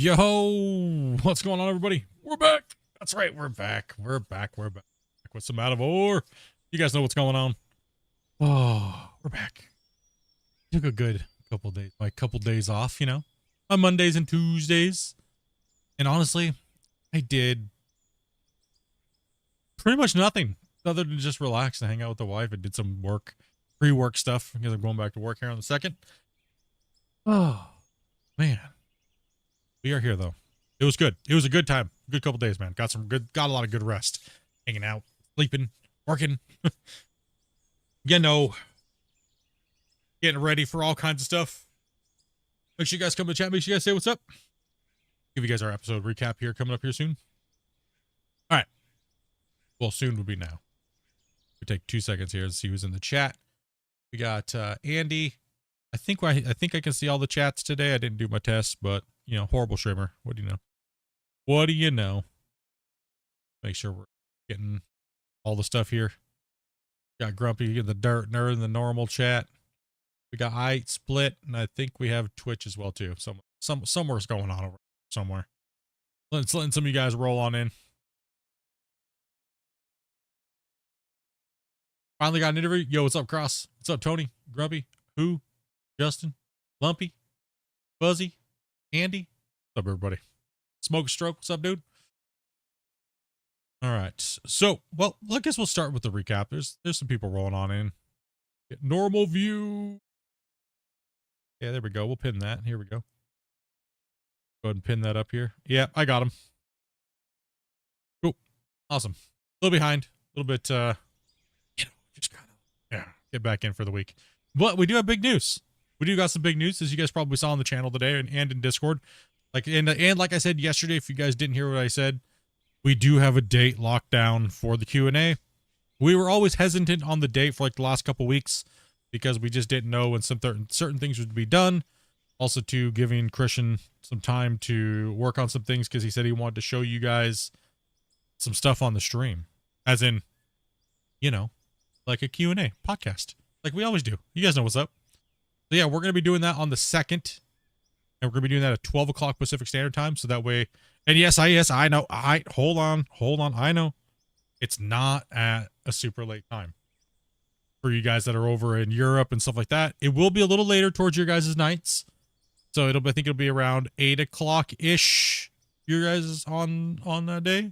Yo, what's going on, everybody? We're back. That's right, we're back. We're back with some out of ore. You guys know what's going on. Oh, we're back. Took a good couple days, like couple days off, you know, on Mondays and Tuesdays. And honestly, I did pretty much nothing other than just relax and hang out with the wife. I did some work, pre-work stuff because I'm going back to work here on the 2nd. Oh, man. We are here though. It was good. It was a good time. Good couple days, man. Got a lot of good rest. Hanging out, sleeping, working. You know, getting ready for all kinds of stuff. Make sure you guys come to the chat. Make sure you guys say what's up. Give you guys our episode recap here coming up here soon. All right. Well, soon would be now. We take 2 seconds here to see who's in the chat. We got Andy. I think I can see all the chats today. I didn't do my test, but you know, horrible streamer. What do you know? What do you know? Make sure we're getting all the stuff here. Got Grumpy, get the Dirt Nerd in the normal chat. We got Split, and I think we have Twitch as well too. Somewhere's going on over somewhere. Letting some of you guys roll on in. Finally got an interview. Yo, what's up, Cross? What's up, Tony? Grumpy? Who? Justin? Lumpy? Fuzzy? Andy? What's up, everybody? Smoke Stroke? What's up, dude? All right. So, well, I guess we'll start with the recap. There's some people rolling on in. Get normal view. Yeah, there we go. We'll pin that. Here we go. Go ahead and pin that up here. Yeah, I got him. Cool. Awesome. A little behind. A little bit, just kind of, yeah, get back in for the week. But we do have big news. We do got some big news, as you guys probably saw on the channel today and in Discord. And like I said yesterday, if you guys didn't hear what I said, we do have a date locked down for the Q&A. We were always hesitant on the date for like the last couple weeks because we just didn't know when certain things would be done. Also, to giving Christian some time to work on some things because he said he wanted to show you guys some stuff on the stream, as in, you know, like a Q&A podcast, like we always do. You guys know what's up. So yeah, we're going to be doing that on the 2nd, and we're going to be doing that at 12 o'clock Pacific Standard Time. So that way, and yes, I know, hold on. I know it's not at a super late time for you guys that are over in Europe and stuff like that. It will be a little later towards your guys' nights. So I think it'll be around 8 o'clock ish. You guys on that day.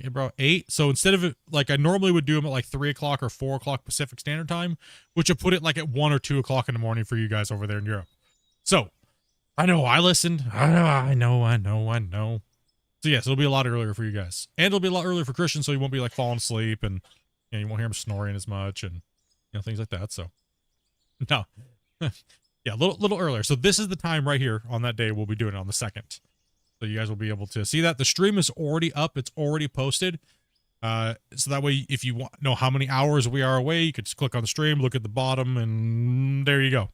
About 8. So instead of it, like I normally would do them at like 3 o'clock or 4 o'clock Pacific Standard Time, which would put it like at 1 or 2 o'clock in the morning for you guys over there in Europe. So I know I listened. I know. So yes, it'll be a lot earlier for you guys, and it'll be a lot earlier for Christian, so he won't be like falling asleep, and you know, you won't hear him snoring as much, and you know, things like that. So no, yeah, a little earlier. So this is the time right here on that day. We'll be doing it on the 2nd. So you guys will be able to see that. The stream is already up. It's already posted. So that way, if you want to know how many hours we are away, you could just click on the stream, look at the bottom, and there you go.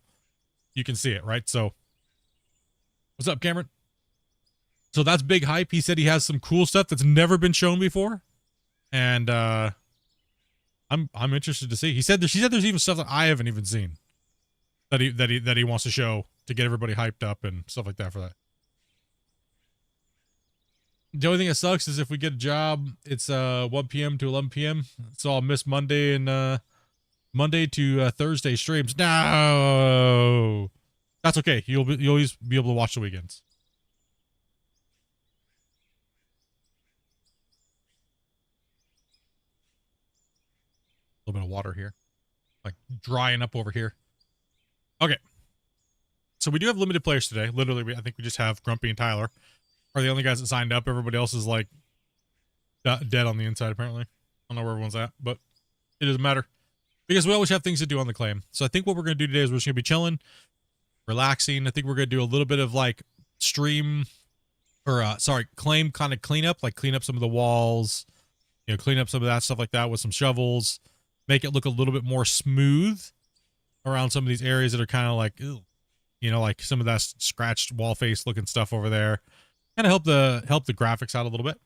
You can see it, right? So what's up, Cameron? So that's big hype. He said he has some cool stuff that's never been shown before. And I'm interested to see. She said there's even stuff that I haven't even seen that he wants to show to get everybody hyped up and stuff like that for that. The only thing that sucks is if we get a job, it's 1 p.m. to 11 p.m. So I'll miss Monday and Monday to Thursday streams. No, that's okay. You'll always be able to watch the weekends. A little bit of water here, like drying up over here. Okay, so we do have limited players today. Literally, I think we just have Grumpy and Tyler are the only guys that signed up. Everybody else is like dead on the inside, apparently. I don't know where everyone's at, but it doesn't matter because we always have things to do on the claim. So I think what we're going to do today is we're just going to be chilling, relaxing. I think we're going to do a little bit of like stream or claim kind of cleanup, like clean up some of the walls, you know, clean up some of that stuff like that with some shovels, make it look a little bit more smooth around some of these areas that are kind of like, ew, you know, like some of that scratched wall face looking stuff over there. Kind of help the graphics out a little bit,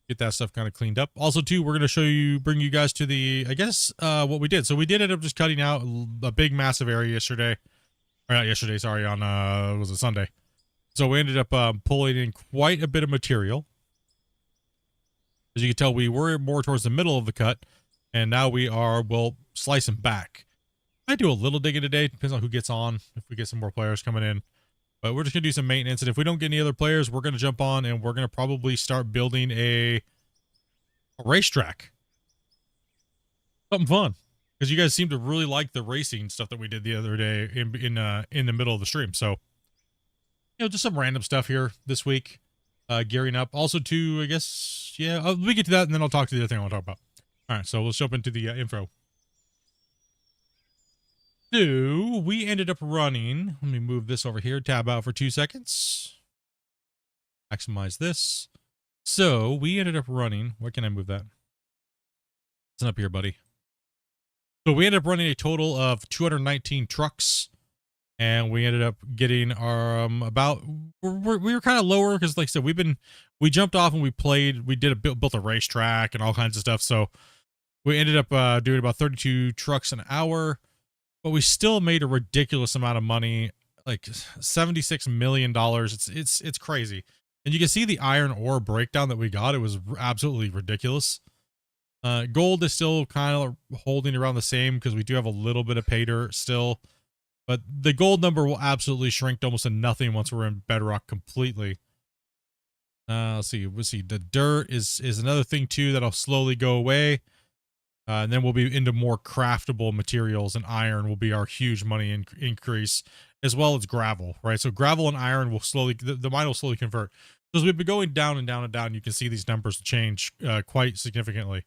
get that stuff kind of cleaned up. Also too, we're going to bring you guys to the, I guess, what we did. So we did end up just cutting out a big massive area yesterday, or not yesterday, sorry, on was it Sunday. So we ended up pulling in quite a bit of material. As you can tell, we were more towards the middle of the cut, and now we are, well, slicing back. I do a little digging today. Depends on who gets on, if we get some more players coming in. But we're just going to do some maintenance, and if we don't get any other players, we're going to jump on, and we're going to probably start building a racetrack. Something fun. Because you guys seem to really like the racing stuff that we did the other day in the middle of the stream. So, just some random stuff here this week. Gearing up. Also, too, I guess, yeah, let me get to that, and then I'll talk to the other thing I want to talk about. All right, so let's jump into the info. So, we ended up running. Let me move this over here. Tab out for 2 seconds. Maximize this. So, we ended up running. Where can I move that? It's up here, buddy. So, we ended up running a total of 219 trucks. And we ended up getting our we were kind of lower because, like I said, we jumped off and we built a racetrack and all kinds of stuff. So we ended up doing about 32 trucks an hour, but we still made a ridiculous amount of money, like $76 million. It's crazy, and you can see the iron ore breakdown that we got. It was absolutely ridiculous. Gold is still kind of holding around the same because we do have a little bit of pay dirt still. But the gold number will absolutely shrink to almost to nothing once we're in bedrock completely. Let's see. The dirt is another thing too that'll slowly go away. And then we'll be into more craftable materials, and iron will be our huge money increase, as well as gravel, right? So gravel and iron will slowly, the mine will slowly convert. So as we've been going down and down and down, you can see these numbers change quite significantly.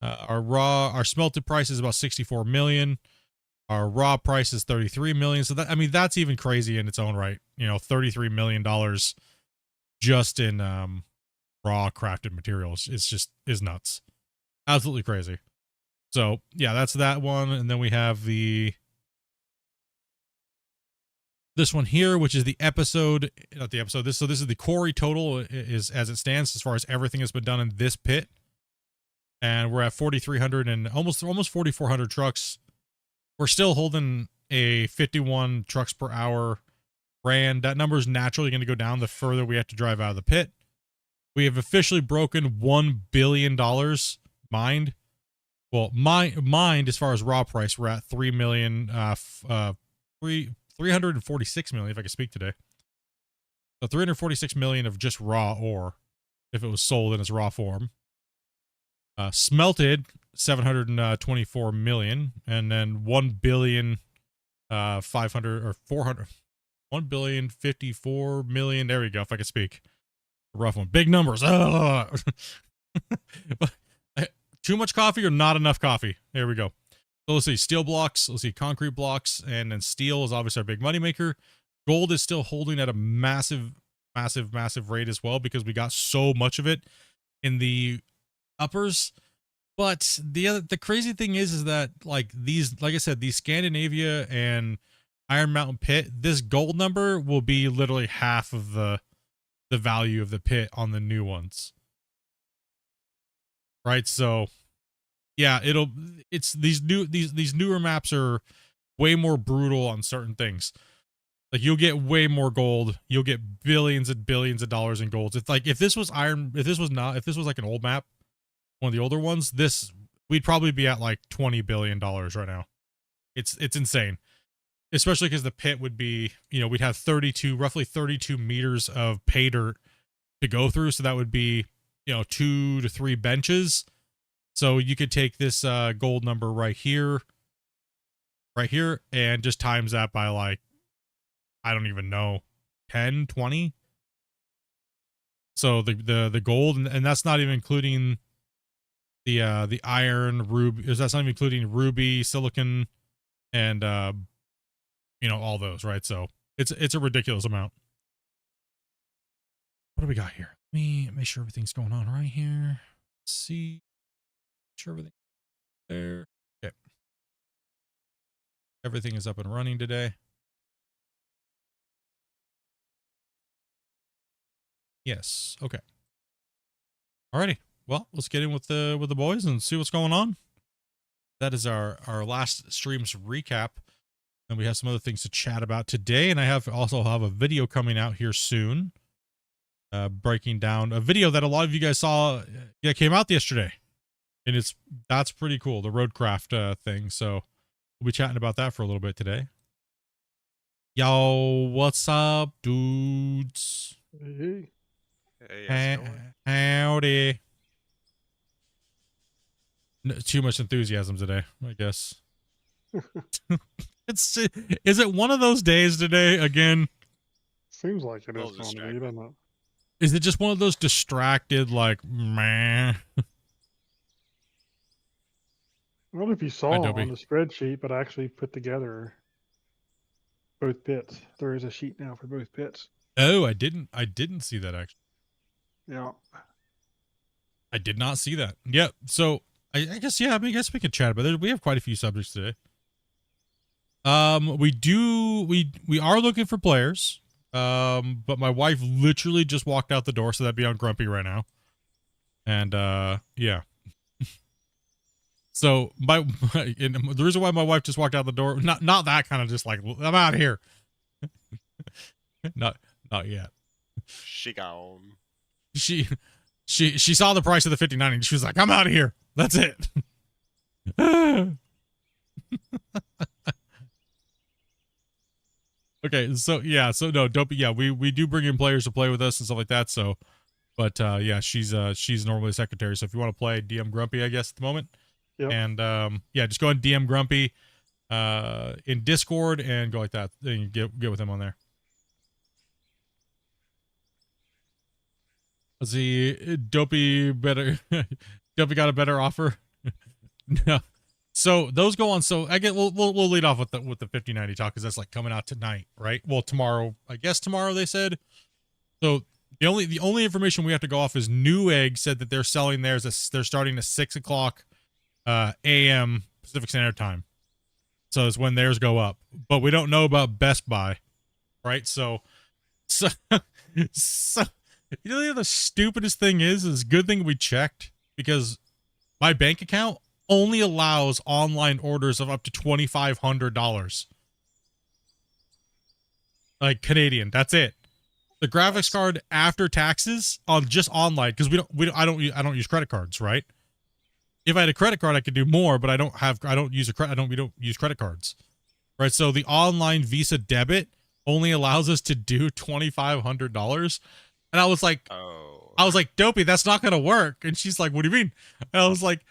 Our smelted price is about 64 million. Our raw price is 33 million. So that, I mean, that's even crazy in its own right. $33 million just in raw crafted materials. Is nuts. Absolutely crazy. So yeah, that's that one. And then we have this one here, which is the episode, not the episode. This is the quarry total is as it stands as far as everything that's been done in this pit. And we're at 4,300 and almost 4,400 trucks. We're still holding a 51 trucks per hour brand. That number is naturally going to go down the further we have to drive out of the pit. We have officially broken $1 billion mined. Well, mined as far as raw price, we're at 346 million, if I can speak today. So 346 million of just raw ore, if it was sold in its raw form. Smelted 724 million, and then 1 billion 500 or 400 1 billion 54 million. There we go, if I could speak. A rough one. Big numbers. Too much coffee or not enough coffee? There we go. So let's see, steel blocks, let's see, concrete blocks, and then steel is obviously our big money maker. Gold is still holding at a massive rate as well, because we got so much of it in the uppers. But the crazy thing is that like I said, these Scandinavia and Iron Mountain pit, this gold number will be literally half of the value of the pit on the new ones. Right? So yeah, it's these newer maps are way more brutal on certain things. Like you'll get way more gold, you'll get billions and billions of dollars in gold. It's like if this was like an old map, one of the older ones, we'd probably be at like $20 billion right now. It's insane, especially because the pit would be, we'd have roughly 32 meters of pay dirt to go through. So that would be, 2 to 3 benches. So you could take this gold number right here, and just times that by like, I don't even know, 10, 20. So the gold, and that's not even including the iron, ruby. That's not even including ruby, silicon, and all those, right? So it's a ridiculous amount. What do we got here? Let me make sure everything's going on right here. Let's see. Make sure everything there. Okay. Everything is up and running today. Yes. Okay. Alrighty. Well, let's get in with the boys and see what's going on. That is our last stream's recap. And we have some other things to chat about today. And I also have a video coming out here soon, breaking down a video that a lot of you guys saw. Came out yesterday, and that's pretty cool. The roadcraft thing. So we'll be chatting about that for a little bit today. Yo, what's up, dudes? Hey. Hey, how's it going? Howdy. Too much enthusiasm today, I guess. Is it one of those days today again? Seems like it Well is going to be, doesn't it? Is it just one of those distracted, like, meh? I don't know if you saw on the spreadsheet, but I actually put together both pits. There is a sheet now for both pits. Oh, I didn't see that actually. Yeah. I did not see that. Yeah. So I guess, yeah, I mean, I guess we can chat about it. We have quite a few subjects today. We are looking for players. But my wife literally just walked out the door, so that'd be on Grumpy right now. And yeah. So the reason why my wife just walked out the door, not that kind of just like, I'm out of here. not yet. She gone. She saw the price of the 59 and she was like, I'm out of here. That's it. Okay, so yeah, so no, don't be, yeah, we do bring in players to play with us and stuff like that. So, but yeah, she's normally the secretary. So if you want to play, DM Grumpy, I guess at the moment. Yep. And yeah, just go ahead and DM Grumpy in Discord and go like that. Then you get with him on there. Let's see, Dopey got a better offer. No. So those go on. So I get we'll lead off with the 5090 talk, because that's like coming out tonight, right? Well, tomorrow, I guess tomorrow they said. So the only information we have to go off is Newegg said that they're selling theirs. They're starting at 6 o'clock a.m. Pacific Standard Time. So it's when theirs go up. But we don't know about Best Buy, right? So you know the stupidest thing is good thing we checked, because my bank account only allows online orders of up to $2,500. Like Canadian, that's it. The graphics card after taxes on just online, because I don't use credit cards, right? If I had a credit card, I could do more, but we don't use credit cards, right? So the online Visa debit only allows us to do $2,500, and I was like, Dopey, that's not gonna work. And she's like, what do you mean? And I was like,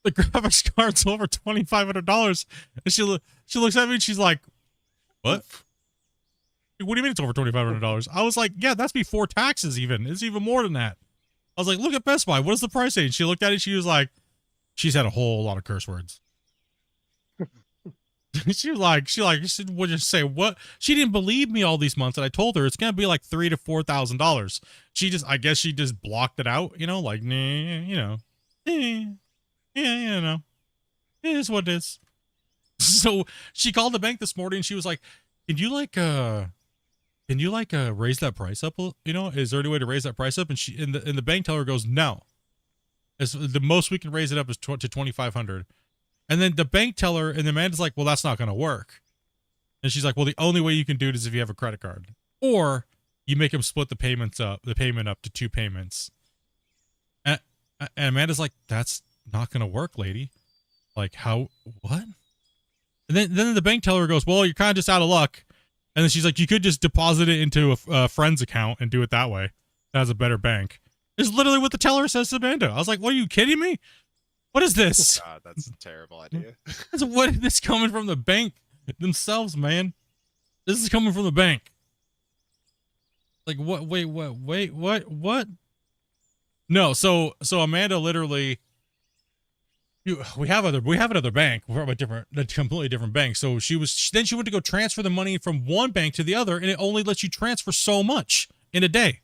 the graphics card's over $2,500, and she looks at me and she's like, what? What do you mean it's over $2,500? I was like, yeah, that's before taxes. It's even more than that. I was like, look at Best Buy. What is the price say? And she looked at it. She was like, she's had a whole lot of curse words. She said, what did you say? What? She didn't believe me all these months, and I told her it's gonna be like $3,000 to $4,000. I guess she just blocked it out, like, nah, yeah, it is what it is. So she called the bank this morning and she was like, can you raise that price up? Is there any way to raise that price up? And the bank teller goes, no. It's the most we can raise it up is to $2,500. And then the bank teller and the man is like, well, that's not going to work. And she's like, well, the only way you can do it is if you have a credit card, or you make them split the payment up to 2 payments. And Amanda's like, that's not gonna work, lady. Like, how? What? And then the bank teller goes, well, you're kind of just out of luck. And then she's like, you could just deposit it into a friend's account and do it that way. That has a better bank. It's literally what the teller says to Amanda. I was like, what, are you kidding me? What is this? God, that's a terrible idea. This coming from the bank themselves, man. This is coming from the bank. Like, what? Wait, what? No, so Amanda literally, we have another bank. We're from a completely different bank. So she went to go transfer the money from one bank to the other, and it only lets you transfer so much in a day.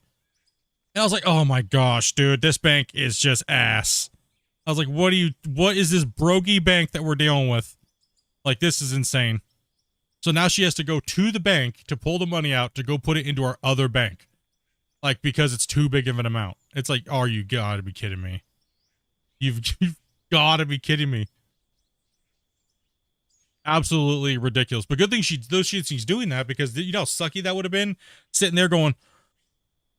And I was like, oh my gosh, dude, this bank is just ass. I was like, what is this brogy bank that we're dealing with? Like, this is insane. So now she has to go to the bank to pull the money out to go put it into our other bank. Like, because it's too big of an amount. It's like, oh, you gotta be kidding me. You've gotta be kidding me. Absolutely ridiculous. But good thing she's doing that, because you know how sucky that would have been, sitting there going,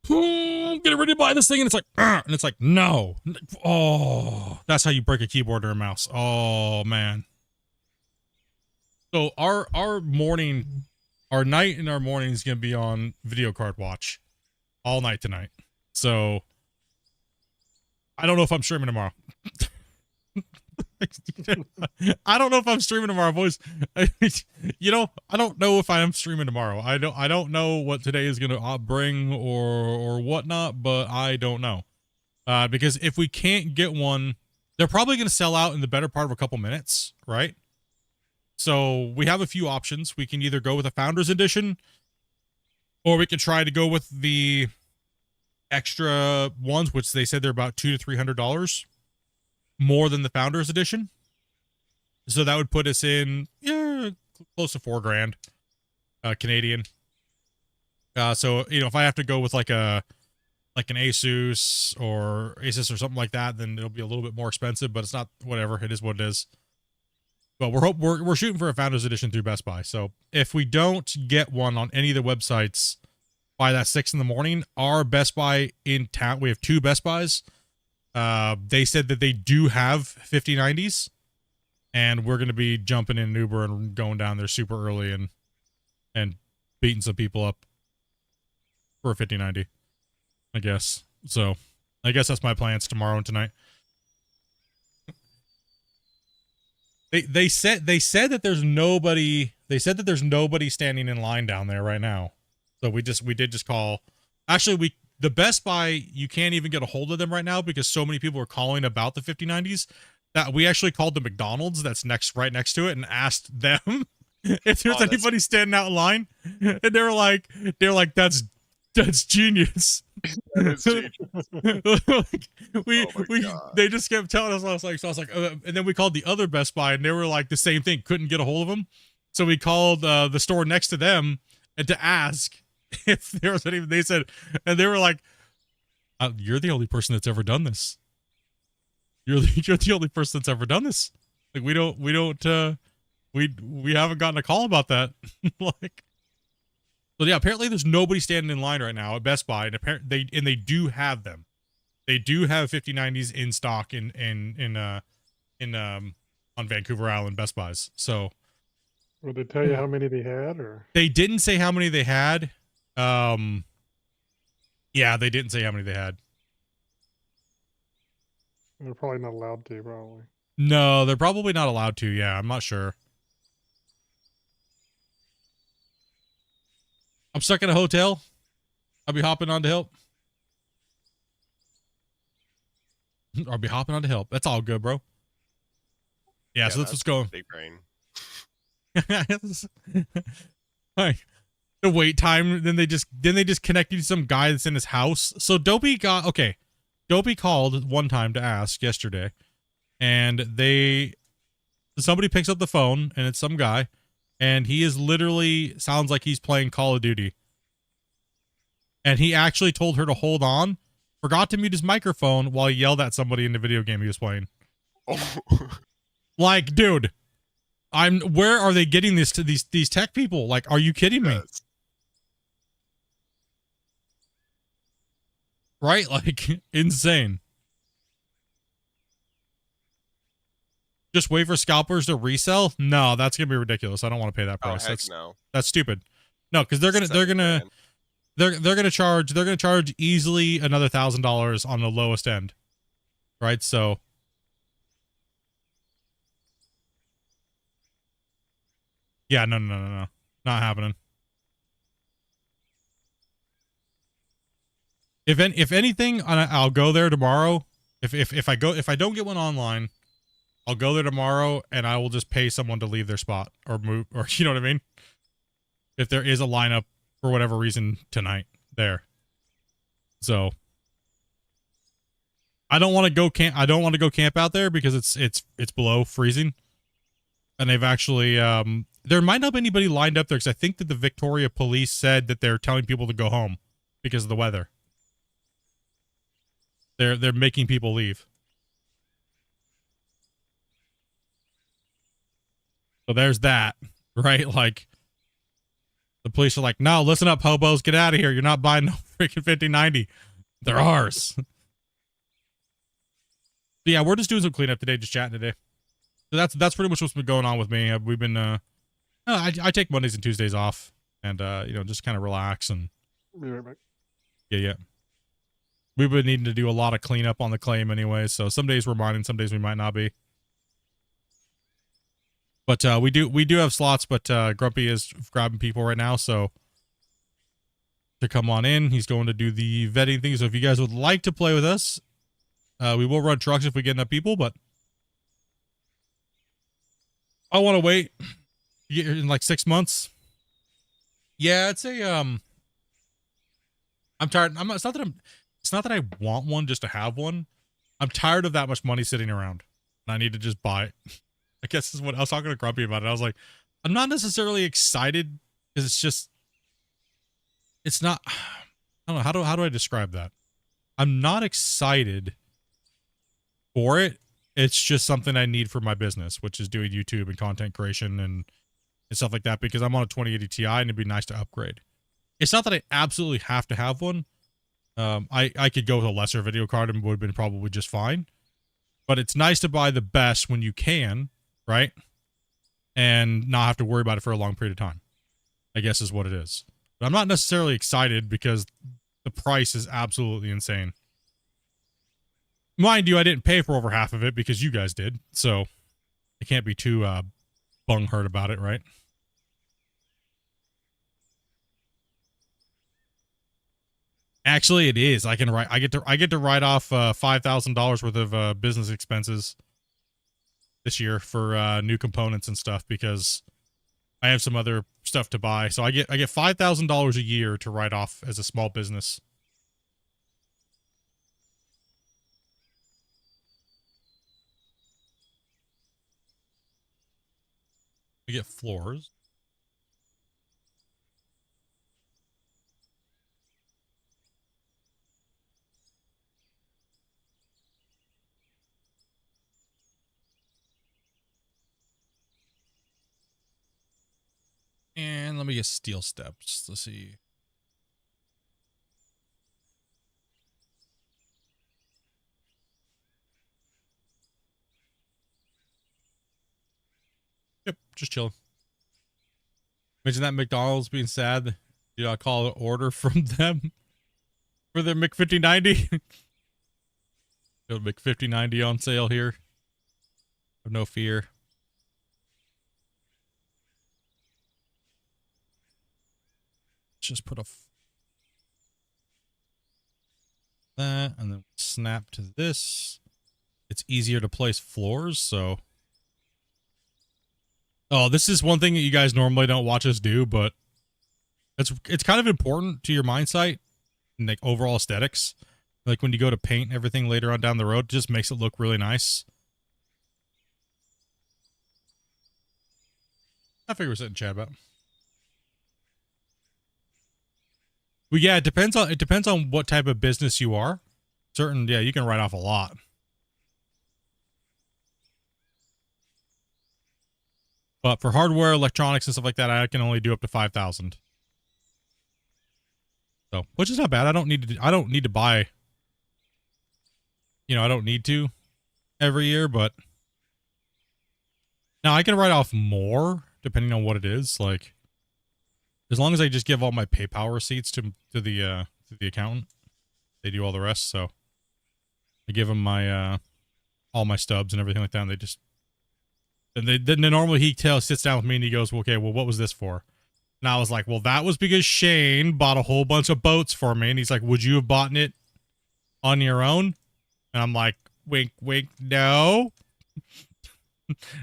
get ready to buy this thing, and it's like, and it's like, no. Oh, that's how you break a keyboard or a mouse. Oh man. So our night and our morning is gonna be on video card watch all night tonight. So I don't know if I'm streaming tomorrow. I don't know if I'm streaming tomorrow, boys. You know, I don't know if I am streaming tomorrow. I don't know what today is gonna bring or whatnot, but I don't know. Because if we can't get one, they're probably gonna sell out in the better part of a couple minutes, right? So we have a few options. We can either go with a Founders Edition, or we can try to go with the extra ones, which they said they're about $200 to $300 more than the Founders Edition. So that would put us in close to $4,000 Canadian. So you know, if I have to go with like an Asus or something like that, then it'll be a little bit more expensive. But it's not, whatever. It is what it is. But we're shooting for a Founders Edition through Best Buy. So if we don't get one on any of the websites by that 6 in the morning, our Best Buy in town, we have 2 Best Buys. They said that they do have 5090s, and we're going to be jumping in an Uber and going down there super early and beating some people up for a 5090, I guess. So I guess that's my plans tomorrow and tonight. They said that there's nobody. They said that there's nobody standing in line down there right now. So we did just call. Actually, the Best Buy, you can't even get a hold of them right now because so many people are calling about the 5090s that we actually called the McDonald's that's right next to it and asked them if there's anybody standing out in line, and they were like, that's genius. That is genius. They just kept telling us. I was like, and then we called the other Best Buy, and they were like the same thing, couldn't get a hold of them. So we called the store next to them and to ask if there was any. They said, and they were like, "You're the only person that's ever done this. You're the only person that's ever done this. Like we haven't gotten a call about that." Like. So yeah, apparently there's nobody standing in line right now at Best Buy, and they do have them. They do have 5090s in stock on Vancouver Island Best Buys. So, would they tell you how many they had, or they didn't say how many they had? Yeah, they didn't say how many they had. They're probably not allowed to. Probably. No, they're probably not allowed to. Yeah, I'm not sure. I'm stuck in a hotel. I'll be hopping on to help. I'll be hopping on to help. That's all good, bro. Yeah, so that's what's going. Big brain. Like, the wait time. Then they just connect you to some guy that's in his house. So Dopey called one time to ask yesterday, and somebody picks up the phone, and it's some guy. And he is literally sounds like he's playing Call of Duty. And he actually told her to hold on, forgot to mute his microphone while he yelled at somebody in the video game he was playing. Oh. Like, dude, where are they getting this to these tech people? Like, are you kidding me? Yes. Right? Like, insane. Just wait for scalpers to resell? No, that's gonna be ridiculous. I don't want to pay that price. Oh, heck no. That's stupid. No, because they're gonna charge easily another $1,000 on the lowest end, right? So, yeah, no, not happening. If anything, I'll go there tomorrow. If I don't get one online, I'll go there tomorrow and I will just pay someone to leave their spot or move, or you know what I mean? If there is a lineup for whatever reason tonight there. So I don't want to go camp out there because it's below freezing. And they've actually there might not be anybody lined up there because I think that the Victoria police said that they're telling people to go home because of the weather. They're making people leave. So there's that, right? Like, the police are like, no, listen up, hobos, get out of here. You're not buying no freaking 5090. They're ours. But yeah, we're just doing some cleanup today, just chatting today. So that's pretty much what's been going on with me. We've been I take Mondays and Tuesdays off, and you know, just kind of relax and Be right back. yeah. We've been needing to do a lot of cleanup on the claim anyway, so some days we're mining, some days we might not be. But we do have slots, but Grumpy is grabbing people right now, so to come on in, he's going to do the vetting thing. So if you guys would like to play with us, we will run trucks if we get enough people, but I want to wait in like 6 months. Yeah, I'd say I'm tired. It's not that I want one just to have one. I'm tired of that much money sitting around, and I need to just buy it. I guess this is what I was talking to Grumpy about it. I was like, I'm not necessarily excited because it's not, I don't know, how do I describe that? I'm not excited for it. It's just something I need for my business, which is doing YouTube and content creation and stuff like that, because I'm on a 2080 Ti and it'd be nice to upgrade. It's not that I absolutely have to have one. I could go with a lesser video card and would have been probably just fine, but it's nice to buy the best when you can, right? And not have to worry about it for a long period of time, I guess is what it is. But I'm not necessarily excited because the price is absolutely insane. Mind you, I didn't pay for over half of it because you guys did, so I can't be too bung-hurt about it, right? Actually, it is. I get to write off $5,000 worth of business expenses this year for new components and stuff because I have some other stuff to buy. So I get $5,000 a year to write off as a small business. We get floors. And let me get steel steps. Let's see. Yep, just chilling. Imagine that McDonald's being sad. Did I call an order from them for their McFifty90? McFifty90 on sale here. Have no fear. Just put that and then snap to this. It's easier to place floors, so this is one thing that you guys normally don't watch us do, but it's kind of important to your mine site and like overall aesthetics. Like when you go to paint everything later on down the road, it just makes it look really nice. I figure we're sitting chat about. Well, yeah, it depends on what type of business you are. Yeah, you can write off a lot. But for hardware, electronics, and stuff like that, I can only do up to 5,000. So, which is not bad. I don't need to buy. You know, I don't need to every year, but now I can write off more depending on what it is. Like, as long as I just give all my PayPal receipts to the accountant, they do all the rest. So I give them my all my stubs and everything like that, and they just then normally he sits down with me and he goes, well, okay, well, what was this for? And I was like, well, that was because Shane bought a whole bunch of boats for me, and he's like, would you have bought it on your own? And I'm like, wink, wink, no.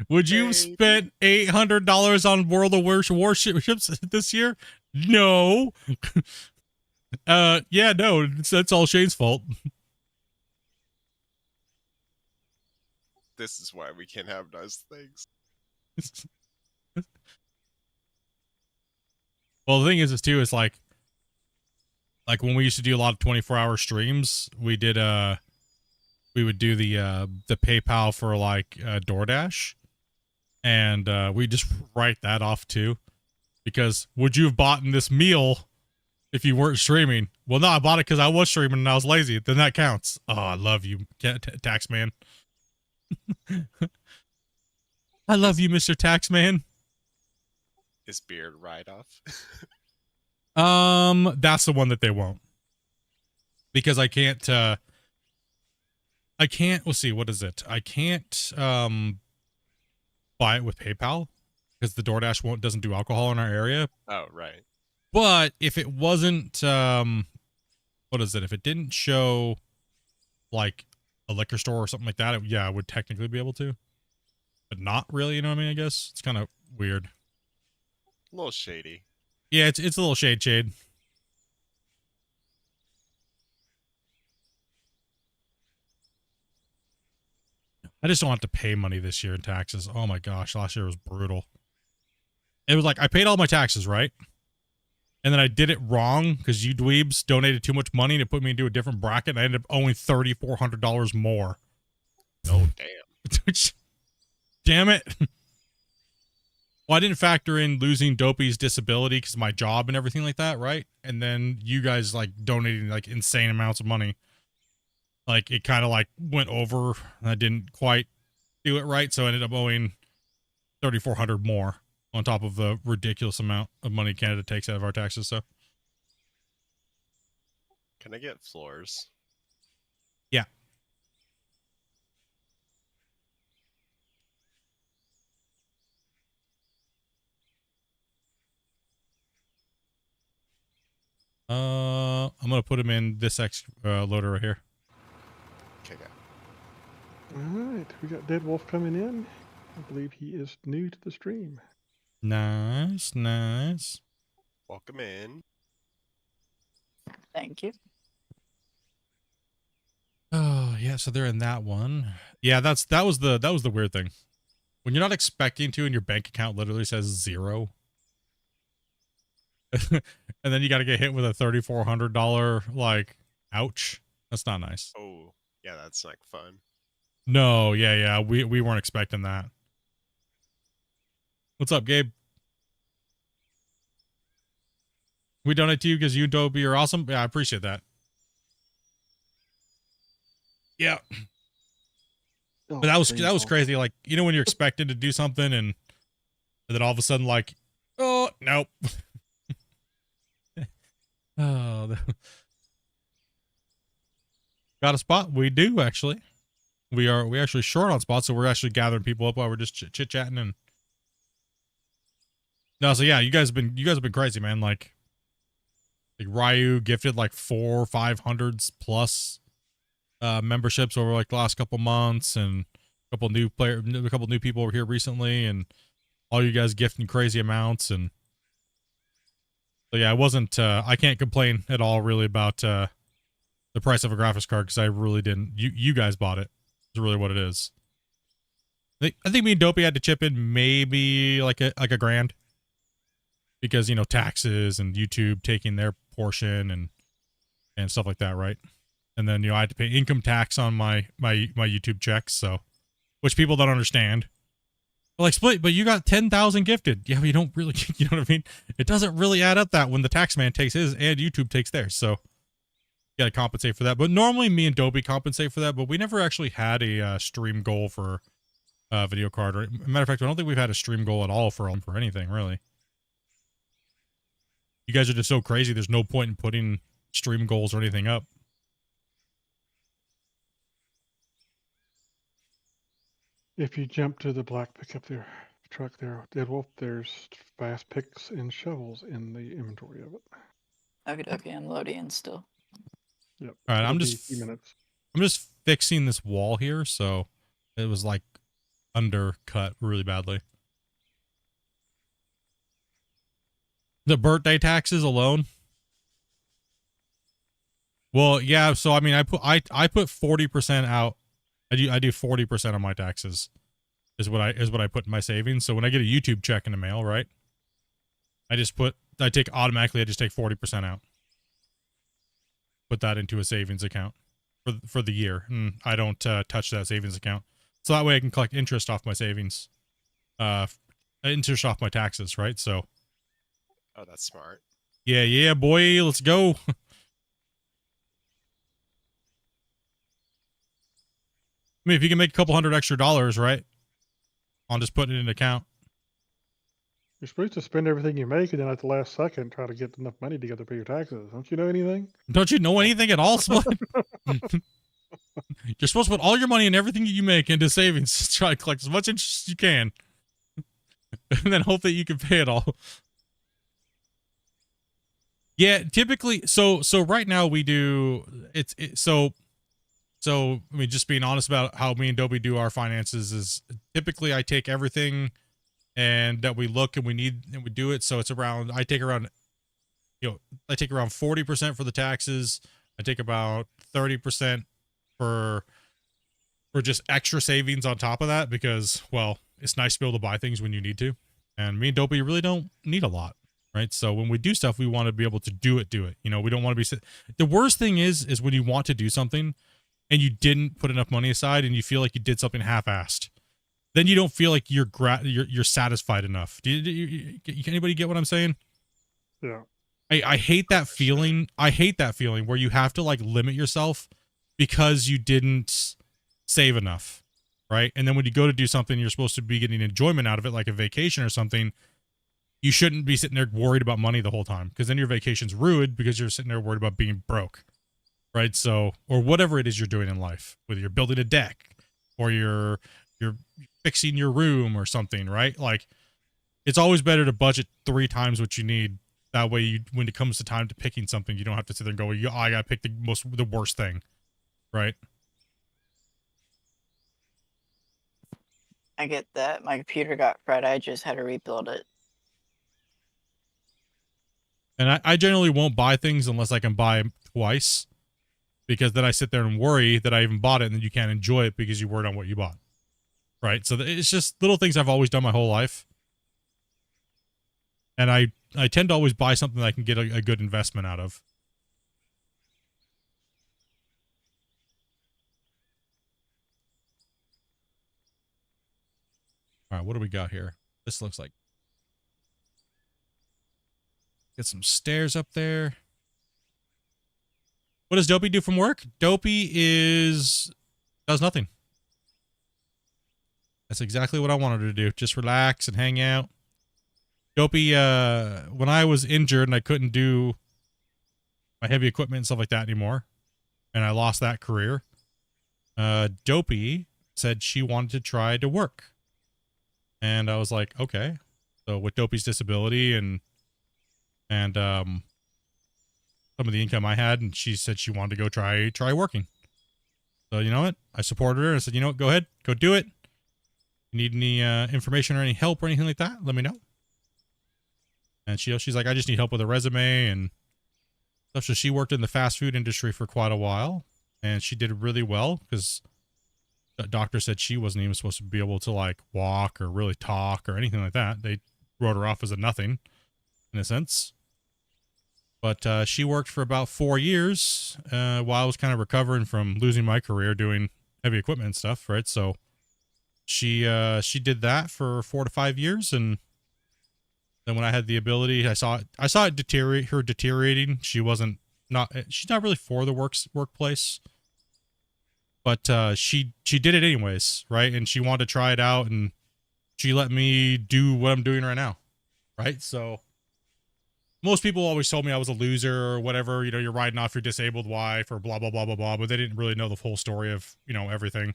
Would you have spent $800 on World of Warships this year? No. Yeah, no, that's all Shane's fault. This is why we can't have nice things. Well, the thing is too, is like when we used to do a lot of 24-hour streams, we would do the PayPal for like DoorDash, And we just write that off too. Because would you have bought this meal if you weren't streaming? Well, no, I bought it because I was streaming and I was lazy. Then that counts. Oh, I love you, tax man. I love you, Mr. Taxman. Is beard write-off? That's the one that they won't. Because I can't, let's see, what is it? I can't, buy it with PayPal because the DoorDash doesn't do alcohol in our area. Oh, right. But if it wasn't, what is it? If it didn't show like a liquor store or something like that, yeah, I would technically be able to. But not really, you know what I mean? I guess it's kind of weird. A little shady. Yeah, it's a little shade. I just don't have to pay money this year in taxes. Oh my gosh, last year was brutal. It was like I paid all my taxes, right? And then I did it wrong because you dweebs donated too much money to put me into a different bracket, and I ended up owing $3,400 more. Oh, damn. Damn it. Well, I didn't factor in losing Dopey's disability because of my job and everything like that, right? And then you guys like donating like insane amounts of money. Like it kind of like went over. And I didn't quite do it right, so I ended up owing $3,400 more on top of the ridiculous amount of money Canada takes out of our taxes. So, Can I get floors? yeah. I'm gonna put him in this loader right here. Okay, got it. All right, we got Dead Wolf coming in. I believe he is new to the stream. Nice. Welcome in. Thank you. Oh yeah, so they're in that one. Yeah, that was the weird thing. When you're not expecting to, and your bank account literally says 0, and then you got to get hit with a $3,400 like, ouch. That's not nice. Oh, yeah, that's like fun. No, yeah, we weren't expecting that. What's up, Gabe? We donate to you because you and Dobie are awesome. Yeah, I appreciate that. Yeah. Oh, But that was crazy. Like, you know, when you're expected to do something and then all of a sudden, like, oh, nope. Oh, got a spot? We do, actually. We actually short on spots, so we're actually gathering people up while we're just chit chatting. And no, so yeah, you guys have been crazy, man. Like Ryu gifted like 400 or 500s plus memberships over like the last couple months, and a couple new people over here recently, and all you guys gifting crazy amounts. And so yeah, I can't complain at all really about the price of a graphics card, because I really didn't. You guys bought it. Is really what it is. I think me and Dopey had to chip in maybe like a grand, because, you know, taxes and YouTube taking their portion and stuff like that, right? And then, you know, I had to pay income tax on my YouTube checks, so, which people don't understand. Like, Split, but you got 10,000 gifted. Yeah, but you don't really, you know what I mean? It doesn't really add up that when the tax man takes his and YouTube takes theirs. So you got to compensate for that. But normally me and Dobie compensate for that, but we never actually had a stream goal for video card. Or, matter of fact, I don't think we've had a stream goal at all for anything, really. You guys are just so crazy. There's no point in putting stream goals or anything up. If you jump to the black pickup there, truck there, Dead Wolf, there's fast picks and shovels in the inventory of it. Okay, I'm loading in still. Yep. All right, it'll I'm be just a few minutes. I'm just fixing this wall here, so it was like undercut really badly. The birthday taxes alone. Well, yeah. So I mean, I put 40% out. I do 40% of my taxes, is what I put in my savings. So when I get a YouTube check in the mail, right? I just take 40% out. Put that into a savings account for the year, and I don't touch that savings account. So that way I can collect interest off my savings. interest off my taxes, right? So Oh, that's smart. yeah, boy, let's go. I mean, if you can make a couple $100 extra, right? On just putting it in an account. You're supposed to spend everything you make and then at the last second try to get enough money together to pay your taxes. Don't you know anything? Don't you know anything at all, Split? You're supposed to put all your money and everything you make into savings. Try to collect as much interest as you can. And then hope that you can pay it all. Yeah, typically, so right now we do, so I mean, just being honest about how me and Dobie do our finances is typically I take everything and that we look and we need and we do it. So it's around, I take around 40% for the taxes. I take about 30% for just extra savings on top of that because, well, it's nice to be able to buy things when you need to. And me and Dopey really don't need a lot, right? So when we do stuff, we want to be able to do it. You know, we don't want to be, the worst thing is when you want to do something and you didn't put enough money aside and you feel like you did something half-assed. Then you don't feel like you're satisfied enough. Anybody get what I'm saying? Yeah. I hate that feeling. I hate that feeling where you have to like limit yourself because you didn't save enough, right? And then when you go to do something, you're supposed to be getting enjoyment out of it, like a vacation or something. You shouldn't be sitting there worried about money the whole time because then your vacation's ruined because you're sitting there worried about being broke, right? So, or whatever it is you're doing in life, whether you're building a deck or you're fixing your room or something, right? Like, it's always better to budget 3 times what you need. That way, when it comes to time to picking something, you don't have to sit there and go, oh, I gotta pick the worst thing, right? I get that. My computer got fried. I just had to rebuild it. And I generally won't buy things unless I can buy them twice, because then I sit there and worry that I even bought it and then you can't enjoy it because you worried on what you bought, right? So it's just little things I've always done my whole life. And I tend to always buy something that I can get a good investment out of. All right, what do we got here? This looks like... Get some stairs up there. What does Dopey do from work? Dopey does nothing. That's exactly what I wanted her to do. Just relax and hang out. Dopey, when I was injured and I couldn't do my heavy equipment and stuff like that anymore, and I lost that career, Dopey said she wanted to try to work. And I was like, okay. So with Dopey's disability and some of the income I had, and she said she wanted to go try working. So you know what? I supported her and said, you know what? Go ahead, go do it. You need any information or any help or anything like that? Let me know. And she's like, I just need help with a resume and stuff. So she worked in the fast food industry for quite a while, and she did really well because the doctor said she wasn't even supposed to be able to like walk or really talk or anything like that. They wrote her off as a nothing in a sense. But she worked for about 4 years while I was kind of recovering from losing my career doing heavy equipment and stuff, right? So she did that for 4 to 5 years, and then when I had the ability, I saw it deteriorating. She's not really for the workplace, but she did it anyways, right? And she wanted to try it out, and she let me do what I'm doing right now, right? So most people always told me I was a loser or whatever, you know, you're riding off your disabled wife or blah, blah, blah, blah, blah, but they didn't really know the full story of, you know, everything.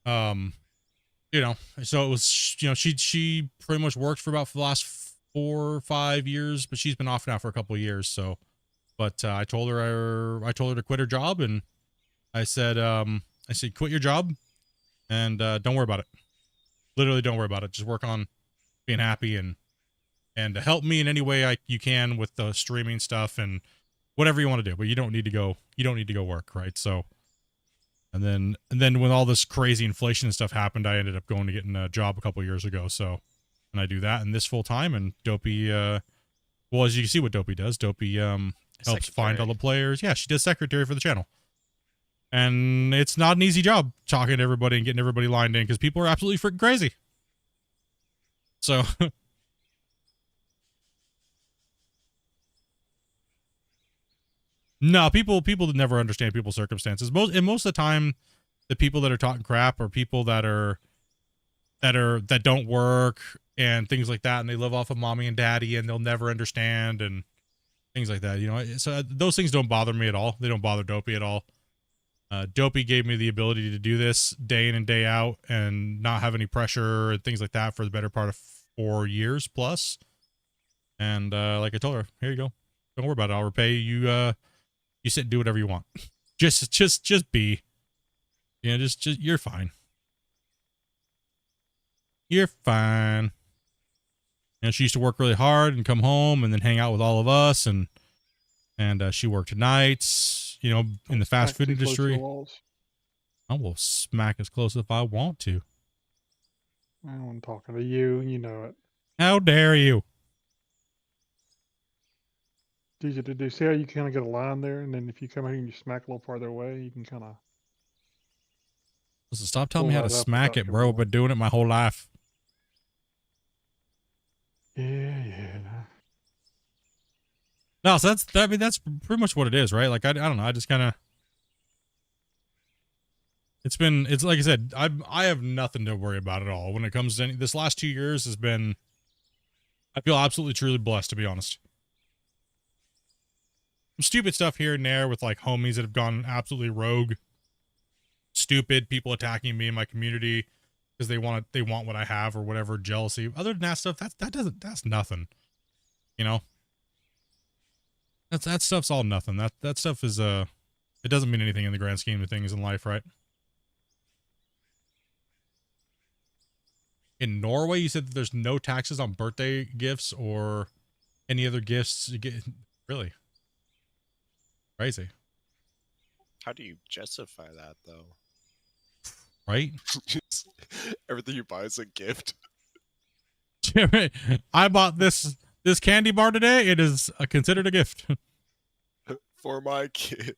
You know, so it was, you know, she pretty much worked for about the last 4 or 5 years, but she's been off now for a couple of years. So, but I told her to quit her job, and I said, quit your job and don't worry about it. Literally, don't worry about it. Just work on being happy and help me in any way you can with the streaming stuff and whatever you want to do. But you don't need to go work, right? So. And then when all this crazy inflation and stuff happened, I ended up going to getting a job a couple years ago. So, and I do that and this full time. And Dopey, well, as you can see what Dopey does, Dopey helps find all the players. Yeah, she does secretary for the channel. And it's not an easy job talking to everybody and getting everybody lined in because people are absolutely freaking crazy. So no, people never understand people's circumstances. Most of the time, the people that are talking crap are people that don't work and things like that, and they live off of mommy and daddy, and they'll never understand and things like that. You know, so those things don't bother me at all. They don't bother Dopey at all. Dopey gave me the ability to do this day in and day out and not have any pressure and things like that for the better part of 4 years plus. And like I told her, here you go. Don't worry about it. I'll repay you. You sit and do whatever you want. just be. You know, just you're fine. You're fine. You know, she used to work really hard and come home and then hang out with all of us, and she worked nights. You know, in the fast food industry. I will smack as close if I want to. I'm talking to you, and you know it. How dare you? Did you see how you kind of get a line there, and then if you come here and you smack a little farther away, you can kind of. Listen, stop telling me how to smack it, bro. I've been doing it my whole life. Yeah. No, so that's pretty much what it is, right? Like I don't know. I just kind of. It's like I said, I have nothing to worry about at all when it comes to this last 2 years has been. I feel absolutely truly blessed, to be honest. Some stupid stuff here and there with like homies that have gone absolutely rogue. Stupid people attacking me in my community because they want what I have or whatever, jealousy. Other than that stuff, that's nothing. You know? That stuff's all nothing. That stuff is it doesn't mean anything in the grand scheme of things in life, right? In Norway, you said that there's no taxes on birthday gifts or any other gifts you get. Really? Crazy. How do you justify that, though? Right? Everything you buy is a gift. I bought this candy bar today. It is considered a gift. For my kid.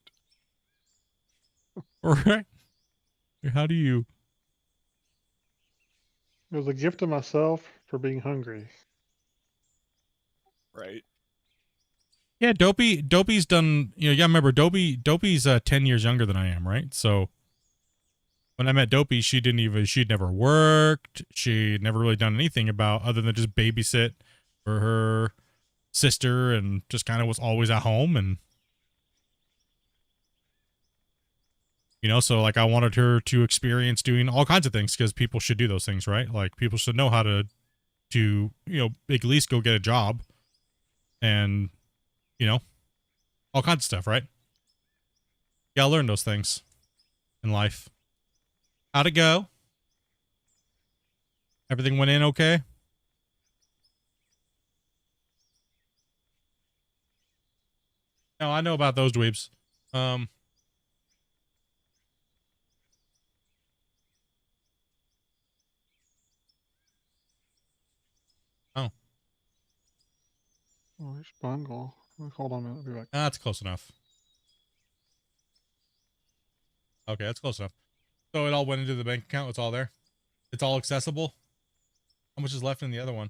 Right? How do you... It was a gift to myself for being hungry. Right. Yeah, Dopey's done, you know, yeah, remember Dopey's 10 years younger than I am, right? So when I met Dopey, she'd never worked. She'd never really done anything other than just babysit for her sister and just kind of was always at home. And, you know, so like I wanted her to experience doing all kinds of things because people should do those things, right? Like people should know how to, you know, at least go get a job and, you know, all kinds of stuff, right? You gotta learn those things in life. How'd it go? Everything went in okay? No, I know about those dweebs. Oh. Oh, there's Bungle. Hold on a minute, I'll be back. That's close enough. Okay, that's close enough. So it all went into the bank account. It's all there. It's all accessible. How much is left in the other one?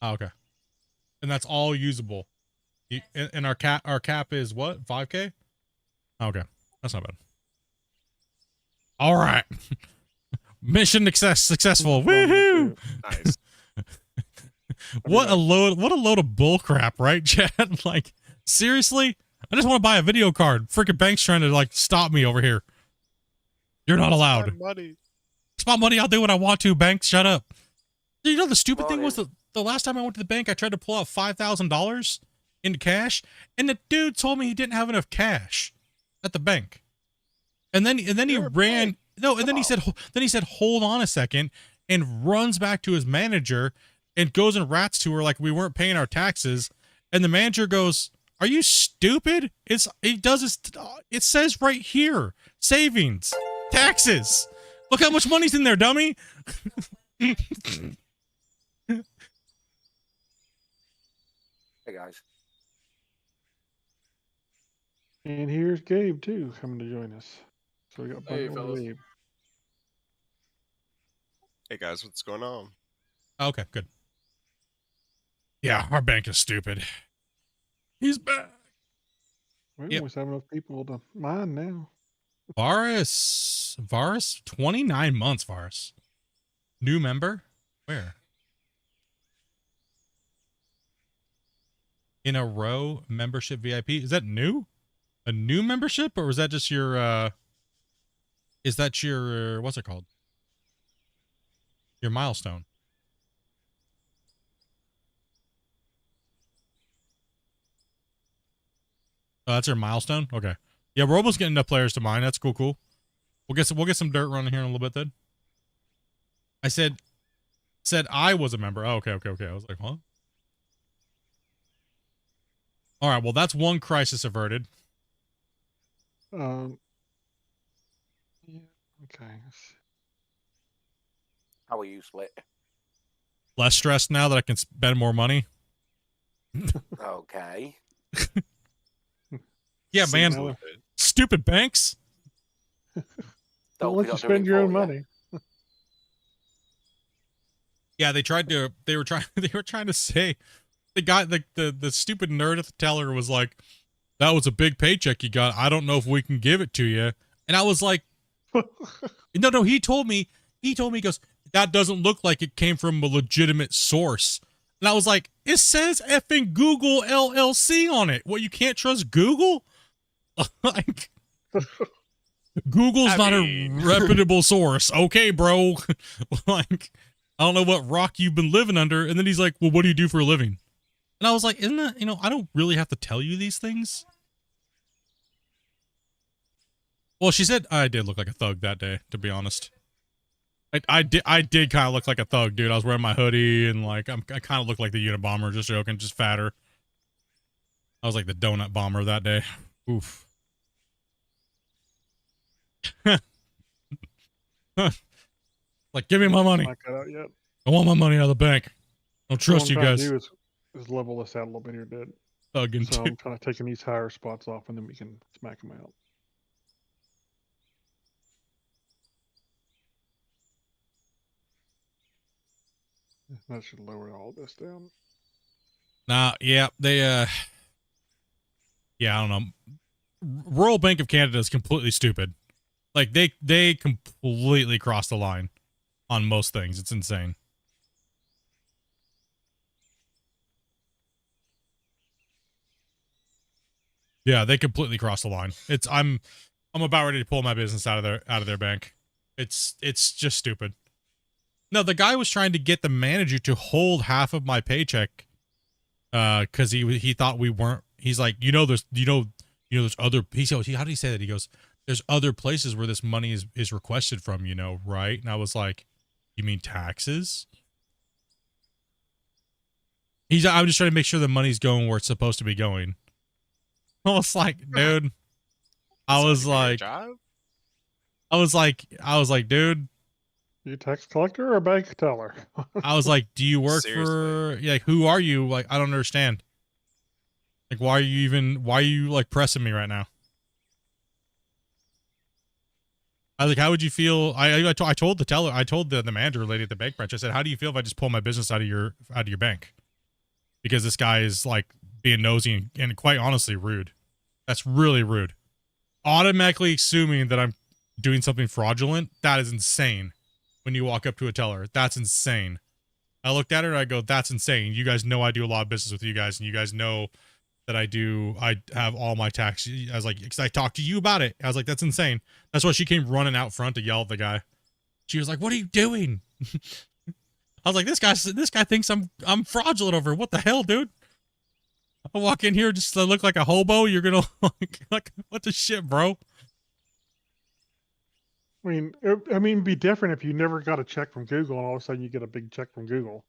Oh, okay. And that's all usable. And our cap is what? 5K? Okay. That's not bad. All right. Mission successful. Woohoo! Nice. What a load of bull crap, right, Chad? Like, seriously? I just want to buy a video card. Freaking bank's trying to like stop me over here. You're not allowed. It's my money. I'll do what I want to. Bank, shut up. You know the stupid thing was the last time I went to the bank, I tried to pull out $5,000 into cash, and the dude told me he didn't have enough cash at the bank. And then he ran. No, and then he said, hold on a second, and runs back to his manager and goes and rats to her like we weren't paying our taxes. And the manager goes, "Are you stupid? It says right here, savings, taxes. Look how much money's in there, dummy." Hey guys. And here's Gabe too, coming to join us. So we got Hey, Bundle and fellas. Gabe. Hey guys, what's going on? Okay, good. Yeah, our bank is stupid. He's back. We Yep. almost have enough people to mine now. Varus, 29 months, Varus. New member? Where? In a row membership VIP. Is that new? A new membership, or was that just your is that your what's it called? Your milestone. Oh, that's your milestone? Okay. Yeah, we're almost getting enough players to mine. That's cool. We'll get some dirt running here in a little bit then. I said I was a member. Oh, okay. I was like, huh? All right, well, that's one crisis averted. Yeah, okay. How are you, Split? Less stressed now that I can spend more money. Okay. Yeah, man. Now, Stupid banks. don't let you spend your own money. Yeah, they were trying to say, the guy, the stupid nerd at the teller was like, that was a big paycheck you got. I don't know if we can give it to you. And I was like, no, he told me, he goes, that doesn't look like it came from a legitimate source. And I was like, it says effing Google LLC on it. What, you can't trust Google? Like, Google's not a reputable source. Okay, bro. Like, I don't know what rock you've been living under. And then he's like, well, what do you do for a living? And I was like, isn't that, I don't really have to tell you these things. Well, she said I did look like a thug that day, to be honest. I did kind of look like a thug, dude. I was wearing my hoodie and like, I kind of looked like the Unabomber, just joking, just fatter. I was like the donut bomber that day. Oof. Like, give me my money. Not cut out yet. I want my money out of the bank. I don't trust you guys. Do is level this out a little bit here, dude. Thugging So I'm kind of taking these higher spots off, and then we can smack them out. That should lower all this down. Nah, yeah, they yeah, I don't know. Royal Bank of Canada is completely stupid. Like, they completely cross the line on most things. It's insane. Yeah, they completely cross the line. It's I'm about ready to pull my business out of their bank. It's just stupid. No, the guy was trying to get the manager to hold half of my paycheck because he thought we weren't. He's like, there's other. How did he say that? He goes, there's other places where this money is requested from, right? And I was like, you mean taxes? I'm just trying to make sure the money's going where it's supposed to be going. I was like, dude. I was like, dude. You a tax collector or a bank teller? I was like, do you work for, like, who are you? Like, I don't understand. Like, why are you like pressing me right now? I was like, how would you feel? I told the teller, I told the manager lady at the bank branch, I said, how do you feel if I just pull my business out of your bank? Because this guy is like being nosy and quite honestly rude. That's really rude. Automatically assuming that I'm doing something fraudulent, that is insane. When you walk up to a teller, that's insane. I looked at her and I go, that's insane. You guys know I do a lot of business with you guys, and you guys know that I have all my tax. I was like, because I talked to you about it. I was like, that's insane. That's why she came running out front to yell at the guy. She was like, what are you doing? I was like, this guy thinks I'm fraudulent over. What the hell, dude? I walk in here just to look like a hobo. You're gonna like what the shit, bro? I mean, it'd be different if you never got a check from Google and all of a sudden you get a big check from Google.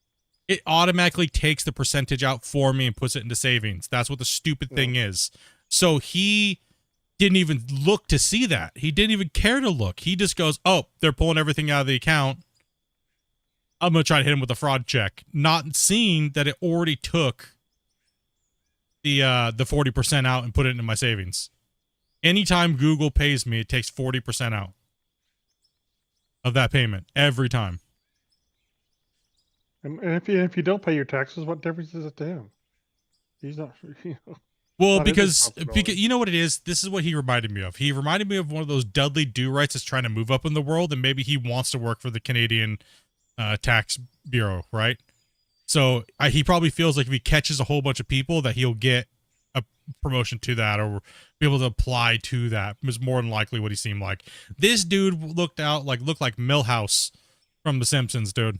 It automatically takes the percentage out for me and puts it into savings. That's what the stupid thing is. So he didn't even look to see that. He didn't even care to look. He just goes, oh, they're pulling everything out of the account. I'm going to try to hit him with a fraud check. Not seeing that it already took the 40% out and put it into my savings. Anytime Google pays me, it takes 40% out of that payment every time. And if you don't pay your taxes, what difference is it to him? He's not. Well, not his because responsibility. you know what it is? This is what he reminded me of. He reminded me of one of those Dudley Do-Rights that's trying to move up in the world, and maybe he wants to work for the Canadian tax bureau, right? So he probably feels like if he catches a whole bunch of people that he'll get a promotion to that or be able to apply to that. Is more than likely what he seemed like. This dude looked like Milhouse from The Simpsons, dude.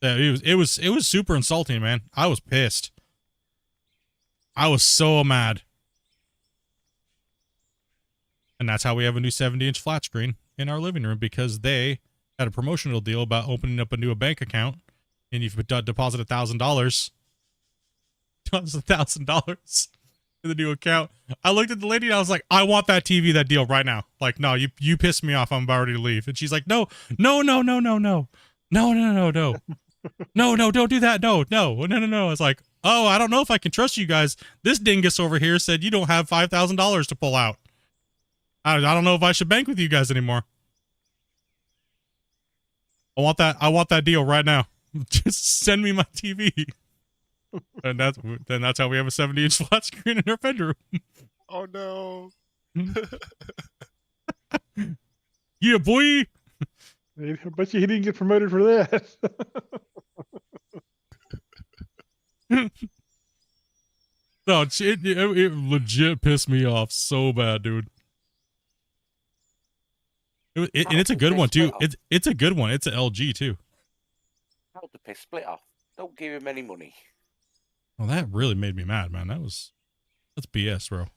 Yeah, it was super insulting, man. I was pissed. I was so mad. And that's how we have a new 70-inch flat screen in our living room, because they had a promotional deal about opening up a new bank account, and if you deposit $1,000, $1,000 in the new account. I looked at the lady and I was like, I want that TV, that deal right now. Like, no, you pissed me off. I'm about ready to leave. And she's like, no, don't do that. No. It's like, oh, I don't know if I can trust you guys. This dingus over here said you don't have $5,000 to pull out. I don't know if I should bank with you guys anymore. I want that deal right now. Just send me my TV. And that's how we have a 70-inch flat screen in our bedroom. Oh no. Yeah, boy. I bet you he didn't get promoted for that. No, it legit pissed me off so bad, dude. And it's a good one too. It's a good one. It's an LG too. How the piss split off? Don't give him any money. Well, that really made me mad, man. That's BS, bro.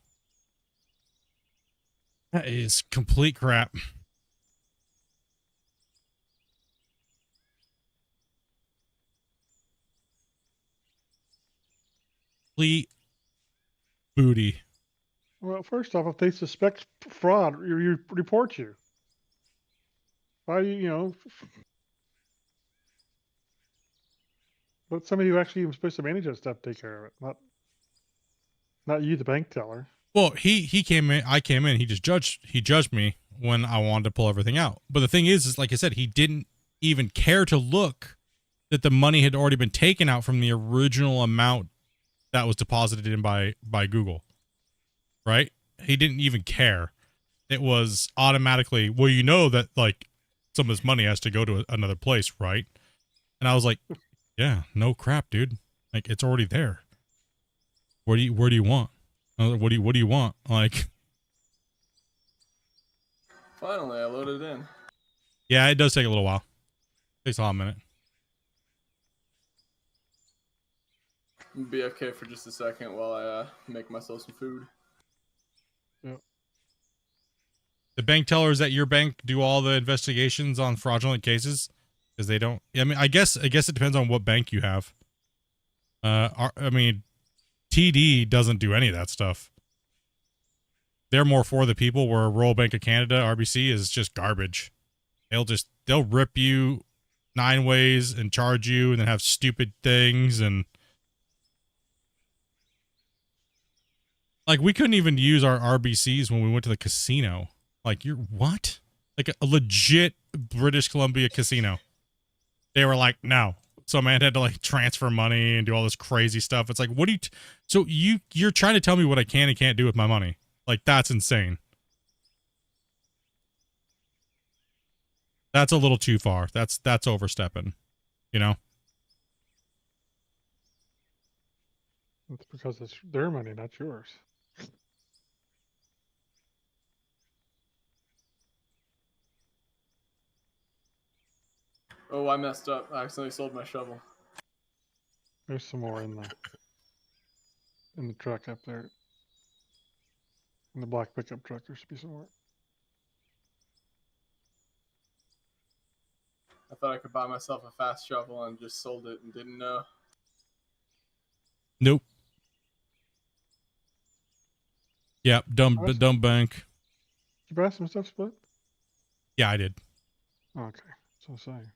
That is complete crap. Complete booty. Well, first off, if they suspect fraud, you report you. Why let somebody who actually was supposed to manage that stuff take care of it, not you, the bank teller. Well, he came in. I came in. He judged me when I wanted to pull everything out. But the thing is like I said, he didn't even care to look that the money had already been taken out from the original amount that was deposited in by Google. Right? He didn't even care. It was automatically, well, you know that like some of this money has to go to another place, right? And I was like, yeah, no crap, dude. Like, it's already there. Where do you want? What do you want? Like, finally, I loaded it in. Yeah, it does take a little while. It takes a hot minute. I'm BFK for just a second while I make myself some food. Yep. The bank tellers at your bank do all the investigations on fraudulent cases, because they don't. I mean, I guess it depends on what bank you have. I mean, TD doesn't do any of that stuff. They're more for the people, where Royal Bank of Canada, RBC, is just garbage. They'll rip you 9 ways and charge you, and then have stupid things. And like, we couldn't even use our RBCs when we went to the casino. Like, you're what? Like a legit British Columbia casino. They were like, no. So man had to like transfer money and do all this crazy stuff. It's like, what do you? So you're trying to tell me what I can and can't do with my money? Like, that's insane. That's a little too far. That's overstepping. You know. It's because it's their money, not yours. Oh, I messed up. I accidentally sold my shovel. There's some more in the truck up there. In the black pickup truck, there should be some more. I thought I could buy myself a fast shovel and just sold it and didn't know. Nope. Yep. Dumb bank. Did you buy some stuff, Split? Yeah, I did. Okay. So I'm saying.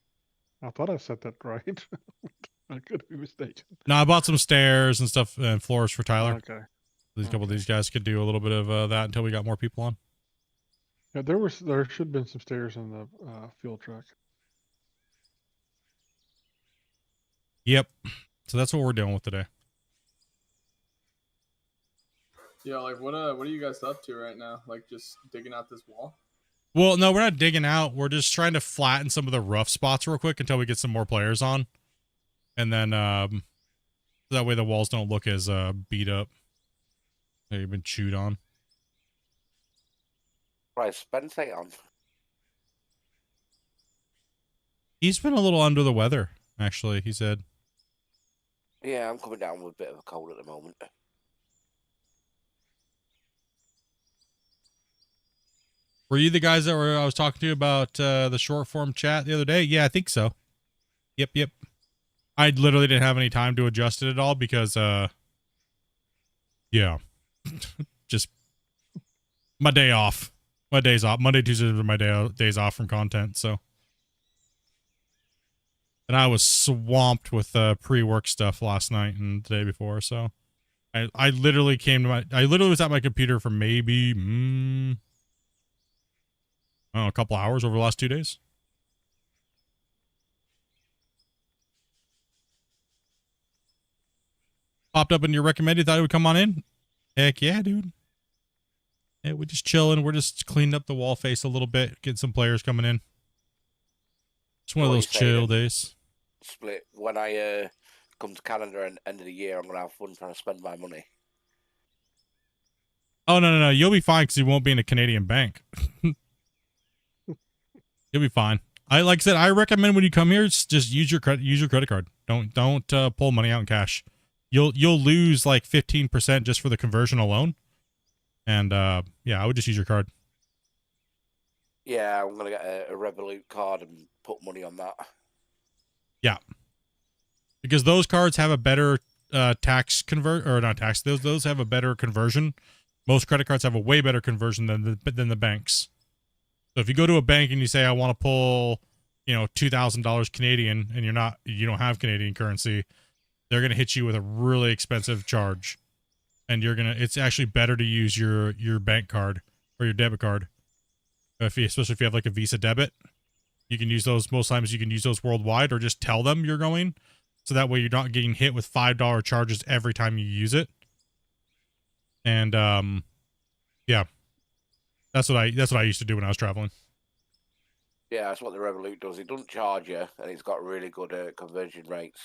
I thought I said that right. I could be mistaken. No, I bought some stairs and stuff and floors for Tyler. Okay. These couple of Okay. these guys could do a little bit of that until we got more people on. Yeah, there should have been some stairs in the field truck. Yep. So that's what we're dealing with today. Yeah, like what are you guys up to right now? Like just digging out this wall? Well, no, we're not digging out. We're just trying to flatten some of the rough spots real quick until we get some more players on. And then that way the walls don't look as beat up. They've been chewed on. Right, Spencer on. He's been a little under the weather, actually, he said. Yeah, I'm coming down with a bit of a cold at the moment. Were you the guys that I was talking to about the short form chat the other day? Yeah, I think so. Yep. I literally didn't have any time to adjust it at all because, yeah, just my day off. My days off. Monday, Tuesdays are my days off from content, so. And I was swamped with pre-work stuff last night and the day before, so. I literally I literally was at my computer for maybe, I don't know, a couple hours over the last 2 days. Popped up in your recommended, thought it would come on in. Heck yeah, dude. Yeah, we're just chilling. We're just cleaning up the wall face a little bit, getting some players coming in. It's one of What those you saying? chill days. Split. When I come to calendar and end of the year, I'm gonna have fun trying to spend my money. Oh, no. You'll be fine because you won't be in a Canadian bank. You'll be fine. Like I said, I recommend when you come here, just use your credit card. Don't pull money out in cash. You'll lose like 15% just for the conversion alone. And yeah, I would just use your card. Yeah, I'm gonna get a Revolut card and put money on that. Yeah. Because those cards have a better tax convert or not tax. Those have a better conversion. Most credit cards have a way better conversion than the banks. So if you go to a bank and you say I want to pull, $2,000 Canadian and you don't have Canadian currency, they're going to hit you with a really expensive charge. And it's actually better to use your bank card or your debit card. Especially if you have like a Visa debit, you can use those most times. You can use those worldwide or just tell them you're going. So that way you're not getting hit with $5 charges every time you use it. And yeah, that's what I used to do when I was traveling. Yeah, that's what the Revolut does. It doesn't charge you, and it's got really good conversion rates.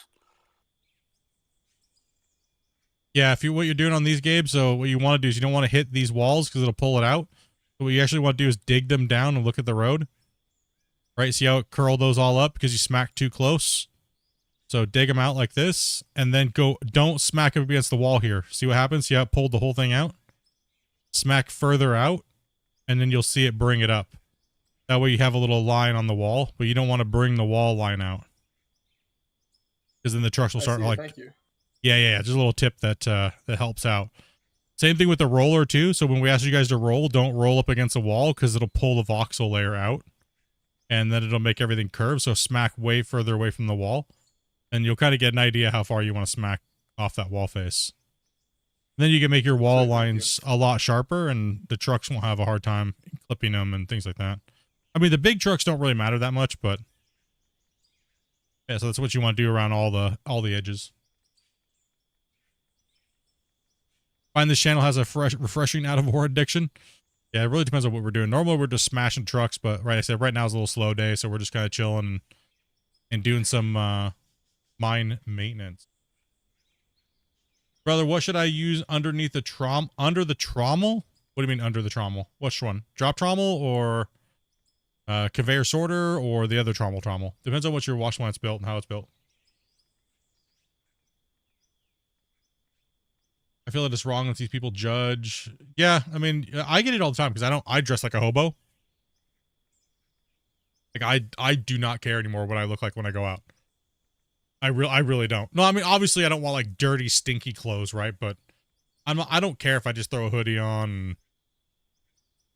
Yeah, what you're doing on these games, so what you want to do is you don't want to hit these walls because it'll pull it out. But what you actually want to do is dig them down and look at the road. Right? See how it curled those all up because you smacked too close? So dig them out like this, and then don't smack up against the wall here. See what happens? See how it pulled the whole thing out? Smack further out, and then you'll see it bring it up. That way you have a little line on the wall, but you don't want to bring the wall line out. Because then the trucks will start like... Thank you. Yeah. Just a little tip that helps out. Same thing with the roller too. So when we ask you guys to roll, don't roll up against the wall because it'll pull the voxel layer out. And then it'll make everything curve. So smack way further away from the wall. And you'll kind of get an idea how far you want to smack off that wall face. And then you can make your wall lines a lot sharper and the trucks won't have a hard time clipping them and things like that. I mean, the big trucks don't really matter that much, but yeah, so that's what you want to do around all the edges. Find this channel has a refreshing out of war addiction. Yeah, it really depends on what we're doing. Normally we're just smashing trucks, but I said right now is a little slow day, so we're just kind of chilling and doing some mine maintenance. Brother, what should I use underneath the under the trommel? What do you mean under the trommel? Which one? Drop trommel or conveyor sorter or the other trommel? Depends on what your wash line's built and how it's built. I feel like it's wrong that these people judge. Yeah, I mean, I get it all the time because I dress like a hobo. Like I do not care anymore what I look like when I go out. I really don't. No, I mean, obviously I don't want like dirty, stinky clothes, right? But I don't care if I just throw a hoodie on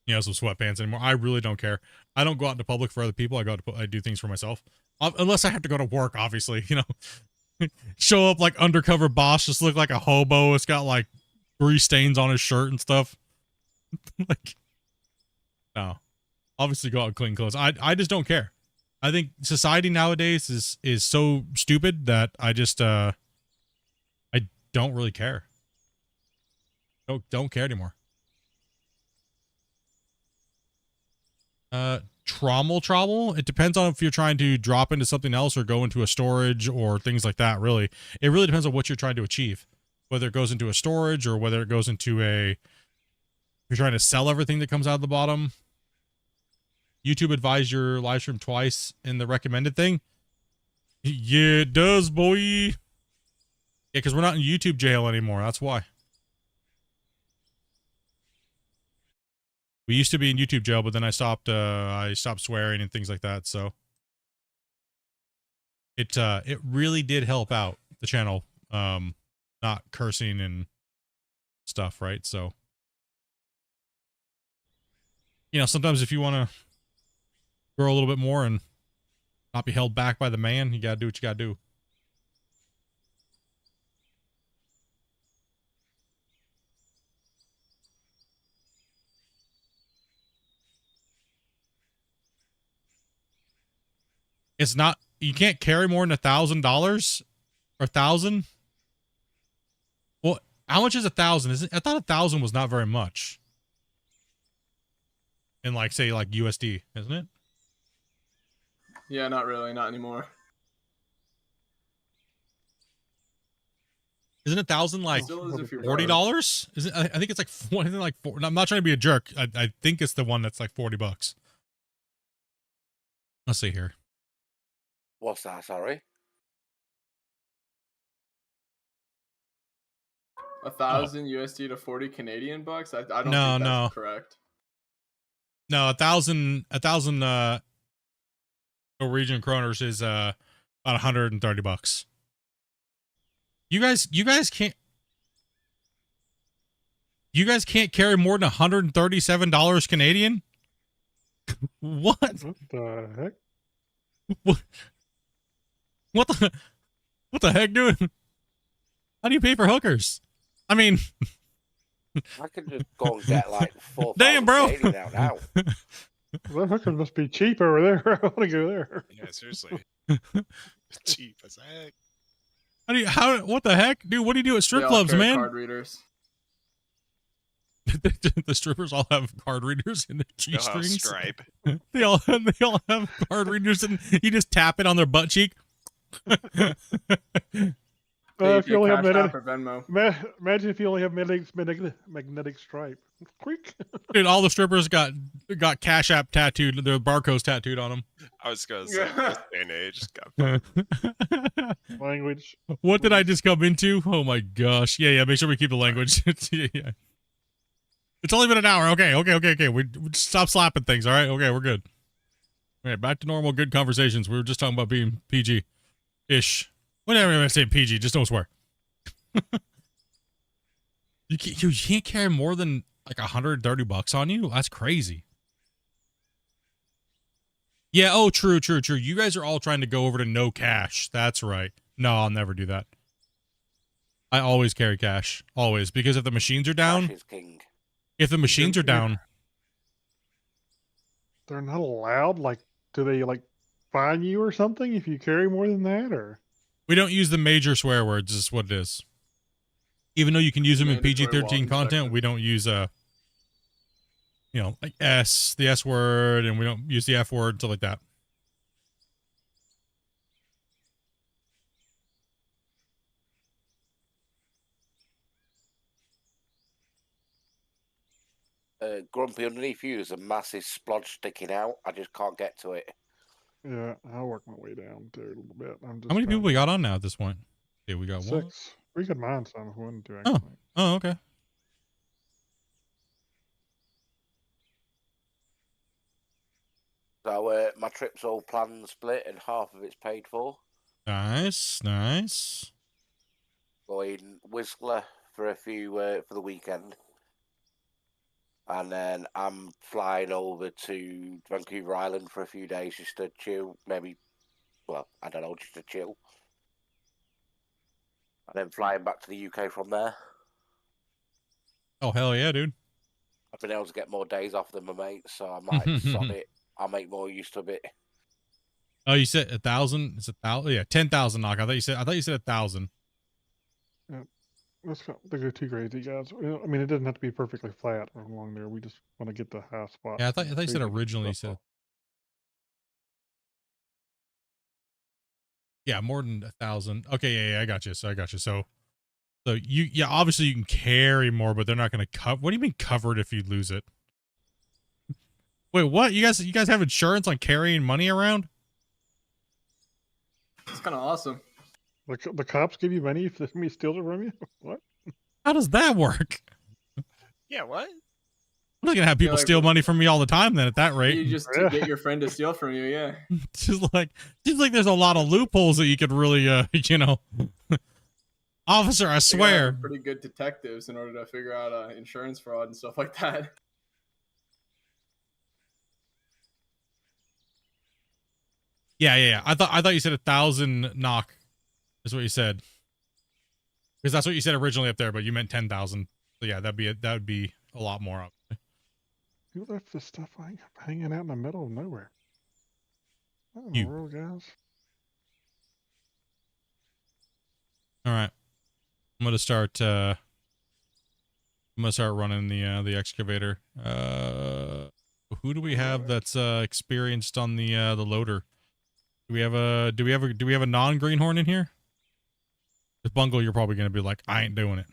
and, some sweatpants anymore. I really don't care. I don't go out into public for other people. I do things for myself. Unless I have to go to work, obviously, Show up like undercover boss, just look like a hobo. It's got like grease stains on his shirt and stuff. Like, no. Obviously go out and clean clothes. I just don't care. I think society nowadays is so stupid that I just I don't really care. Don't care anymore. Trouble. It depends on if you're trying to drop into something else or go into a storage or things like that, really. It really depends on what you're trying to achieve. Whether it goes into a storage or whether it goes into a... You're trying to sell everything that comes out of the bottom. YouTube advised your live stream twice in the recommended thing. Yeah, it does, boy. Yeah, because we're not in YouTube jail anymore. That's why. We used to be in YouTube jail, but then I stopped swearing and things like that. So it really did help out the channel, not cursing and stuff, right? So, you know, sometimes if you want to grow a little bit more and not be held back by the man, you got to do what you got to do. It's not, you can't carry more than $1,000 or 1,000. Well, how much is 1,000? Is it? I thought 1,000 was not very much. In like, say, like USD, isn't it? Yeah, not really, not anymore. Isn't 1,000 like Still is if you're $40? Is it? I think it's like I'm not trying to be a jerk. I think it's the one that's like $40. Let's see here. What's that? Sorry. 1,000 USD to 40 Canadian bucks. I don't No, think that's no. correct. No, 1,000 Norwegian kroners is about $130. You guys can't carry more than $137 Canadian? What? What the heck? What the heck, dude? How do you pay for hookers? I mean, I could just go and get like 4,000 damn, bro. Canadian out now. That hookers must be cheap over there. I want to go there. Yeah, seriously. Cheap as heck. What the heck? Dude, what do you do at They strip all clubs, carry man? Card readers. The strippers all have card readers in their They'll have G-strings. Stripe. They all have card readers, and you just tap it on their butt cheek. If you only have Cash magnetic, App or Venmo. imagine if you only have magnetic stripe. Quick. Dude, all the strippers got Cash App tattooed, their barcodes tattooed on them. I was gonna say this day and age got Language. What did I just come into? Oh my gosh. Yeah, make sure we keep the language. Yeah. It's only been an hour. Okay. We just stop slapping things, all right? Okay, we're good. All right, back to normal good conversations. We were just talking about being PG-ish. Whenever I say PG, just don't swear. You can't carry more than like $130 on you? That's crazy. Yeah, oh, true. You guys are all trying to go over to no cash. That's right. No, I'll never do that. I always carry cash. Always. Because if the machines are down... Cash is king. If the machines are down... They're not allowed? Like, do they, like, fine you or something if you carry more than that, or? We don't use the major swear words, is what it is. Even though you can use them in Mandatory PG-13 walking content, section. we don't use, you know, like the S word, and we don't use the F word, stuff like that. Grumpy, underneath you is a massive splodge sticking out. I just can't get to it. Yeah, I'll work my way down to it a little bit. I'm just How many trying people we got on now at this point? Okay, we got to- one. 6. We could mine some if we wanted to, Oh. actually. Oh, okay. So my trip's all planned and split, and half of it's paid for. Nice. Going Whistler for for the weekend, and then I'm flying over to Vancouver Island for a few days just to chill. Maybe, well, I don't know, just to chill. and then flying back to the UK from there. Oh, hell yeah, dude. I've been able to get more days off than my mates, so I might sod it. I'll make more use of it. Oh, you said 1,000? It's 1,000? Yeah, 10,000 knock. I thought you said 1,000. Let's not go too crazy, guys. I mean, it doesn't have to be perfectly flat along there. We just want to get the high spot. Yeah, I thought you said originally you said. Yeah, more than 1,000. Okay, yeah, I got you. So yeah, obviously you can carry more, but they're not going to cover. What do you mean covered if you lose it? Wait, what? You guys have insurance on carrying money around? It's kind of awesome. The cops give you money if somebody steals it from you? What? How does that work? Yeah, what? I'm not gonna have people like, steal money from me all the time. Then at that rate, You just to get your friend to steal from you, yeah. seems like there's a lot of loopholes that you could really, officer, I They gotta swear. have pretty good detectives in order to figure out insurance fraud and stuff like that. Yeah. I thought you said 1,000 knock. Is what you said. Because that's what you said originally up there, but you meant 10,000. So yeah, that would be a lot more up. Who left this stuff hanging out in the middle of nowhere? What in You. the world, guys? All right, I'm gonna start running the excavator. Who do we have that's experienced on the loader? Do we have a non-greenhorn in here? With Bungle, you're probably gonna be like, I ain't doing it.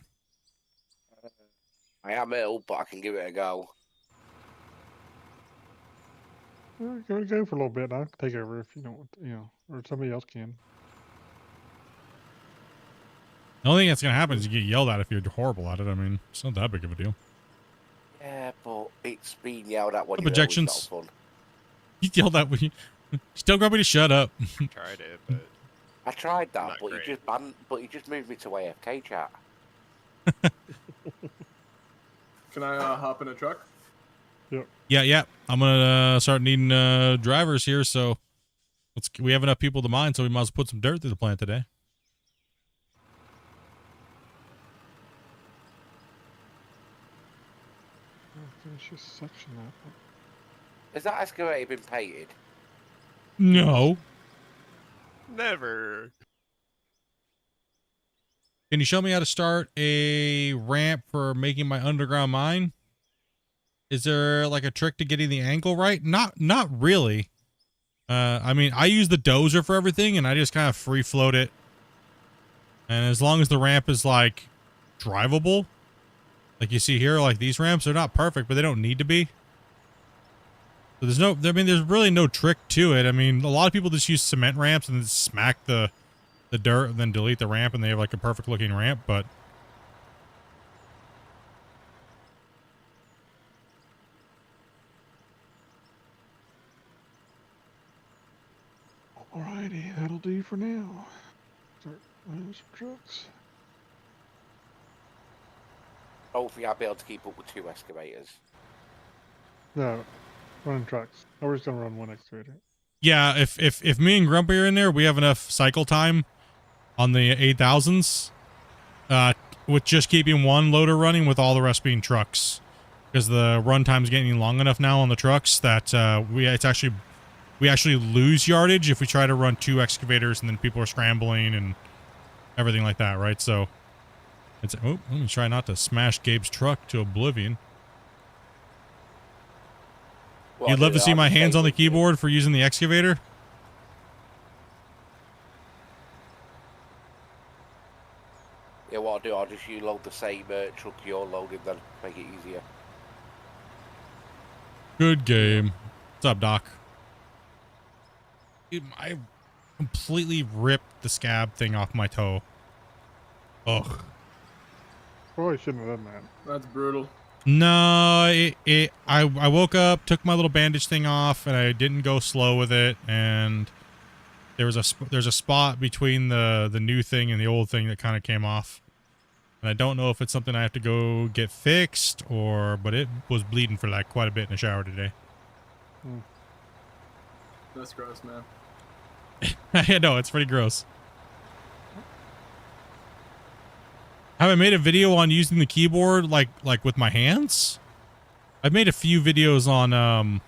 I am ill, but I can give it a go. Go for a little bit. I'll take over if you don't want to, or somebody else can. The only thing that's gonna happen is you get yelled at if you're horrible at it. I mean, it's not that big of a deal. Yeah, but it's being yelled at when Some you're objections? always not fun. You yelled at when you still grumpy to shut up. Tried it, but I tried that, Not but great. he just moved me to AFK chat. Can I hop in a truck? Yeah. I'm gonna start needing drivers here, so we have enough people to mine, so we might as well put some dirt through the plant today. Finish this section up. Has that excavator been painted? No. never. Can you show me how to start a ramp for making my underground mine? Is there like a trick to getting the angle right? Not really. I mean, I use the dozer for everything, and I just kind of free float it. And as long as the ramp is like drivable, like you see here, like these ramps, they're not perfect, but they don't need to be. So there's really no trick to it. I mean, a lot of people just use cement ramps and then smack the dirt and then delete the ramp, and they have like a perfect looking ramp, but Alrighty, that'll do for now. Start running some trucks. Hopefully I'll be able to keep up with 2 excavators. No, running trucks. Oh, we're just gonna run one excavator. yeah, if me and Grumpy are in there, we have enough cycle time on the 8,000s with just keeping one loader running, with all the rest being trucks, because the run time's getting long enough now on the trucks that we actually lose yardage if we try to run 2 excavators and then people are scrambling and everything like that, right? So it's let me try not to smash Gabe's truck to oblivion. Well, You'd love to see my I'll hands stay on the with you. keyboard for using the excavator? Yeah, what I'll do, I'll just load the same truck you're loading, then make it easier. Good game. What's up, Doc? Dude, I completely ripped the scab thing off my toe. Ugh. Probably shouldn't have done that. That's brutal. No, I woke up, took my little bandage thing off, and I didn't go slow with it, and there's a spot between the new thing and the old thing that kind of came off. And I don't know if it's something I have to go get fixed, but it was bleeding for like quite a bit in the shower today. That's gross, man. I know, it's pretty gross. Have I made a video on using the keyboard like with my hands? I've made a few videos on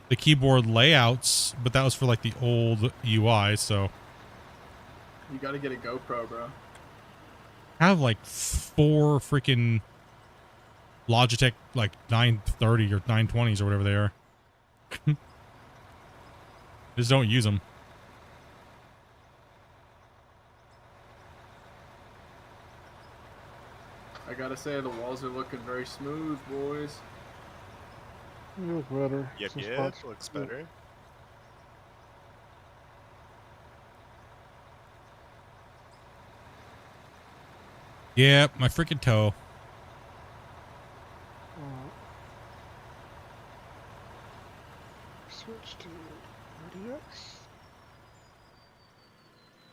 the keyboard layouts, but that was for like the old UI, so You gotta get a GoPro, bro. I have like 4 freaking Logitech like 930 or 920s or whatever they are. Just don't use them. I gotta say, the walls are looking very smooth, boys. You look better. Yep, Some yep, spots- looks better. Yep, my freaking toe. Switch to RDX.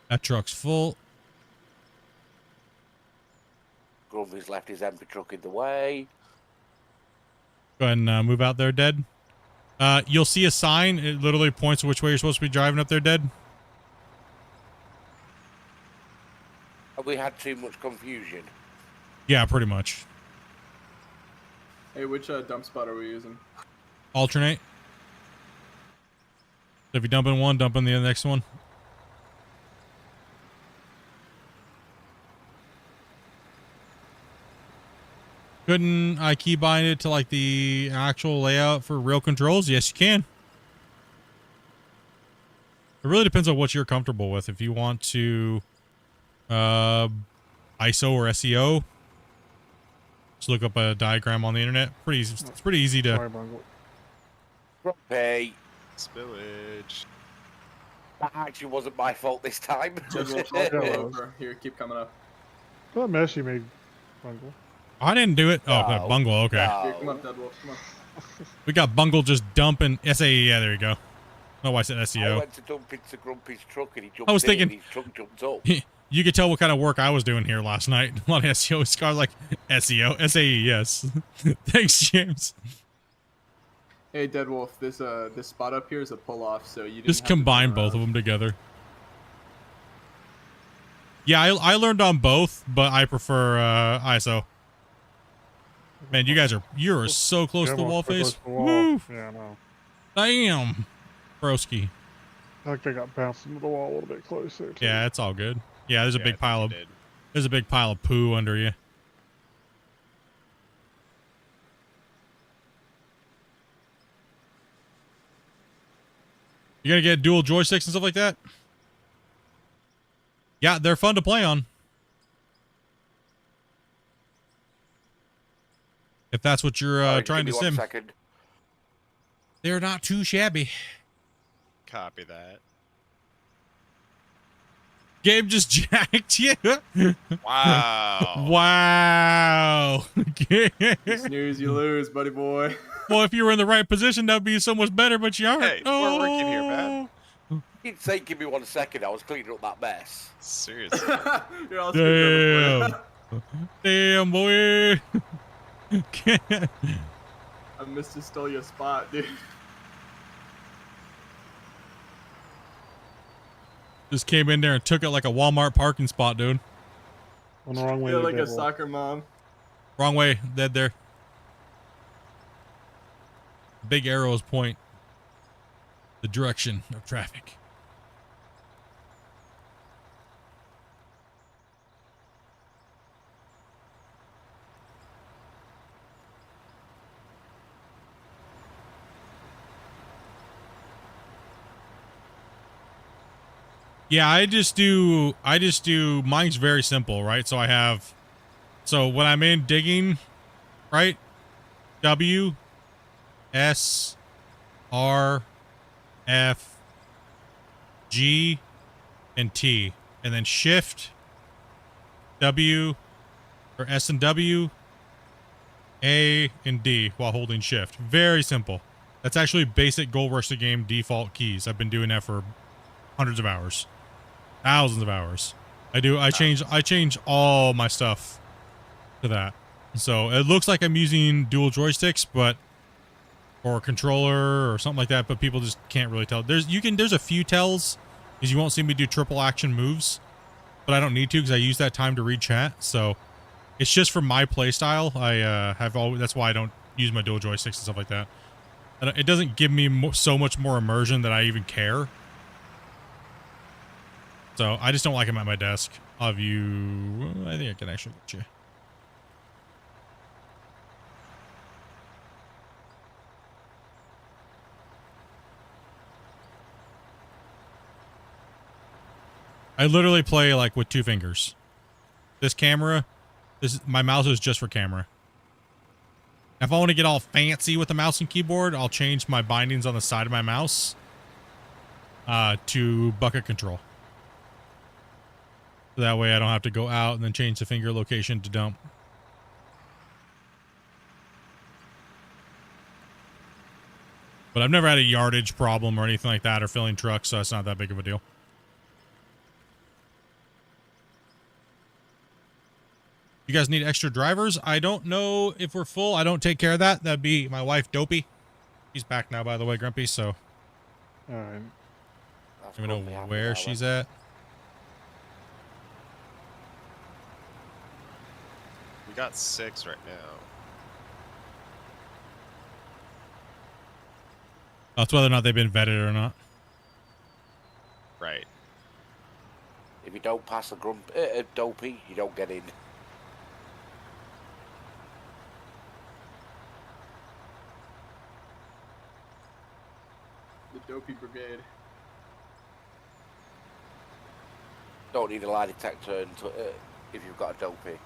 That truck's full. Grumpy's left his empty truck in the way. Go ahead and move out there, Dead. You'll see a sign. It literally points to which way you're supposed to be driving up there, Dead. Have we had too much confusion? Yeah, pretty much. Hey, which dump spot are we using? Alternate. So if you dump in one, dump in the next one. Couldn't I keybind it to like the actual layout for real controls? Yes, you can. It really depends on what you're comfortable with. If you want to ISO or SEO, just look up a diagram on the internet. It's pretty easy to. Sorry, Bungle. Grumpy, Spillage. that actually wasn't my fault this time. Just roll Yeah, roll well. over. Here, keep coming up. That mess you made, Bungle. I didn't do it. Oh, No. Bungle. Okay. Here, come No. up, Deadwolf. Come on. We got Bungle just dumping SAE. Yeah, there you go. Oh, I said I SEO. went to dump into Grumpy's truck and he jumped I was in and thinking- his truck jumped up. You could tell what kind of work I was doing here last night. A lot of SEO scars like SEO, SAE. Yes. Thanks, James. Hey, Deadwolf. This spot up here is a pull off, so you didn't Just have to turn combine both of around. them together. Yeah, I learned on both, but I prefer ISO. Man, you're so close Yeah, to the I'm wall so close face. to the wall. Woo. Yeah, no. Damn. Broski. I think I got bounced into the wall a little bit closer. Too. Yeah, it's all good. Yeah, there's a Yeah, I big think pile you of did. there's a big pile of poo under you. You gonna get dual joysticks and stuff like that? Yeah, they're fun to play on. If that's what you're Alright, trying to give me 1 sim, second. they're not too shabby. Copy that. Game just jacked you. Wow. Wow. You snooze, you lose, buddy boy. Well, if you were in the right position, that'd be so much better, but you aren't. Hey, we're working here, man. You didn't say give me 1 second. I was cleaning up that mess. Seriously. You're all screwed up, boy. Damn, boy. I missed you, stole your spot, dude. Just came in there and took it like a Walmart parking spot, dude. On the wrong way. Feel to like a Deadwolf. soccer mom. Wrong way, dead there. Big arrows point the direction of traffic. Yeah, I just do mine's very simple, right? So when I'm in digging, right? W S R F G and T, and then shift W or S and W, A and D while holding shift. Very simple. That's actually basic Gold Rush the Game default keys. I've been doing that for hundreds of hours. Thousands of hours. I change all my stuff to that. So it looks like I'm using dual joysticks, but or a controller or something like that, but people just can't really tell. There's a few tells, because you won't see me do triple action moves, but I don't need to because I use that time to read chat. So it's just for my play style. I have always, that's why I don't use my dual joysticks and stuff like that. And it doesn't give me so much more immersion that I even care. So I just don't like them at my desk. I'll have you, I think I can actually get you. I literally play like with 2 fingers. This camera, my mouse is just for camera. If I want to get all fancy with the mouse and keyboard, I'll change my bindings on the side of my mouse to bucket control. So that way I don't have to go out and then change the finger location to dump. But I've never had a yardage problem or anything like that or filling trucks, so it's not that big of a deal. You guys need extra drivers? I don't know if we're full. I don't take care of that. That'd be my wife, Dopey. She's back now, by the way, Grumpy, so All right. That's I don't know probably half an where hour. she's at. We got 6 right now. That's whether or not they've been vetted or not. Right. If you don't pass a dopey, you don't get in. The Dopey Brigade. Don't need a lie detector if you've got a dopey.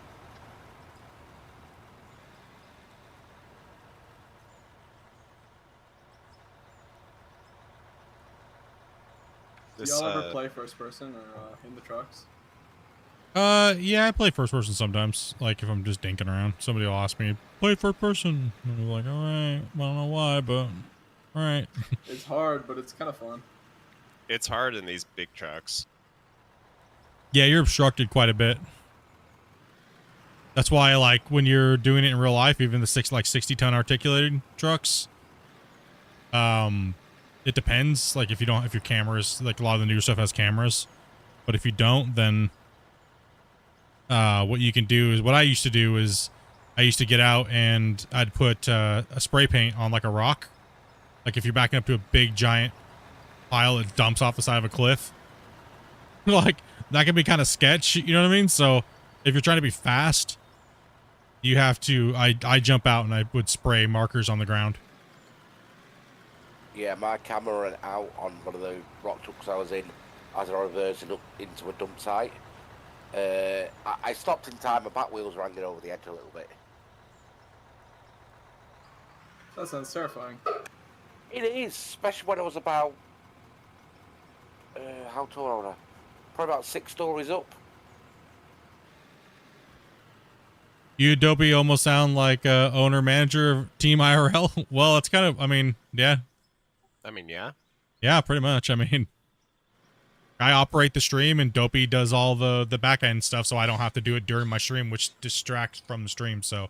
Do This, y'all ever play first person or in the trucks? Yeah, I play first person sometimes. Like if I'm just dinking around, somebody will ask me, play first person. And I'm like, all right, I don't know why, but all right. It's hard, but it's kind of fun. It's hard in these big trucks. Yeah, you're obstructed quite a bit. That's why, like, when you're doing it in real life, even the 60-ton articulated trucks, it depends. Like, if your cameras, like a lot of the newer stuff has cameras, but if you don't, then what you can do is, what I used to do is, I used to get out and I'd put a spray paint on like a rock. Like if you're backing up to a big giant pile that dumps off the side of a cliff, like that can be kind of sketch, you know what I mean? So if you're trying to be fast, you have to, I jump out and I would spray markers on the ground. Yeah, my camera went out on one of the rock trucks I was in as I reversed up into a dump site. I stopped in time, my back wheels were hanging over the edge a little bit. That sounds terrifying. It is, especially when I was about, how tall was I? Probably about 6 stories up. You, Dopey, almost sound like owner manager of Team IRL. Well, it's kind of, I mean, yeah. I mean, yeah. Yeah, pretty much. I mean, I operate the stream and Dopey does all the back end stuff, so I don't have to do it during my stream, which distracts from the stream. So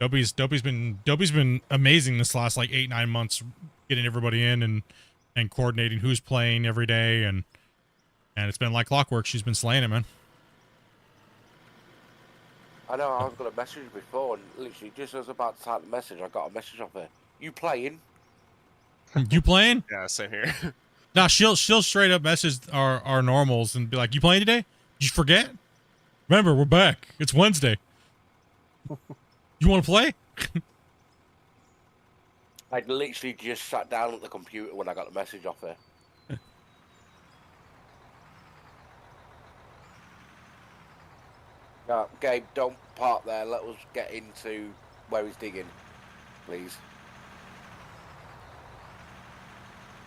Dopey's been amazing this last like 8-9 months, getting everybody in and coordinating who's playing every day, and it's been like clockwork. She's been slaying it, man. I know, I was going to message you before, and literally just as I was about to type the message, I got a message off her. You playing? You playing? Yeah, same here. Nah, she'll straight up message our normals and be like, "You playing today? Did you forget? Remember, we're back. It's Wednesday. You want to play?" I literally just sat down at the computer when I got the message off her. No, Gabe, don't park there. Let us get into where he's digging, please.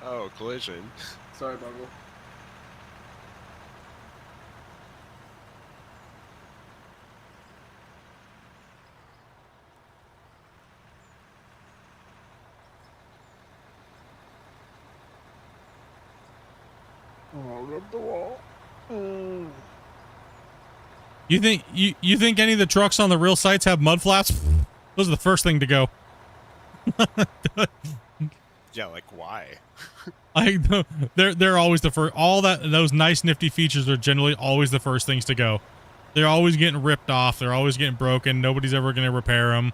Oh, collision. Sorry, Bungle. Oh, rip the wall. You think any of the trucks on the real sites have mud flaps? Those are the first thing to go. Yeah, like why? Like they're always the first. All those nice nifty features are generally always the first things to go. They're always getting ripped off. They're always getting broken. Nobody's ever going to repair them.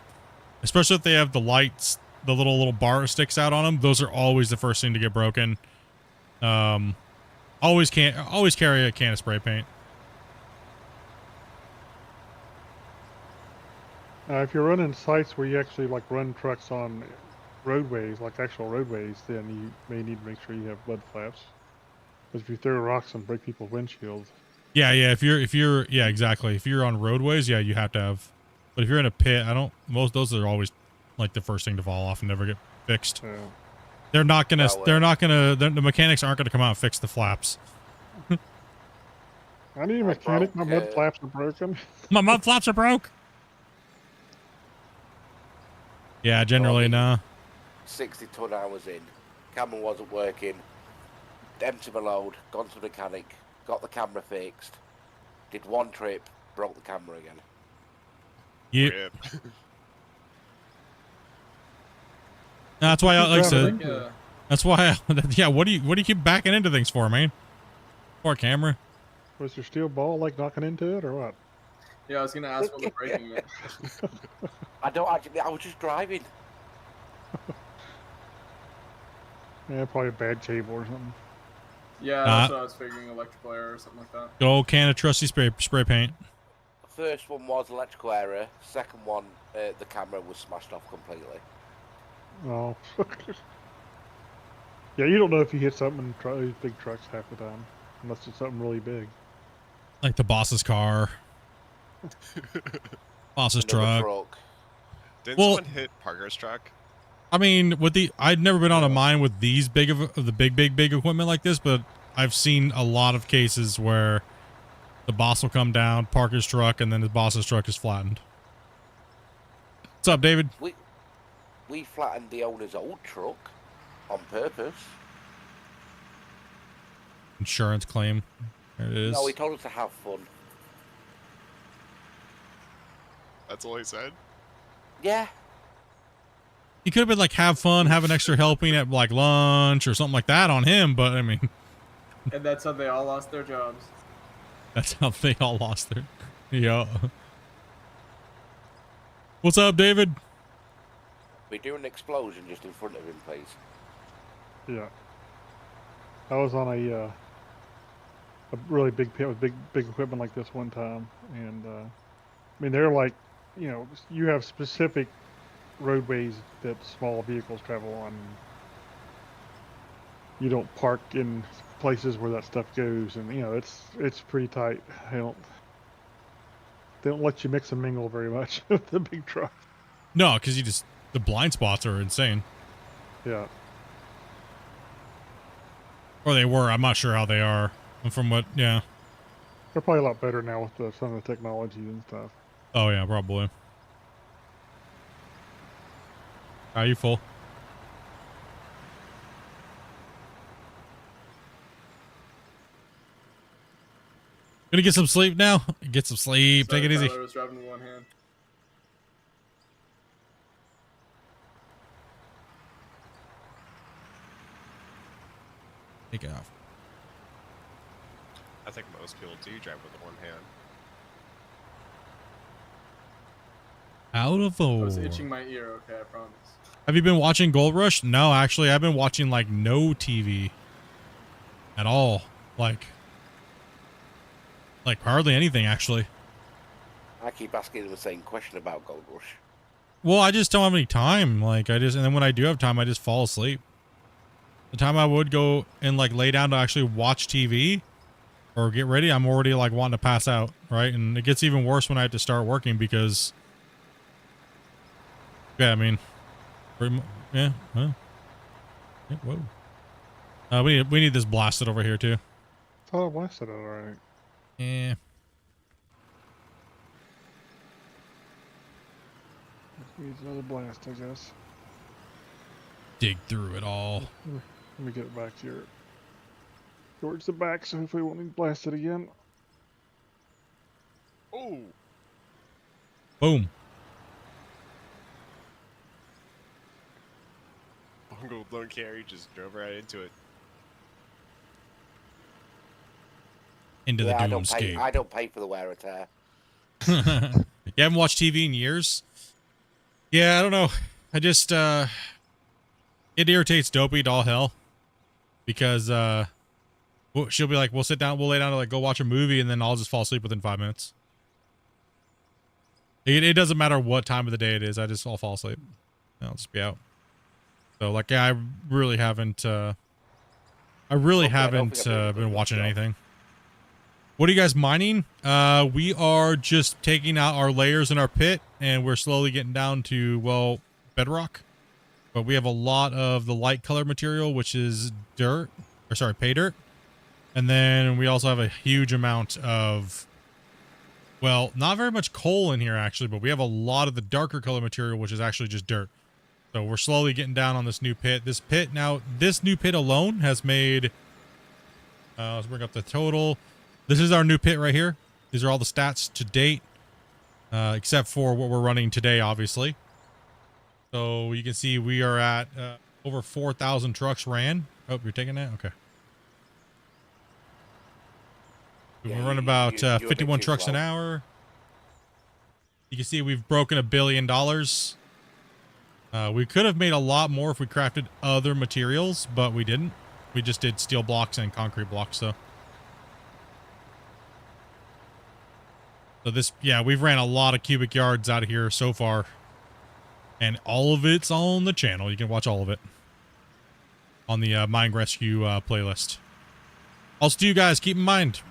Especially if they have the lights, the little bar sticks out on them. Those are always the first thing to get broken. Always carry a can of spray paint. If you're running sites where you actually like run trucks on roadways, like actual roadways, then you may need to make sure you have mud flaps. Because if you throw rocks and break people's windshields. Yeah. Yeah, exactly. If you're on roadways, yeah, you have to have. But if you're in a pit, most those are always like the first thing to fall off and never get fixed. They're not gonna. The mechanics aren't gonna come out and fix the flaps. I need a mechanic. My mud flaps are broken. My mud flaps are broke. Yeah, generally, no. 60 ton hours in, camera wasn't working, empty my load, gone to the mechanic, got the camera fixed, did one trip, broke the camera again. Yeah. That's why, like I said, that's why. Yeah, what do you keep backing into things for, man? Poor camera. Was your steel ball like knocking into it or what? Yeah, I was gonna ask what was breaking it. I was just driving. Yeah, probably a bad cable or something. Yeah, that's what I was figuring, electrical error or something like that. Good old can of trusty spray paint. First one was electrical error. Second one, the camera was smashed off completely. Oh. Yeah, you don't know if you hit something in these big trucks half the time, unless it's something really big. Like the boss's car. Boss's truck. Didn't someone hit Parker's truck? I mean, I'd never been on a mine with these big of the big equipment like this, but I've seen a lot of cases where the boss will come down, park his truck, and then the boss's truck is flattened. What's up, David? We flattened the owner's old truck on purpose. Insurance claim. There it is. No, he told us to have fun. That's all he said? Yeah. He could have been like, have fun, have an extra helping at like lunch or something like that on him, but I mean. And that's how they all lost their jobs. That's how they all lost their. Yeah. What's up, David? We do an explosion just in front of him, please. Yeah. I was on a really big pit with big equipment like this one time, and I mean they're like, you know, you have specific roadways that small vehicles travel on. You don't park in places where that stuff goes, and you know it's pretty tight. They don't let you mix and mingle very much with the big truck. No, because the blind spots are insane. Yeah. Or they were. I'm not sure how they are. From what, yeah. They're probably a lot better now with some of the technology and stuff. Oh, yeah, probably. Are you full? Gonna get some sleep now? Get some sleep. Sorry, Take it easy. Tyler was driving with one hand. Take it off. I think most people do drive with one hand. Out of I four. was itching my ear, okay, I promise. Have you been watching Gold Rush? No, actually, I've been watching like no TV at all. Like hardly anything, actually. I keep asking him the same question about Gold Rush. Well, I just don't have any time. And then when I do have time, I just fall asleep. The time I would go and like lay down to actually watch TV or get ready, I'm already like wanting to pass out, right? And it gets even worse when I have to start working because, yeah, I mean, yeah, well, yeah, whoa. We need this blasted over here too. I thought I blasted it alright. Yeah. Needs another blast, I guess. Dig through it all. Let me get it back here. Towards the back, so hopefully we won't need to blast it again. Oh! Boom. Bungle don't care, he just drove right into it. into Yeah, the I don't pay. doomscape. I don't pay for the wear and tear. You haven't watched TV in years? Yeah, I don't know. I just it irritates Dopey to all hell because she'll be like, we'll sit down, we'll lay down to like go watch a movie, and then I'll just fall asleep within 5 minutes. It doesn't matter what time of the day it is. I'll fall asleep. I'll just be out. So like, yeah, I really haven't been watching anything. What are you guys mining? We are just taking out our layers in our pit, and we're slowly getting down to, well, bedrock. But we have a lot of the light color material, which is dirt, or sorry, pay dirt. And then we also have a huge amount of, well, not very much coal in here actually, but we have a lot of the darker color material, which is actually just dirt. So we're slowly getting down on this new pit. This new pit alone has made, let's bring up the total. This is our new pit right here. These are all the stats to date, except for what we're running today, obviously. So you can see we are at over 4,000 trucks ran. Oh, you're taking that? Okay. We run about 51 trucks an hour. You can see we've broken $1 billion. We could have made a lot more if we crafted other materials, but we didn't. We just did steel blocks and concrete blocks, so. So this, yeah, we've ran a lot of cubic yards out of here so far. And all of it's on the channel. You can watch all of it on the Mine Rescue playlist. Also, you guys, keep in mind,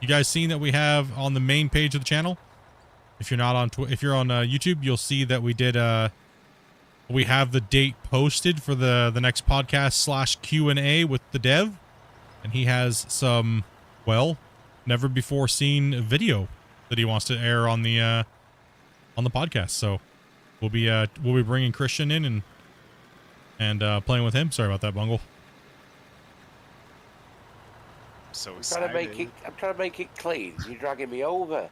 you guys seen that we have on the main page of the channel? If you're not on, if you're on YouTube, you'll see that we did, we have the date posted for the next podcast / Q&A with the dev. And he has some, well, never before seen video that he wants to air on the podcast. So we'll be bringing Christian in and playing with him. Sorry about that, Bungle. So I'm trying to make it clean. You're dragging me over.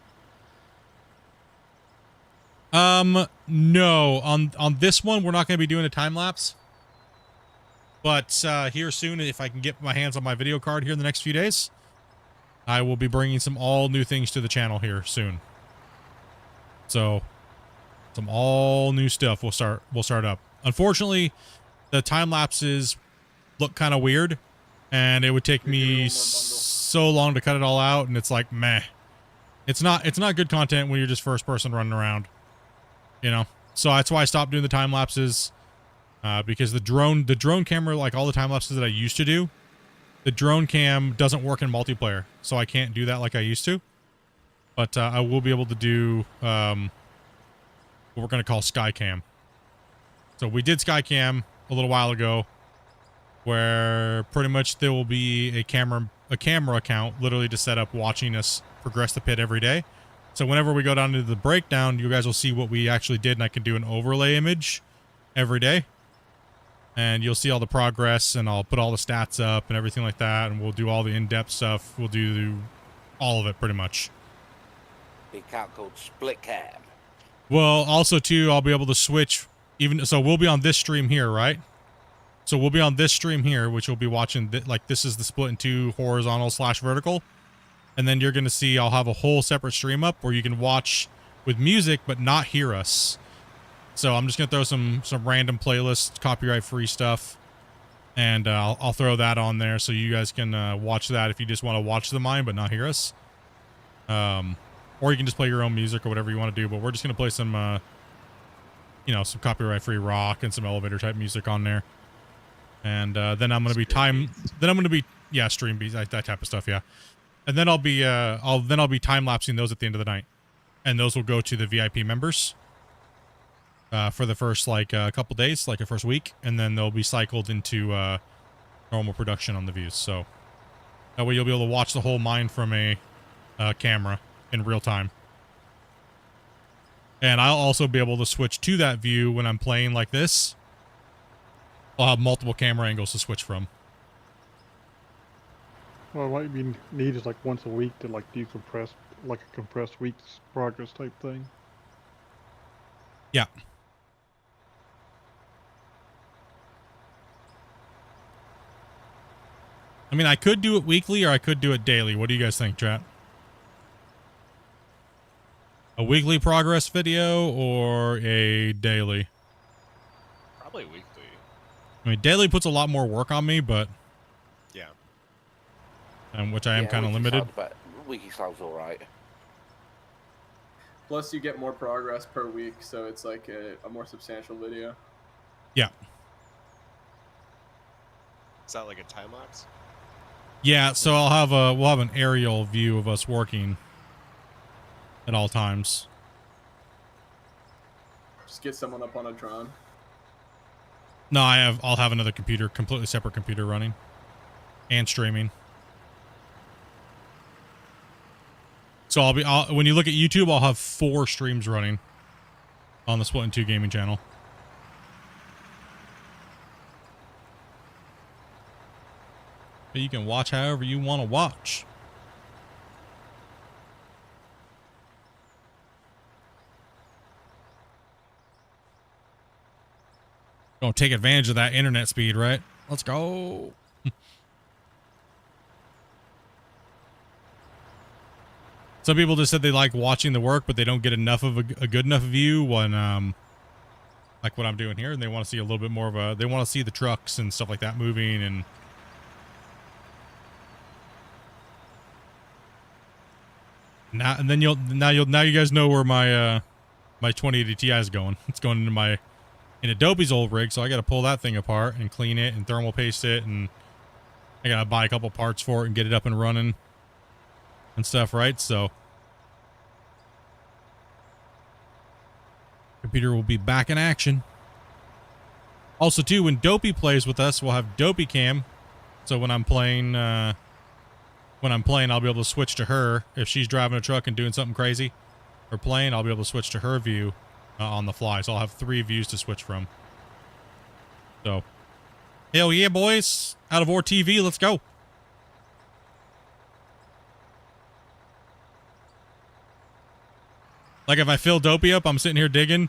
No, on this one we're not going to be doing a time lapse. But here soon, if I can get my hands on my video card here in the next few days, I will be bringing some all new things to the channel here soon. So some all new stuff will start up. Unfortunately, the time lapses look kind of weird, and it would take me so long to cut it all out, and it's like, meh. It's not good content when you're just first person running around, you know. So that's why I stopped doing the time lapses, because the drone camera, like all the time lapses that I used to do, the drone cam doesn't work in multiplayer, so I can't do that like I used to. But I will be able to do what we're going to call Skycam. So we did Skycam a little while ago, where pretty much there will be a camera account literally to set up watching us progress the pit every day. So whenever we go down into the breakdown, you guys will see what we actually did, and I can do an overlay image every day. And you'll see all the progress, and I'll put all the stats up and everything like that, and we'll do all the in-depth stuff. We'll do all of it pretty much. The account called Split Cam. Well, also too, I'll be able to switch so we'll be on this stream here, right? So we'll be on this stream here, which we'll be watching, like this is the Splitintwo horizontal / vertical. And then you're going to see I'll have a whole separate stream up where you can watch with music but not hear us. So I'm just going to throw some random playlist, copyright-free stuff. And I'll throw that on there so you guys can watch that if you just want to watch the mine but not hear us. Or you can just play your own music or whatever you want to do. But we're just going to play some, some copyright-free rock and some elevator-type music on there. And then I'm going to be stream beats, that type of stuff, yeah. And then I'll be time-lapsing those at the end of the night. And those will go to the VIP members. For the first couple days, like a first week, and then they'll be cycled into normal production on the views. So that way you'll be able to watch the whole mine from a camera in real time. And I'll also be able to switch to that view when I'm playing like this. I'll have multiple camera angles to switch from. Well, what you need is like once a week to like decompress, like a compressed week's progress type thing. Yeah. I mean, I could do it weekly or I could do it daily. What do you guys think, chat? A weekly progress video or a daily? Probably weekly. I mean, daily puts a lot more work on me, but Yeah. which I am kind of Wiki limited. sounds better. Wiki sounds all right. Plus, you get more progress per week, so it's like a more substantial video. Yeah. Is that like a time lapse? Yeah, so we'll have an aerial view of us working at all times. Just get someone up on a drone. No, I'll have another computer, completely separate computer running and streaming. So when you look at YouTube, I'll have 4 streams running on the Splitintwo Tee gaming channel. But you can watch however you want to watch. Gonna take advantage of that internet speed, right? Let's go. Some people just said they like watching the work, but they don't get enough of a good enough view when, like what I'm doing here, and they want to see a little bit more of they want to see the trucks and stuff like that moving, and now you guys know where my 2080 Ti is going. It's going into Dopey's old rig, so I got to pull that thing apart and clean it and thermal paste it, and I got to buy a couple parts for it and get it up and running and stuff, right? So computer will be back in action. Also, too, when Dopey plays with us, we'll have Dopey Cam. So when I'm playing, I'll be able to switch to her. If she's driving a truck and doing something crazy or playing, I'll be able to switch to her view on the fly. So I'll have 3 views to switch from. So, hell yeah, boys. Out of our TV, let's go. Like if I fill Dopey up, I'm sitting here digging.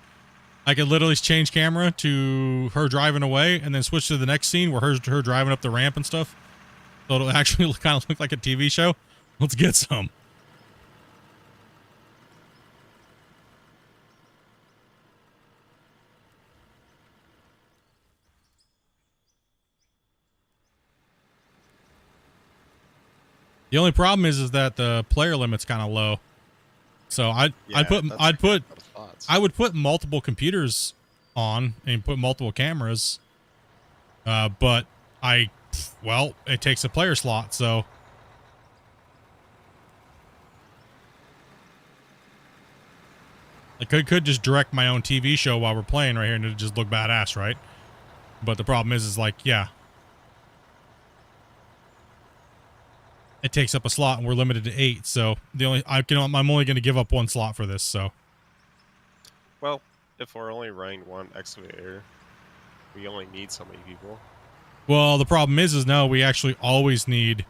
I could literally change camera to her driving away and then switch to the next scene where her driving up the ramp and stuff. So it'll actually kind of look like a TV show. Let's get some. The only problem is that the player limit's kind of low. So I would put multiple computers on and put multiple cameras. But it takes a player slot, so I could just direct my own TV show while we're playing right here and it'd just look badass, right? But the problem is like, yeah, it takes up a slot and we're limited to 8. So I'm only going to give up 1 slot for this. So, Well, if we're only running 1 excavator, we only need so many people. well, the problem is no, we actually always need,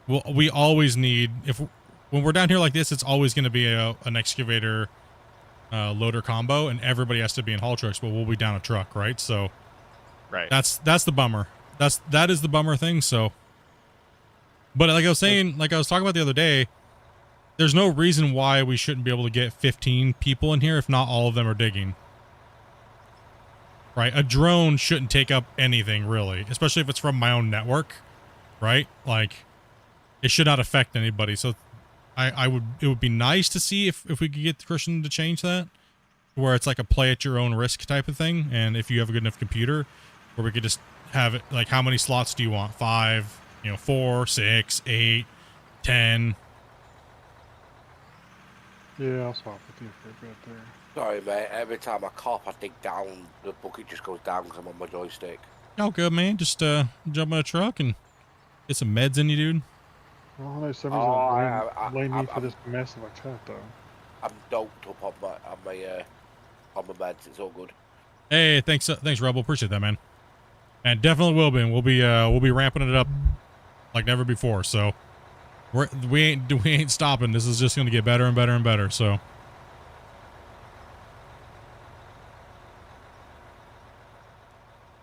when we're down here like this, it's always going to be an excavator loader combo and everybody has to be in haul trucks, but we'll be down a truck, right? So Right. that's the bummer. That is the bummer thing. So, but like I was saying, like I was talking about the other day, there's no reason why we shouldn't be able to get 15 people in here if not all of them are digging. Right? A drone shouldn't take up anything really, especially if it's from my own network, right? Like it should not affect anybody. So it would be nice to see if we could get Christian to change that where it's like a play at your own risk type of thing. And if you have a good enough computer where we could just have it like, how many slots do you want? 5, 4, 6, 8, 10. Yeah, I'll swap with you for a bit there. Sorry, mate. Every time I cough, I dig down. The bucket just goes down because I'm on my joystick. Oh, good, man. Just jump in a truck and get some meds in you, dude. Well, I know somebody's gonna blame me for I'm- this mess of a chat, though. I'm doped up on my meds. It's all good. Hey, thanks, Rebel. Appreciate that, man. And definitely will be. And we'll be ramping it up like never before. So we ain't stopping. This is just gonna get better and better and better. So.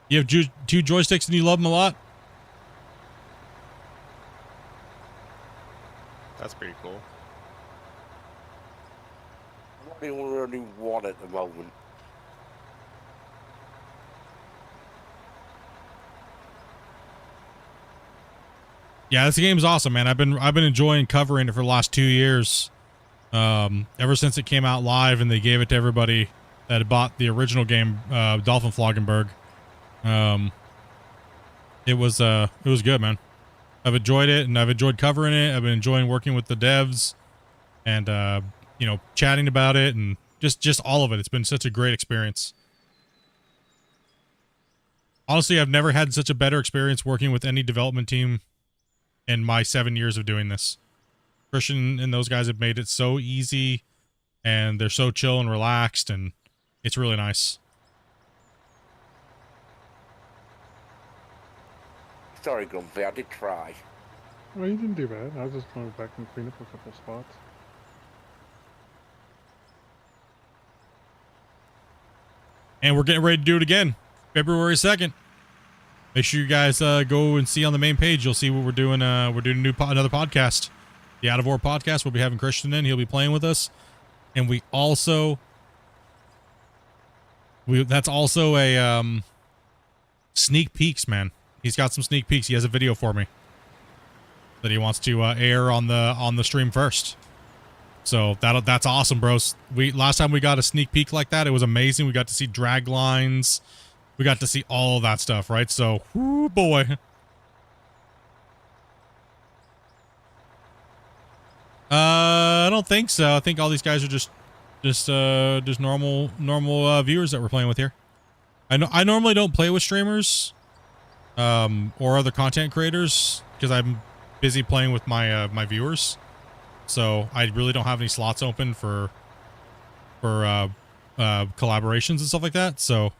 You have 2 joysticks and you love them a lot? pretty cool. I'm only one at the moment. Yeah, this game's awesome, man. I've been enjoying covering it for the last 2 years. Ever since it came out live and they gave it to everybody that had bought the original game, Dolphin Floggenberg. It was good, man. I've enjoyed it, and I've enjoyed covering it. I've been enjoying working with the devs and you know, chatting about it, and just all of it. It's been such a great experience. Honestly, I've never had such a better experience working with any development team in my 7 years of doing this. Christian and those guys have made it so easy, and they're so chill and relaxed, and it's really nice. Sorry, Grumpy, I did try. Well, you didn't do bad. I was just going back and clean up a couple spots. And we're getting ready to do it again, February 2nd. Make sure you guys go and see on the main page. You'll see what we're doing. We're doing another podcast, the Out of War podcast. We'll be having Christian in. He'll be playing with us, and we also that's also a sneak peeks, man. He's got some sneak peeks. He has a video for me that he wants to air on the stream first. So that's awesome, bros. Last time we got a sneak peek like that, it was amazing. We got to see drag lines. We got to see all of that stuff, right? So, whoo boy. I don't think so. I think all these guys are just normal viewers that we're playing with here. I normally don't play with streamers or other content creators because I'm busy playing with my my viewers. So I really don't have any slots open for collaborations and stuff like that. So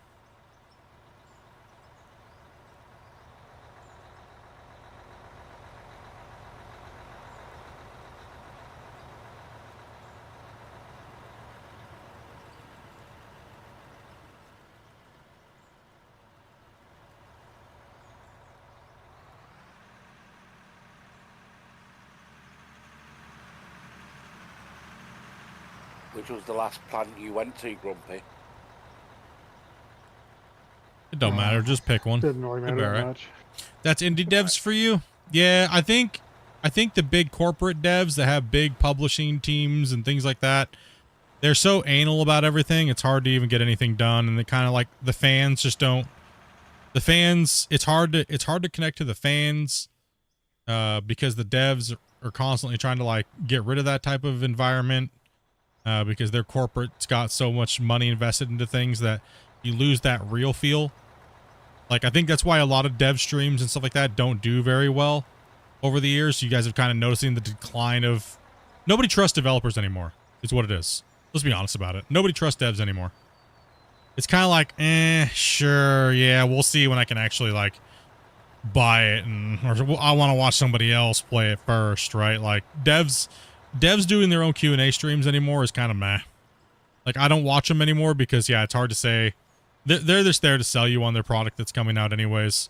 Which was the last planet you went to, Grumpy? it don't matter. Just pick one. Didn't really It'll matter be that alright. much. That's indie devs for you? Yeah, I think the big corporate devs that have big publishing teams and things like that, they're so anal about everything, it's hard to even get anything done. And they kind of like the fans just don't. The fans, it's hard to connect to the fans because the devs are constantly trying to like get rid of that type of environment because their corporate's got so much money invested into things that you lose that real feel. Like, I think that's why a lot of dev streams and stuff like that don't do very well over the years. You guys have kind of noticing the decline of... Nobody trusts developers anymore, is what it is. Let's be honest about it. Nobody trusts devs anymore. It's kind of like, sure, yeah, we'll see when I can actually, like, buy it, or I want to watch somebody else play it first, right? Like, devs doing their own Q&A streams anymore is kind of meh. Like, I don't watch them anymore because, yeah, it's hard to say... They're just there to sell you on their product that's coming out anyways.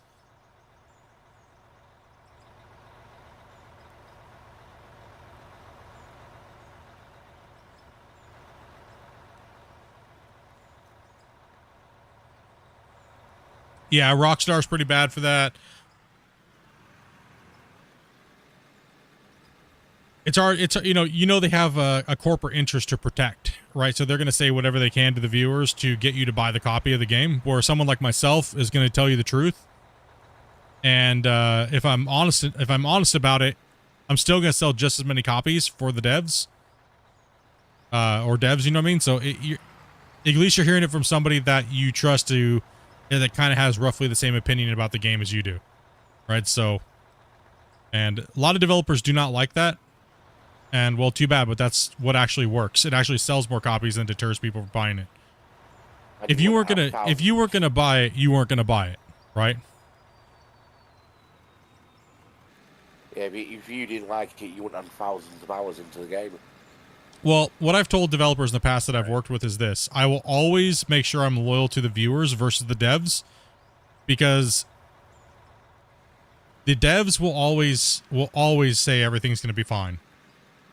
Yeah, Rockstar's pretty bad for that. It's hard. It's, you know, they have a corporate interest to protect, right? So they're going to say whatever they can to the viewers to get you to buy the copy of the game. Where someone like myself is going to tell you the truth. And if I'm honest about it, I'm still going to sell just as many copies for the devs, or devs. You know what I mean? So at least you're hearing it from somebody that you trust that kind of has roughly the same opinion about the game as you do, right? So, and a lot of developers do not like that. And, well, too bad, but that's what actually works. It actually sells more copies than deters people from buying it. If you weren't gonna buy it, you weren't gonna buy it, right? Yeah, but if you didn't like it, you wouldn't have thousands of hours into the game. Well, what I've told developers in the past that I've worked with is this. I will always make sure I'm loyal to the viewers versus the devs, because the devs will always say everything's going to be fine.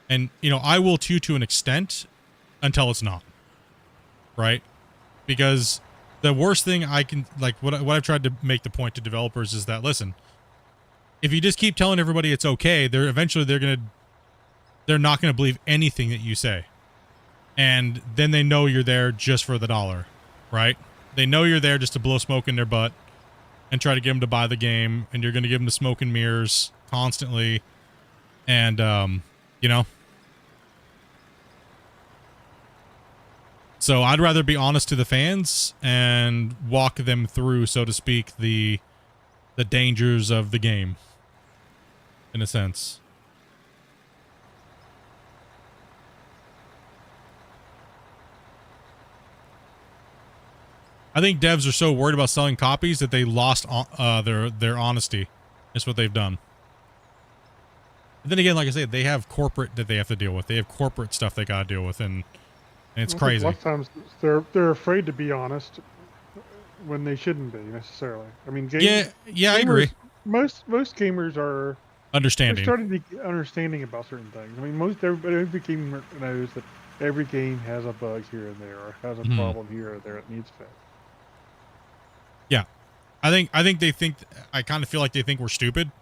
And, you know, I will too to an extent until it's not. Right? Because the worst thing I can, like, what I've tried to make the point to developers is that, listen, if you just keep telling everybody it's okay, they're not going to believe anything that you say. And then they know you're there just for the dollar, right? They know you're there just to blow smoke in their butt and try to get them to buy the game, and you're going to give them the smoke and mirrors constantly. And, you know, so I'd rather be honest to the fans and walk them through, so to speak, the dangers of the game, in a sense. I think devs are so worried about selling copies that they lost their honesty. That's what they've done. And then again, like I said, they have corporate that they have to deal with. They have corporate stuff they got to deal with, and it's I think crazy. A lot of times they're afraid to be honest when they shouldn't be necessarily. I mean, yeah, I agree. Most gamers are Understanding. They're starting to get understanding about certain things. I mean, every gamer knows that every game has a bug here and there, or has a problem here or there that needs fixed. Yeah, I think they think. I kind of feel like they think we're stupid,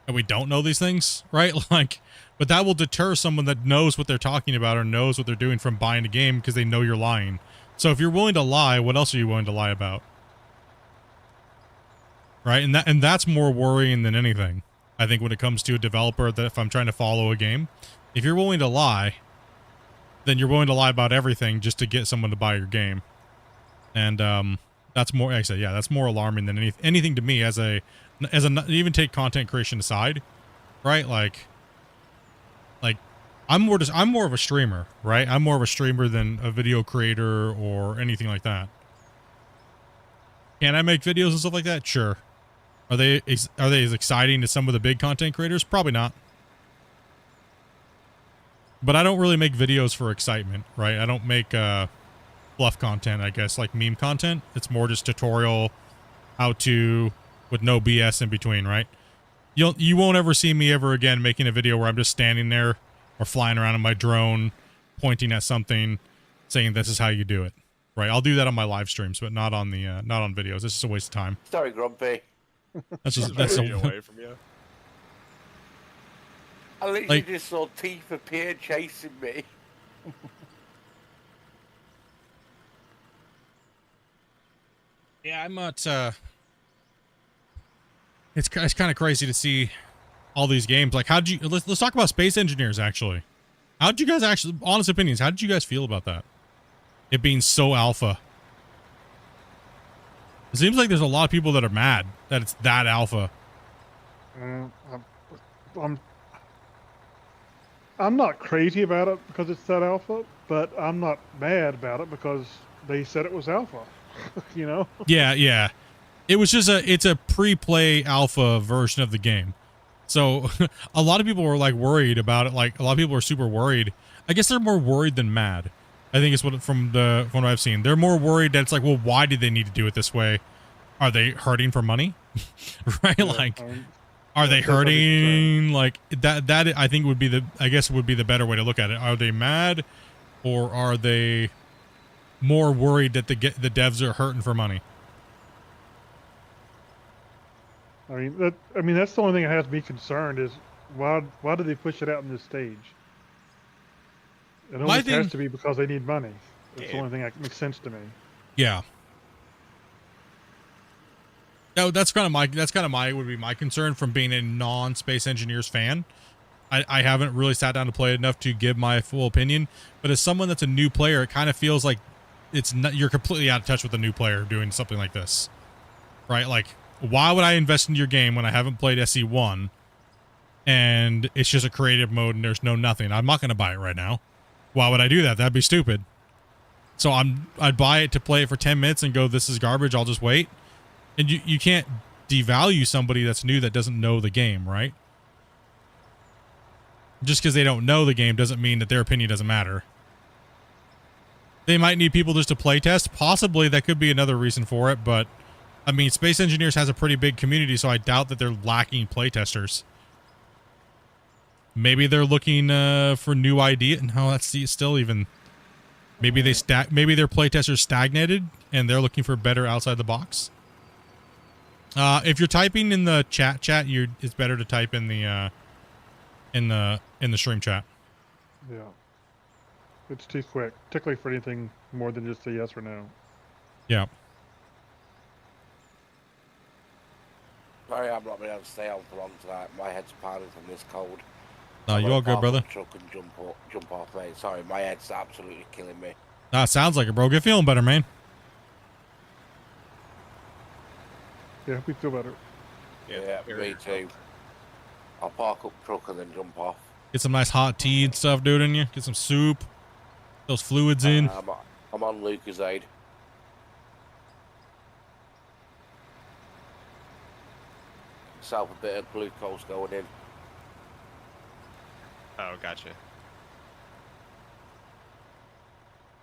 and we don't know these things, right? Like, but that will deter someone that knows what they're talking about or knows what they're doing from buying a game because they know you're lying. So if you're willing to lie, what else are you willing to lie about? Right, and that's more worrying than anything. I think when it comes to a developer, that if I'm trying to follow a game, if you're willing to lie, then you're willing to lie about everything just to get someone to buy your game. And that's more, like I said, yeah, that's more alarming than anything to me as a even take content creation aside, right? Like I'm more of a streamer, right? I'm more of a streamer than a video creator or anything like that. Can I make videos and stuff like that? Sure. Are they as exciting as some of the big content creators? Probably not. But I don't really make videos for excitement, right? I don't make fluff content, I guess, like meme content. It's more just tutorial, how to, with no BS in between, right? You won't ever see me ever again making a video where I'm just standing there or flying around in my drone, pointing at something, saying this is how you do it, right? I'll do that on my live streams, but not on the not on videos. It's just a waste of time. Sorry, Grumpy. That's away from you. I literally just saw Teeth appear chasing me. Yeah, I'm not. It's kind of crazy to see all these games. Like, how'd you? Let's talk about Space Engineers. Actually, how'd you guys actually? Honest opinions. How did you guys feel about that? It being so alpha. It seems like there's a lot of people that are mad that it's that alpha. I'm not crazy about it because it's that alpha, but I'm not mad about it because they said it was alpha. You know? Yeah. It was just it's a pre-play alpha version of the game. So a lot of people were like worried about it. Like a lot of people are super worried. I guess they're more worried than mad. I think it's from what I've seen. They're more worried that it's like, well, why did they need to do it this way? Are they hurting for money? Right? Yeah, like, are they hurting? Like that I think would be the better way to look at it. Are they mad, or are they more worried that the devs are hurting for money? I mean that's the only thing that has me concerned is why do they push it out in this stage? It always has to be because they need money. That's the only thing that makes sense to me. Yeah. No, that's kind of my would be my concern from being a non-Space Engineers fan. I haven't really sat down to play it enough to give my full opinion, but as someone that's a new player, it kind of feels like you're completely out of touch with a new player doing something like this, right? Like, why would I invest in your game when I haven't played SE1 and it's just a creative mode and there's no nothing? I'm not going to buy it right now. Why would I do that? That'd be stupid. So I'd buy it to play it for 10 minutes and go, this is garbage, I'll just wait. And you can't devalue somebody that's new that doesn't know the game, right? Just because they don't know the game doesn't mean that their opinion doesn't matter. They might need people just to play test. Possibly that could be another reason for it, but I mean, Space Engineers has a pretty big community, so I doubt that they're lacking playtesters. maybe they're looking for new idea. No, that's still even. Maybe maybe their playtesters stagnated and they're looking for better outside the box. If you're typing in the chat, it's better to type in the stream chat. Yeah. It's too quick, particularly for anything more than just a yes or no. Yeah. Sorry, I'm not being able to stay on for long tonight. My head's pounding from this cold. No, I'm you gonna all good, park brother. up the truck and jump off, mate. Sorry, my head's absolutely killing me. Sounds like it, bro. Get feeling better, man. Yeah, we feel better. Yeah, me too. I'll park up the truck and then jump off. Get some nice hot tea and stuff, dude, in you. Get some soup. Those fluids in. I'm on Lucasade. Self a bit of glucose going in. Oh, gotcha.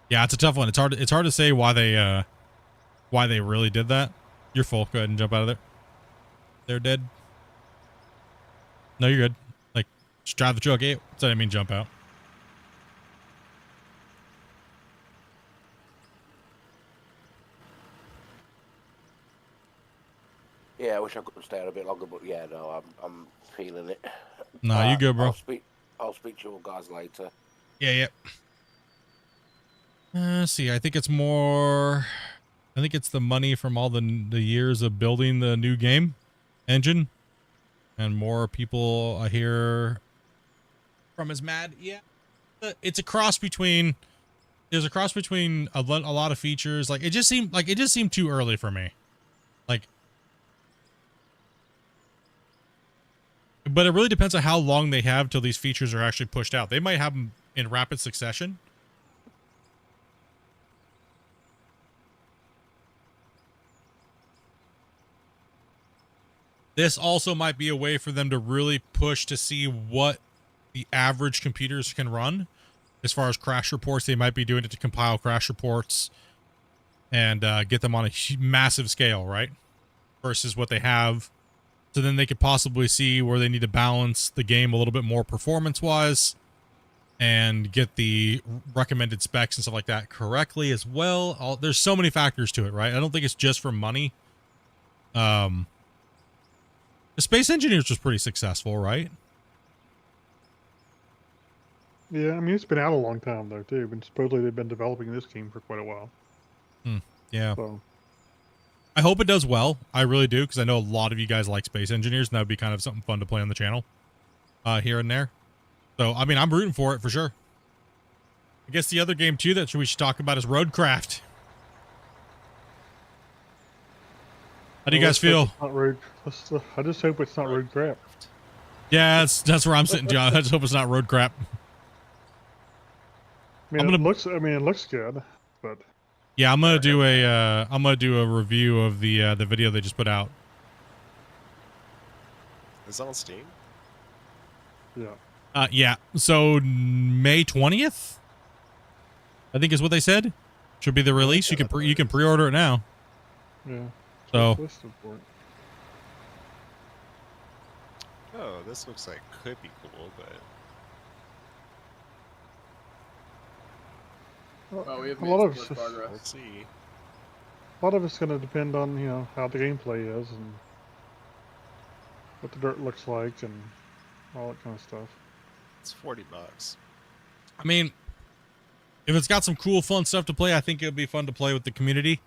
Yeah, it's a tough one. It's hard to say why they really did that. You're full. Go ahead and jump out of there. They're dead. No, you're good. Like, just drive the truck. Hey, what's that? I mean, jump out. Yeah, I wish I could stay on a bit longer, but yeah, no, I'm feeling it. No, you good, bro. I'll speak to you guys later. Yeah. See, I think it's more. I think it's the money from all the years of building the new game engine, and more people I hear from is mad. Yeah, it's a cross between. There's a cross between a lot of features. Like it just seemed too early for me. Like, but it really depends on how long they have till these features are actually pushed out. They might have them in rapid succession. This also might be a way for them to really push to see what the average computers can run. As far as crash reports, they might be doing it to compile crash reports and get them on a massive scale, right? Versus what they have. So then they could possibly see where they need to balance the game a little bit more performance-wise and get the recommended specs and stuff like that correctly as well. There's so many factors to it, right? I don't think it's just for money. The Space Engineers was pretty successful, right? Yeah, I mean, it's been out a long time, though, too. And supposedly they've been developing this game for quite a while. Yeah. So. I hope it does well. I really do, because I know a lot of you guys like Space Engineers, and that would be kind of something fun to play on the channel here and there. So, I mean, I'm rooting for it for sure. I guess the other game, too, that we should talk about is Roadcraft. How do you guys feel? I just hope it's not Roadcraft. Yeah, that's where I'm sitting, John. I just hope it's not Roadcraft. I mean, it looks good, but yeah, I'm gonna do a review of the video they just put out. Is it on Steam? yeah. Yeah. So May 20th, I think is what they said. Should be the release. You can pre-order it now. Yeah. So. Listed for it. Oh, this looks like could be cool, but Well, we have a lot made of some good progress. let's see. A lot of it's going to depend on how the gameplay is and what the dirt looks like and all that kind of stuff. It's $40. I mean, if it's got some cool, fun stuff to play, I think it would be fun to play with the community.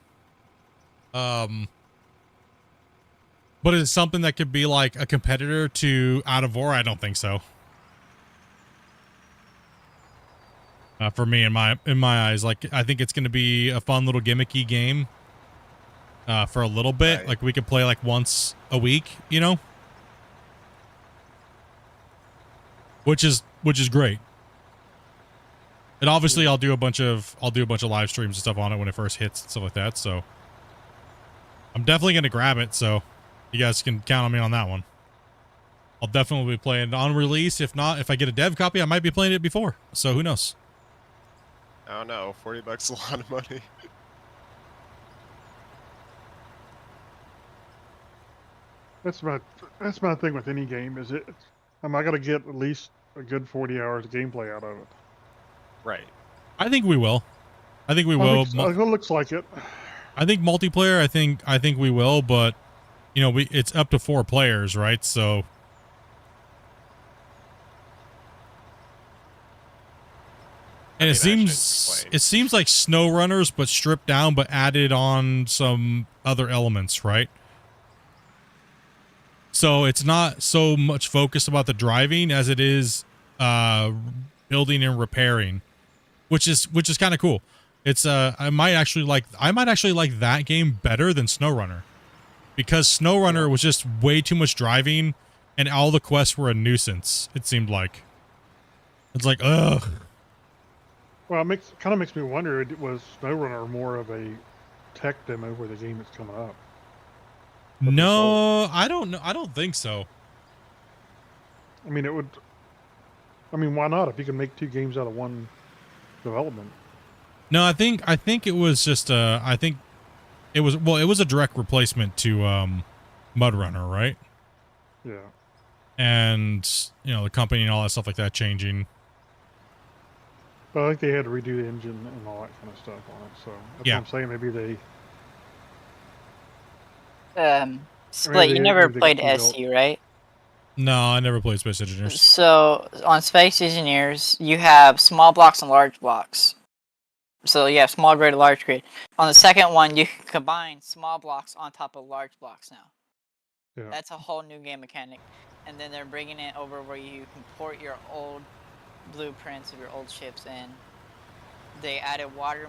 But is it something that could be like a competitor to Out of War? I don't think so. For me, in my eyes, like I think it's going to be a fun little gimmicky game. For a little bit, Right. like we could play like once a week, which is great. And obviously, I'll do a bunch of live streams and stuff on it when it first hits and stuff like that. So I'm definitely going to grab it. So you guys can count on me on that one. I'll definitely be playing it on release. If not, if I get a dev copy, I might be playing it before. So who knows? I don't know. $40 is a lot of money. That's my thing with any game. I got to get at least a good 40 hours of gameplay out of it. Right. I think we will. I think we will. It looks like it. I think multiplayer. I think we will, but you know, it's up to 4 players, right? So. And it seems like SnowRunners, but stripped down, but added on some other elements, right? So it's not so much focused about the driving as it is building and repairing, which is kind of cool. It's I might actually like that game better than SnowRunner, because SnowRunner was just way too much driving, and all the quests were a nuisance. It seemed like it's like ugh. Well, it kind of makes me wonder, was SnowRunner more of a tech demo for the game that's coming up? No, I don't know. I don't think so. I mean, it would. I mean, why not? If you can make 2 games out of one development. No, I think it was just I think it was a direct replacement to MudRunner, right? Yeah. And you know, the company and all that stuff like that changing. But I think they had to redo the engine and all that kind of stuff on it. So that's what I'm saying. Maybe they. Split, you never played SE, right? No, I never played Space Engineers. So on Space Engineers, you have small blocks and large blocks. So you have small grid, large grid. On the second one, you can combine small blocks on top of large blocks now. Yeah. That's a whole new game mechanic. And then they're bringing it over where you can port your old blueprints of your old ships in. They added water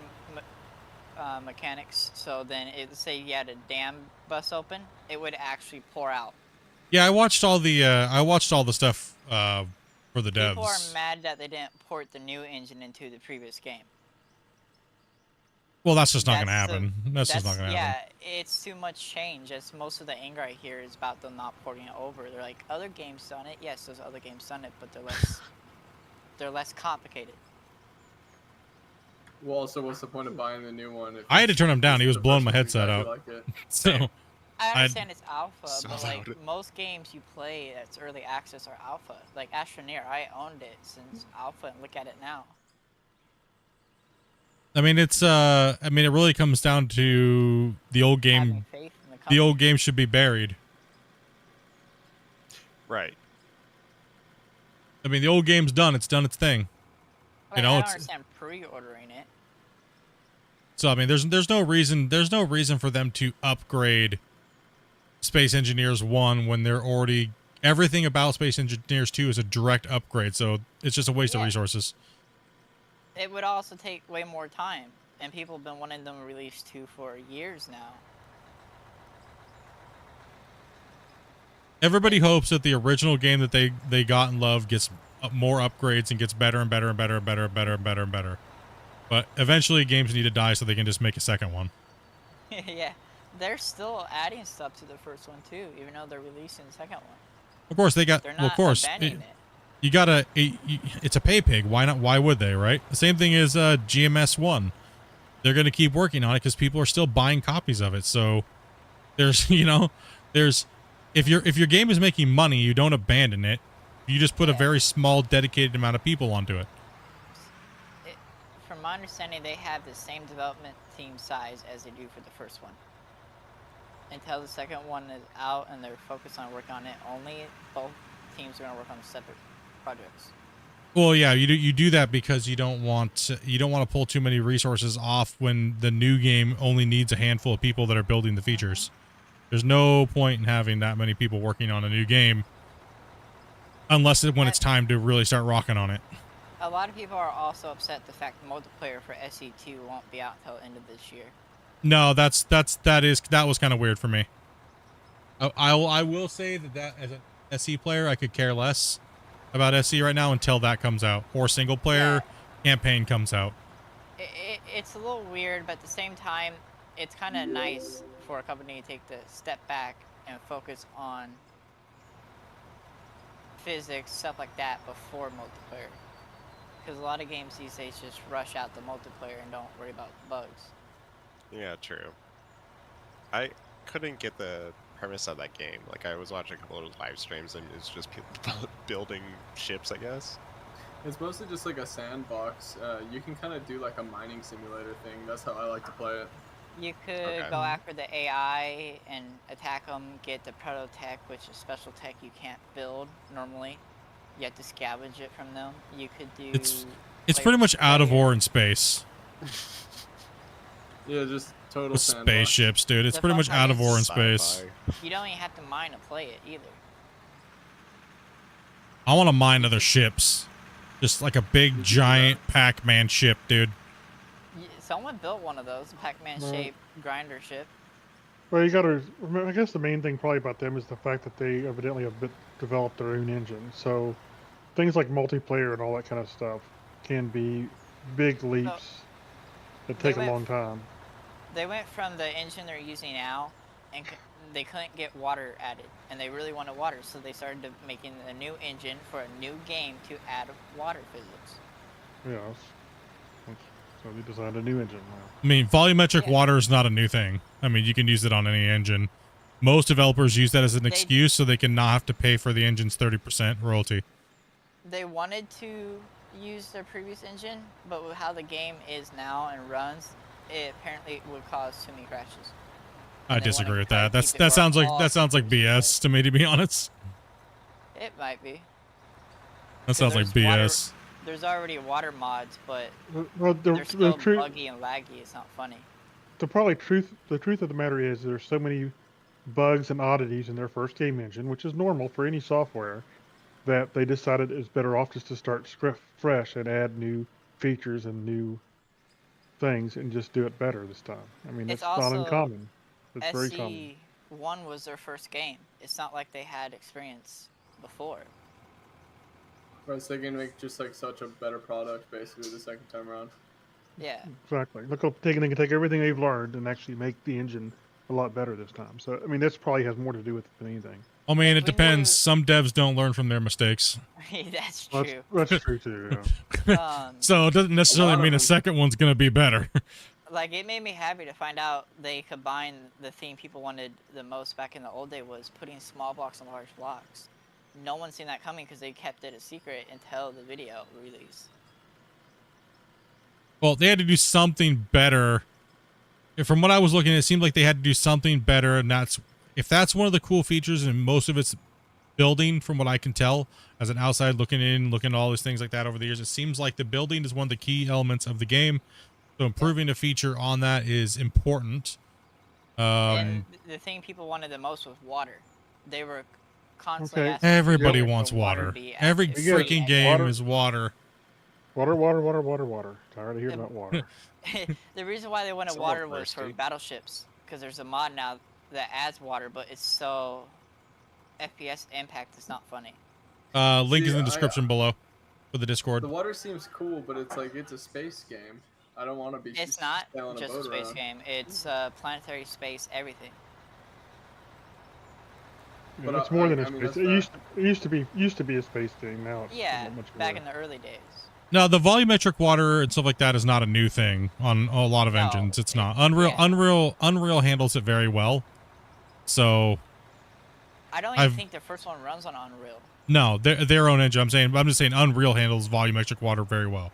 mechanics, so then say you had a dam bust open, it would actually pour out. Yeah, I watched all the stuff for the devs. People are mad that they didn't port the new engine into the previous game. Well, that's just not going to happen. That's just not going to happen. Yeah, it's too much change. That's most of the anger I hear is about them not porting it over. They're like, other games done it. Yes, those other games done it, but they're less complicated. Well, so what's the point of buying the new one? I had to turn him down. He was blowing my headset out. Like it? So I understand it's alpha, but like most games you play that's early access are alpha. Like Astroneer, I owned it since alpha, and look at it now. I mean, it's I mean, it really comes down to the old game. The old game should be buried. Right. I mean, the old game's done. It's done its thing. You know, I don't understand pre-ordering it. So I mean, there's no reason for them to upgrade Space Engineers 1 when they're already everything about Space Engineers 2 is a direct upgrade. So it's just a waste of resources. It would also take way more time, and people have been wanting them released 2 for years now. Everybody hopes that the original game that they got and loved gets more upgrades and gets better and better and better and better and better and better and better. But eventually games need to die so they can just make a second one. Yeah, they're still adding stuff to the first one too, even though they're releasing the second one. Of course they got. They're not well, of course, abandoning it. You gotta. It's a pay pig. Why not? Why would they? Right. The same thing as GMS 1. They're gonna keep working on it because people are still buying copies of it. So there's if your game is making money, you don't abandon it. You just put a very small dedicated amount of people onto it. From my understanding, they have the same development team size as they do for the first one. Until the second one is out and they're focused on working on it, only both teams are going to work on separate projects. Well, yeah, you do that because you don't want to pull too many resources off when the new game only needs a handful of people that are building the features. There's no point in having that many people working on a new game unless when it's time to really start rocking on it. A lot of people are also upset the fact the multiplayer for SE2 won't be out until the end of this year. No, that was kind of weird for me. I will say that as an SE player, I could care less about SE right now until that comes out or single player campaign comes out. It's a little weird, but at the same time, it's kind of nice for a company to take the step back and focus on physics, stuff like that, before multiplayer. Because a lot of games these days just rush out the multiplayer and don't worry about bugs. Yeah, true. I couldn't get the premise of that game. Like I was watching a couple of those live streams, and it's just people building ships, I guess. It's mostly just like a sandbox. You can kind of do like a mining simulator thing. That's how I like to play it. You could Okay. go after the AI and attack them, get the proto tech, which is special tech you can't build normally. You have to scavenge it from them. You could do. It's player pretty much out of player. war in space. Yeah, just total With sandbox. spaceships, dude. It's The pretty fun much part out of is war in Sci-fi. space. You don't even have to mine to play it either. I want to mine other ships. Just like a big, giant Pac-Man ship, dude. Someone built one of those, Pac-Man Right. shaped grinder ship. Well, you got to. I guess the main thing probably about them is the fact that they evidently have developed their own engine. So things like multiplayer and all that kind of stuff can be big leaps that they take a went long time. They went from the engine they're using now, and they couldn't get water added, and they really wanted water, so they started making a new engine for a new game to add water physics. Yes. So they designed a new engine now. I mean, volumetric Yeah. water is not a new thing. I mean, you can use it on any engine. Most developers use that as an excuse so they can not have to pay for the engine's 30% royalty. They wanted to use their previous engine, but with how the game is now and runs, it apparently would cause too many crashes. I And they disagree wanna with try to that. That's keep it that sounds for like all that sounds like BS to me, to be honest. It might be. That sounds like there's water- BS. There's already water mods, but Well, they're the still truth, buggy and laggy. It's not funny. the truth of the matter is there's so many bugs and oddities in their first game engine, which is normal for any software, that they decided it's better off just to start fresh and add new features and new things and just do it better this time. I mean, It's that's not also uncommon. It's very common. SC1 was their first game. It's not like they had experience before. Right, so they can make just like such a better product basically the second time around. Yeah. Exactly. They can take everything they've learned and actually make the engine a lot better this time. So I mean, this probably has more to do with it than anything. I mean, it When depends. you're- Some devs don't learn from their mistakes. That's Well, true. That's true too. Yeah. So it doesn't necessarily lot of mean a them- second one's going to be better. Like, it made me happy to find out they combined the theme people wanted the most back in the old day was putting small blocks on large blocks. No one's seen that coming because they kept it a secret until the video release. Well, they had to do something better. From what I was looking at, it seemed like they had to do something better, and if that's one of the cool features, and most of it's building, from what I can tell, as an outside looking at all these things like that over the years, it seems like the building is one of the key elements of the game. So improving a feature on that is important. And the thing people wanted the most was water. They were constantly Okay. asking Everybody for wants water. to be Every added. freaking game Water. is water. Water. Tired of hearing about water. The reason why they wanted It's a little water was for thirsty. battleships, because there's a mod now that adds water, but it's so FPS impact is not funny. Link is in See, the description below for the Discord. The water seems cool, but it's like it's a space game. I don't want to be. It's not sailing just a boat space around. game. It's planetary space, everything. Yeah, But, it's more than a I mean, space. that's It used to be a space thing. Now it's Yeah, not much back more. in the early days. No, the volumetric water and stuff like that is not a new thing on a lot of No, engines. It's it- not. yeah. Unreal handles it very well. So I don't even I've- think the first one runs on Unreal. no, their own engine. I'm just saying Unreal handles volumetric water very well.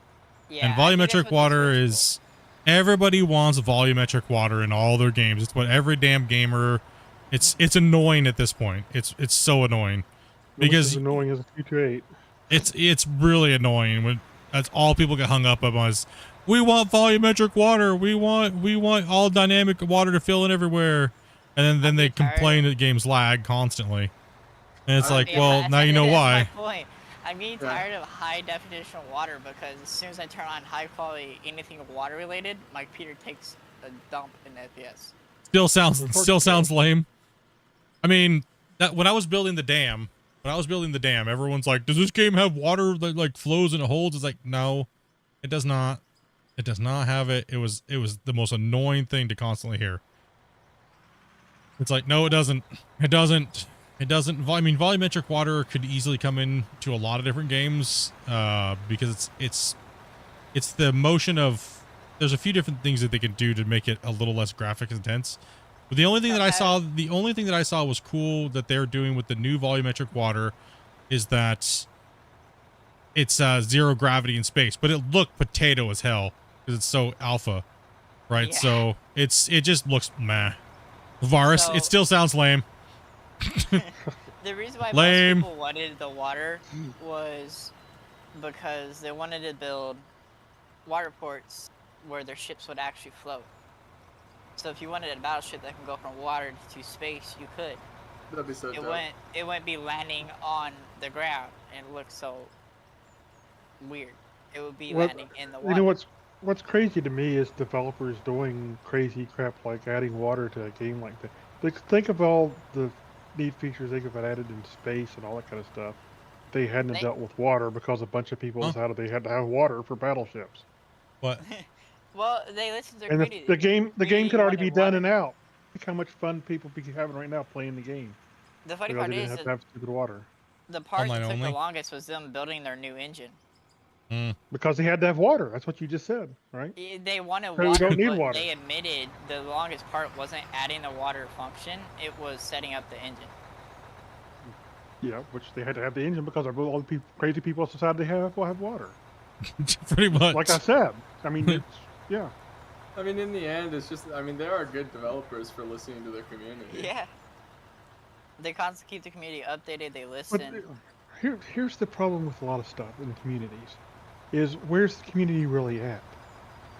Yeah, And I think that's volumetric what water this is everybody wants volumetric water in all their games. It's what every damn gamer. It's annoying at this point. It's so annoying Almost because as annoying as a 228. it's really annoying when that's all people get hung up on is we want volumetric water. We want all dynamic water to fill in everywhere. And then they getting tired. complain that games lag constantly. And it's like, Yeah, well, that's- now you know that's why. my point. I'm getting Yeah. tired of high definition water because as soon as I turn on high quality anything water related, my computer takes a dump in FPS. Still sounds lame. I mean, that when I was building the dam, everyone's like, "Does this game have water that like flows and it holds?" It's like, no, it does not. It does not have it. It was the most annoying thing to constantly hear. It's like, no, it doesn't. It doesn't. I mean, volumetric water could easily come in to a lot of different games because it's the motion of. There's a few different things that they can do to make it a little less graphic intense. But the only thing that I saw, Okay. the only thing that I saw was cool that they're doing with the new volumetric water is that it's zero gravity in space, but it looked potato as hell because it's so alpha, right? Yeah. So it just looks meh. Varus, it So- still sounds lame. The reason why Lame. most people wanted the water was because they wanted to build water ports where their ships would actually float. So if you wanted a battleship that can go from water to space, you could. That'd be so It dope. wouldn't be landing on the ground and look so weird. It would be Well, landing in the water. You know what's crazy to me is developers doing crazy crap like adding water to a game like that. Think of all the neat features they could have added in space and all that kind of stuff. They hadn't They- dealt with water because a bunch of people Huh? decided they had to have water for battleships. What? Well, they listened to their And community. the game community could already wanted be done water. and out. Look how much fun people be having right now playing the game. The funny Because part they didn't is have to that have stupid water. the part that Online took only? the longest was them building their new engine. Because they had to have water. That's what you just said, right? They wanted Hey, we water, don't need but water. they admitted the longest part wasn't adding the water function, it was setting up the engine. Yeah, which they had to have the engine because all the crazy people decided they have water. Pretty much. Like I said, I mean, it's, yeah. I mean, in the end, it's just, I mean, there are good developers for listening to their community. Yeah. They constantly keep the community updated, they But listen. here's the problem with a lot of stuff in communities, is where's the community really at?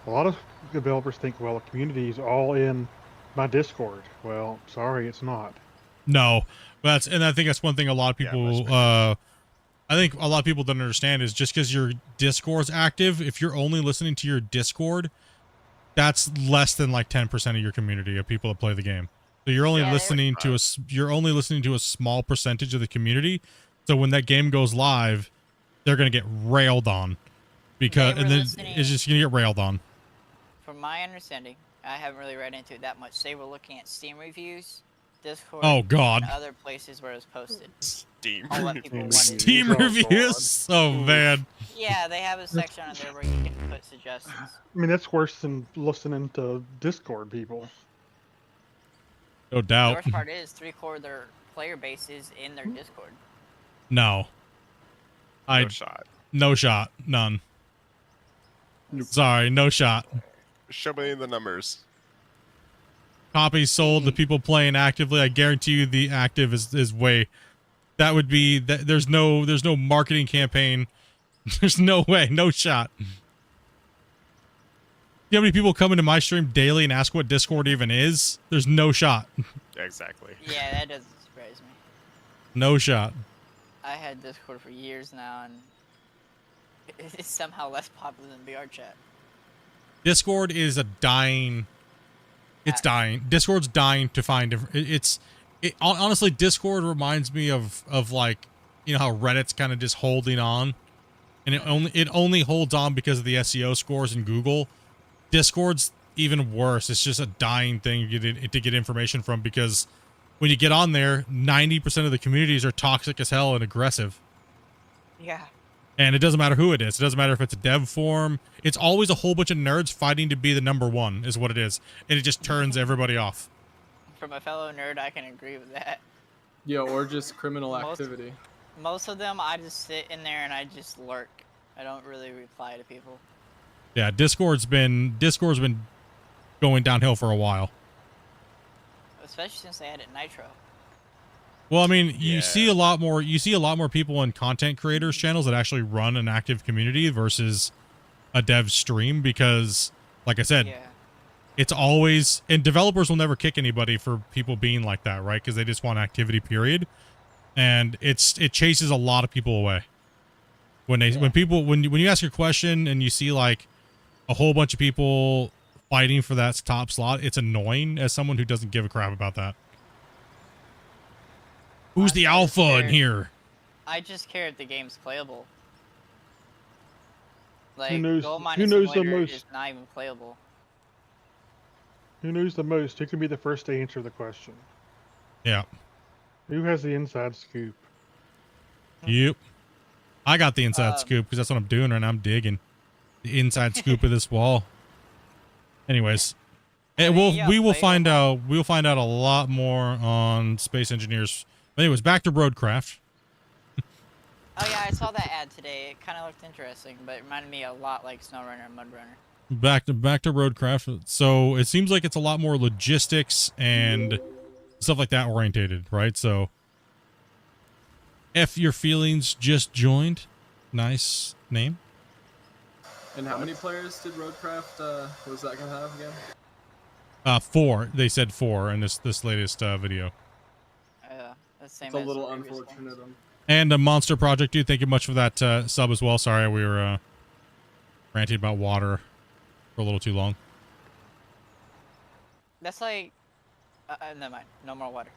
A lot of developers think, well, the community is all in my Discord. Well, sorry, it's not. No, and I think that's one thing a lot of Yeah, people, that's I think a lot of people don't understand is just because your Discord's active, if you're only listening to your Discord, that's less than like 10% of your community of people that play the game. So you're only Yeah, listening to you're only listening to a small percentage of the community. So when that game goes live, they're gonna get railed on because, They were and then listening- it's just gonna get railed on. From my understanding, I haven't really read into it that much. They were looking at Steam reviews, Discord, Oh God, and other places where it was posted. Steam. On what people Steam wanted. Steam Oh, God. reviews. Oh man, Yeah, they have a section on there where you can put suggestions. I mean, that's worse than listening to Discord people. no The doubt. worst part is 3/4 of their player base is in their Discord. No, No shot. no shot, none. Sorry, no shot. Show me the numbers. Copies sold, the people playing actively. I guarantee you, the active is way. That would be that. There's no marketing campaign. There's no way, no shot. You know how many people come into my stream daily and ask what Discord even is? There's no shot. Exactly. Yeah, that doesn't surprise me. No shot. I had Discord for years now, and it's somehow less popular than VR chat. Discord is a dying. It's dying. Discord's dying to find different. Honestly, Discord reminds me of like, you know how Reddit's kind of just holding on, and it only holds on because of the SEO scores in Google. Discord's even worse. It's just a dying thing to get information from, because when you get on there, 90% of the communities are toxic as hell and aggressive. Yeah. And it doesn't matter who it is. It doesn't matter if it's a dev form. It's always a whole bunch of nerds fighting to be the number one is what it is. And it just turns everybody off. From a fellow nerd, I can agree with that. Yeah, or just criminal Most- activity. Most of them, I just sit in there and I just lurk. I don't really reply to people. Yeah, Discord's been going downhill for a while. Especially since they added Nitro. Well, I mean, you Yeah. see a lot more people in content creators channels that actually run an active community versus a dev stream, because like I said, Yeah. it's always, and developers will never kick anybody for people being like that, right? Because they just want activity, period. And it chases a lot of people away. When you ask a question and you see like a whole bunch of people fighting for that top slot, it's annoying as someone who doesn't give a crap about that. Who's the I'm just alpha in scared. here? I just care if the game's playable. Like, knows- Gold who Mining knows the Simulator most? is not even playable. Who knows the most? Who can be the first to answer the question? Yeah. Who has the inside scoop? Yep. I got the inside Um, scoop because that's what I'm doing right now. I'm digging the inside scoop of this wall. Anyways, And mean, yeah, we will play find them. out. We'll find out a lot more on Space Engineers. But anyways, back to Roadcraft. Oh yeah, I saw that ad today. It kind of looked interesting, but it reminded me a lot like SnowRunner and MudRunner. Back to Roadcraft. So it seems like it's a lot more logistics and stuff like that orientated, right? So F Your Feelings just joined. Nice name. And how many players did Roadcraft, was that gonna have again? 4. They said 4 in this latest video. Yeah, the same It's a as little the previous unfortunate. ones. And a Monster Project, dude. Thank you much for that sub as well. Sorry, we were ranting about water for a little too long. That's like, never mind. No more water.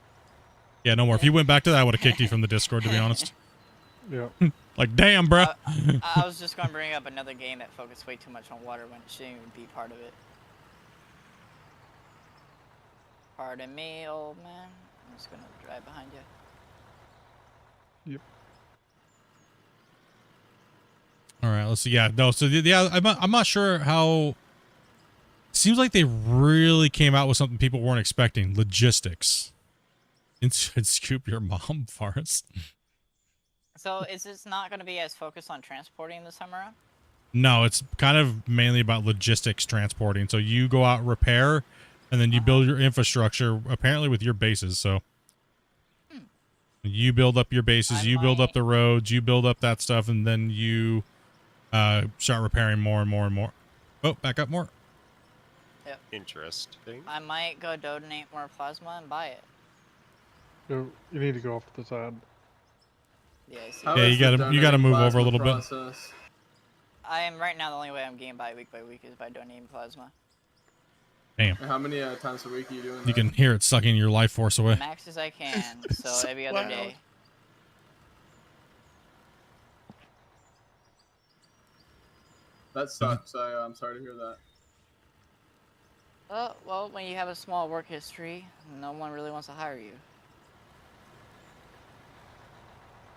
Yeah, no more. If you went back to that, I would have kicked you from the Discord, to be honest. Yeah. Like, damn, bro. I was just going to bring up another game that focused way too much on water when it shouldn't even be part of it. Pardon me, old man. I'm just going to drive behind you. Yep. All right, let's see. Yeah, no. So yeah, I'm not sure how. Seems like they really came out with something people weren't expecting. Logistics. Inside scoop your mom, Forrest. So is this not going to be as focused on transporting this time around? No, it's kind of mainly about logistics transporting. So you go out repair, and then you build your infrastructure. Apparently with your bases. So you build up your bases, you build up the roads, you build up that stuff, and then you start repairing more and more and more. Oh, back up more. Yep. Interesting. I might go donate more plasma and buy it. You need to go off to the side. Yeah, I see. How Yeah, is the you gotta donating move over a plasma little bit. process? I am right now. The only way I'm getting by week is by donating plasma. Damn. And how many times a week are you doing that? You can hear it sucking your life force away. Max as I can, so every other day. That sucks. I'm sorry to hear that. Well, when you have a small work history, no one really wants to hire you.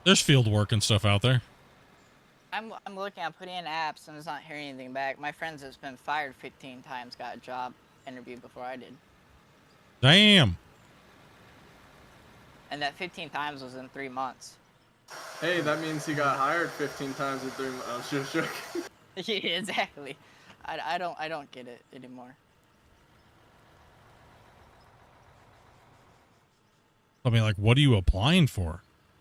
There's field work and stuff out there. I'm looking at putting in apps and it's not hearing anything back. My friends that's been fired 15 times got a job interview before I did. Damn. And that 15 times was in 3 months. Hey, that means he got hired 15 times in 3 months. I was just joking. Yeah, exactly. I don't get it anymore. I mean, like, what are you applying for?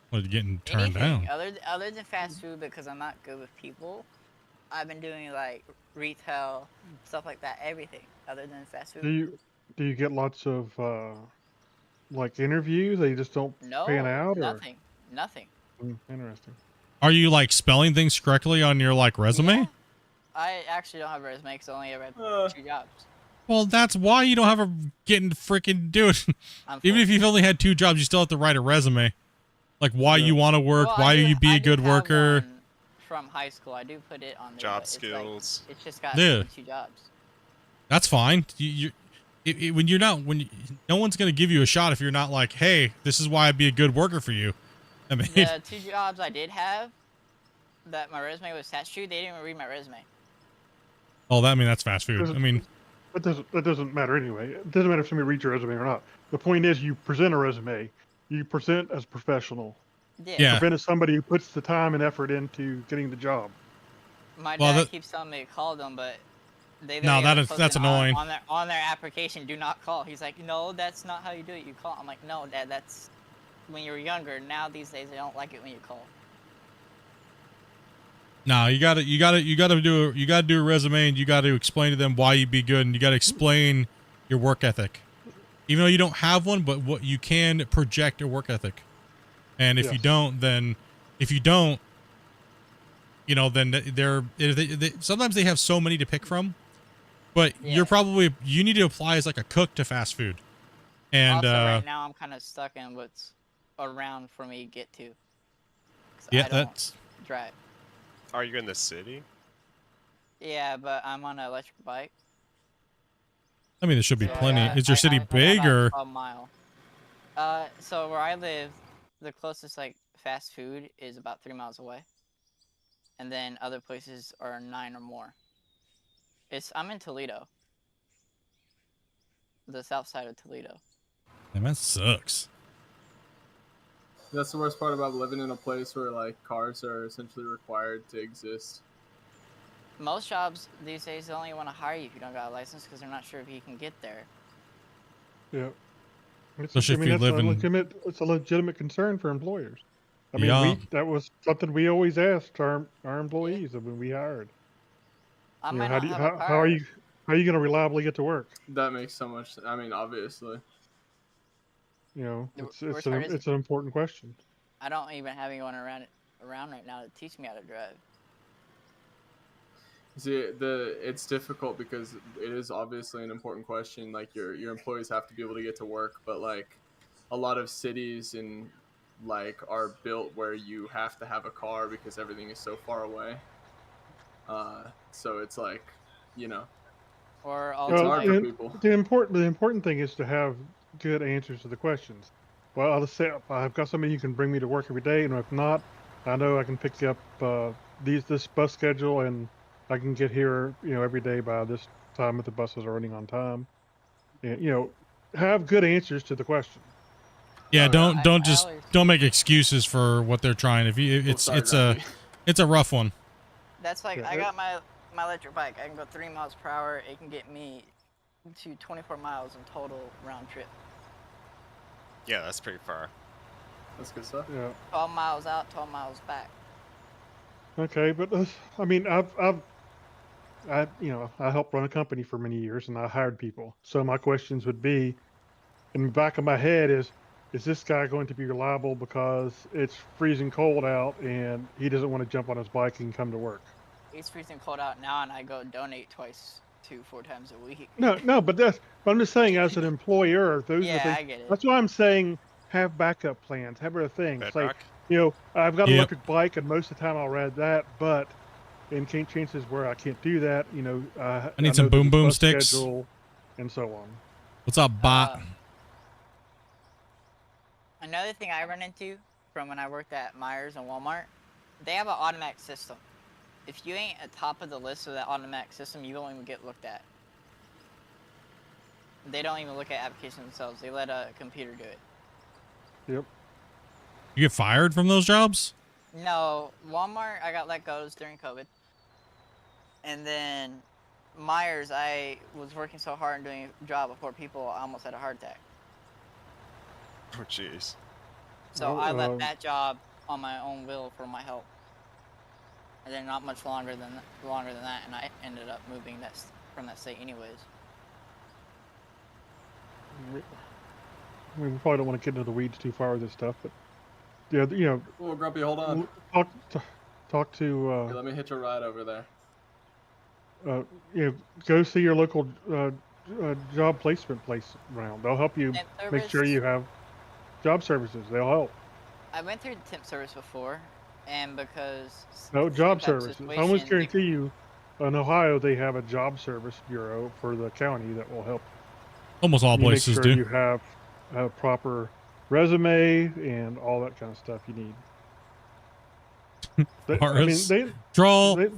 What, are you getting turned Anything down? other than fast food, because I'm not good with people. I've been doing like retail stuff like that. Everything other than fast food. Do you get lots of like interviews? They just don't pan out, or Nothing. Interesting. Are you like spelling things correctly on your like resume? Yeah. I actually don't have a resume because I only ever had 2 jobs. Well, that's why you don't have a getting freaking do it. Even if you've only had 2 jobs, you still have to write a resume. Like why you want to work, why you be a good worker. From high school, I do put it on there. Job skills. It's just got 2 jobs. That's fine. When no one's gonna give you a shot if you're not like, hey, this is why I'd be a good worker for you. I mean, The 2 jobs I did have, that my resume was attached to, they didn't even read my resume. Oh, that's fast food. I mean, that doesn't matter anyway. It doesn't matter if somebody reads your resume or not. The point is, you present a resume. You present as professional. Yeah. Prevent as somebody who puts the time and effort into getting the job. My dad keeps telling me to call them, but they that's annoying. On their application, do not call. He's like, no, that's not how you do it. You call. I'm like, no, Dad, that's when you were younger. Now these days, they don't like it when you call. No, you gotta do a resume, and you gotta explain to them why you'd be good, and you gotta explain your work ethic. Even though you don't have one, but what you can project your work ethic. And if you don't, then sometimes they have so many to pick from, but you need to apply as like a cook to fast food. And also, right now I'm kind of stuck in what's around for me to get to. Yeah, I don't drive. Are you in the city? Yeah, but I'm on an electric bike. I mean, there should be plenty. Is your city I big or? A mile. So where I live, the closest like fast food is about 3 miles away, and then other places are 9 or more. I'm in Toledo. the south side of Toledo. Man, that sucks. That's the worst part about living in a place where like cars are essentially required to exist. Most jobs these days they only want to hire you if you don't got a license because they're not sure if you can get there. Yeah. Especially if you that's live a in- it's a legitimate concern for employers. I mean, Yeah. that was something we always asked our employees when we hired. I You know, might not have a car. how are you going to reliably get to work? That makes so much. I mean, obviously. You know, The it's worst part is an important question. I don't even have anyone around right now to teach me how to drive. See, it's difficult because it is obviously an important question. Like your employees have to be able to get to work, but like a lot of cities and like are built where you have to have a car because everything is so far away. So it's like, you know, Or it's also hard like for people. The important thing is to have good answers to the questions. Well, I'll just say I've got somebody who can bring me to work every day, and if not, I know I can pick you up this bus schedule, and I can get here, every day by this time if the buses are running on time. And have good answers to the question. Yeah, Oh, yeah. don't make excuses for what they're trying. If you Oh, sorry, Grumpy. it's a rough one. that's like Yeah, I got my electric bike. I can go 3 miles per hour. It can get me to 24 miles in total round trip. Yeah, that's pretty far. That's good stuff. Yeah. 12 miles out, 12 miles back. Okay, but I mean, I helped run a company for many years, and I hired people. So my questions would be, in the back of my head is this guy going to be reliable because it's freezing cold out and he doesn't want to jump on his bike and come to work? It's freezing cold out now, and I go donate 4 times a week. No, but I'm just saying, as an employer, those are the Yeah, things. I get it. That's why I'm saying have backup plans, have other things. Like, Bedrock? I've got an Yep. electric bike, and most of the time I'll ride that, but in chances where I can't do that, I I need some know boom there's boom bus sticks. schedule and so on. What's up, bot? Another thing I run into from when I worked at Myers and Walmart, they have an automatic system. If you ain't at top of the list of that automatic system, you don't even get looked at. They don't even look at applications themselves. They let a computer do it. Yep. You get fired from those jobs? No, Walmart, I got let go during COVID. And then Myers, I was working so hard and doing a job before people, I almost had a heart attack. Oh, jeez. So Oh, I left that job on my own will for my health. And then not much longer than that, and I ended up moving from that state anyways. I mean, we probably don't want to get into the weeds too far with this stuff, but yeah, Oh, Grumpy, hold on. talk Here, to let me hitch a ride over there. go see your local job placement place around. They'll help you Temp make sure service? you have job services. They'll help. I went through the temp service before, and because No, same job type of services. I situation, almost guarantee you, in Ohio, they have a job service bureau for the county that will help Almost all you make places sure do. you have a proper resume and all that kind of stuff you need. Horace, draw. They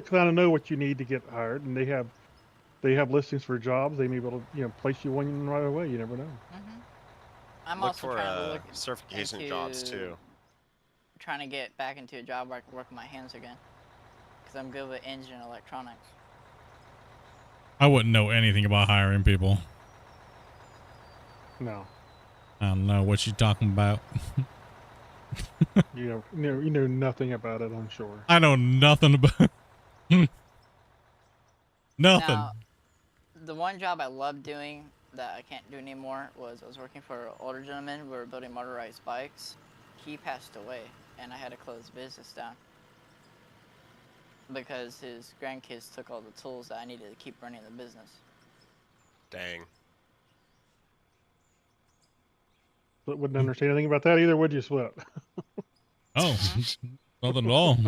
kind of know what you need to get hired, and they have listings for jobs. They may be able to place you one right away. You never know. I'm Look also for trying to look certification jobs too. Trying to get back into a job where I can work with my hands again, because I'm good with engine electronics. I wouldn't know anything about hiring people. No, I don't know what you talking about. you know nothing about it. I'm sure. I know nothing about nothing. Now, the one job I loved doing that I can't do anymore was I was working for an older gentleman. We were building motorized bikes. He passed away, and I had to close the business down because his grandkids took all the tools that I needed to keep running the business. Dang. But wouldn't understand anything about that either, would you, Sweat? Oh, nothing at all.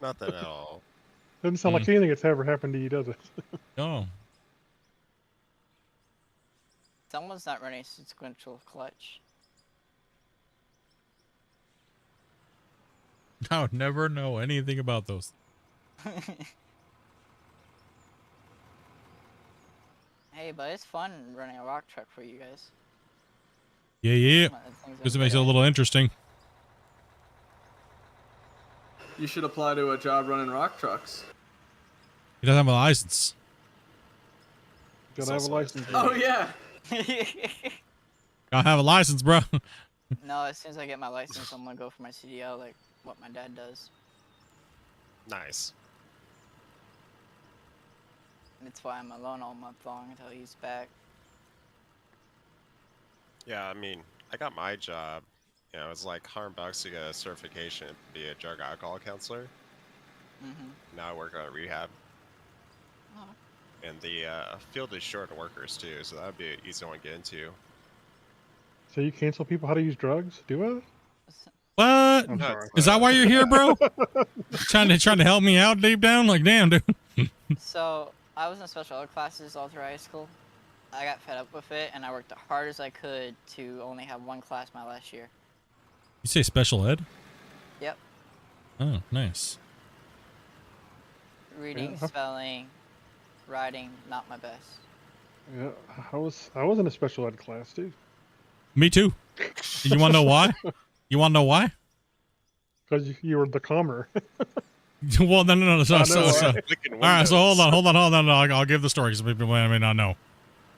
Nothing at all. Doesn't sound like anything that's ever happened to you, does it? Oh, Someone's not running sequential clutch. I would never know anything about those. Hey, but it's fun running a rock truck for you guys. Yeah, yeah. One of the things Because it I'm makes it good a at. little interesting. You should apply to a job running rock trucks. He doesn't have a license. Gotta have a also- license. Oh yeah. Gotta have a license, bro. No, as soon as I get my license, I'm gonna go for my CDL, like what my dad does. Nice. That's why I'm alone all month long until he's back. Yeah, I mean, I got my job. You know, it's like $100 to get a certification to be a drug alcohol counselor. Mm-hmm. Now I work on rehab. Oh. And the field is short of workers too, so that would be an easy one to get into. So you cancel people how to use drugs? Do I? What? I'm No, sorry. Is that why you're here, bro? trying to help me out deep down? Like, damn, dude. So I was in special ed classes all through high school. I got fed up with it, and I worked the hard as I could to only have one class my last year. You say special ed? Yep. Oh, nice. Reading, Yeah. spelling, writing, not my best. Yeah, I was in a special ed class too. Me too. You want to know why? You want to know why? Because you were the calmer. Well, no. So, I know, so, right? so. Clicking All right, so windows. hold on. I'll give the story because people may not know.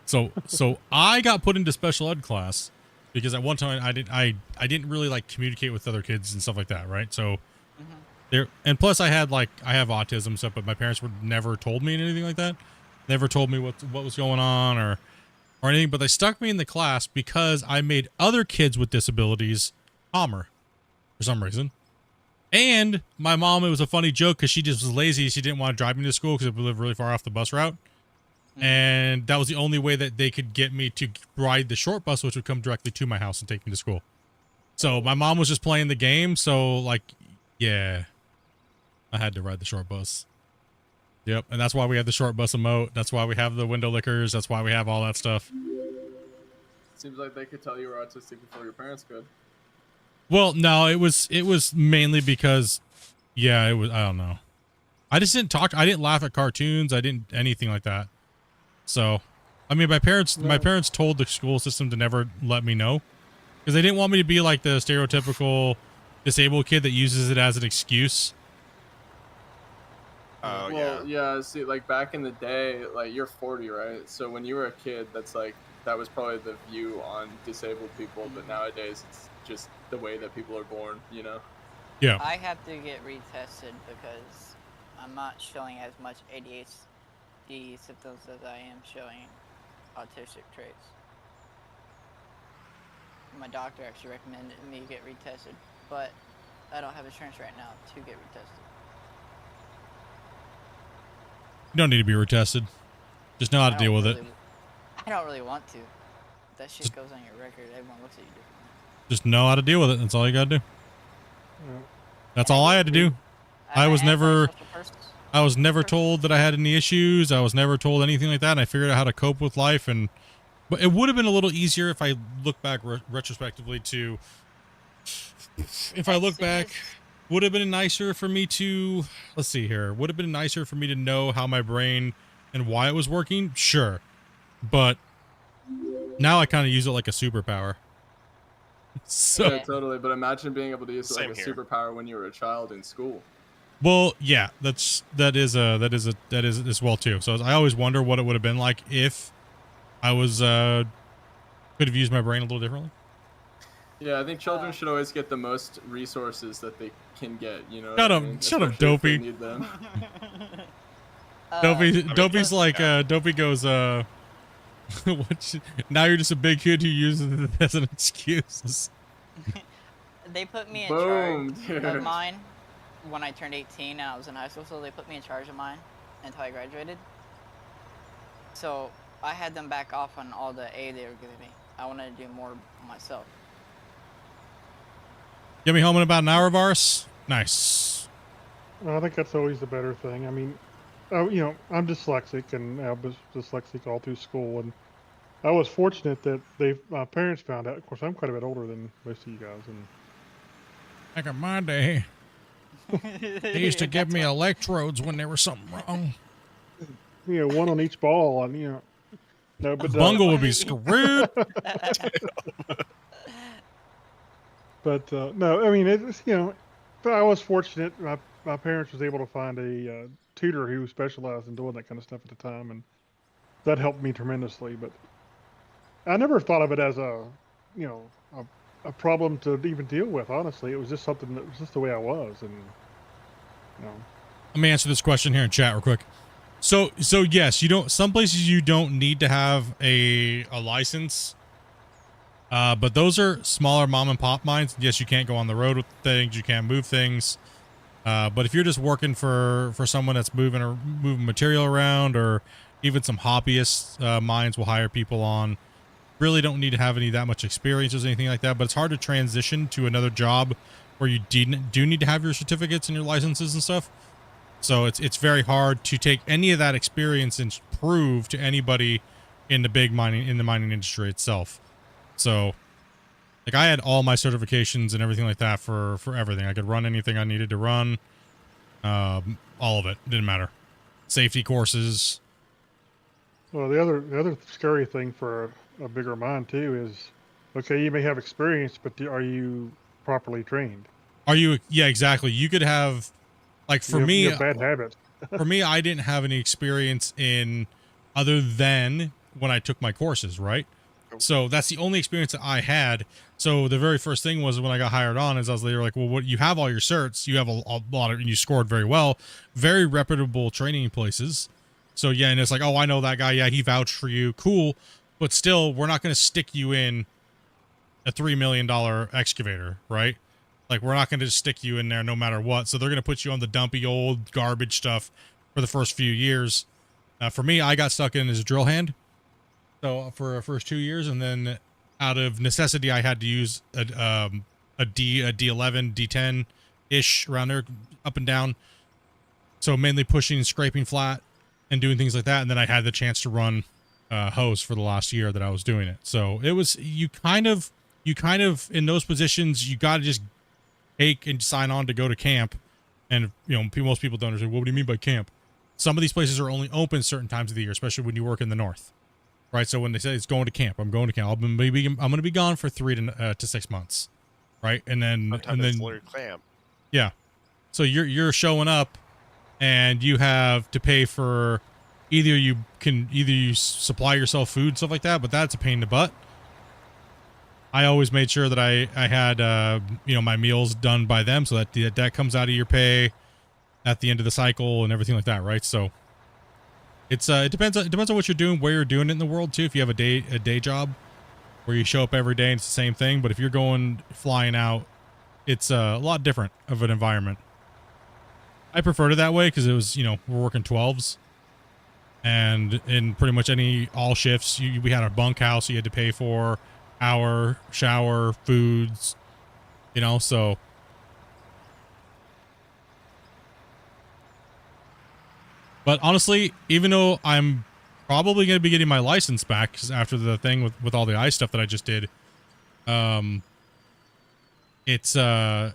So I got put into special ed class because at one time I didn't really like communicate with other kids and stuff like that, right? So there, and plus I have autism stuff, but my parents would never told me anything like that. Never told me what was going on or anything, but they stuck me in the class because I made other kids with disabilities calmer for some reason. And my mom, it was a funny joke because she just was lazy. She didn't want to drive me to school because we lived really far off the bus route. And that was the only way that they could get me to ride the short bus, which would come directly to my house and take me to school. So my mom was just playing the game. So, like, yeah, I had to ride the short bus. Yep. And that's why we have the short bus emote. That's why we have the window lickers. That's why we have all that stuff. Seems like they could tell you were autistic before your parents could. Well, no, it was mainly because, yeah, it was, I don't know. I just didn't talk. I didn't laugh at cartoons. I didn't anything like that. So, I mean, my parents told the school system to never let me know because they didn't want me to be like the stereotypical disabled kid that uses it as an excuse. Oh Well, yeah. See, like back in the day, like you're 40, right? So when you were a kid, that was probably the view on disabled people. But nowadays, it's just the way that people are born. You know. Yeah. I have to get retested because I'm not showing as much ADHD symptoms as I am showing autistic traits. My doctor actually recommended me get retested, but I don't have insurance right now to get retested. You don't need to be retested. Just know how to I deal don't with it. really- I don't really want to. If that shit goes on your record, everyone looks at you differently. Just know how to deal with it. That's all you got to do. Yeah. That's all I had to do. I was am a never- social person. I was never told that I had any issues. I was never told anything like that. And I figured out how to cope with life. But it would have been a little easier if I look back retrospectively to. If I look back, would have been nicer for me to. Let's see here. Would have been nicer for me to know how my brain and why it was working. Sure, but now I kind of use it like a superpower. So. Yeah, totally. But imagine being able to use it like Same a here. superpower when you were a child in school. Well, yeah, that is as well too. So I always wonder what it would have been like if I was could have used my brain a little differently. Yeah, I think children should always get the most resources that they can get. You know. Shut what I up- mean? shut up, Especially if they Dopey. need them. Dopey's like Dopey goes now you're just a big kid who uses it as an excuse. They put me in Boom, charge dude. of mine when I turned 18 and I was in high school, so they put me in charge of mine until I graduated. So I had them back off on all the aid they were giving me. I wanted to do more myself. Get me home in about an hour, Varus. Nice. I think that's always the better thing. I mean, I'm dyslexic, and I was dyslexic all through school, and I was fortunate that my parents found out. Of course, I'm quite a bit older than most of you guys, and Back in my day, they used to give me electrodes when there was something wrong. one on each ball, and No, but Bungle would be screwed. But no, I mean it's but I was fortunate. My parents was able to find a tutor who specialized in doing that kind of stuff at the time, and that helped me tremendously. But I never thought of it as you know, a problem to even deal with. Honestly, it was just something that was just the way I was, and you know. Let me answer this question here in chat real quick. So yes, you don't. Some places you don't need to have a license, but those are smaller mom and pop mines. Yes, you can't go on the road with things. You can't move things. But if you're just working for someone that's moving material around, or even some hobbyist mines will hire people on, really don't need to have that much experience or anything like that. But it's hard to transition to another job where you do need to have your certificates and your licenses and stuff. So it's very hard to take any of that experience and prove to anybody in the mining industry itself. So like I had all my certifications and everything like that for everything. I could run anything I needed to run. All of it didn't matter. Safety courses. Well, the other scary thing for a bigger mine too is, okay, you may have experience, but are you properly trained? Are you? Yeah, exactly. You could have, like for me, you have bad habits. For me, I didn't have any experience in other than when I took my courses, right? So that's the only experience that I had. So the very first thing was when I got hired on is they were like, well, what, you have all your certs, you have a lot of, and you scored very well, very reputable training places. So yeah, and it's like, oh, I know that guy. Yeah, he vouched for you. Cool. But still, we're not going to stick you in a $3 million excavator, right? Like, we're not going to just stick you in there no matter what. So they're going to put you on the dumpy old garbage stuff for the first few years. For me, I got stuck in as a drill hand. So for the first 2 years, and then out of necessity, I had to use a D11, D10 ish around there, up and down. So mainly pushing and scraping flat and doing things like that. And then I had the chance to run hose for the last year that I was doing it. So it was, you kind of in those positions, you got to just take and sign on to go to camp. And most people don't understand, what do you mean by camp? Some of these places are only open certain times of the year, especially when you work in the north, right? So when they say it's going to camp, I'm going to camp. I'm going to be gone for 3 to 6 months, right? And then Sometimes it's camp. Yeah. So you're showing up, and you have to pay for either you supply yourself food, stuff like that, but that's a pain in the butt. I always made sure that I had my meals done by them, so that comes out of your pay at the end of the cycle and everything like that, right? So it's it depends on what you're doing, where you're doing it in the world too. If you have a day job where you show up every day and it's the same thing, but if you're flying out, it's a lot different of an environment. I preferred it that way because it was, we're working 12s, and in pretty much all shifts, we had a bunkhouse you had to pay for, hour, shower, foods, so. But honestly, even though I'm probably going to be getting my license back after the thing with all the ice stuff that I just did, it's I'm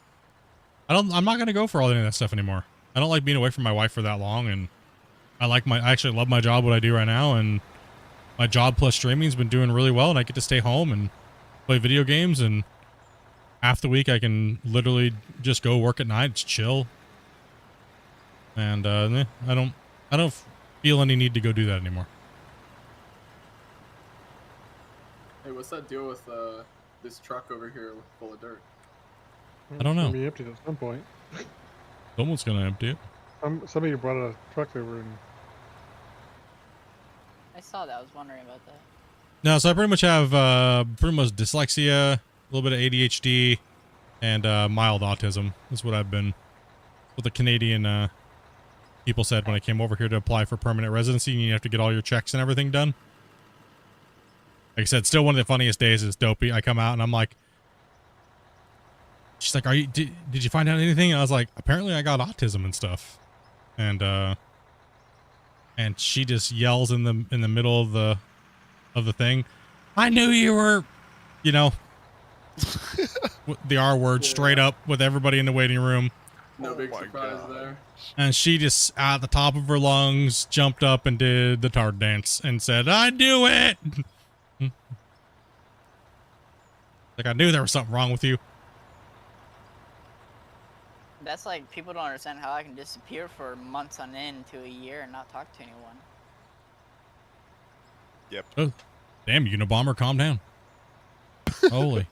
not going to go for all any of that stuff anymore. I don't like being away from my wife for that long, and I actually love my job, what I do right now, and my job plus streaming's been doing really well, and I get to stay home and play video games, and half the week I can literally just go work at night, just chill. And I don't feel any need to go do that anymore. Hey, what's that deal with this truck over here full of dirt? I don't know. It's gonna be emptied at some point. Someone's gonna empty it. Somebody brought a truck over and. I saw that. I was wondering about that. No, so I pretty much have dyslexia, a little bit of ADHD, and mild autism. That's what I've been. What the Canadian people said when I came over here to apply for permanent residency, and you have to get all your checks and everything done. Like I said, still one of the funniest days is Dopey. I come out and I'm like, she's like, did you find out anything? And I was like, apparently I got autism and stuff. And she just yells in the middle of the thing, I knew you were, the R word straight up with everybody in the waiting room. No Oh big my surprise God. there. And she just, at the top of her lungs, jumped up and did the tard dance and said, "I do it." Like, I knew there was something wrong with you. That's like people don't understand how I can disappear for months on end to a year and not talk to anyone. Yep. Oh, damn, Unabomber, calm down. Holy.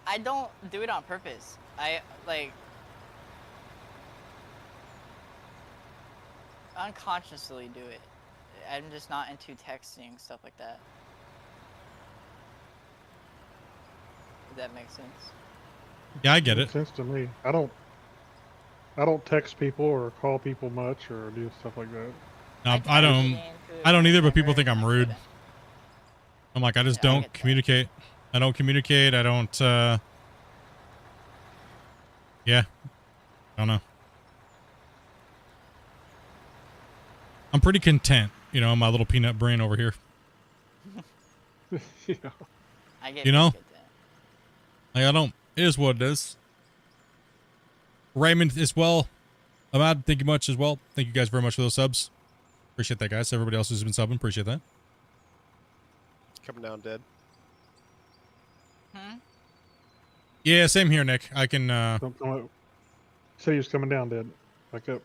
I don't do it on purpose. I like unconsciously do it. I'm just not into texting, stuff like that. If that makes sense. Yeah, I get Makes it. sense to me. I don't text people or call people much or do stuff like that. No, try I to don't. get into it I don't when either, but can, people think I'm I rude. couldn't. I'm like, I just Yeah, I don't get that. communicate. I don't communicate. I don't, yeah. I don't know. I'm pretty content, you know, my little peanut brain over here. Yeah. I get You know? I get that. Like, I don't, it is what it is. Raymond as well. Ahmad, thank you much as well. Thank you guys very much for those subs. Appreciate that, guys. Everybody else who's been subbing, appreciate that. Coming down dead. Yeah, same here, Nick. I can, Don't come up. Say you're coming down, Dad. Back up.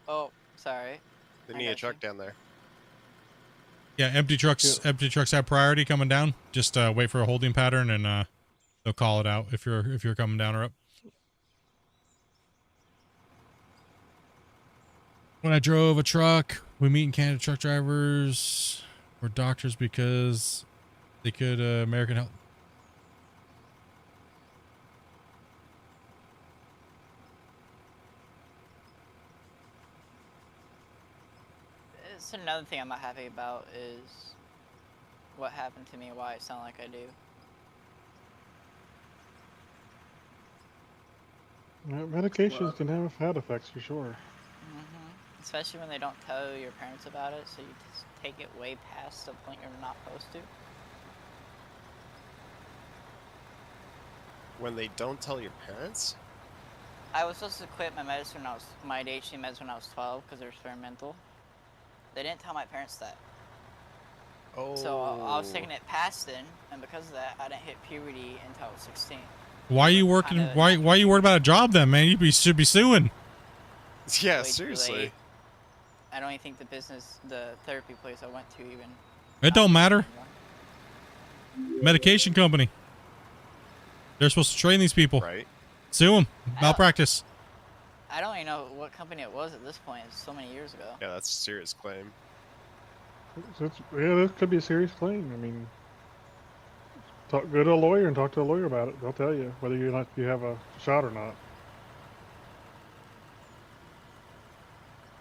Oh, sorry. They I need a got truck you. down there. yeah, empty trucks have priority coming down. Just, wait for a holding pattern and, they'll call it out if you're coming down or up. When I drove a truck, we meet in Canada truck drivers or doctors because they could, American Health. It's another thing I'm not happy about is what happened to me and why I sound like I do. Medications can have side effects for sure. Especially when they don't tell your parents about it, so you just take it way past the point you're not supposed to. When they don't tell your parents? I was supposed to quit my medicine when I was my ADHD meds when I was 12 because they're experimental. They didn't tell my parents that. Oh. So I was taking it past then, and because of that, I didn't hit puberty until I was 16. Why are you working? Kinda- Why are you worried about a job then, man? Should be suing. Yeah, way too seriously. late. I don't even think the therapy place I went to even. It don't matter. anymore. Medication company. They're supposed to train these people. Right. Sue them. Malpractice. I don't even know what company it was at this point. It's so many years ago. Yeah, that's a serious claim. Yeah, this could be a serious claim. I mean, go to a lawyer and talk to a lawyer about it. They'll tell you whether you have a shot or not.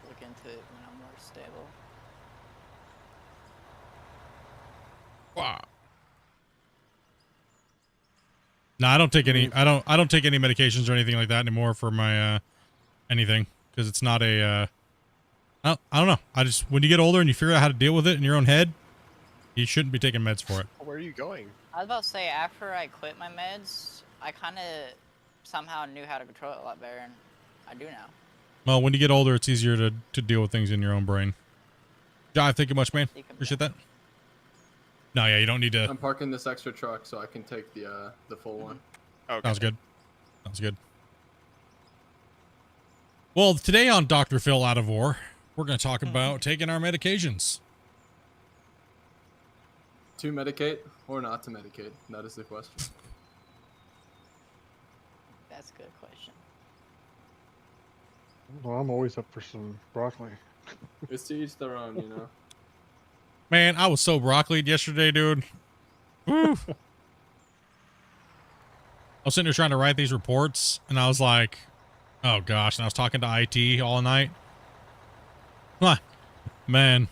Look into it when I'm more stable. Wow. No, I don't take any. I don't take any medications or anything like that anymore for my anything because it's not a. I don't know. I just when you get older and you figure out how to deal with it in your own head, you shouldn't be taking meds for it. Where are you going? I was about to say, after I quit my meds, I kind of somehow knew how to control it a lot better, and I do now. Well, when you get older, it's easier to deal with things in your own brain. Jive, thank you much, man. Appreciate that. No, yeah, you don't need to. I'm parking this extra truck so I can take the full one. Okay. Sounds good. Sounds good. Well, today on Dr. Phil Out of War, we're going to talk about taking our medications. To medicate or not to medicate? That is the question. That's a good question. Well, I'm always up for some broccoli. It's to each their own, you know. Man, I was so broccolied yesterday, dude. Woo. I was sitting there trying to write these reports, and I was like, oh gosh, and I was talking to IT all night. Man.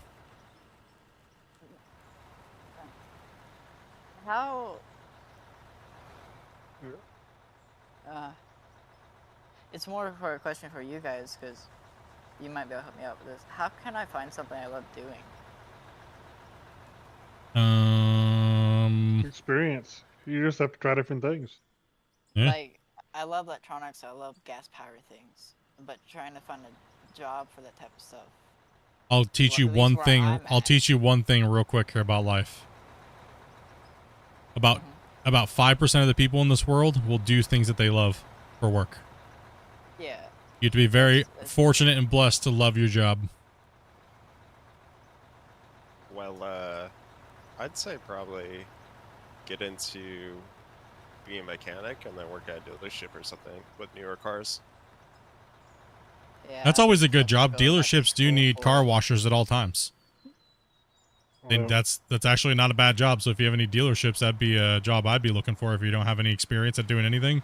How? It's more for a question for you guys, because you might be able to help me out with this. How can I find something I love doing? Experience. You just have to try different things. Yeah. Like, I love electronics, I love gas power things. but trying to find a job for that type of stuff. I'll teach you At least one where thing. I'm I'll at. teach you one thing real quick here about life. About Mhm. about 5% of the people in this world will do things that they love for work. Yeah. You have to be very That's- fortunate and blessed to love your job. Well, I'd say probably get into being a mechanic and then work at a dealership or something with newer cars. Yeah. That's always a good job. Going back to Dealerships do school need for car it. washers at all times. And Well, that's actually not a bad job. So if you have any dealerships, that'd be a job I'd be looking for if you don't have any experience at doing anything.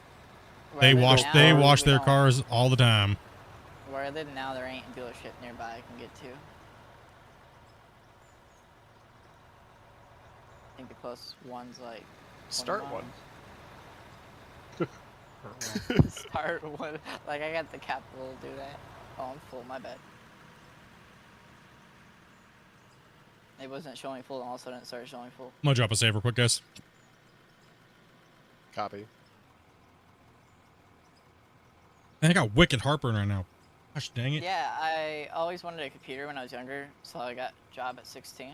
Where They I live wash now, they we wash their don't- cars all the time. Where I live now, there ain't a dealership nearby I can get to. I think the closest one's like. 20 Start miles. one. Start one. Like, I got the capital to do that. Oh, I'm full. My bad. It wasn't showing full, and all of a sudden it started showing full. I'm gonna drop a save real quick, guys. Copy. I got wicked heartburn right now. Gosh dang it. Yeah, I always wanted a computer when I was younger, so I got a job at 16.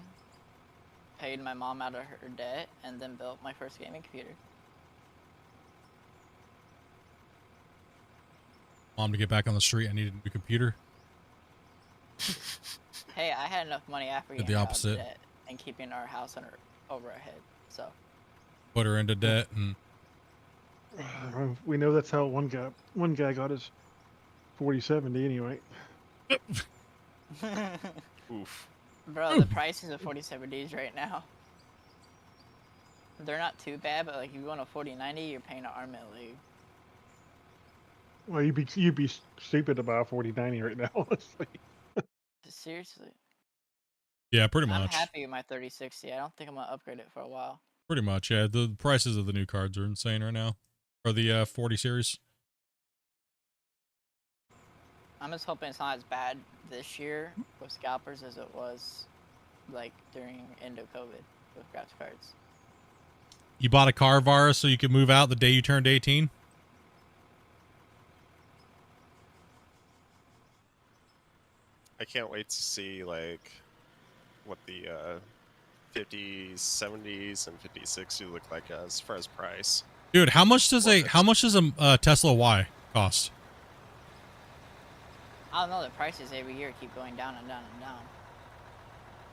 Paid my mom out of her debt, and then built my first gaming computer. Mom, to get back on the street, I needed a new computer. Hey, I had enough money after Did getting the out of opposite. debt and keeping our house over our head. So Put her into debt and we know that's how one guy got his 4070 anyway. Oof. Bro, the prices of 4070s right now, they're not too bad, but like if you want a 4090, you're paying an arm and a leg. Well, you'd be stupid to buy a 4090 right now, honestly. Seriously. yeah, pretty I'm much. happy with my 3060. I don't think I'm gonna upgrade it for a while. Pretty much, yeah. The prices of the new cards are insane right now. For the 40 series. I'm just hoping it's not as bad this year with scalpers as it was like during end of COVID with graphics cards. You bought a car, Vara, so you could move out the day you turned 18? I can't wait to see like what the 50s, 70s, and 56 look like as far as price. Dude, how much does a Tesla Y cost? I don't know, the prices every year keep going down and down and down.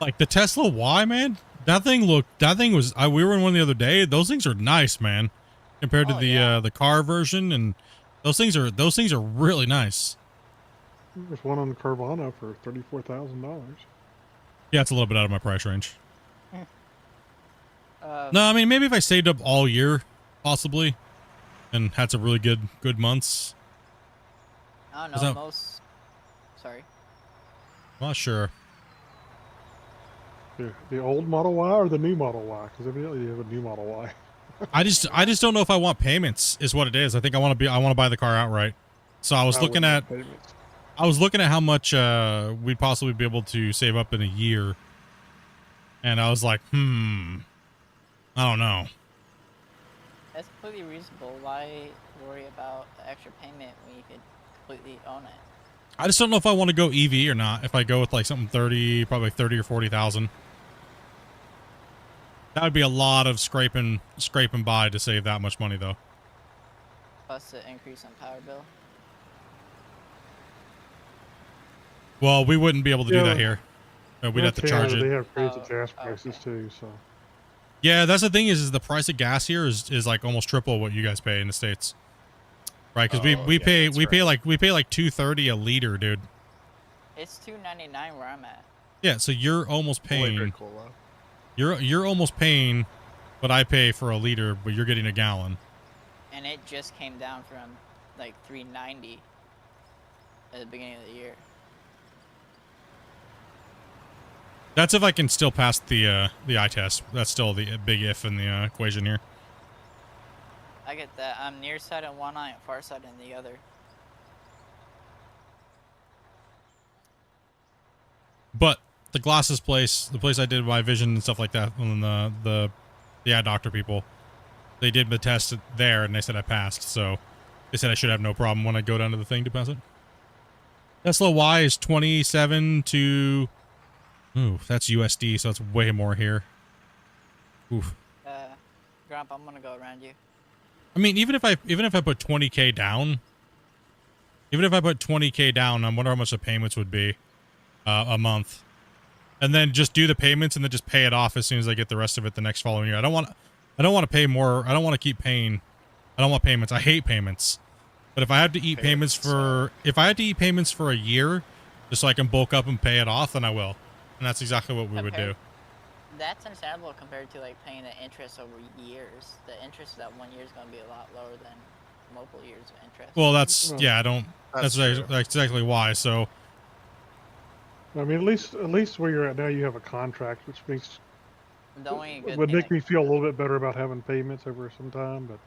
Like the Tesla Y, man? We were in one the other day. Those things are nice, man. Compared to Oh, the yeah. the car version, and those things are really nice. There's one on Carvana for $34,000. Yeah, it's a little bit out of my price range. Uh, No, I mean maybe if I saved up all year, possibly, and had some really good months. I don't Is know, that- most... Sorry. I'm not sure. The old Model Y or the new Model Y? Because evidently you have a new Model Y. I just don't know if I want payments. Is what it is. I think I want to buy the car outright. So I was looking wouldn't at have payments. how much we'd possibly be able to save up in a year, and I was like, I don't know. That's completely reasonable. Why worry about the extra payment when you could completely own it? I just don't know if I want to go EV or not. If I go with like something probably 30 or 40,000. That would be a lot of scraping by to save that much money, though. Plus the increase in power bill. Well, we wouldn't be able to do Yeah. that here. We'd have to charge Canada, it. They have crazy Oh, gas okay. prices too, so. Yeah, that's the thing is the price of gas here is like almost triple what you guys pay in the States. Right? Because Oh, we yeah, pay that's we pay right. like $2.30 a liter, dude. It's $2.99 where I'm at. Yeah, so you're almost Holy paying cola. you're almost paying what I pay for a liter, but you're getting a gallon. And it just came down from like $3.90 at the beginning of the year. That's if I can still pass the eye test. That's still the big if in the equation here. I get that. I'm near side on one eye and far side in the other. But the glasses place, the place I did my vision and stuff like that, and the eye doctor people, they did the test there and they said I passed. So they said I should have no problem when I go down to the thing to pass it. Tesla Y is 27 to. Ooh, that's USD, so it's way more here. Oof. Grump, I'm gonna go around you. I mean, even if I put 20K down, even if I put 20K down, I wonder how much the payments would be a month, and then just do the payments and then just pay it off as soon as I get the rest of it the next following year. I don't want to pay more. I don't want to keep paying. I don't want payments. I hate payments. But if I had to eat payments for a year, just so I can bulk up and pay it off, then I will. And that's exactly what we would do. That's understandable compared to like paying the interest over years. The interest of that 1 year is going to be a lot lower than multiple years of interest. Well, that's yeah. I don't. That's exactly why. So. I mean, at least where you're at now, you have a contract, which makes would make me feel a little bit better about having payments over some time. But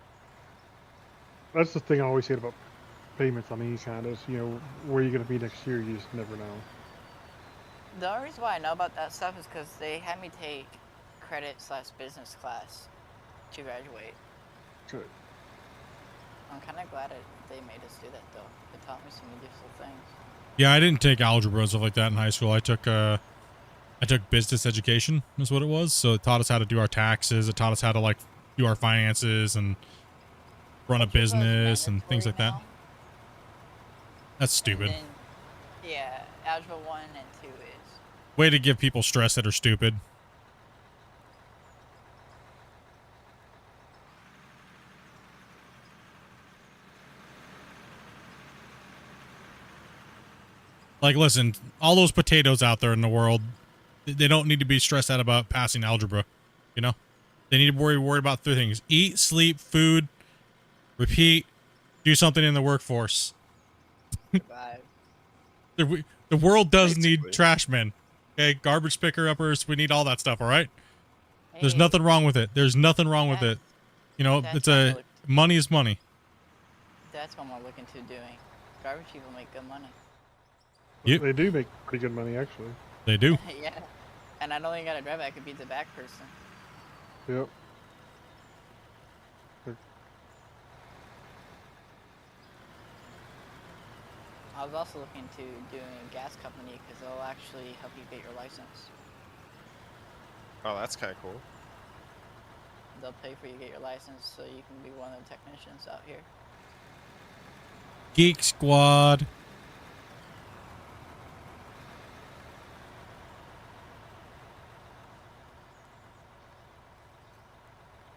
that's the thing I always hate about payments on any kind is, you know, where you're going to be next year. You just never know. The only reason why I know about that stuff is because they had me take credit/business class to graduate. Good. I'm kind of glad they made us do that, though. It taught me some useful things. Yeah, I didn't take algebra and stuff like that in high school. I took business education is what it was. So it taught us how to do our taxes. It taught us how to like do our finances and run a business and things like that. That's stupid. Then, yeah, algebra 1 and 2 is. Way to give people stress that are stupid. Like, listen, all those potatoes out there in the world, they don't need to be stressed out about passing algebra, you know? They need to worry about 3 things. Eat, sleep, food, repeat, do something in the workforce. Survive. The world does need trash men. Okay, garbage picker uppers, we need all that stuff, all right? Hey, there's nothing wrong with it. There's nothing wrong with it. You know, money is money. That's what I'm looking to doing. Garbage people make good money. Yep. They do make pretty good money, actually. They do. Yeah. And I don't even got to drive. I could be the back person. Yep. I was also looking to doing a gas company because they'll actually help you get your license. Oh, that's kind of cool. They'll pay for you to get your license so you can be one of the technicians out here. Geek Squad.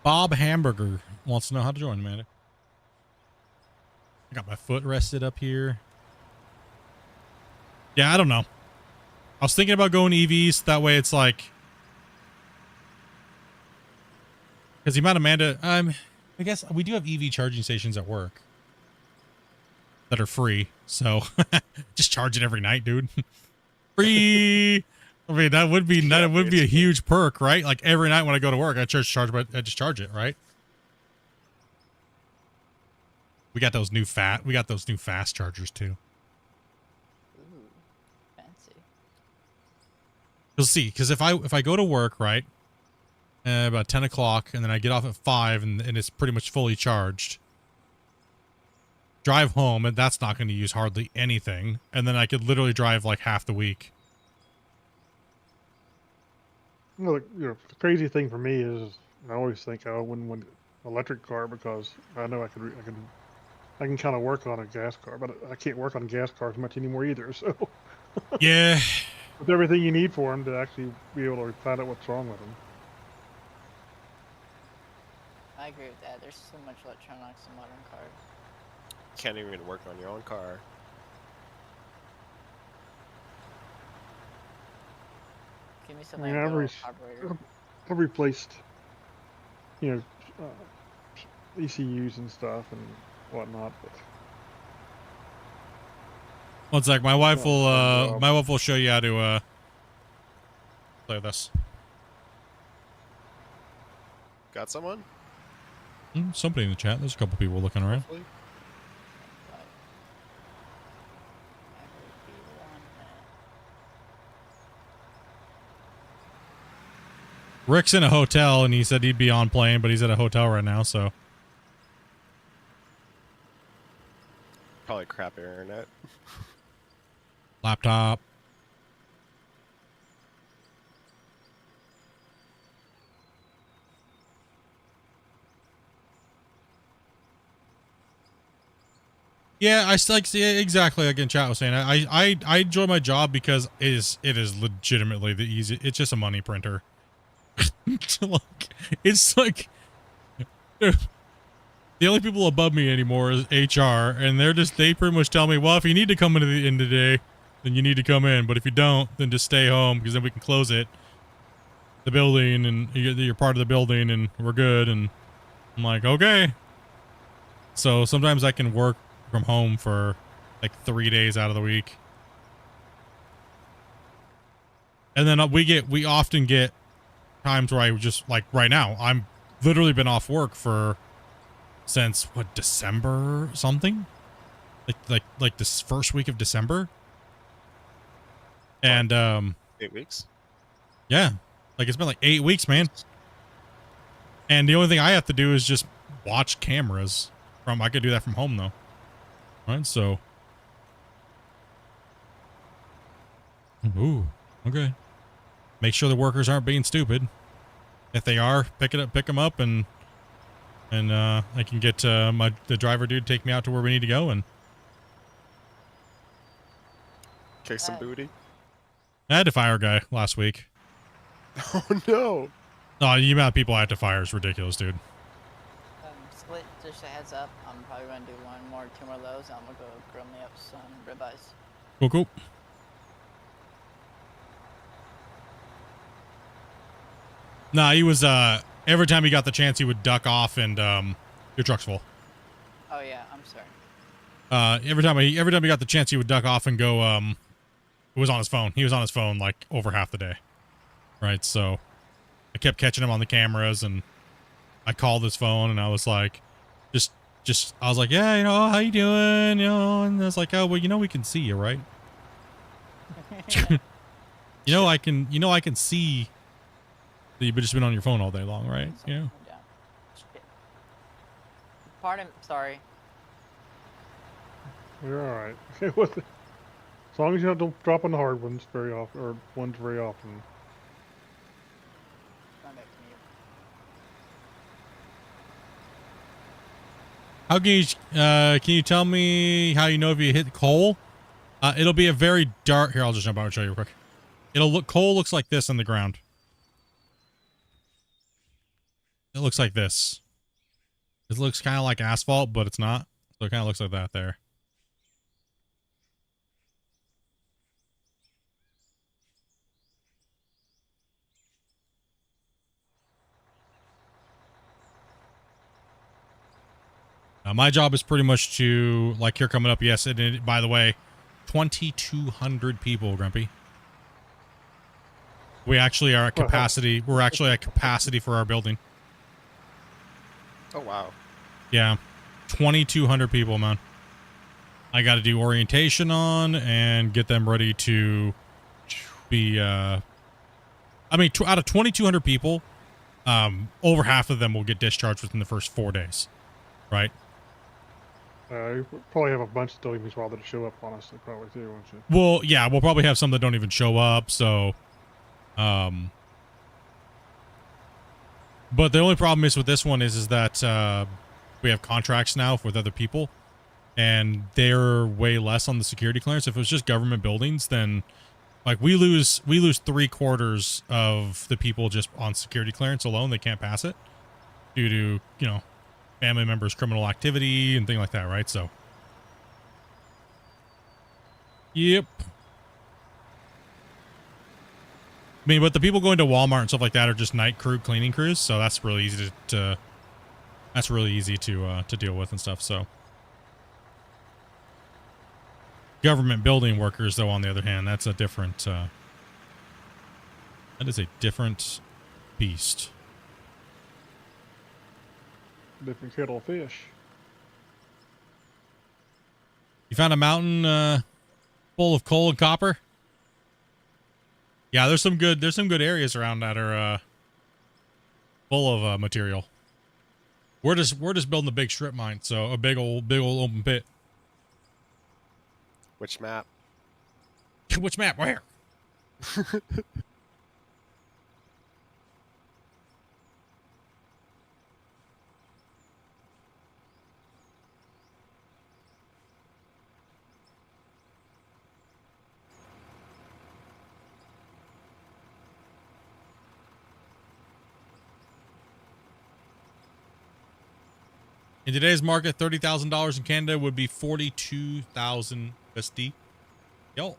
Bob Hamburger wants to know how to join, Amanda. I got my foot rested up here. Yeah, I don't know. I was thinking about going EVs. That way it's like... Because the amount of Amanda... I guess we do have EV charging stations at work. That are free. So, just charge it every night, dude. Free! I mean, that would be a huge perk, right? Like every night when I go to work, I just charge it, right? We got those new fast chargers too. Ooh, fancy. You'll see, because if I go to work, right, about 10 o'clock, and then I get off at 5, and it's pretty much fully charged. Drive home, and that's not going to use hardly anything, and then I could literally drive like half the week. Well, the crazy thing for me is I always think I wouldn't want an electric car because I know I can kind of work on a gas car, but I can't work on gas cars much anymore either. So yeah, with everything you need for them to actually be able to find out what's wrong with them. I agree with that. There's so much electronics in modern cars. Can't even work on your own car. Give me something. I mean, I've replaced, you know, ECUs and stuff and whatnot. But one sec, my wife will show you how to play this. Got someone? Somebody in the chat. There's a couple people looking around. Hopefully. Rick's in a hotel, and he said he'd be on plane, but he's at a hotel right now, so. Probably crap internet. Laptop. Yeah, I like exactly like in chat was saying. I enjoy my job because it is legitimately the easy. It's just a money printer. Like, it's like the only people above me anymore is HR, and they pretty much tell me, well, if you need to come into the end today, then you need to come in. But if you don't, then just stay home because then we can close the building, and you're part of the building, and we're good. And I'm like, okay. So sometimes I can work from home for like 3 days out of the week. And then we often get times where I just, like right now, I'm literally been off work since what, December something? Like this first week of December. And 8 weeks. yeah. Like it's been like 8 weeks, man. And the only thing I have to do is just watch cameras I could do that from home though. Right, so. Ooh, okay. Make sure the workers aren't being stupid. If they are, pick them up, and I can get the driver dude to take me out to where we need to go and Kick some booty. I had to fire a guy last week. Oh no! Oh, the amount of people I had to fire is ridiculous, dude. Split, just a heads up. I'm probably gonna do two more of those. I'm gonna go grill me up some ribeyes. Cool. Nah, he was every time he got the chance he would duck off and your truck's full. Oh yeah, I'm sorry. Every time he got the chance he would duck off and go it was on his phone. He was on his phone like over half the day. Right, so I kept catching him on the cameras and I called his phone and I was like I was like, yeah, how you doing? And I was like, oh well, we can see you, right? I can see that you've just been on your phone all day long, right? Yeah. Pardon, sorry. You're all right. As long as you don't drop on the hard ones very often, or ones very often. Going back to mute. How can you tell me how you know if you hit coal? It'll be a very dark. Here, I'll just jump out and show you real quick. Coal looks like this in the ground. It looks like this. It looks kind of like asphalt, but it's not. So it kind of looks like that there. My job is pretty much to, like, here coming up. Yes, and by the way, 2,200 people, Grumpy. We actually are at capacity. We're actually at capacity for our building. Oh wow. Yeah, 2,200 people, man. I got to do orientation on and get them ready to be. I mean, out of 2,200 people, over half of them will get discharged within the first 4 days, right? You probably have a bunch that don't even bother to show up, honestly, probably too, won't you? Well, yeah, we'll probably have some that don't even show up. So, but the only problem is with this one is that we have contracts now with other people, and they're way less on the security clearance. If it was just government buildings, then like we lose 3/4 of the people just on security clearance alone. They can't pass it due to family members' criminal activity and things like that, right? So, yep. I mean, but the people going to Walmart and stuff like that are just night crew cleaning crews, so that's really easy to deal with and stuff. So, government building workers, though, on the other hand, that's a different. That is a different beast. Different kettle of fish. You found a mountain full of coal and copper? Yeah, there's some good areas around that are full of material. We're just building a big strip mine, so a big old open pit. Which map? Which map? Where? In today's market, $30,000 in Canada would be 42,000 USD. Yo.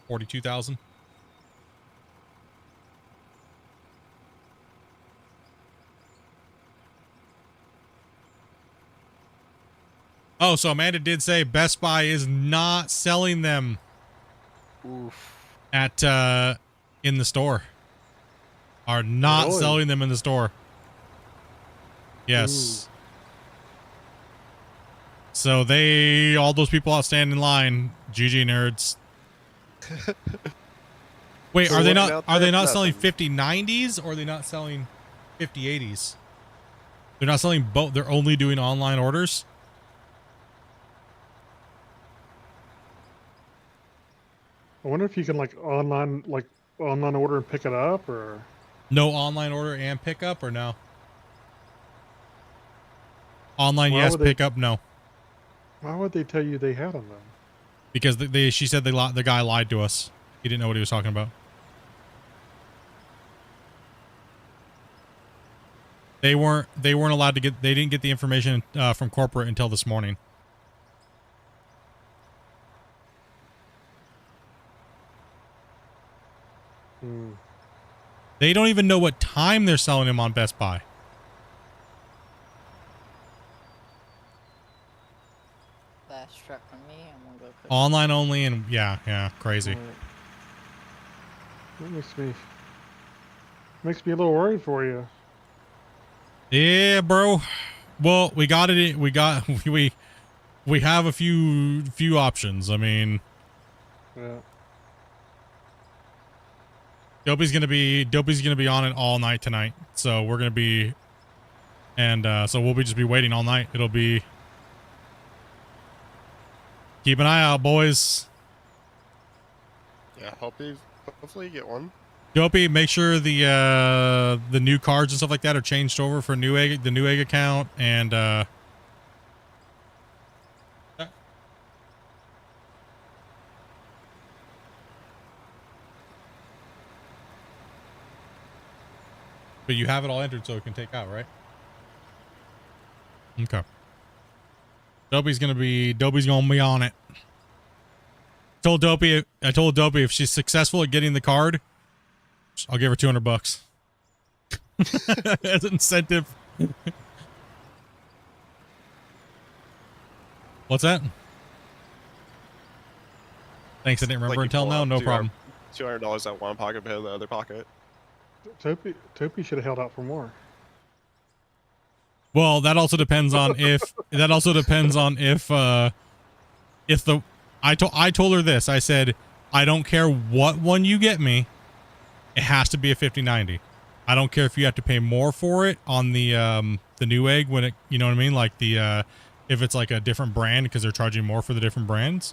42,000. Oh, so Amanda did say Best Buy is not selling them Oof. at in the store. Are not Really? selling them in the store. Yes. So all those people out standing in line, GG nerds. Wait, So are they looking not out are there they for not selling nothing. 5090s or are they not selling 5080s? They're not selling both. They're only doing online orders. I wonder if you can online order and pick it up, or No online order and pickup or no? Online, Why yes. would they- Pickup, no. why would they tell you they had them then? Because she said the guy lied to us. He didn't know what he was talking about. They weren't allowed to get. They didn't get the information from corporate until this morning. Hmm. They don't even know what time they're selling them on Best Buy. Last truck from me. I'm gonna go quick. Online only, and yeah, crazy. Right. That makes me a little worried for you. Yeah, bro. Well, we got it. We got we have a few options. I mean, Yeah. Dopey's gonna be on it all night tonight. So we're gonna be, and so we'll just be waiting all night. It'll be. Keep an eye out, boys. Yeah, hopefully you get one. Dopey, make sure the new cards and stuff like that are changed over for the new egg account, and but you have it all entered so it can take out, right? Okay. Dopey's gonna be on it. I told Dopey if she's successful at getting the card, I'll give her $200 as an incentive. What's that? Thanks, I didn't remember Like you until pull now. out No problem. $200 out one pocket, put it in the other pocket. Topi should have held out for more. Well, that also depends on if I told her this. I said, I don't care what one you get me. It has to be a 5090. I don't care if you have to pay more for it on the new egg when it, you know what I mean? Like if it's like a different brand because they're charging more for the different brands,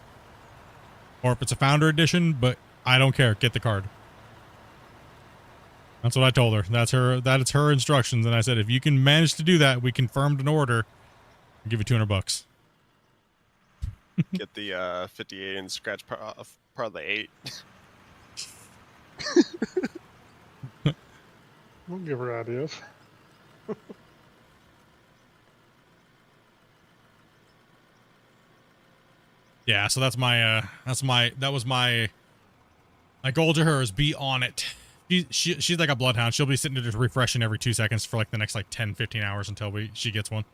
or if it's a founder edition, but I don't care. Get the card. That's what I told her. That is her instructions. And I said, if you can manage to do that, we confirmed an order. I'll give you $200. Get the 58 and scratch part of the 8. Don't give her ideas. Yeah, so that was my goal to her is be on it. She's like a bloodhound. She'll be sitting there just refreshing every 2 seconds for like the next like 10, 15 hours until she gets one.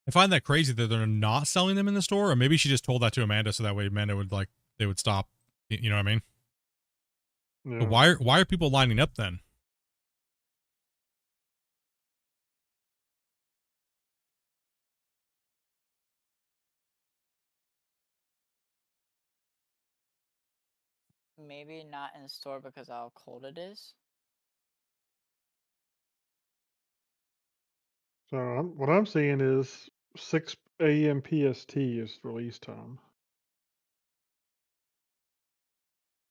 I find that crazy that they're not selling them in the store, or maybe she just told that to Amanda so that way Amanda would they would stop. You know what I mean? Yeah. But why are people lining up then? maybe not in store because of how cold it is. So what I'm seeing is 6 a.m. PST is release time.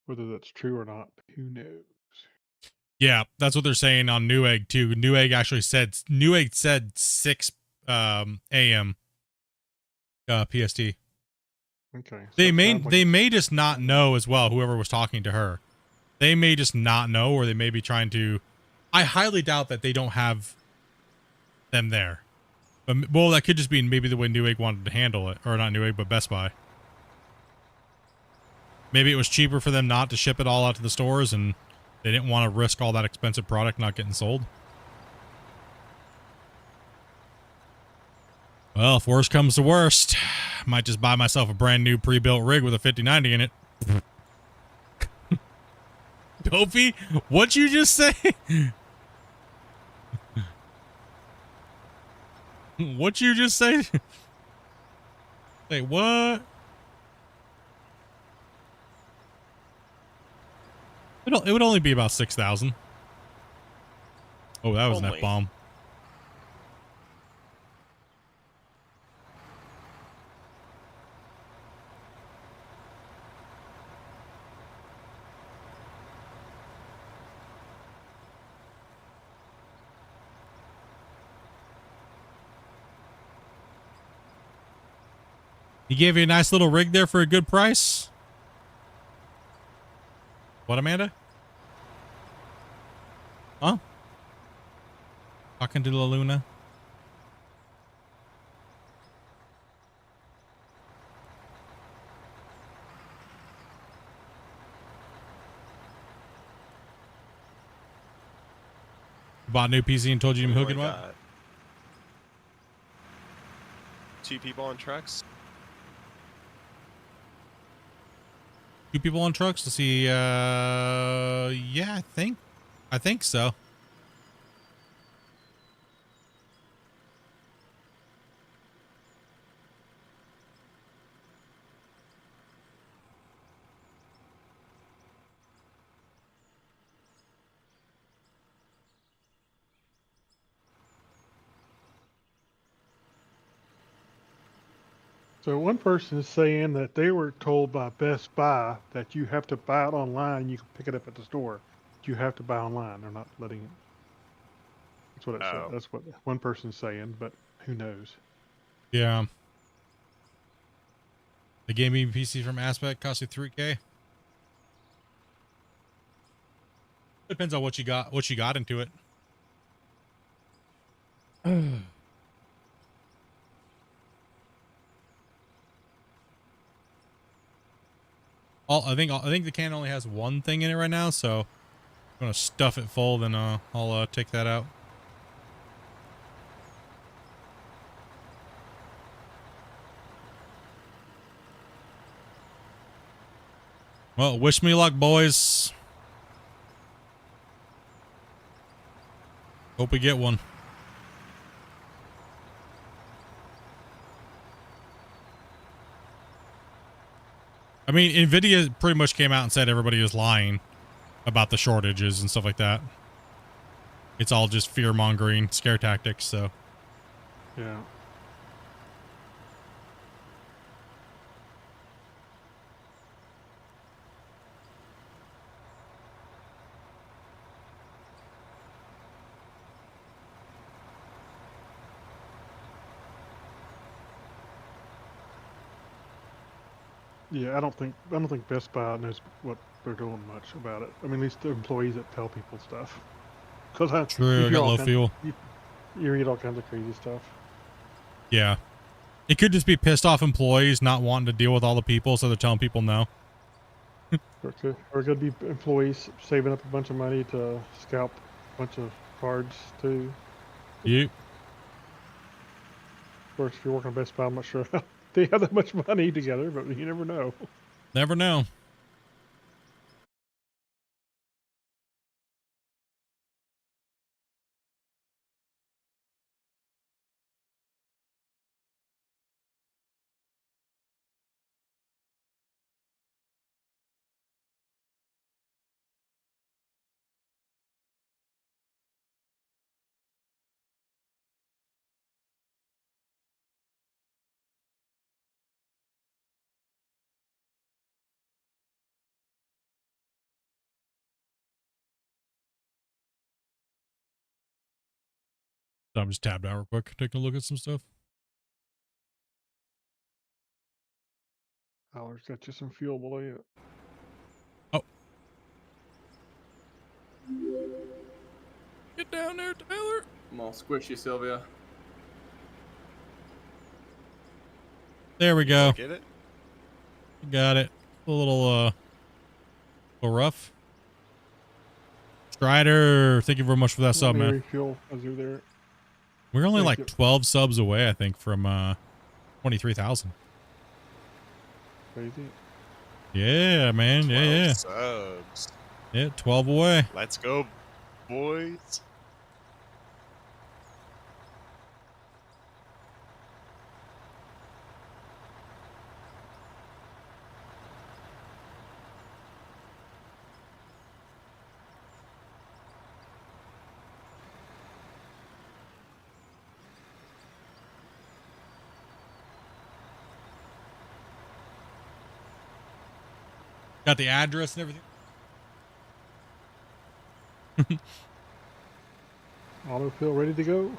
Whether that's true or not, who knows? Yeah, that's what they're saying on Newegg too. Newegg said 6 a.m. PST. Okay, so They it may sounds like they it's may just not 9 know as well. Whoever was talking to her, they may just not know, or they may be trying to. I highly doubt that they don't have them there. But well, that could just be maybe the way Newegg wanted to handle it, or not Newegg, but Best Buy. Maybe it was cheaper for them not to ship it all out to the stores, and they didn't want to risk all that expensive product not getting sold. Well, if worst comes to worst, I might just buy myself a brand new pre-built rig with a 5090 in it. Dopey, what'd you just say? What'd you just say? Say what? It would only be about 6,000. Oh, that was an Only. F-bomb. He gave you a nice little rig there for a good price. What, Amanda? Huh? Talking to La Luna? Bought a new PC and told you to We hook it only up? got 2 people on trucks. 2 people on trucks? Let's see. Yeah, I think so. So one person is saying that they were told by Best Buy that you have to buy it online. You can pick it up at the store. You have to buy online. They're not letting it. That's what it said. Oh. That's what one person's saying, but who knows? Yeah. The gaming PC from Aspect cost you $3K. Depends on what you got into it. I think the can only has one thing in it right now, so I'm gonna stuff it full. Then I'll take that out. Well, wish me luck, boys. Hope we get one. I mean, Nvidia pretty much came out and said everybody was lying about the shortages and stuff like that. It's all just fear mongering, scare tactics. So Yeah. Yeah, I don't think Best Buy knows what they're doing much about it. I mean, at least the employees that tell people stuff. Because true. you I hear got all low kinds, fuel. you read all kinds of crazy stuff. Yeah, it could just be pissed off employees not wanting to deal with all the people, so they're telling people no. Or it could be employees saving up a bunch of money to scalp a bunch of cards too. You. Of course, if you're working at Best Buy, I'm not sure how they have that much money together, but you never know. Never know. So I'm just tabbed out real quick, taking a look at some stuff. Tyler's got you some fuel below you. Oh. Get down there, Tyler. I'm all squishy, Sylvia. There we go. Get it? Got it. A little rough. Strider, thank you very much for that sub, Let me man. refuel as you're there. We're only Thank like you. 12 subs away, I think, from 23,000. Crazy. Yeah, man. 12 Yeah. subs. Yeah, 12 away. Let's go, boys. Got the address and everything. Autofill ready to go.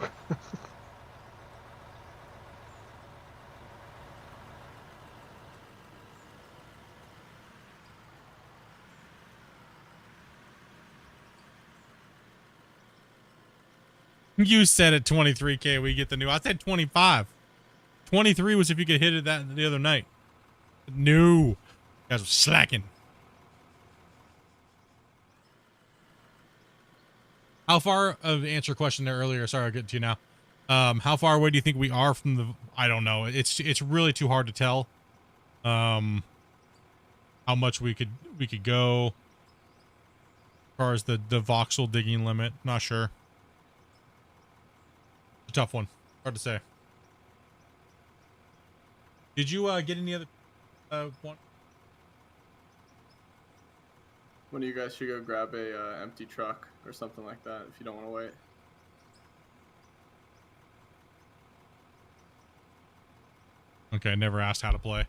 You said at 23K we get the new. I said 25. 23 was if you could hit it that the other night. No. You guys were slacking. How far of answer your question there earlier? Sorry, I'll get to you now. How far away do you think we are from the? I don't know. It's really too hard to tell. How much we could go. As far as the voxel digging limit, not sure. It's a tough one. Hard to say. Did you get any other one? One of you guys should go grab a empty truck or something like that if you don't want to wait. Okay, never asked how to play.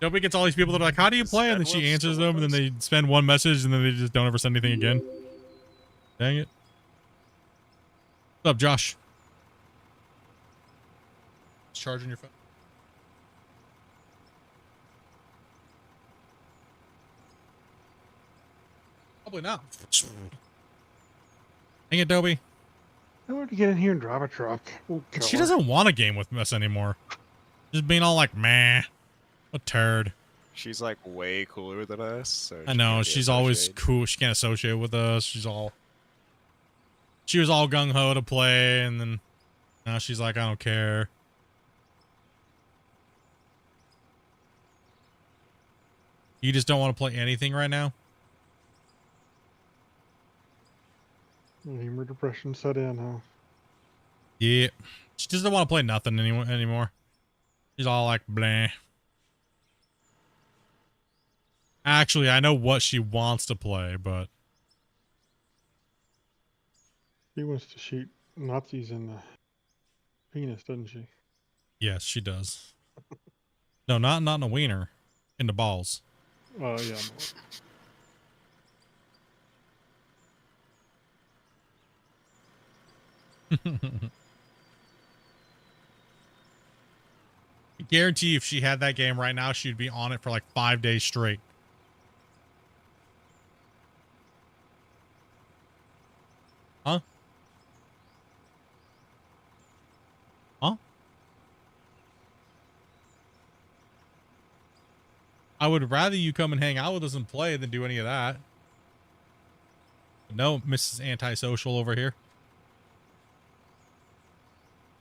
Nobody gets all these people that are like, how do you play? And then she answers them, and then they spend one message, and then they just don't ever send anything again. Dang it. What's up, Josh? Just charging your phone. Probably not. Dang it, Dobie. I want to get in here and drive a truck. Oh, She doesn't want a game with us anymore. Just being all like, meh. A turd. She's like way cooler than us. So I she know. can't be She's always associated. cool. She can't associate with us. She was all gung ho to play, and then now she's like, I don't care. You just don't want to play anything right now? Humor depression set in, huh? Yeah. She just don't want to play nothing anymore. She's all like, blah. Actually, I know what she wants to play, but She wants to shoot Nazis in the penis, doesn't she? yes, she does. No, not in a wiener. In the balls. Oh, yeah. I guarantee if she had that game right now, she'd be on it for like 5 days straight. Huh? Huh? I would rather you come and hang out with us and play than do any of that. But no, Mrs. Antisocial over here.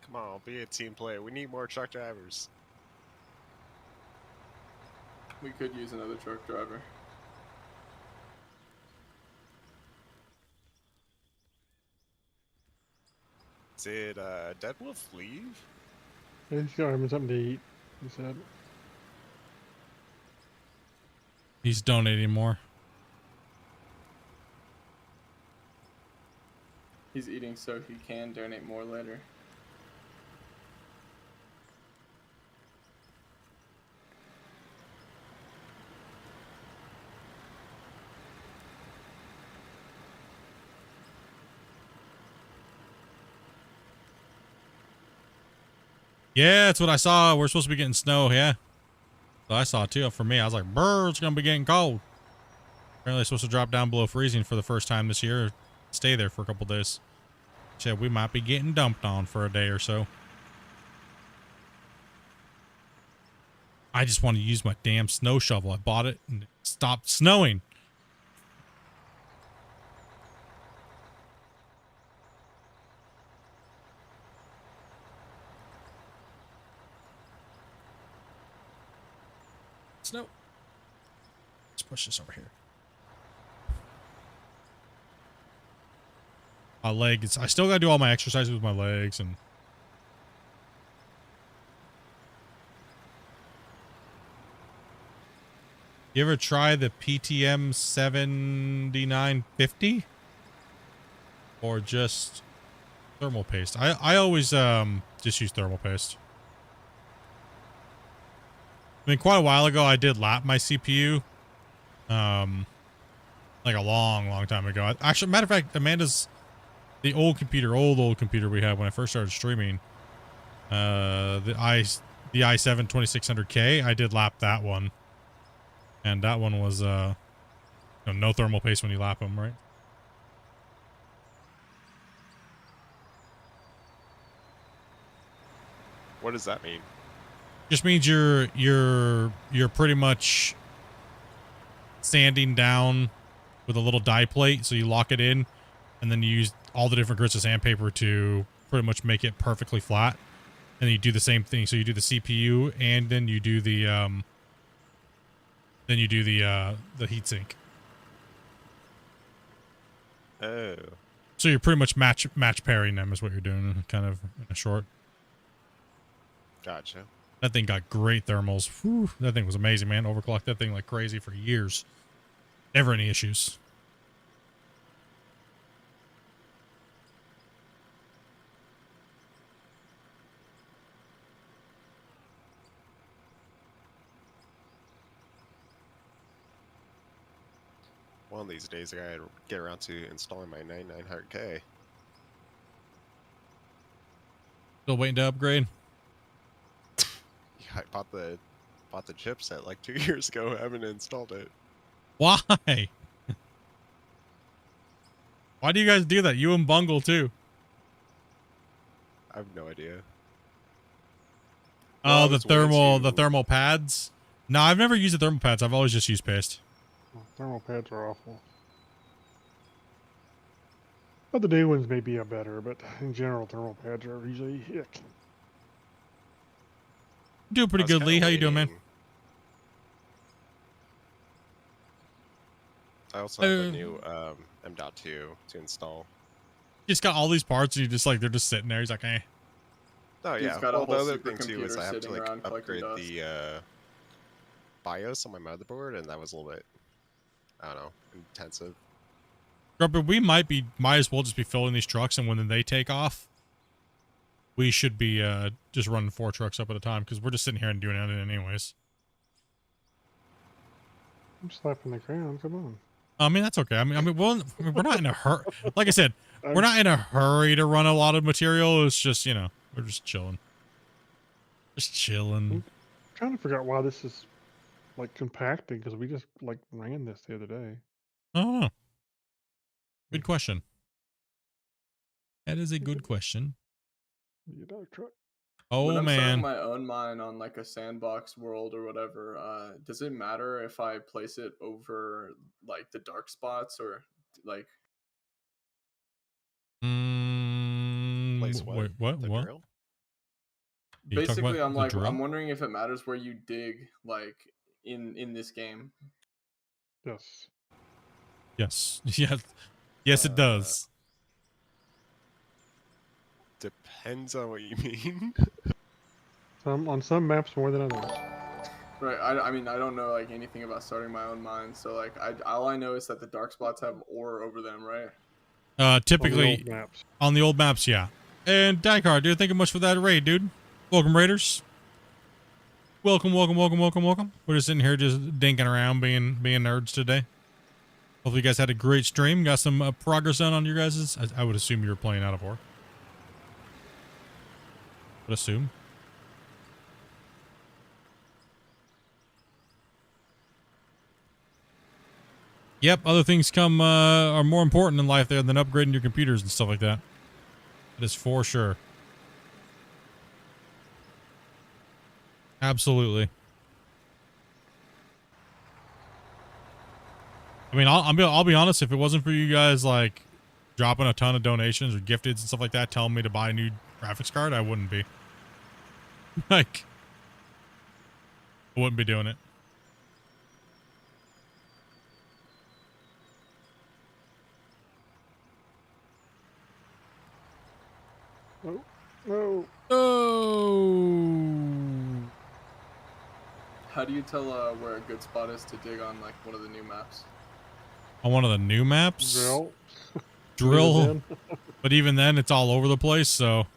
Come on, be a team player. We need more truck drivers. We could use another truck driver. Did Deadwolf leave? He's got him something to eat, he said. He's donating more. He's eating so he can donate more later. Yeah, that's what I saw. We're supposed to be getting snow. Yeah. So I saw it too. For me, I was like, brr, it's going to be getting cold. Apparently it's supposed to drop down below freezing for the first time this year. Stay there for a couple days. Said we might be getting dumped on for a day or so. I just want to use my damn snow shovel. I bought it and it stopped snowing. Snow. Let's push this over here. My legs. I still got to do all my exercises with my legs and. You ever try the PTM 7950? Or just thermal paste? I always just use thermal paste. I mean, quite a while ago, I did lap my CPU. Like a long time ago. Actually, matter of fact, Amanda's the old computer we had when I first started streaming. The i7 2600K. I did lap that one, and that one was no thermal paste when you lap them, right? What does that mean? Just means you're pretty much sanding down with a little die plate, so you lock it in, and then you use all the different grits of sandpaper to pretty much make it perfectly flat. And then you do the same thing. So you do the CPU, and then you do the heatsink. Oh. So you're pretty much match pairing them is what you're doing, kind of in a short. Gotcha. That thing got great thermals. Whew, that thing was amazing, man. Overclocked that thing like crazy for years. Never any issues. One of these days, I gotta get around to installing my 9900K. Still waiting to upgrade. Yeah, I bought the chipset like 2 years ago. I haven't installed it. Why? Why do you guys do that? You and Bungle too. I have no idea. Oh, Well, the it's ways thermal pads. No, I've never used the thermal pads. I've always just used paste. Well, thermal pads are awful. But the new ones may be a better, but in general, thermal pads are usually hick. Doing pretty I was good, kinda Lee. How you doing, man? waiting- I also have the new M.2 to install. Just got all these parts, and you just like they're just sitting there. He's like, eh. Oh He's yeah. got a Well, the whole other thing too is supercomputer I have to sitting like around collecting upgrade dust. the BIOS on my motherboard, and that was a little bit, I don't know, intensive. Grubber, we might as well just be filling these trucks, and when they take off, we should be just running 4 trucks up at a time because we're just sitting here and doing it anyways. I'm slapping the ground. Come on. I mean, that's okay. I mean, we're not in a hurry. Like I said, we're not in a hurry to run a lot of material. It's just, we're just chilling. Just chilling. I'm trying to figure out why this is like compacting because we just like ran this the other day. I don't know. Good question. That is a good question. Truck. Oh, when I'm man. starting my own mine on like a sandbox world or whatever, does it matter if I place it over like the dark spots or like? Place what? Wait, what? The What? drill? You talking Basically, about I'm the like, drill? I'm wondering if it matters where you dig, like in this game. Yes. Yes. Yes, it does. Depends on what you mean. On some maps more than others. Right. I mean, I don't know like anything about starting my own mine, so like, all I know is that the dark spots have ore over them, right? Typically on the old maps, yeah. And Dykar, dude, thank you much for that raid, dude. Welcome, Raiders. Welcome. We're just sitting here just dinking around, being nerds today. Hopefully you guys had a great stream. Got some progress done on your guys's. I would assume you were playing out of ore. Would assume. Yep, other things come are more important in life there than upgrading your computers and stuff like that. That is for sure. Absolutely. I mean, I'll be honest. If it wasn't for you guys like dropping a ton of donations or gifteds and stuff like that, telling me to buy a new graphics card, I wouldn't be. Like, I wouldn't be doing it. Oh, no. Oh. How do you tell where a good spot is to dig on like one of the new maps? On one of the new maps? Drill. Drill. But even then, it's all over the place, so. Are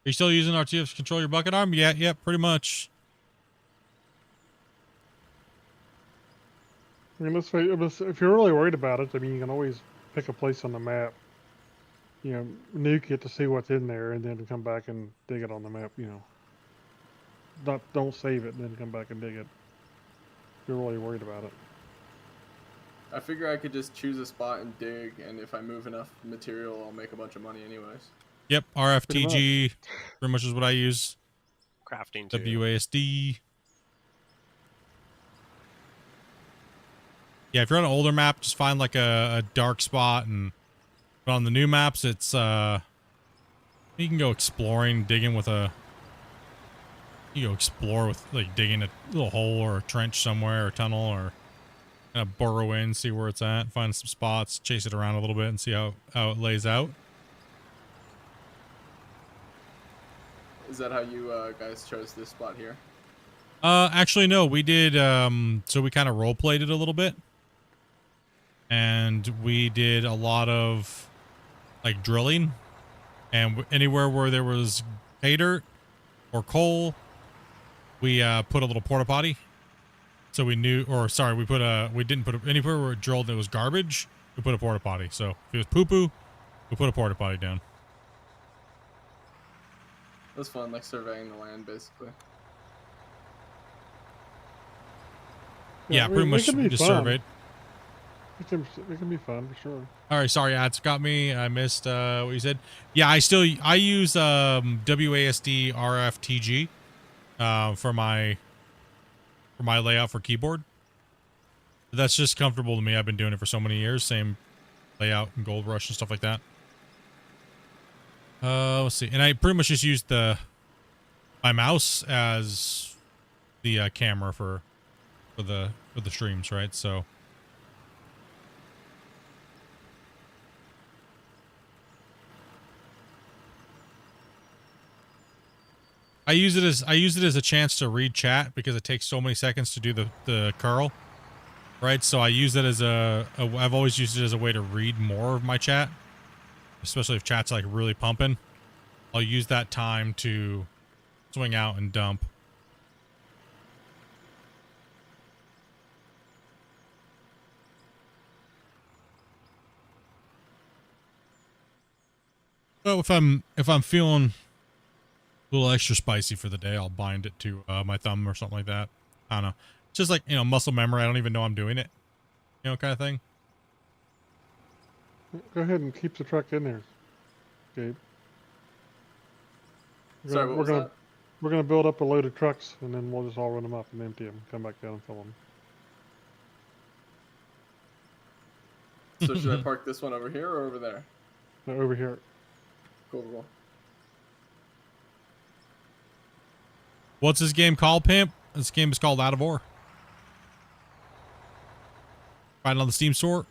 you still using RTF to control your bucket arm? Yeah, pretty much. I mean, let's say if you're really worried about it, I mean, you can always pick a place on the map. You know, nuke it to see what's in there, and then come back and dig it on the map. You know, don't save it, and then come back and dig it. If you're really worried about it. I figure I could just choose a spot and dig, and if I move enough material, I'll make a bunch of money anyways. Yep, RFTG pretty much is what I use. Crafting too. WASD. Yeah, if you're on an older map, just find like a dark spot, and but on the new maps, it's you can go exploring, digging with a. You go explore with like digging a little hole or a trench somewhere, or a tunnel, or kind of burrow in, see where it's at, find some spots, chase it around a little bit, and see how it lays out. Is that how you guys chose this spot here? Actually, no, we did. So we kind of role played it a little bit. And we did a lot of like drilling, and anywhere where there was pay dirt or coal, we put a little porta potty. So we knew, or sorry, we didn't put anywhere where it drilled and it was garbage, we put a porta potty. So if it was poo poo, we put a porta potty down. It was fun, like surveying the land basically. Yeah, pretty much just surveyed. It can be fun for sure. All right, sorry, ads got me. I missed what you said. Yeah, I use WASD RFTG for my layout for keyboard. That's just comfortable to me. I've been doing it for so many years. Same layout and Gold Rush and stuff like that. Let's see, and I pretty much just used my mouse as the camera for the streams, right? So. I use it as a chance to read chat because it takes so many seconds to do the curl, right? So I use it as I've always used it as a way to read more of my chat, especially if chat's like really pumping. I'll use that time to swing out and dump. Well, if I'm feeling a little extra spicy for the day, I'll bind it to my thumb or something like that. I don't know. It's just like, you know, muscle memory. I don't even know I'm doing it, you know, kind of thing. Go ahead and keep the truck in there, Gabe. Sorry, what was that? We're gonna build up a load of trucks, and then we'll just all run them up and empty them. Come back down and fill them. So should I park this one over here or over there? No, over here. Cool. What's this game called, Pimp? This game is called Out of Ore. Find it on the Steam store.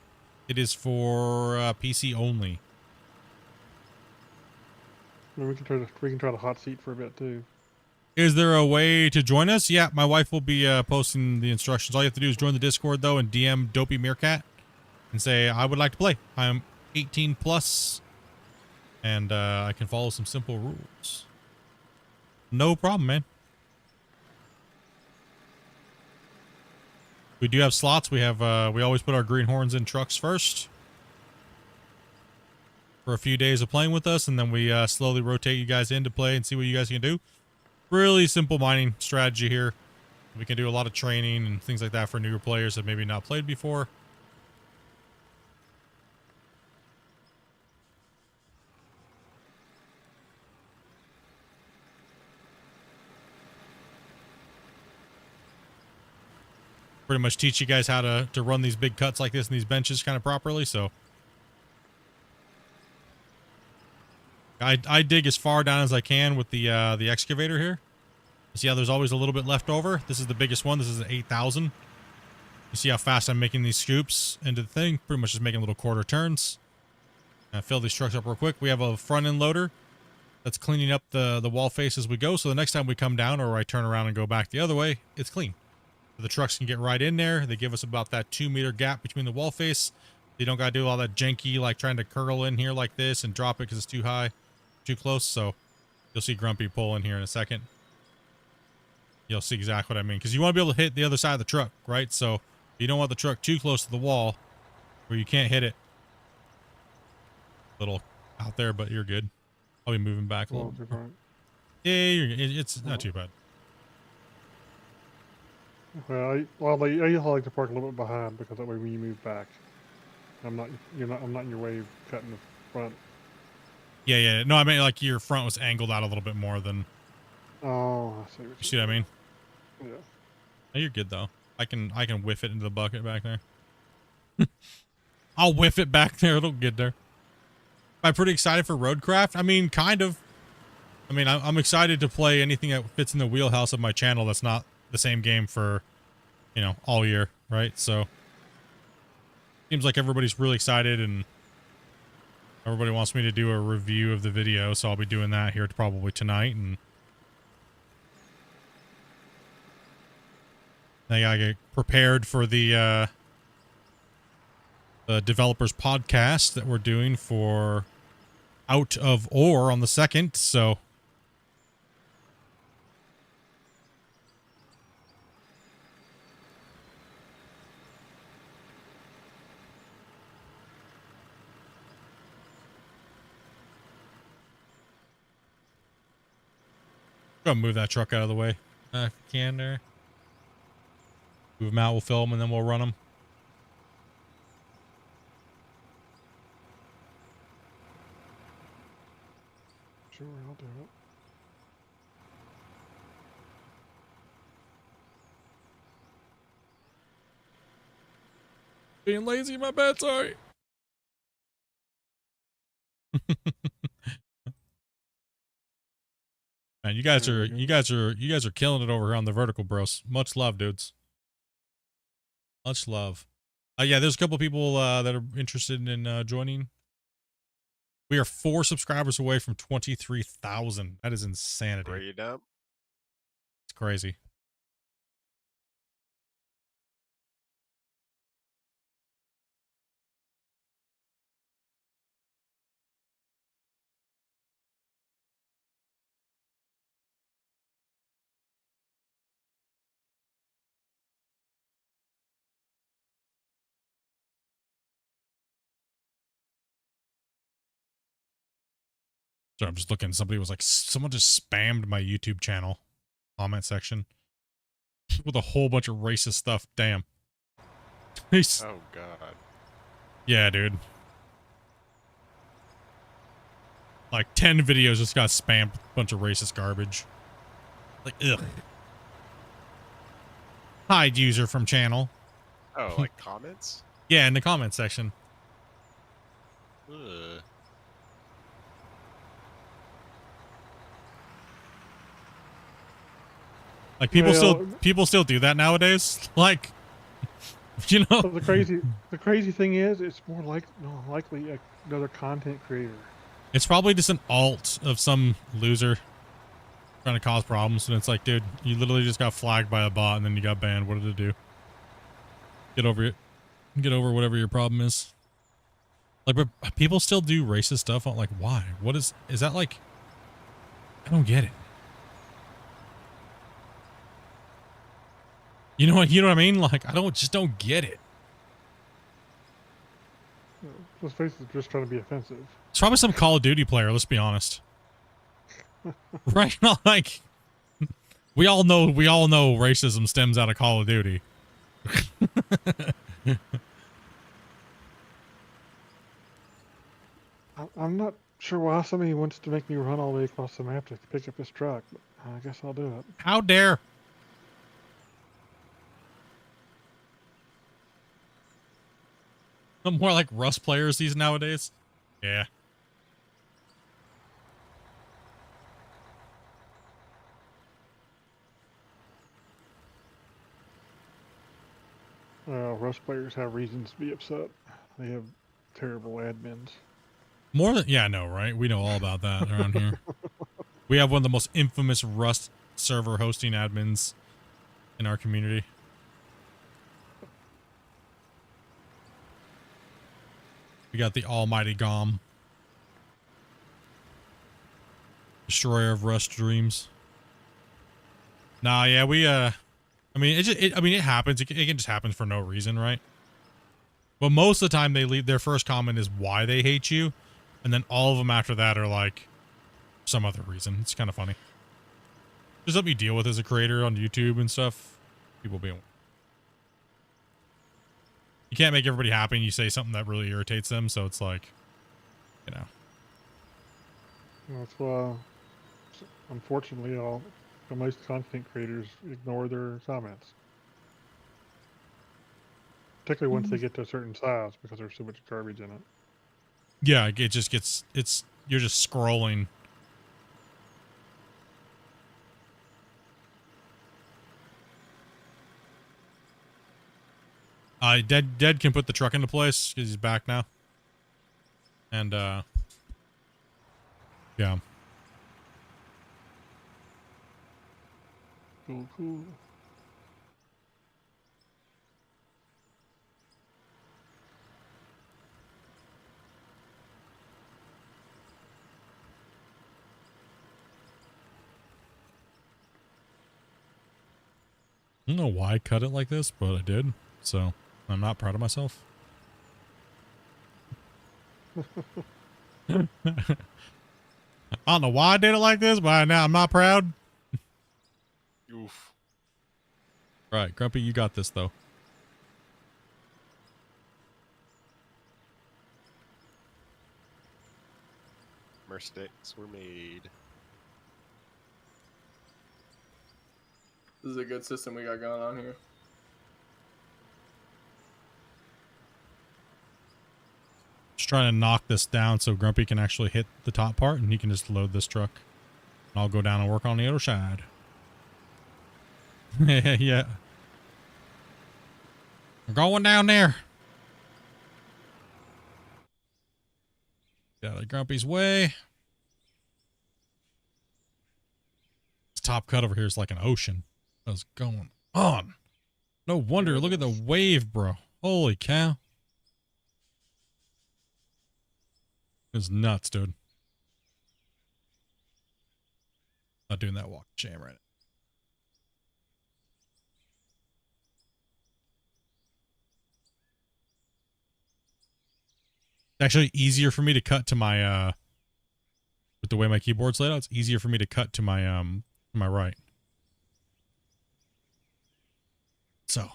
It is for PC only. And we can try the hot seat for a bit too. Is there a way to join us? Yeah, my wife will be posting the instructions. All you have to do is join the Discord though and DM Dopey Meerkat and say I would like to play. I am 18 plus, and I can follow some simple rules. No problem, man. We do have slots. We have we always put our greenhorns in trucks first for a few days of playing with us, and then we slowly rotate you guys in to play and see what you guys can do. Really simple mining strategy here. We can do a lot of training and things like that for newer players that maybe not played before. Pretty much teach you guys how to run these big cuts like this and these benches kind of properly. So I dig as far down as I can with the excavator here. See how there's always a little bit left over? This is the biggest one. This is an 8,000. You see how fast I'm making these scoops into the thing? Pretty much just making little quarter turns. Fill these trucks up real quick. We have a front end loader that's cleaning up the wall face as we go. So the next time we come down or I turn around and go back the other way, it's clean. So the trucks can get right in there. They give us about that 2-meter gap between the wall face. You don't got to do all that janky, like trying to curl in here like this and drop it because it's too high, too close. So you'll see Grumpy pull in here in a second. You'll see exactly what I mean. Because you want to be able to hit the other side of the truck, right? So you don't want the truck too close to the wall where you can't hit it. A little out there, but you're good. I'll be moving back a little. Yeah, it's not too bad. Well, I usually like to park a little bit behind because that way when you move back, I'm not in your way cutting the front. Yeah. No, I mean like your front was angled out a little bit more than. Oh, I see. You see what I mean? Yeah. No, you're good though. I can whiff it into the bucket back there. I'll whiff it back there. It'll get there. Am I pretty excited for Roadcraft? I mean, kind of. I mean, I'm excited to play anything that fits in the wheelhouse of my channel that's not the same game for, you know, all year, right? So seems like everybody's really excited and everybody wants me to do a review of the video, so I'll be doing that here probably tonight. And I gotta get prepared for the developers podcast that we're doing for Out of Ore on the 2nd. So go ahead and move that truck out of the way if you can there. Move them out, we'll fill them, and then we'll run them. Sure, I'll do it. Being lazy, my bad, sorry. Man, you guys are killing it over here on the vertical, bros. Much love, dudes. Much love. Yeah, there's a couple people that are interested in joining. We are 4 subscribers away from 23,000. That is insanity. Read up. It's crazy. So I'm just looking. Somebody was like, someone just spammed my YouTube channel comment section with a whole bunch of racist stuff. Damn. Oh god. Yeah, dude. Like 10 videos just got spammed with a bunch of racist garbage. Like, ugh. Hide user from channel. Oh, like comments? Yeah, in the comment section. Ugh. Like people still do that nowadays. Like, you know. So the crazy thing is, it's more likely another content creator. It's probably just an alt of some loser trying to cause problems, and it's like, dude, you literally just got flagged by a bot, and then you got banned. What did it do? Get over it. Get over whatever your problem is. Like, but people still do racist stuff. Like, why? What is that like? I don't get it. You know what I mean? Like, I don't get it. Let's face it, just trying to be offensive. It's probably some Call of Duty player, let's be honest. Right? Like, We all know racism stems out of Call of Duty. I'm not sure why somebody wants to make me run all the way across the map to pick up this truck, but I guess I'll do it. How dare? I'm more like Rust players these nowadays. Yeah. Rust players have reasons to be upset. They have terrible admins. More than, yeah, no, right? We know all about that around here. We have one of the most infamous Rust server hosting admins in our community. We got the almighty Gom. Destroyer of Rust dreams. Nah, yeah, we, I mean, it happens. It can just happen for no reason, right? But most of the time they leave, their first comment is why they hate you. And then all of them after that are like some other reason. It's kind of funny. Just let me deal with as a creator on YouTube and stuff. People being, you can't make everybody happy and you say something that really irritates them. So it's like, you know. That's why, unfortunately, most content creators ignore their comments. Particularly once they get to a certain size because there's so much garbage in it. Yeah, it just gets, you're just scrolling. Dead can put the truck into place because he's back now. And, yeah. Cool. I don't know why I cut it like this, but I did. So I'm not proud of myself. I don't know why I did it like this, but now I'm not proud. Oof. Right, Grumpy, you got this though. Mistakes were made. This is a good system we got going on here. Just trying to knock this down so Grumpy can actually hit the top part and he can just load this truck. And I'll go down and work on the other side. Yeah. I'm going down there. Get out of Grumpy's way. This top cut over here is like an ocean. What's going on? No wonder. Look at the wave, bro. Holy cow. It's nuts, dude. Not doing that walk of shame right now. It's actually easier for me to cut to my with the way my keyboard's laid out, it's easier for me to cut to my right. So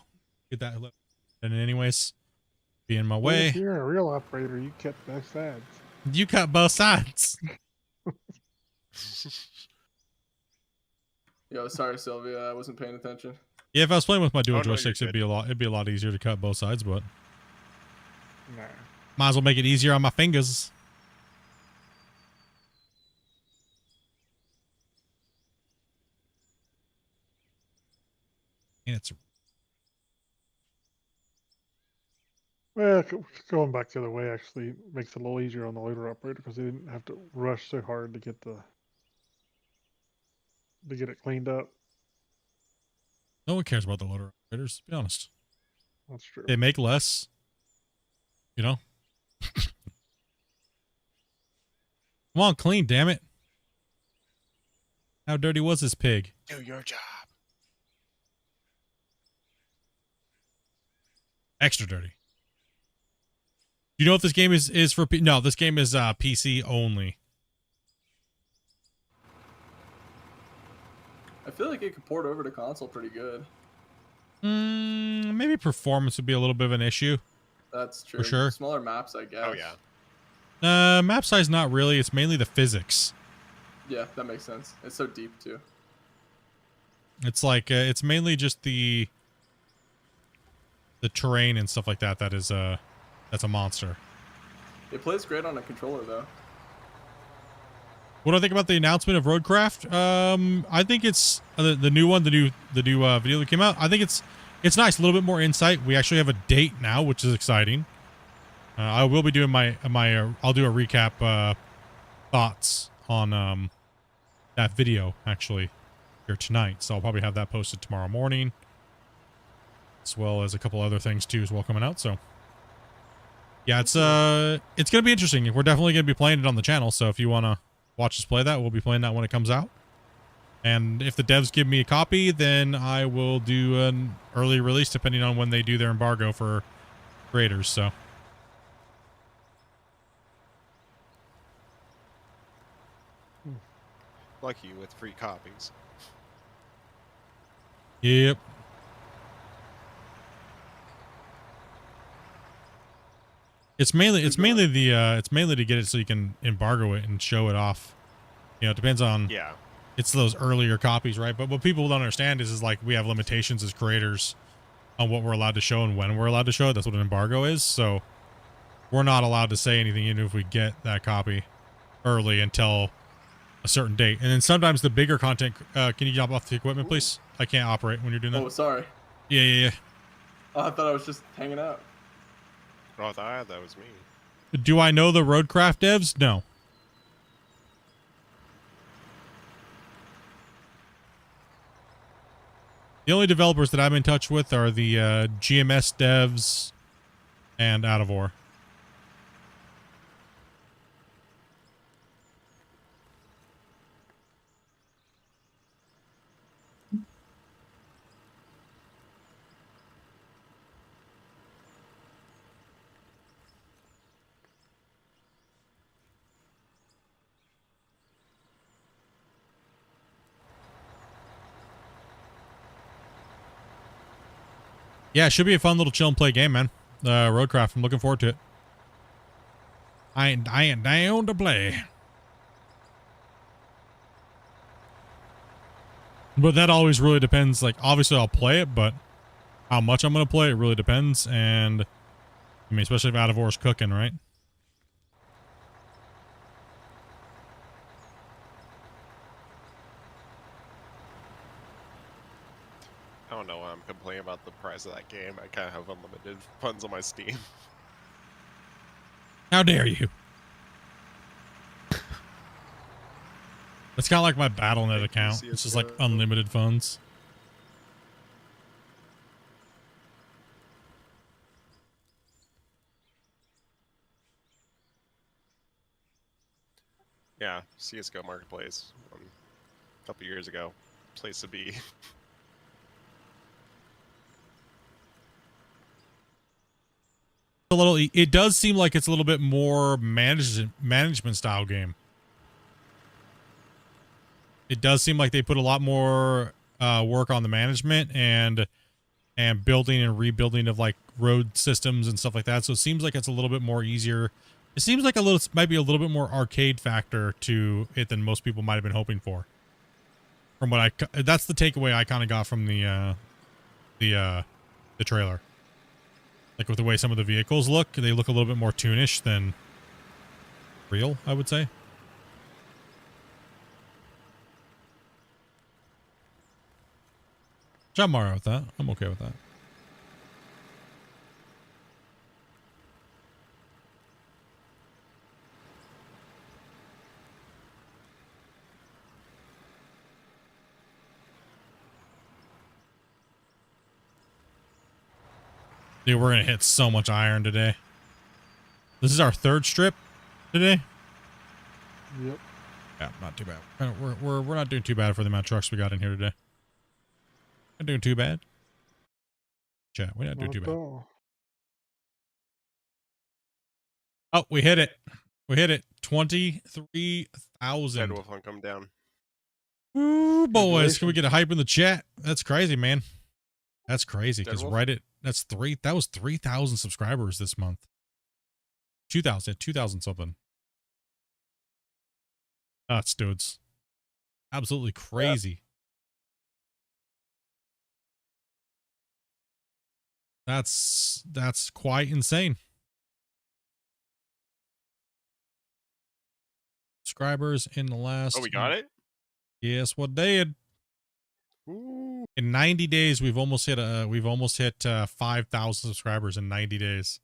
get that. And anyways, be in my way. If you're a real operator, you cut both sides. You cut both sides. Yo, sorry, Sylvia, I wasn't paying attention. Yeah, if I was playing with my dual Oh, no, you're joysticks, it'd be a lot easier to cut both sides, but Nah. might as well make it easier on my fingers. And it's Well, going back the other way actually makes it a little easier on the loader operator because they didn't have to rush so hard to get it cleaned up. no one cares about the loader operators, to be honest. That's true. They make less, you know. Come on, clean, damn it. How dirty was this pig? Do your job. Extra dirty. You know if this game is for no, this game is PC only. I feel like it could port over to console pretty good. Maybe performance would be a little bit of an issue. That's true. For sure. Smaller maps, I guess. Oh yeah. Map size, not really. It's mainly the physics. Yeah, that makes sense. It's so deep too. It's like it's mainly just the terrain and stuff like that. That's a monster. It plays great on a controller though. What do I think about the announcement of Roadcraft? I think it's the new one, the new video that came out. I think it's nice, a little bit more insight. We actually have a date now, which is exciting. I will be doing I'll do a recap thoughts on that video actually here tonight. So I'll probably have that posted tomorrow morning, as well as a couple other things too as well coming out. So yeah, it's gonna be interesting. We're definitely gonna be playing it on the channel. So if you wanna watch us play that, we'll be playing that when it comes out. And if the devs give me a copy, then I will do an early release depending on when they do their embargo for creators. So Lucky you with free copies. yep. It's mainly to get it so you can embargo it and show it off. You know, it depends on Yeah. it's those earlier copies, right? But what people don't understand is like we have limitations as creators on what we're allowed to show and when we're allowed to show it. That's what an embargo is. So we're not allowed to say anything even if we get that copy early until a certain date. And then sometimes the bigger content, can you jump off the equipment, please? I can't operate when you're doing that. Oh, sorry. Yeah. Oh, I thought I was just hanging out. Oh, I thought that was me. Do I know the Roadcraft devs? No. The only developers that I'm in touch with are the GMS devs and Out of War. Yeah, it should be a fun little chill and play game, man. Roadcraft, I'm looking forward to it. I ain't down to play. But that always really depends. Like, obviously I'll play it, but how much I'm going to play, it really depends. And, I mean, especially if Out of War's cooking, right? I don't know why I'm complaining about the price of that game. I kind of have unlimited funds on my Steam. How dare you? It's kind of like my Battle.net account. It's just like unlimited funds. Yeah, CSGO Marketplace. A couple years ago. Place to be. It does seem like it's a little bit more management style game. It does seem like they put a lot more work on the management and building and rebuilding of like road systems and stuff like that. So it seems like it's a little bit more easier. It seems like might be a little bit more arcade factor to it than most people might have been hoping for. From what that's the takeaway I kind of got from the trailer. Like with the way some of the vehicles look, they look a little bit more toonish than real, I would say. I'm alright with that. I'm okay with that. Dude, we're gonna hit so much iron today. This is our third strip today. Yep. Yeah, not too bad. We're not doing too bad for the amount of trucks we got in here today. Not doing too bad. Chat, we're not doing too bad. Oh, we hit it. We hit it. 23,000. Deadwolf on come down. Ooh, boys, can we get a hype in the chat? That's crazy, man. That's crazy because Deadwolf? Reddit, that was 3,000 subscribers this month. 2,000 something. That's dudes. Absolutely crazy. That's quite insane. Subscribers in the last. Oh, we got it. Yes, what did? Ooh. In 90 days, we've almost hit 5,000 subscribers in 90 days.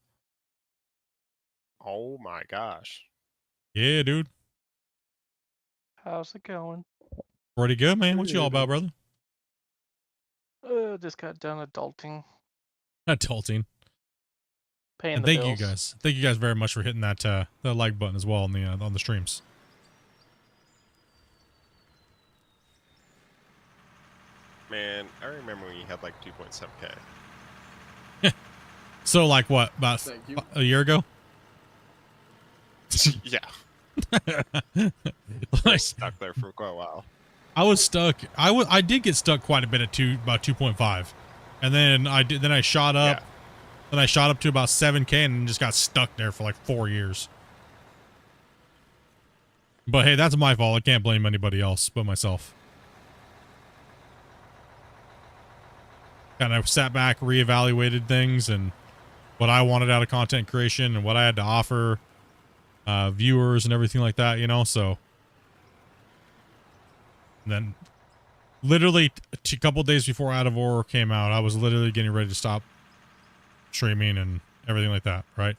Oh my gosh. Yeah, dude. How's it going? Pretty good, man. What you all about, brother? Just got done adulting, Adulting. paying And the thank bills. you guys. Thank you guys very much for hitting that the like button as well on the streams. Man, I remember when you had like 2.7K. So like what, about Thank you. a year ago? Yeah. Like, Stuck there for quite a while. I was stuck. I did get stuck quite a bit at about 2.5, and then I shot up. Yeah. Then I shot up to about 7K and just got stuck there for like 4 years. But hey, that's my fault. I can't blame anybody else but myself. Kind of sat back, reevaluated things and what I wanted out of content creation and what I had to offer viewers and everything like that, you know. So and then literally a couple days before Out of War came out, I was literally getting ready to stop streaming and everything like that, right?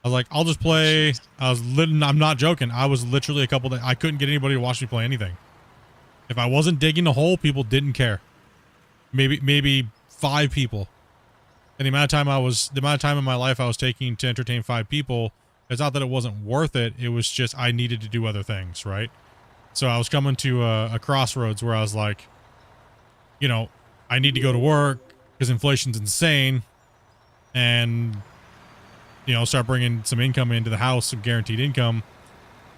I was like, I'll just play. I'm not joking. I was literally a couple days. I couldn't get anybody to watch me play anything. If I wasn't digging a hole, people didn't care. Maybe 5 people. And the amount of time in my life I was taking to entertain 5 people, it's not that it wasn't worth it. It was just I needed to do other things, right? So I was coming to a crossroads where I was like, you know, I need to go to work because inflation's insane, and you know, start bringing some income into the house, some guaranteed income.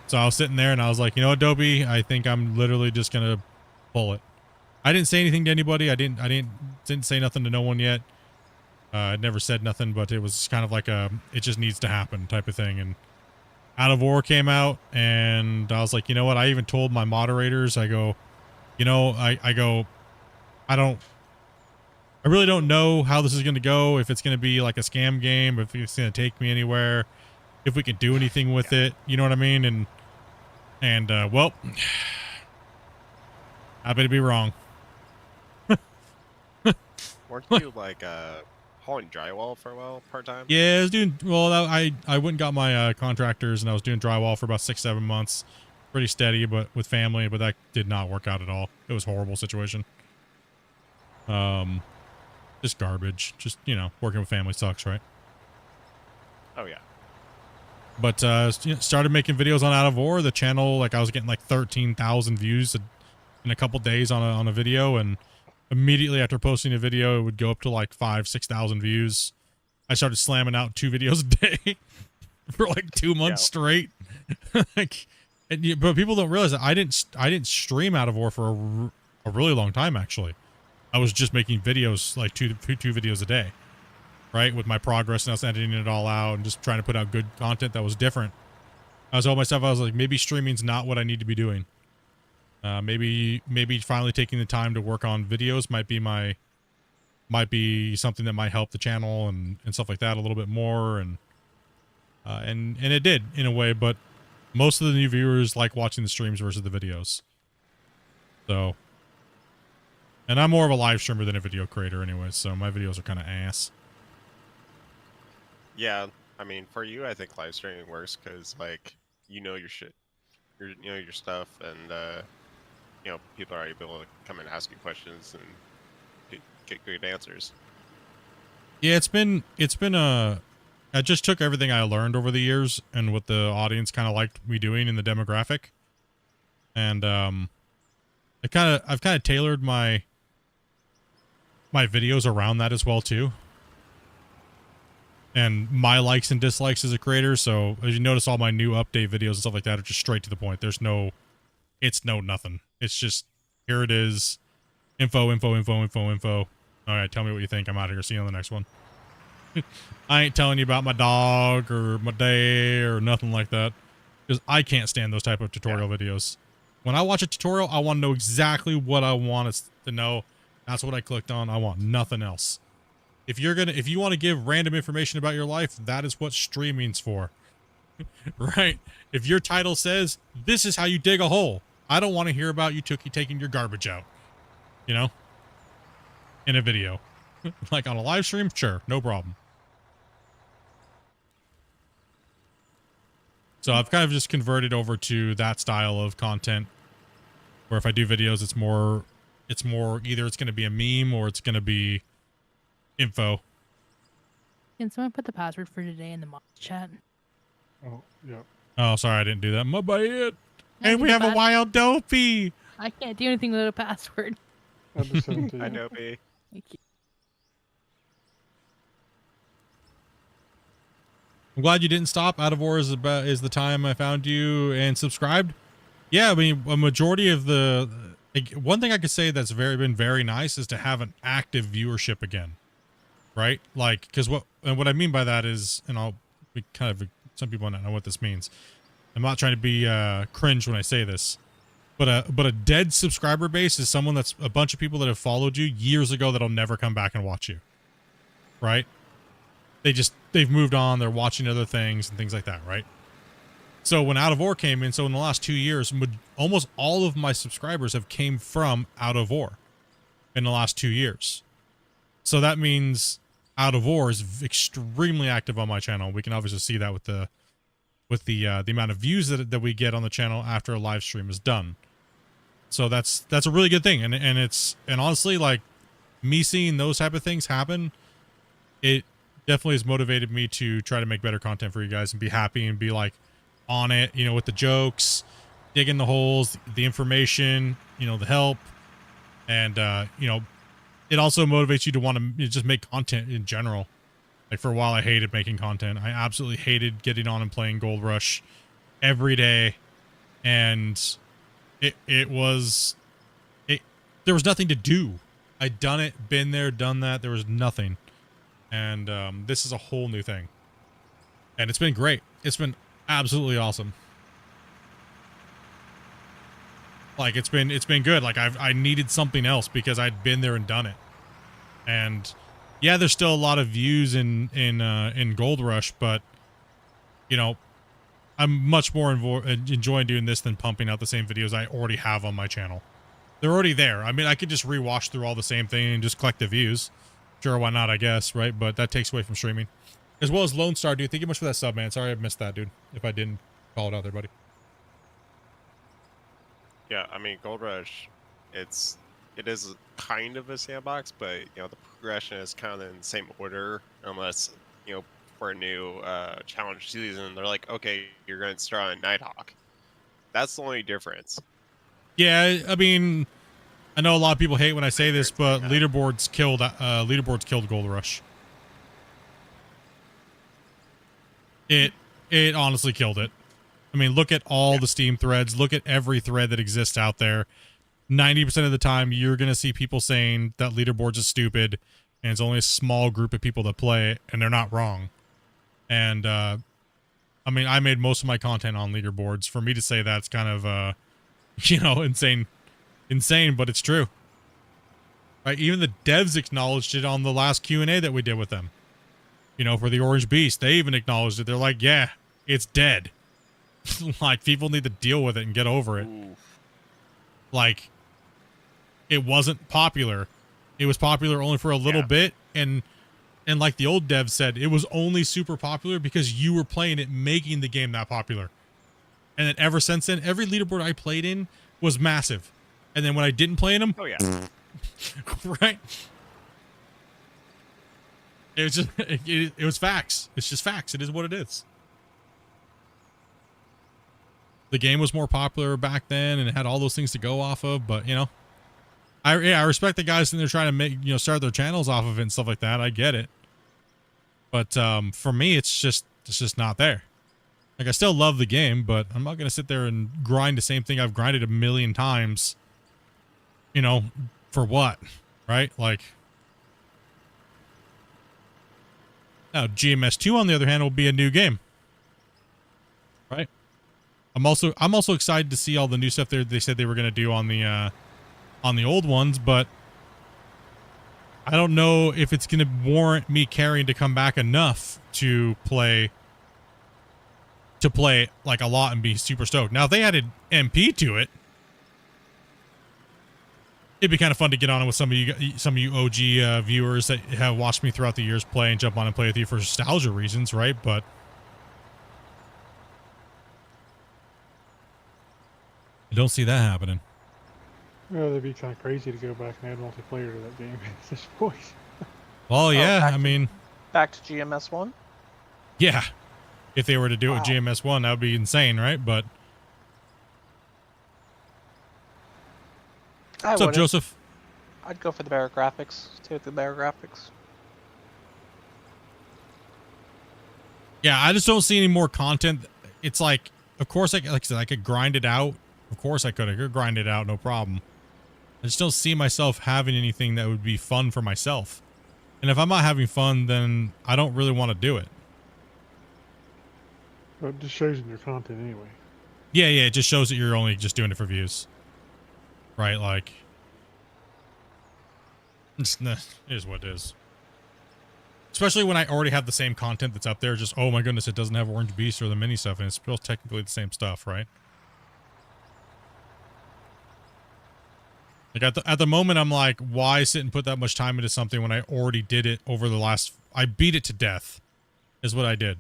So I was sitting there and I was like, you know what, Dopey, I think I'm literally just gonna pull it. I didn't say anything to anybody. I didn't say nothing to no one yet. I'd never said nothing, but it was kind of like it just needs to happen type of thing. And Out of War came out and I was like, you know what? I even told my moderators, I go, you know, I really don't know how this is going to go. If it's going to be like a scam game, if it's going to take me anywhere, if we can do anything with it, you know what I mean? And well, happy to be wrong. Weren't you like hauling drywall for a while, part time? Yeah, I was doing well. I went and got my contractors, and I was doing drywall for about 6-7 months, pretty steady, but with family. But that did not work out at all. It was a horrible situation. Just garbage. Just, you know, working with family sucks, right? Oh yeah. But started making videos on Out of War. The channel, like I was getting like 13,000 views in a couple days on a video, and immediately after posting a video, it would go up to like 5,000-6,000 views. I started slamming out 2 videos a day for like 2 months straight. Like, but people don't realize that I didn't stream Out of War for a really long time. Actually, I was just making videos, like two videos a day, right? With my progress, and I was editing it all out and just trying to put out good content that was different. I was telling myself, I was like, maybe streaming's not what I need to be doing. Maybe finally taking the time to work on videos might be something that might help the channel and stuff like that a little bit more, and it did in a way, but most of the new viewers like watching the streams versus the videos. So, and I'm more of a live streamer than a video creator anyway, so my videos are kind of ass. Yeah, I mean, for you, I think live streaming works because like you know your shit, you know your stuff, and you know, people are able to come and ask you questions and get good answers. Yeah, it's been I just took everything I learned over the years and what the audience kind of liked me doing in the demographic, and I've kind of tailored my videos around that as well too, and my likes and dislikes as a creator. So as you notice, all my new update videos and stuff like that are just straight to the point. It's no nothing. It's just, here it is. Info, info, info, info, info. All right, tell me what you think. I'm out of here. See you on the next one. I ain't telling you about my dog or my day or nothing like that, because I can't stand those type of tutorial videos. When I watch a tutorial, I want to know exactly what I want us to know. That's what I clicked on. I want nothing else. If you want to give random information about your life, that is what streaming's for. Right? If your title says, this is how you dig a hole, I don't want to hear about you taking your garbage out. You know? In a video. Like on a live stream, sure, no problem. So I've kind of just converted over to that style of content, where if I do videos, it's more either it's going to be a meme or it's going to be info. Can someone put the password for today in the mod chat? Oh, yeah. Oh, sorry, I didn't do that. My bad. I And need we the have a pass- wild dopey. I can't do anything without a password. I just sent it to you. I know, B. Thank you. I'm glad you didn't stop. Out of War is the time I found you and subscribed. Yeah, I mean, a majority of the one thing I could say that's been very nice is to have an active viewership again, right? Like, because what I mean by that is, and I'll be kind of, some people don't know what this means. I'm not trying to be cringe when I say this, but a dead subscriber base is someone that's a bunch of people that have followed you years ago that'll never come back and watch you, right? They've moved on. They're watching other things and things like that, right? So when Out of War came in, so in the last 2 years, almost all of my subscribers have came from Out of War in the last 2 years. So that means Out of War is extremely active on my channel. We can obviously see that with the amount of views that we get on the channel after a live stream is done. So that's a really good thing. And honestly, like, me seeing those type of things happen, it definitely has motivated me to try to make better content for you guys and be happy and be like on it, you know, with the jokes, digging the holes, the information, you know, the help. And, you know, it also motivates you to want to just make content in general. Like, for a while, I hated making content. I absolutely hated getting on and playing Gold Rush every day. And there was nothing to do. I'd done it, been there, done that. There was nothing. And this is a whole new thing. And it's been great. It's been absolutely awesome. Like, it's been good. Like, I needed something else because I'd been there and done it. And yeah, there's still a lot of views in Gold Rush, but you know, I'm much more enjoying doing this than pumping out the same videos I already have on my channel. They're already there. I mean, I could just rewash through all the same thing and just collect the views. Sure, why not, I guess, right? But that takes away from streaming. As well as Lone Star, dude. Thank you much for that sub, man. Sorry I missed that, dude. If I didn't call it out there, buddy. Yeah, I mean, Gold Rush, it is kind of a sandbox, but, you know, the progression is kind of in the same order, unless, you know, for a new challenge season, they're like, okay, you're going to start on Nighthawk. That's the only difference. Yeah, I mean, I know a lot of people hate when I say this, but leaderboards killed Gold Rush. It honestly killed it. I mean, look at all the Steam threads. Look at every thread that exists out there. 90% of the time, you're going to see people saying that leaderboards is stupid, and it's only a small group of people that play it, and they're not wrong. And, I mean, I made most of my content on leaderboards. For me to say that's kind of, you know, insane, but it's true. Right? Even the devs acknowledged it on the last Q&A that we did with them. You know, for the Orange Beast, they even acknowledged it. They're like, yeah, it's dead. Like, people need to deal with it and get over it. Ooh. Like, it wasn't popular. It was popular only for a little bit, and like the old dev said, it was only super popular because you were playing it, making the game that popular. And then ever since then, every leaderboard I played in was massive. And then when I didn't play in them, Oh, yeah. right? It was just, it was facts. It's just facts. It is what it is. The game was more popular back then, and it had all those things to go off of. But you know, I respect the guys and they're trying to make, you know, start their channels off of it and stuff like that. I get it. But for me, it's just not there. Like, I still love the game, but I'm not gonna sit there and grind the same thing I've grinded a million times you know, for what, right? Like, now GMS2 on the other hand will be a new game, right? I'm also excited to see all the new stuff they said they were going to do on the old ones, but I don't know if it's going to warrant me caring to come back enough to play like a lot and be super stoked. Now if they added MP to it, it'd be kind of fun to get on it with some of you OG viewers that have watched me throughout the years play and jump on and play with you for nostalgia reasons, right? But I don't see that happening. Well, that'd be kind of crazy to go back and add multiplayer to that game at this point. Well, yeah, back I to- mean, Back to GMS1. yeah. If they were to do it with Wow. GMS1, that would be insane, right? But I what's up, wouldn't. Joseph? I'd go for the better graphics. Stay with the better graphics. Yeah, I just don't see any more content. It's like, of course, like I said, I could grind it out. Of course I could grind it out, no problem. I just don't see myself having anything that would be fun for myself. And if I'm not having fun, then I don't really want to do it. But it just shows in your content anyway. Yeah, it just shows that you're only just doing it for views. Right, like, it is what it is. Especially when I already have the same content that's up there, just, oh my goodness, it doesn't have Orange Beast or the mini stuff, and it's still technically the same stuff, right? Like at the moment, I'm like, why sit and put that much time into something when I already did it over the last... I beat it to death, is what I did.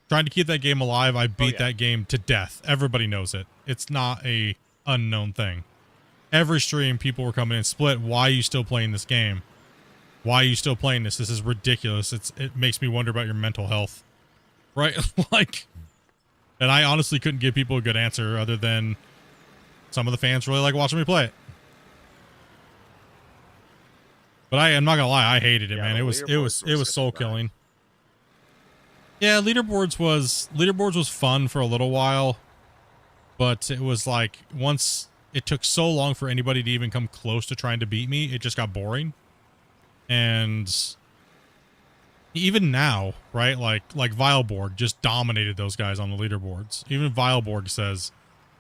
Trying to keep that game alive, I beat that game to death. Everybody knows it. It's not a unknown thing. Every stream, people were coming in, Split, why are you still playing this game? Why are you still playing this? This is ridiculous. It makes me wonder about your mental health. Right? Like, and I honestly couldn't give people a good answer other than some of the fans really like watching me play it. But I'm not gonna lie, I hated it, man. It was soul killing. Yeah, leaderboards was fun for a little while, but it was like once it took so long for anybody to even come close to trying to beat me, it just got boring. And even now, right? Like Vileborg just dominated those guys on the leaderboards. Even Vileborg says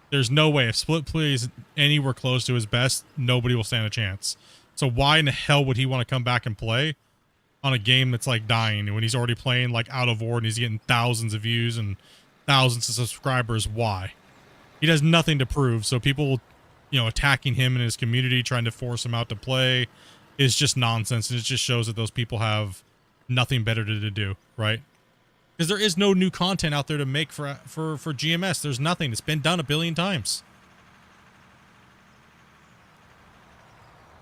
there's no way if Split plays anywhere close to his best, nobody will stand a chance. So why in the hell would he want to come back and play on a game that's like dying when he's already playing like Out of War and he's getting thousands of views and thousands of subscribers? Why? He has nothing to prove. So people, you know, attacking him and his community, trying to force him out to play is just nonsense. And it just shows that those people have nothing better to do, right? Because there is no new content out there to make for GMS. There's nothing. It's been done a billion times.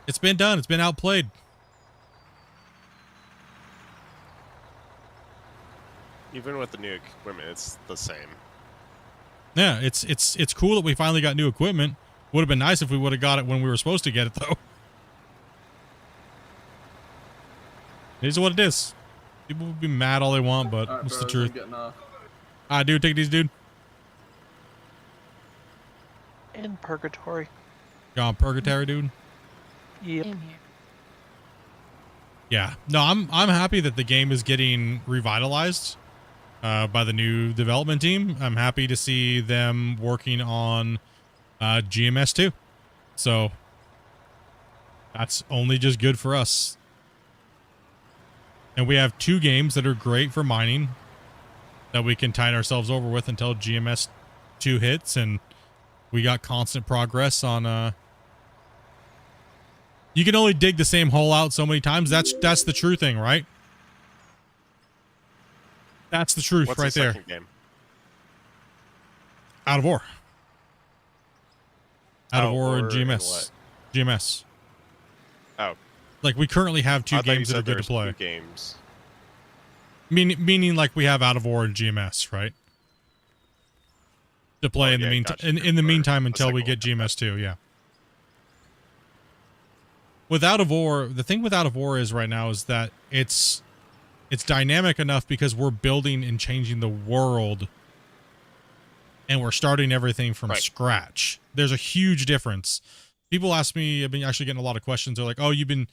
It's been done. It's been outplayed. Even with the new equipment, it's the same. Yeah, it's cool that we finally got new equipment. Would have been nice if we would have got it when we were supposed to get it, though. It is what it is. People will be mad all they want, but All right, it's the bros, truth. I'm getting off. Dude, take these, dude. In purgatory. You're on purgatory, dude. Yep. Same here. Yeah. No, I'm happy that the game is getting revitalized by the new development team. I'm happy to see them working on GMS2. So that's only just good for us. And we have 2 games that are great for mining that we can tide ourselves over with until GMS2 hits, and we got constant progress on you can only dig the same hole out so many times. That's the true thing, right? That's the truth. What's right the there. second game? Out of War. Out of War and and GMS. what? GMS. Oh, Like we currently have 2 I thought you games that are said good to there's play. 2 games. Meaning like we have Out of War and GMS, right? To play Oh, in the yeah, meantime. gotcha. In the Or meantime a until we second get one. GMS2, yeah. With Out of War, the thing with Out of War is right now is that it's dynamic enough because we're building and changing the world and we're starting everything from Right. scratch. There's a huge difference people ask me, I've been actually getting a lot of questions. They're like, "Oh, you've been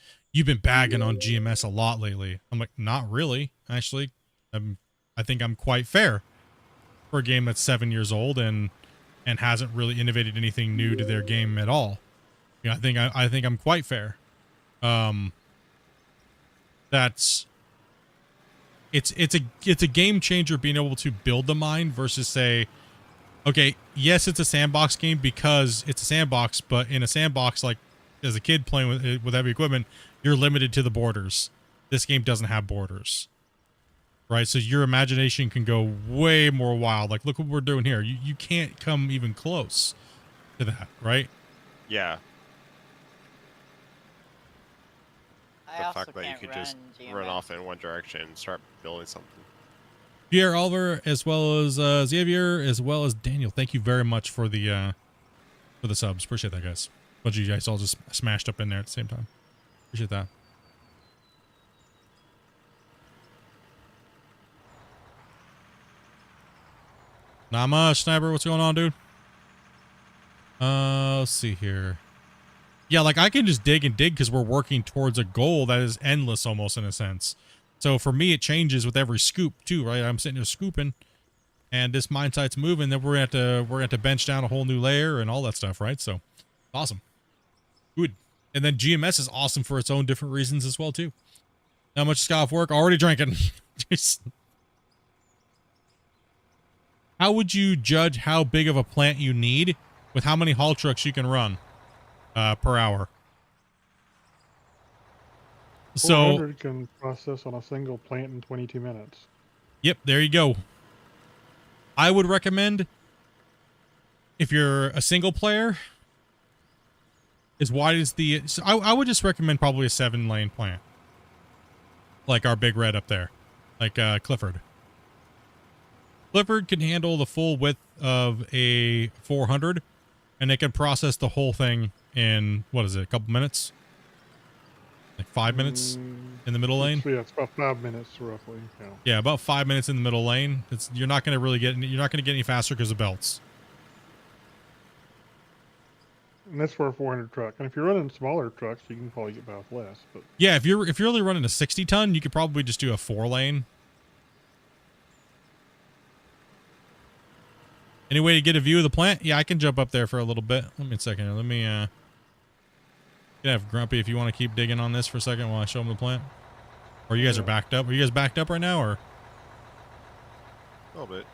bagging on GMS a lot lately." I'm like, "Not really, actually. I think I'm quite fair for a game that's 7 years old and hasn't really innovated anything new to their game at all. You know, I think I'm quite fair. That's it's a game changer being able to build the mine versus say, okay, yes, it's a sandbox game because it's a sandbox, but in a sandbox, like as a kid playing with heavy equipment, you're limited to the borders. This game doesn't have borders, right? So your imagination can go way more wild. Like, look what we're doing here. You can't come even close to that, right? Yeah. I The also fact that you can't could run just GMS. run off in one direction and start building something. Pierre Oliver, as well as Xavier, as well as Daniel. Thank you very much for the subs. Appreciate that, guys. Bunch of you guys all just smashed up in there at the same time. Appreciate that. Not much, Sniper. What's going on, dude? Let's see here. Yeah, like I can just dig and dig because we're working towards a goal that is endless almost in a sense. So for me, it changes with every scoop too, right? I'm sitting here scooping and this mine site's moving. Then we're gonna have to bench down a whole new layer and all that stuff, right? So awesome. Good. And then GMS is awesome for its own different reasons as well too. How much got off work? Already drinking. How would you judge how big of a plant you need with how many haul trucks you can run per hour? So 400 can process on a single plant in 22 minutes. Yep, there you go. I would recommend, if you're a single player, as wide as the... So I would just recommend probably a 7-lane plant. Like our big red up there. Like Clifford. Clifford can handle the full width of a 400, and it can process the whole thing in, what is it, a couple minutes? Like 5 minutes in the middle lane? Yeah, it's about 5 minutes roughly. Yeah. Yeah, about 5 minutes in the middle lane. You're not going to really get any faster because of belts. And that's for a 400 truck. And if you're running smaller trucks, you can probably get by with less. But Yeah, if you're only running a 60 ton, you could probably just do a 4-lane. Any way to get a view of the plant? Yeah, I can jump up there for a little bit. Let me a second here. Let me you can have Grumpy if you want to keep digging on this for a second while I show him the plant. Or you guys are backed up. Are you guys backed up right now or? A little bit.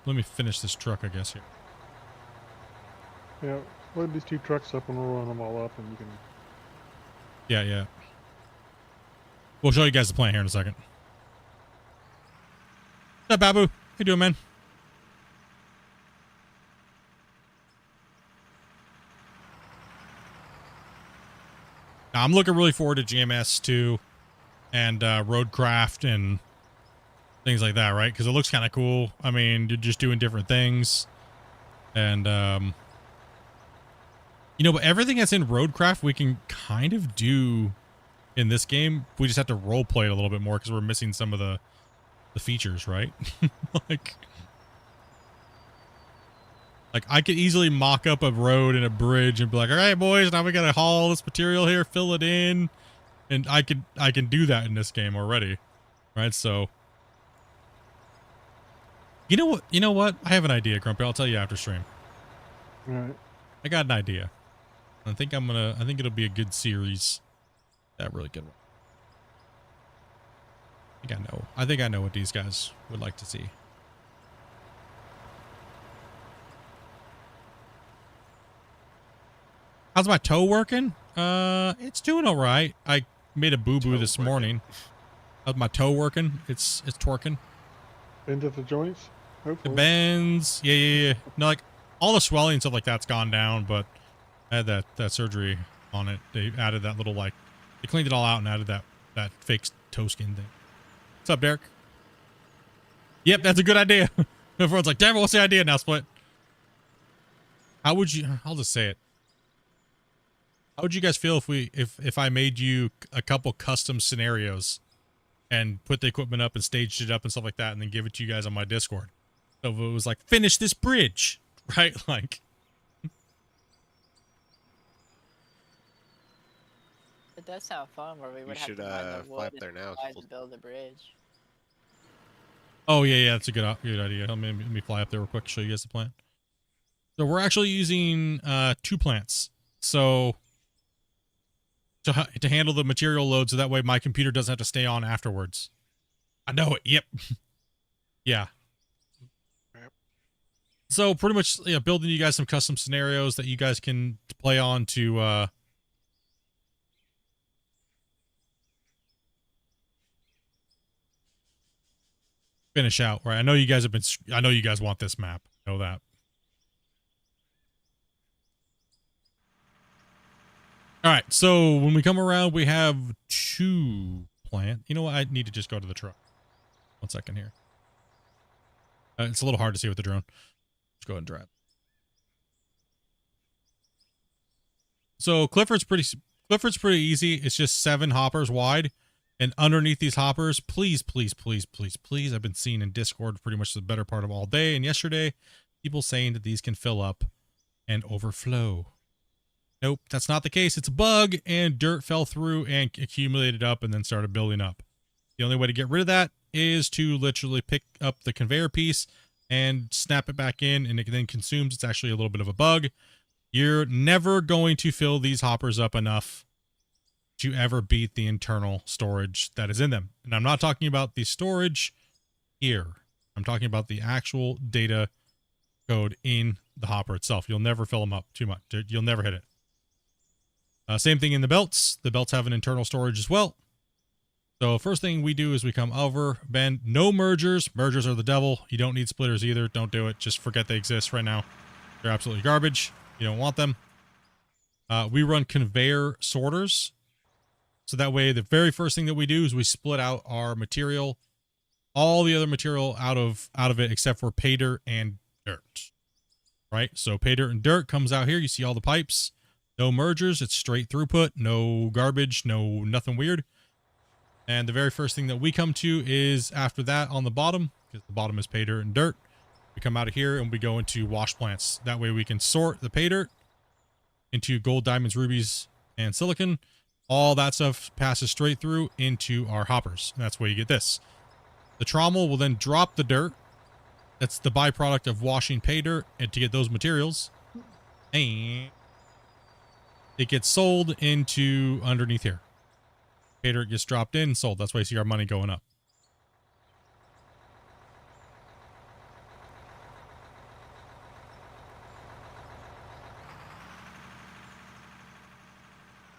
Let me finish this truck, I guess, here. yeah, load these 2 trucks up and we'll run them all up and you can... Yeah. We'll show you guys the plant here in a second. What's up, Babu? How you doing, man? Now, I'm looking really forward to GMS 2 and Roadcraft and things like that, right? Because it looks kind of cool. I mean, you're just doing different things. And, you know, but everything that's in Roadcraft, we can kind of do in this game. We just have to role play it a little bit more because we're missing some of the features, right? like I could easily mock up a road and a bridge and be like, all right, boys, now we got to haul this material here, fill it in. And I can do that in this game already. Right. So you know what? I have an idea, Grumpy. I'll tell you after stream. All right. I got an idea. I think it'll be a good series. That really good one. I think I know what these guys would like to see. How's my toe working? It's doing all right. I made a boo-boo this morning. How's my toe working? It's twerking. Bend at the joints? Hopefully. It bends. Yeah. No, like all the swelling and stuff like that's gone down, but I had that surgery on it. They added that little they cleaned it all out and added that fake toe skin thing. What's up, Derek? Yep, that's a good idea. Everyone's like, damn it, what's the idea now, Split? How would you, I'll just say it. How would you guys feel if I made you a couple custom scenarios and put the equipment up and staged it up and stuff like that, and then give it to you guys on my Discord. So if it was like, finish this bridge, right? Like, It does sound fun where we You would have should to mine the fly wood up there and now. supplies to build the bridge. oh yeah, that's a good idea. Let me fly up there real quick, show you guys the plant. So we're actually using 2 plants. So to handle the material load, so that way my computer doesn't have to stay on afterwards. I know it. Yep. Yeah. So pretty much, building you guys some custom scenarios that you guys can play on to finish out. Right. I know you guys want this map. I know that. All right. So when we come around, we have 2 plant. You know what? I need to just go to the truck. 1 second here. It's a little hard to see with the drone. Let's go ahead and drive. So Clifford's pretty easy. It's just 7 hoppers wide, and underneath these hoppers, please, I've been seeing in Discord pretty much the better part of all day and yesterday, people saying that these can fill up and overflow. Nope, that's not the case. It's a bug, and dirt fell through and accumulated up and then started building up. The only way to get rid of that is to literally pick up the conveyor piece and snap it back in, and it then consumes. It's actually a little bit of a bug. You're never going to fill these hoppers up enough to ever beat the internal storage that is in them. And I'm not talking about the storage here. I'm talking about the actual data code in the hopper itself. You'll never fill them up too much. You'll never hit it. Same thing in the belts. The belts have an internal storage as well. So first thing we do is we come over, bend, no mergers. Mergers are the devil. You don't need splitters either. Don't do it. Just forget they exist right now. They're absolutely garbage. You don't want them. We run conveyor sorters. So that way, the very first thing that we do is we split out our material, all the other material out of it, except for pay dirt and dirt, right? So pay dirt and dirt comes out here. You see all the pipes, no mergers. It's straight throughput, no garbage, no nothing weird. And the very first thing that we come to is after that on the bottom, because the bottom is pay dirt and dirt. We come out of here and we go into wash plants. That way we can sort the pay dirt into gold, diamonds, rubies, and silicon. All that stuff passes straight through into our hoppers. And that's where you get this. The trommel will then drop the dirt. That's the byproduct of washing pay dirt and to get those materials. And it gets sold into underneath here. Pay dirt gets dropped in and sold. That's why you see our money going up.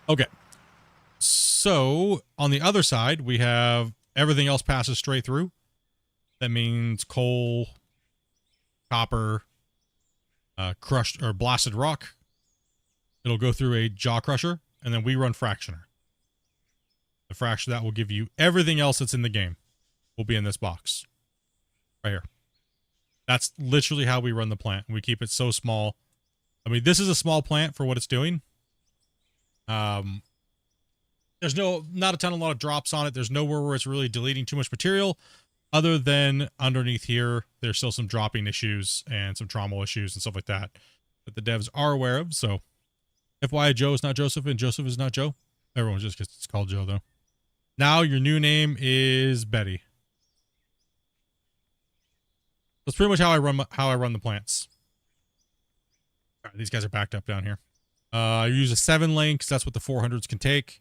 Okay. So on the other side, we have everything else passes straight through. That means coal, copper, crushed or blasted rock. It'll go through a jaw crusher, and then we run fractioner. The fractioner that will give you everything else that's in the game will be in this box right here. That's literally how we run the plant. We keep it so small. I mean, this is a small plant for what it's doing. There's not a lot of drops on it. There's nowhere where it's really deleting too much material other than underneath here. There's still some dropping issues and some trommel issues and stuff like that the devs are aware of. So FYI, Joe is not Joseph and Joseph is not Joe. Everyone just gets it's called Joe though. Now your new name is Betty. That's pretty much how I run the plants. All right, these guys are backed up down here. I use a 7-lane because that's what the 400s can take.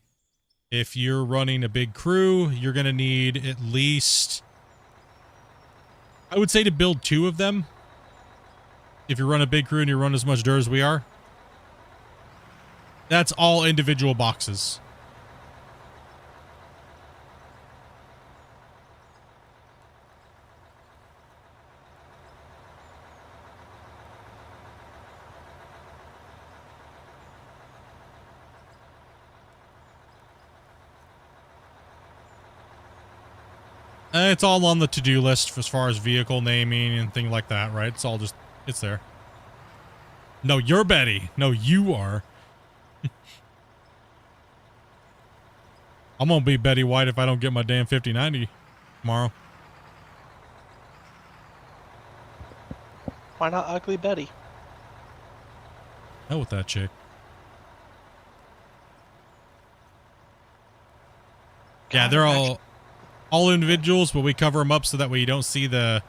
If you're running a big crew, you're going to need at least, I would say, to build 2 of them. If you run a big crew and you run as much dirt as we are. That's all individual boxes. It's all on the to-do list as far as vehicle naming and things like that, right? It's all just, it's there. No, you're Betty. No, you are. I'm gonna be Betty White if I don't get my damn 5090 tomorrow. Why not Ugly Betty? Hell with that chick. Yeah, they're all individuals, but we cover them up so that way you don't see the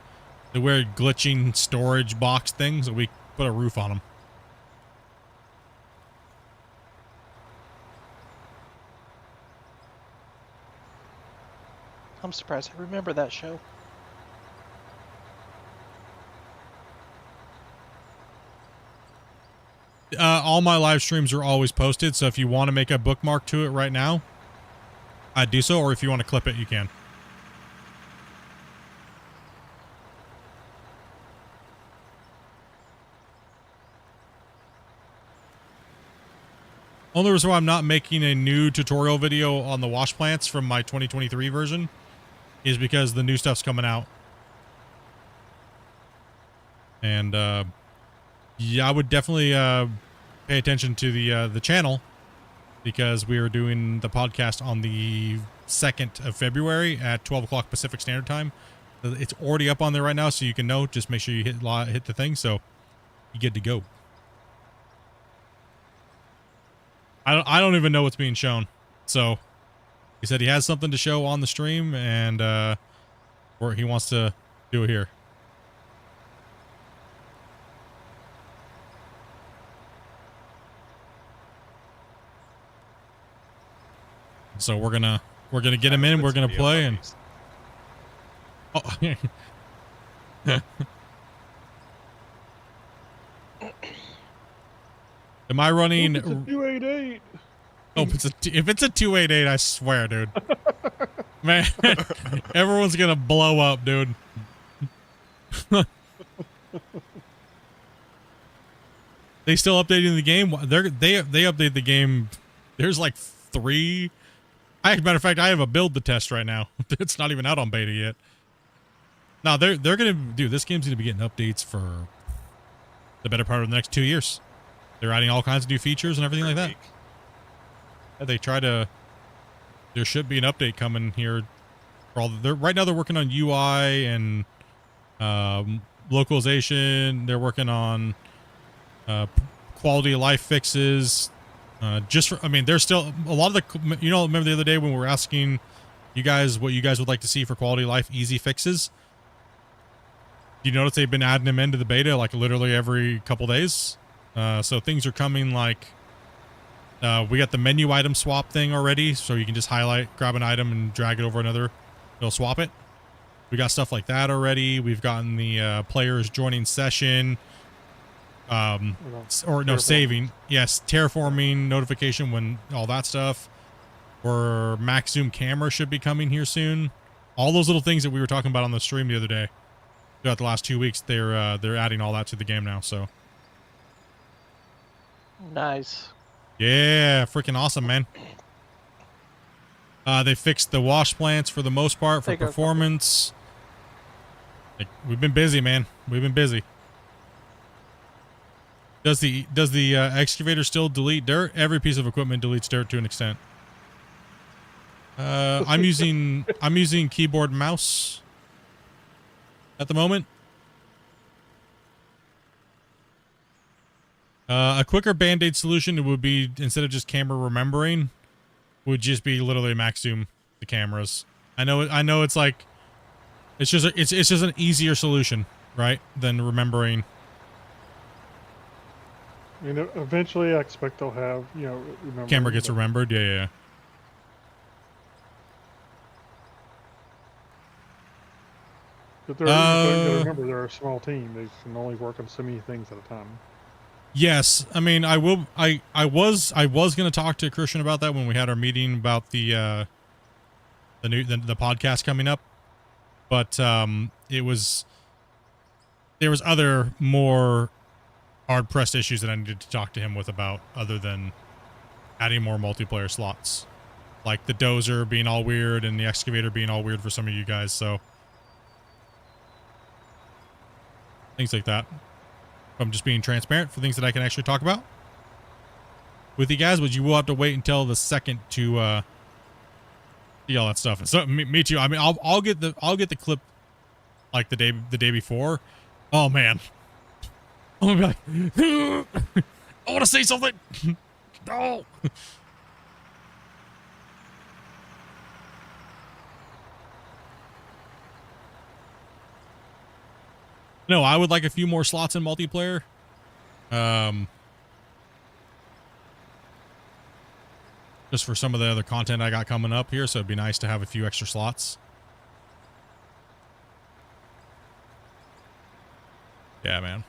weird glitching storage box things. So we put a roof on them. I'm surprised I remember that show. All my live streams are always posted, so if you want to make a bookmark to it right now, I'd do so, or if you want to clip it, you can. Only reason why I'm not making a new tutorial video on the wash plants from my 2023 version is because the new stuff's coming out. And, yeah, I would definitely, pay attention to the channel because we are doing the podcast on the 2nd of February at 12 o'clock Pacific Standard Time. It's already up on there right now, so you can know. Just make sure you hit the thing, so you get to go. I don't even know what's being shown. So he said he has something to show on the stream, and or he wants to do it here. So we're gonna get him in. We're gonna play and. Oh. Am I running? It's a 288. Oh, if it's a 288, I swear, dude. Man, everyone's gonna blow up, dude. They still updating the game? They update the game. There's like 3. Matter of fact, I have a build to test right now. It's not even out on beta yet. Now they're gonna do this game's gonna be getting updates for the better part of the next 2 years. They're adding all kinds of new features and everything like that. Yeah, they try to. There should be an update coming here. For all right now, they're working on UI and localization. They're working on quality of life fixes. There's still a lot of the. Remember the other day when we were asking you guys what you guys would like to see for quality of life easy fixes? Do you notice they've been adding them into the beta like literally every couple days? So things are coming like we got the menu item swap thing already, so you can just grab an item and drag it over another. It'll swap it. We got stuff like that already. We've gotten the players joining session, saving. Yes, terraforming notification when all that stuff. Or max zoom camera should be coming here soon. All those little things that we were talking about on the stream the other day. Throughout the last 2 weeks, they're adding all that to the game now. So. Nice. Yeah, freaking awesome, man. They fixed the wash plants for the most part for performance. Like, we've been busy, man. We've been busy. Does the excavator still delete dirt? Every piece of equipment deletes dirt to an extent. I'm using keyboard and mouse at the moment. A quicker band-aid solution would be, instead of just camera remembering, would just be literally max zoom the cameras. I know it's like it's just an easier solution, right, than remembering. Eventually I expect they'll have, Camera gets remembered. Yeah. But you gotta remember, they're a small team. They can only work on so many things at a time. Yes, I mean, I was going to talk to Christian about that when we had our meeting about the podcast coming up, but there was other more hard pressed issues that I needed to talk to him with about, other than adding more multiplayer slots, like the dozer being all weird and the excavator being all weird for some of you guys. So things like that. I'm just being transparent for things that I can actually talk about with you guys, but you will have to wait until the 2nd see all that stuff. And so me too. I mean, I'll get the clip like the day before. Oh man, I'm gonna be like, I want to say something. No. No, I would like a few more slots in multiplayer. Just for some of the other content I got coming up here, so it'd be nice to have a few extra slots. Yeah, man.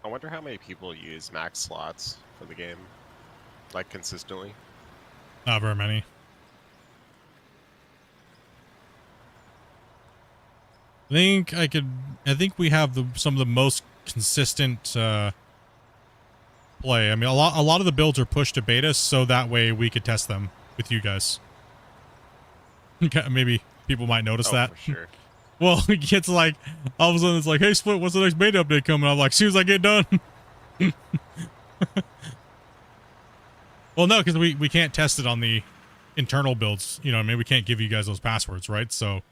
I wonder how many people use max slots for the game, like consistently. Not very many. I think we have some of the most consistent play. I mean, a lot of the builds are pushed to beta, so that way we could test them with you guys. Maybe people might notice that. For sure. Well, it gets like, all of a sudden it's like, hey, Split, what's the next beta update coming? I'm like, as soon as I get done. Well, no, because we can't test it on the internal builds. You know, I mean, we can't give you guys those passwords, right? So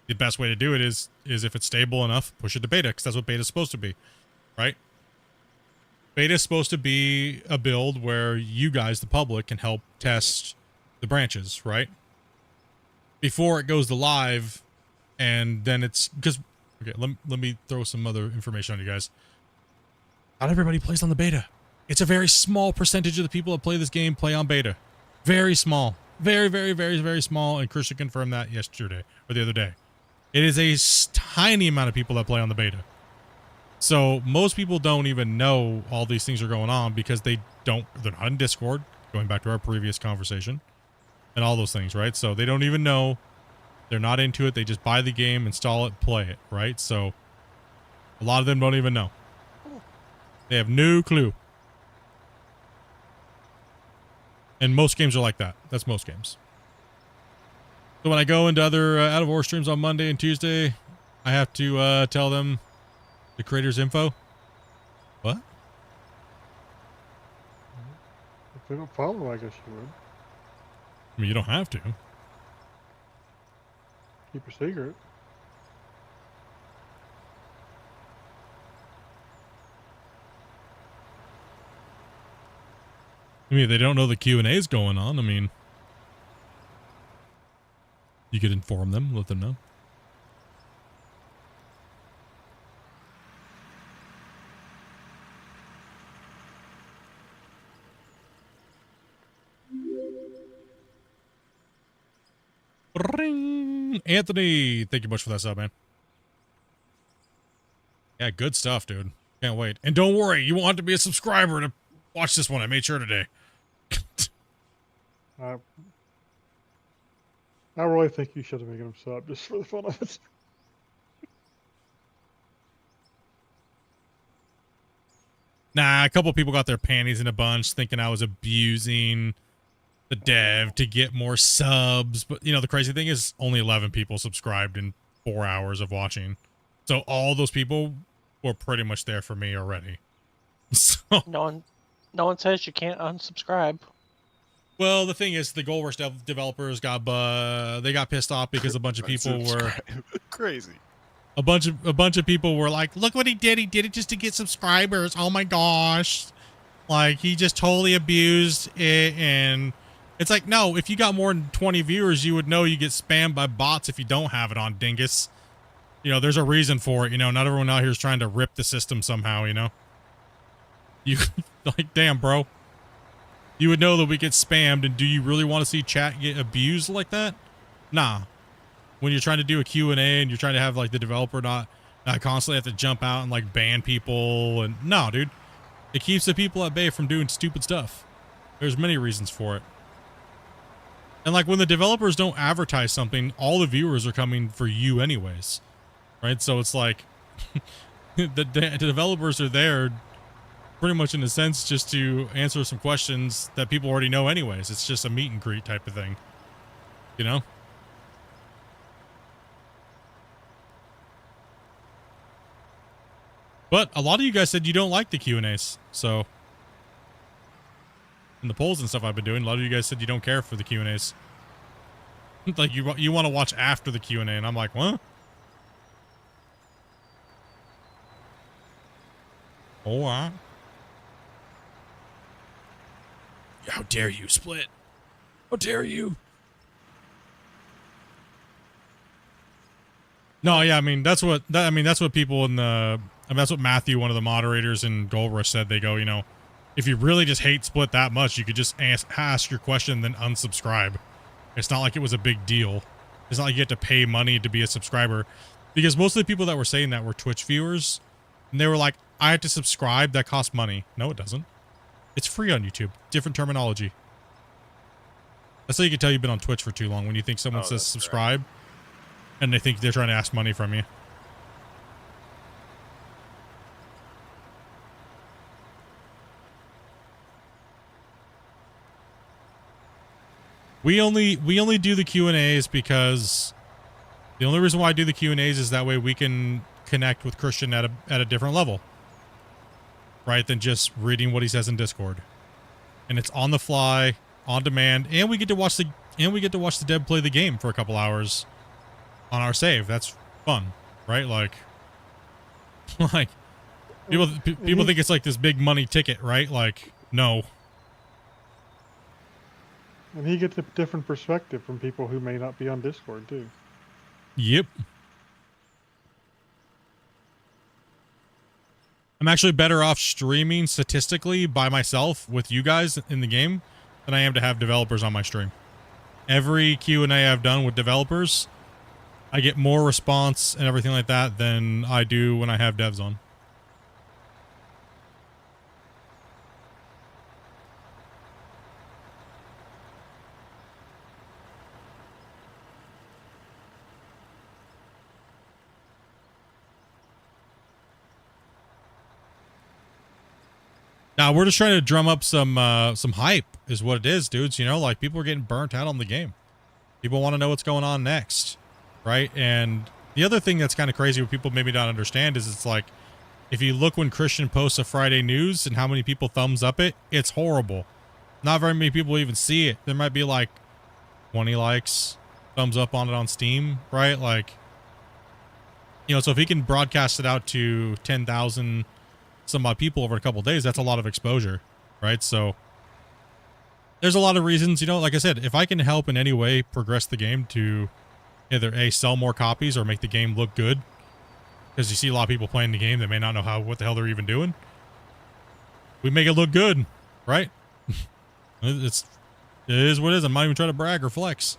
the best way to do it is if it's stable enough, push it to beta, because that's what beta's supposed to be, right? Beta's supposed to be a build where you guys, the public, can help test the branches, right? Before it goes to live. And then it's because, okay, let me throw some other information on you guys. Not everybody plays on the beta. It's a very small percentage of the people that play this game play on beta. Very small. Very, very, very, very small. And Christian confirmed that yesterday or the other day. It is a tiny amount of people that play on the beta. So most people don't even know all these things are going on because they're not in Discord, going back to our previous conversation, and all those things, right? So they don't even know. They're not into it. They just buy the game, install it, play it, right? So a lot of them don't even know. They have no clue. And most games are like that. That's most games. So when I go into other out of order streams on Monday and Tuesday, I have to tell them the creator's info. What? If they don't follow, I guess you would. I mean, you don't have to. Keep your secret. I mean, if they don't know the Q&A is going on, I mean, you could inform them, let them know. Ring. Anthony, thank you much for that sub, man. Yeah, good stuff, dude. Can't wait. And don't worry, you won't have to be a subscriber to watch this one. I made sure today. I really think you should have made him sub just for the fun of it. Nah, a couple people got their panties in a bunch thinking I was abusing the dev to get more subs. But, you know, the crazy thing is only 11 people subscribed in 4 hours of watching. So all those people were pretty much there for me already. So, No one says you can't unsubscribe. well, the thing is, the Goldrush developers got they got pissed off because a bunch of people were crazy. A bunch of people were like, "Look what he did! He did it just to get subscribers! Oh my gosh! Like he just totally abused it." And it's like, no, if you got more than 20 viewers, you would know you get spammed by bots if you don't have it on, dingus. You know, there's a reason for it. You know, not everyone out here is trying to rip the system somehow. You know, you like, damn, bro. You would know that we get spammed, and do you really want to see chat get abused like that? Nah. When you're trying to do a Q&A and you're trying to have like the developer not constantly have to jump out and like ban people, and no, dude, it keeps the people at bay from doing stupid stuff. There's many reasons for it. And like when the developers don't advertise something, all the viewers are coming for you anyways, right? So it's like the developers are there pretty much in a sense just to answer some questions that people already know anyways. It's just a meet and greet type of thing, you know? But a lot of you guys said you don't like the Q&As. So in the polls and stuff I've been doing, a lot of you guys said you don't care for the Q&As. Like you want to watch after the Q&A, and I'm like, what? All right. How dare you, Split? How dare you? No, yeah, I mean that's what people in the that's what Matthew, one of the moderators in Gold Rush, said. They go, if you really just hate Split that much, you could just ask your question and then unsubscribe. It's not like it was a big deal. It's not like you had to pay money to be a subscriber, because most of the people that were saying that were Twitch viewers, and they were like, I have to subscribe, that costs money. No, it doesn't. It's free on YouTube. Different terminology. That's how you can tell you've been on Twitch for too long, when you think someone says subscribe, and they think they're trying to ask money from you. We only do the Q&As because the only reason why I do the Q&As is that way we can connect with Christian at a different level, right, than just reading what he says in Discord. And it's on the fly, on demand, and we get to watch the dev play the game for a couple hours on our save. That's fun, right? Like people think it's like this big money ticket, right? Like, no. And he gets a different perspective from people who may not be on Discord, too. Yep. I'm actually better off streaming statistically by myself with you guys in the game than I am to have developers on my stream. Every Q&A I've done with developers, I get more response and everything like that than I do when I have devs on. Now we're just trying to drum up some hype, is what it is, dudes. Like people are getting burnt out on the game. People want to know what's going on next, right? And the other thing that's kind of crazy, what people maybe not understand, is it's like, if you look when Christian posts a Friday news and how many people thumbs up it, it's horrible. Not very many people even see it. There might be like 20 likes, thumbs up on it on Steam, right? Like, so if he can broadcast it out to 10,000 some odd people over a couple of days, that's a lot of exposure, right? So there's a lot of reasons, like I said, if I can help in any way progress the game to either sell more copies or make the game look good, because you see a lot of people playing the game that may not know what the hell they're even doing, we make it look good, right? It is what it is. I'm not even trying to brag or flex.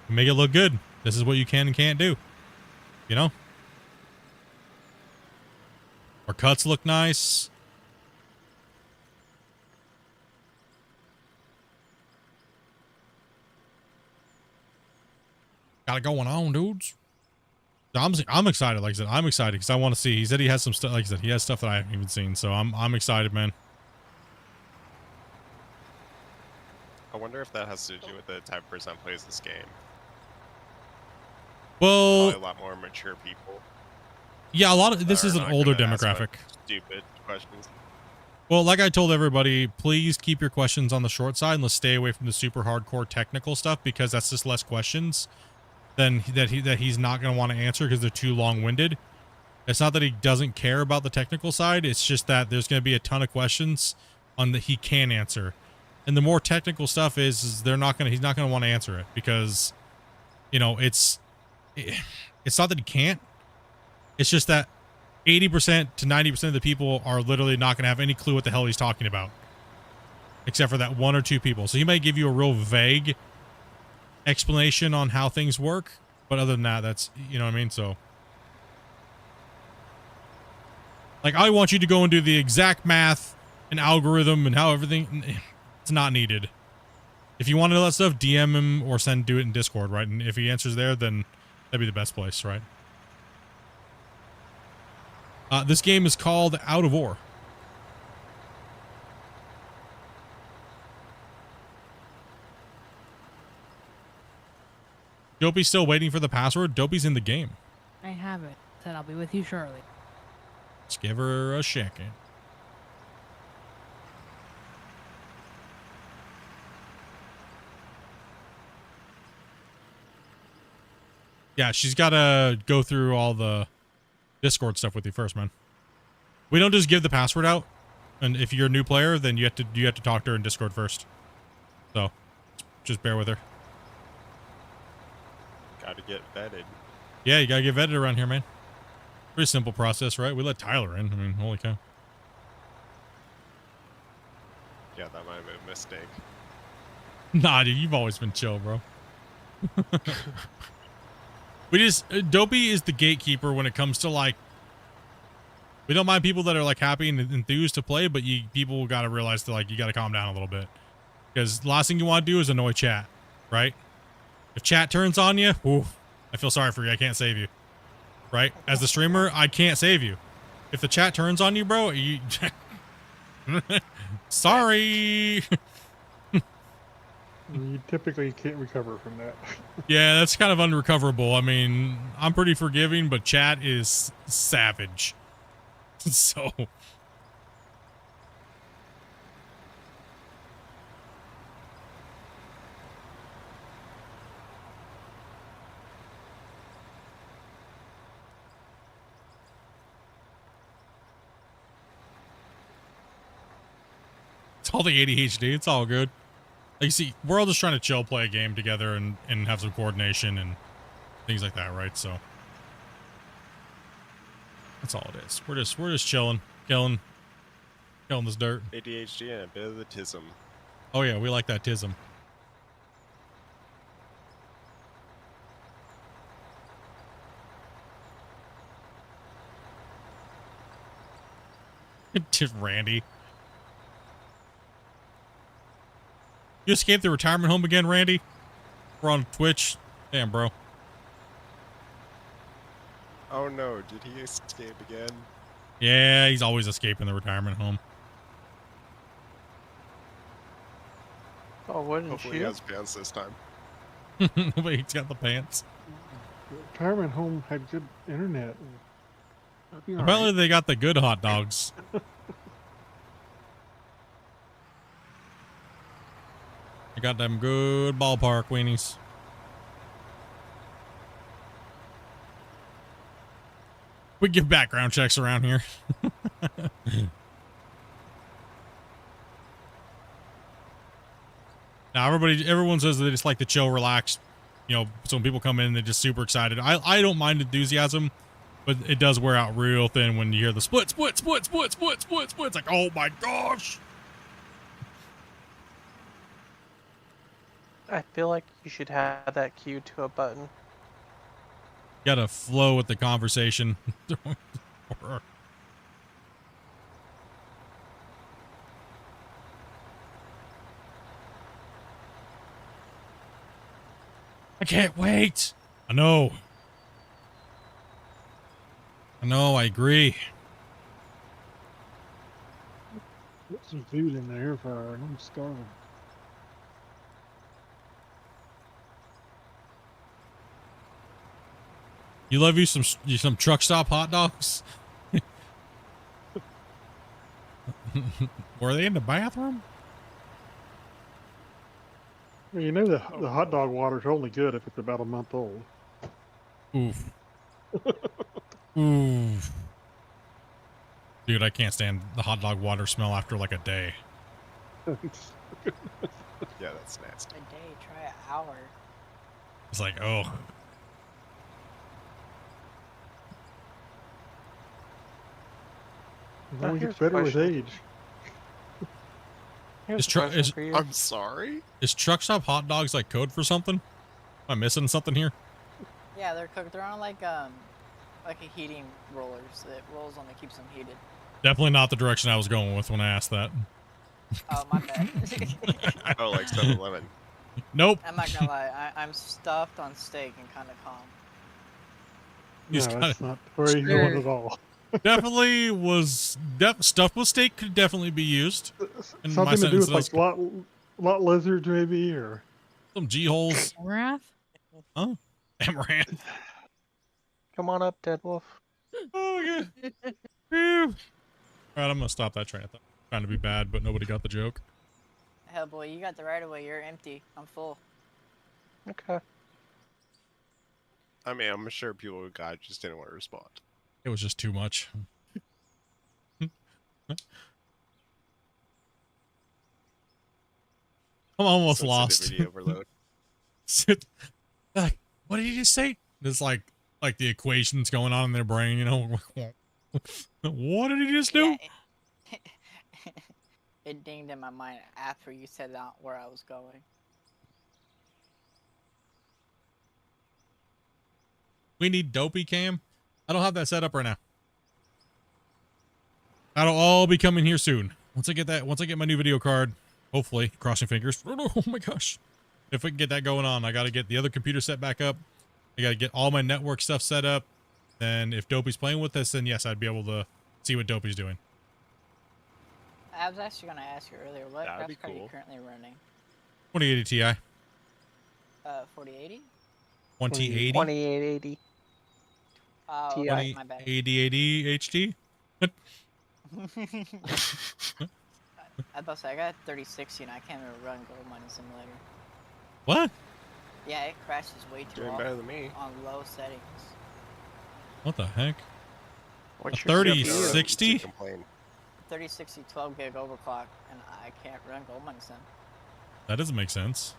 We make it look good. This is what you can and can't do, Our cuts look nice. Got it going on, dudes. I'm excited. Like I said, I'm excited because I want to see. He said he has some stuff. Like I said, he has stuff that I haven't even seen. So I'm excited, man. I wonder if that has to do with the type of person that plays this game. Well, Probably a lot more mature people. Yeah, a lot of this is an not older gonna ask, like, demographic. Stupid questions. Well, like I told everybody, please keep your questions on the short side and let's stay away from the super hardcore technical stuff, because that's just less questions than that he's not going to want to answer because they're too long-winded. It's not that he doesn't care about the technical side. It's just that there's going to be a ton of questions on that he can answer. And the more technical stuff is he's not going to want to answer it because, it's not that he can't. It's just that 80% to 90% of the people are literally not going to have any clue what the hell he's talking about, except for that one or two people. So he might give you a real vague explanation on how things work, but other than that, that's, you know what I mean? So, like, I want you to go and do the exact math and algorithm and how everything, it's not needed. If you want to know that stuff, DM him or do it in Discord, right? And if he answers there, then that'd be the best place, right? This game is called Out of Ore. Dopey's still waiting for the password. Dopey's in the game. I have it. Said I'll be with you shortly. Just give her a second. Yeah, she's got to go through all the Discord stuff with you first, man. We don't just give the password out, and if you're a new player, then you have to talk to her in Discord first. So, just bear with her. Gotta get vetted. Yeah, you gotta get vetted around here, man. Pretty simple process, right? We let Tyler in. I mean, holy cow. Yeah, that might have been a mistake. Nah, dude, you've always been chill, bro. We just Dopey is the gatekeeper when it comes to like. We don't mind people that are like happy and enthused to play, but people got to realize that like you got to calm down a little bit, because the last thing you want to do is annoy chat, right? If chat turns on you, ooh, I feel sorry for you. I can't save you, right? As the streamer, I can't save you. If the chat turns on you, bro, you sorry. You typically can't recover from that. Yeah, that's kind of unrecoverable. I mean, I'm pretty forgiving, but chat is savage. So. It's all the ADHD. It's all good. Like, you see, we're all just trying to chill, play a game together, and have some coordination and things like that, right? So that's all it is. We're just chilling, killing this dirt. ADHD and a bit of the tism. Oh yeah, we like that tism. Just Randy. You escaped the retirement home again, Randy? We're on Twitch. Damn, bro. Oh no, did he escape again? Yeah, he's always escaping the retirement home. Oh, wouldn't Hopefully he you? has pants this time. But he's got the pants. Retirement home had good internet. That'd be all Apparently right. they got the good hot dogs. I got them good ballpark weenies. We give background checks around here. Now everyone says that they just like to chill, relax. You know, so when people come in, they're just super excited. I don't mind enthusiasm, but it does wear out real thin when you hear the split. It's like, oh my gosh. I feel like you should have that queued to a button. Gotta flow with the conversation. I can't wait. I know, I agree. Put some food in the air fryer. I'm starving. You love you some truck stop hot dogs? Were they in the bathroom? Well, you know the hot dog water's only good if it's about a month old. Oof. Oof. Dude, I can't stand the hot dog water smell after like a day. Yeah, that's nasty. A day, try an hour. It's like, oh. It only here's gets a better with question. age. Here's Is a tru- question is- for you. I'm sorry? Is truck stop hot dogs like code for something? Am I missing something here? Yeah, they're cooked. They're on like a heating rollers that rolls them and keeps them heated. Definitely not the direction I was going with when I asked that. Oh, my bad. Oh, like 7-Eleven. Nope. I'm not gonna lie. I'm stuffed on steak and kind of calm. He's No, kinda- that's not where you're going at all. Definitely was stuffed with steak could definitely be used. In my Something to do with sentence, like lot lizards maybe, or Some G holes. Wrath? Amaranth. Come on up, Dead Wolf. Oh yeah. Whew. All right, I'm gonna stop that train of thought. Trying to be bad, but nobody got the joke. Hell, boy, you got the right of way. You're empty. I'm full. Okay. I mean, I'm sure people who got it just didn't want to respond. It was just too much. I'm almost lost. Sensitivity overload. Like, what did you just say? It's like the equations going on in their brain, you know? What did he just do? Yeah, it dinged in my mind after you said out where I was going. We need Dopey Cam. I don't have that set up right now. That'll all be coming here soon. Once I get my new video card, hopefully, crossing fingers. Oh my gosh. If we can get that going on, I got to get the other computer set back up. I got to get all my network stuff set up. Then if Dopey's playing with us, then yes, I'd be able to see what Dopey's doing. I was actually going to ask you earlier, what That'd be graphics card are you cool. currently running? 2080 Ti. 4080? 2080. 2880. Oh, TI. okay, my bad. 8080 HD. I thought so. I got a 3060 and I can't even run Gold Mining Simulator. What? Yeah, it crashes way too Doing often better than me. on low settings. What the heck? What's A your 30 CPU? 60? To complain. 3060 12 gig overclock and I can't run Gold Mining Sim. That doesn't make sense.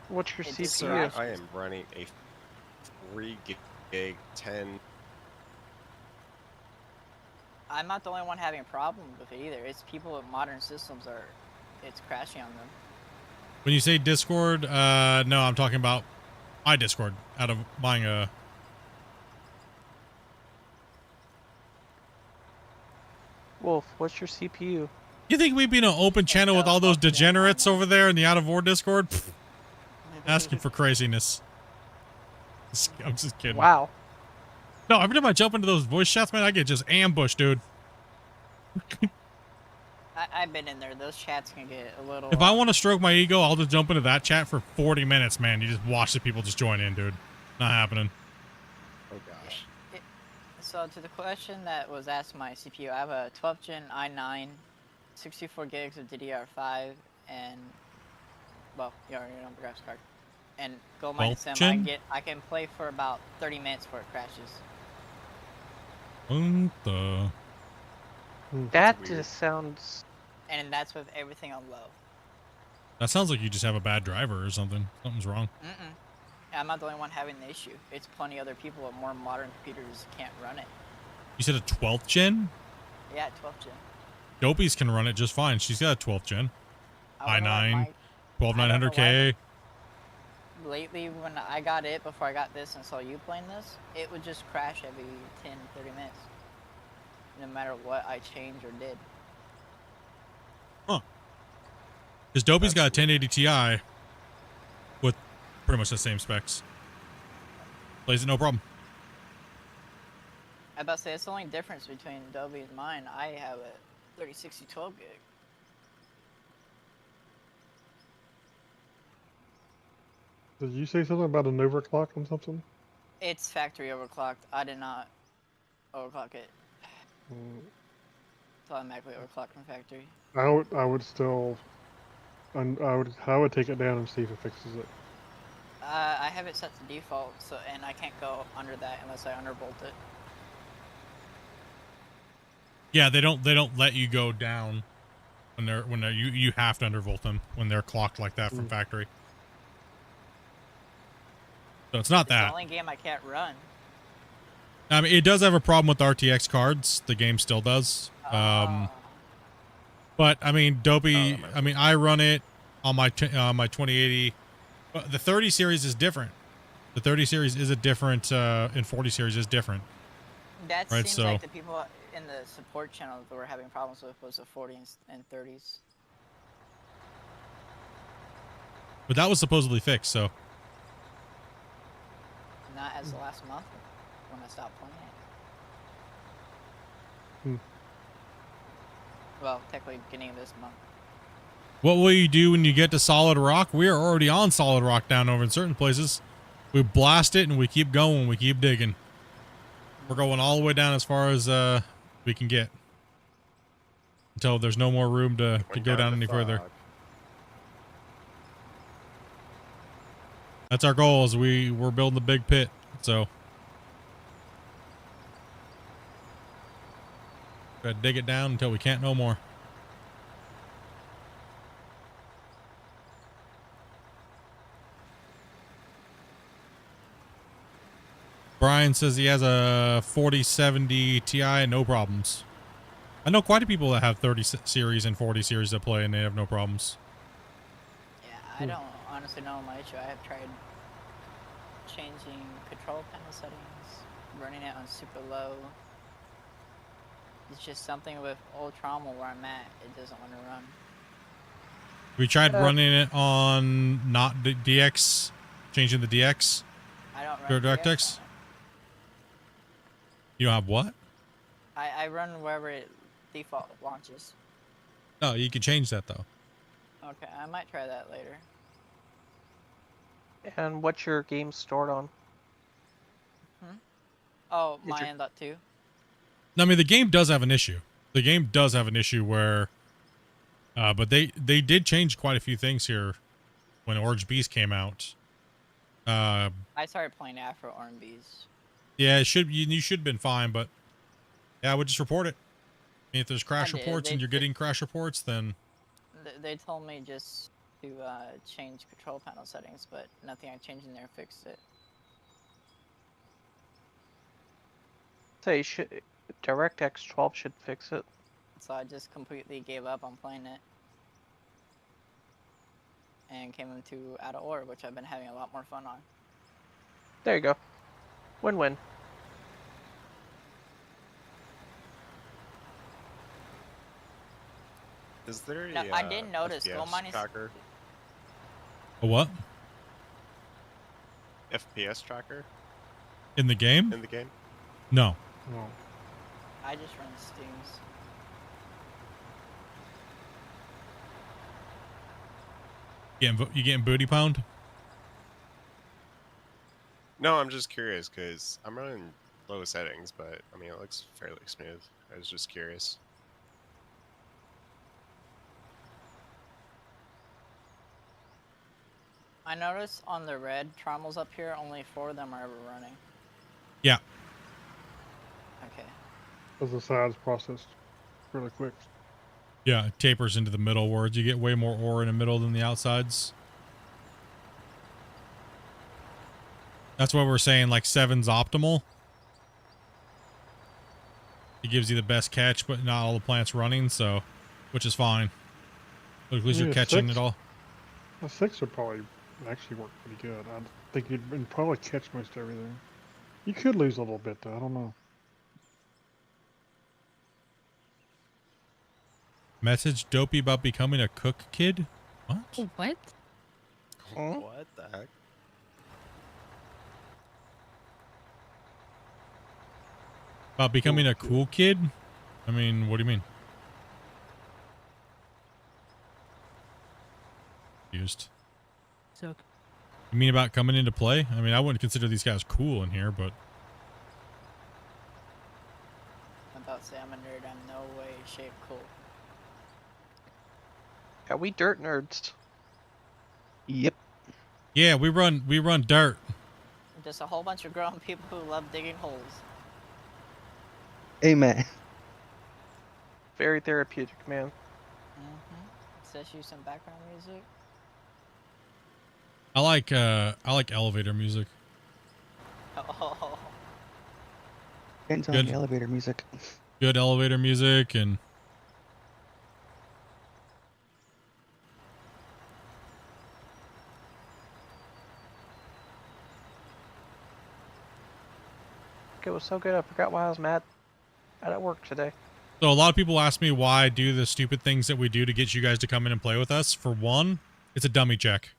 What's your It just CPU? crashed. I am running a 3 gig 10. I'm not the only one having a problem with it either. It's people with modern systems it's crashing on them. When you say Discord, no, I'm talking about my Discord out of buying a. Wolf, what's your CPU? You think we'd be in an open channel with all those degenerates over there in the Out of War Discord? Pfft, asking for craziness. I'm just kidding. Wow. No, every time I jump into those voice chats, man, I get just ambushed, dude. I've been in there. Those chats can get a little. If I want to stroke my ego, I'll just jump into that chat for 40 minutes, man. You just watch the people just join in, dude. Not happening. Oh gosh. So to the question that was asked my CPU, I have a 12th gen i9, 64 gigs of DDR5, and well, you already know the graphics card. And Gold Mining 12th Sim, gen? I can play for about 30 minutes before it crashes. What the? That weird. just sounds. And that's with everything on low. That sounds like you just have a bad driver or something. Something's wrong. I'm not the only one having the issue. It's plenty other people with more modern computers can't run it. You said a 12th gen? Yeah, 12th gen. Dopey's can run it just fine. She's got a 12th gen. I don't know i9, why- 12900K. Lately, when I got it, before I got this and saw you playing this, it would just crash every 10, 30 minutes. No matter what I changed or did. Because Dopey's got a That's 1080 Ti with pretty much the same specs. Plays it no problem. I about to say, it's the only difference between Adobe and mine. I have a 3060 12 gig. Did you say something about an overclock on something? It's factory overclocked. I did not overclock it. Mm, It's automatically overclocked from factory. I would still, I would take it down and see if it fixes it. I have it set to default, so and I can't go under that unless I undervolt it. Yeah, they don't let you go down when you have to undervolt them when they're clocked like that from factory. So it's not It's that. the only game I can't run. I mean, it does have a problem with RTX cards. The game still does. But I mean, Dopey. I mean, I run it on my 2080. But the 30 series is different. The 30 series is a different. And 40 series is different. That Right, seems so- like the people in the support channel that were having problems with was the 40s and 30s. But that was supposedly fixed. So Not as the last month when I stopped playing it. Hmm. Well, technically beginning of this month. what will you do when you get to solid rock? We are already on solid rock down over in certain places. We blast it and we keep going. We keep digging. We're going all the way down as far as we we can get until there's no more room to Went go down the any further. fog. That's our goal. Is we're building the big pit. So gotta dig it down until we can't no more. Brian says he has a 4070 Ti, no problems. I know quite a people that have 30 series and 40 series that play and they have no problems. Yeah, I don't honestly know my issue. I have tried changing control panel settings, running it on super low. It's just something with old trauma where I'm at, it doesn't want to run. We tried running it on not the DX, changing the DX. I don't Your run DirectX? DX on it. You don't have what? I run wherever it default launches. No, you can change that though. Okay, I might try that later. And what's your game stored on? Oh, Is your- my N.2. I mean, the game does have an issue. The game does have an issue where, but they did change quite a few things here when Orange Beast came out. I started playing after R&B's. Yeah, it should you should have been fine, but yeah, I would just report it. I mean, if there's crash I did. reports and you're getting crash reports, then They told me just to change control panel settings, but nothing I changed in there fixed it. Say, DirectX 12 should fix it. So I just completely gave up on playing it. And came into Out of Order, which I've been having a lot more fun on. There you go. Win-win. Is there a Now, I did notice FPS gold mining. tracker? a what FPS tracker in the game? in the game? No. No. I just run Steams. You getting booty pound? No, I'm just curious because I'm running low settings, but I mean it looks fairly smooth. I was just curious. I noticed on the red trommels up here, only 4 of them are ever running. Yeah. Okay. Because the sides processed really quick. Yeah, it tapers into the middle where you get way more ore in the middle than the outsides. That's why we're saying like 7's optimal. It gives you the best catch, but not all the plants running, so which is fine. But at least you're Yeah, catching 6. it all. A 6 would probably actually work pretty good. I think you'd probably catch most everything. You could lose a little bit though. I don't know. Message dopey about becoming a cook kid? What? Oh, what? Hmm? What the heck? About becoming a cool kid? I mean, what do you mean? Used. So You mean about coming into play? I mean, I wouldn't consider these guys cool in here, but I'm about to say I'm a nerd. I'm no way, shape, cool. Yeah, we dirt nerds. Yep. yeah, we run dirt. Just a whole bunch of grown people who love digging holes. Amen. Very therapeutic, man. Especially some background music. I like elevator music. Oh, Depends on Good. the elevator music. Good elevator music and It was so good, I forgot why I was mad at work today. so a lot of people ask me why I do the stupid things that we do to get you guys to come in and play with us. For one, it's a dummy check.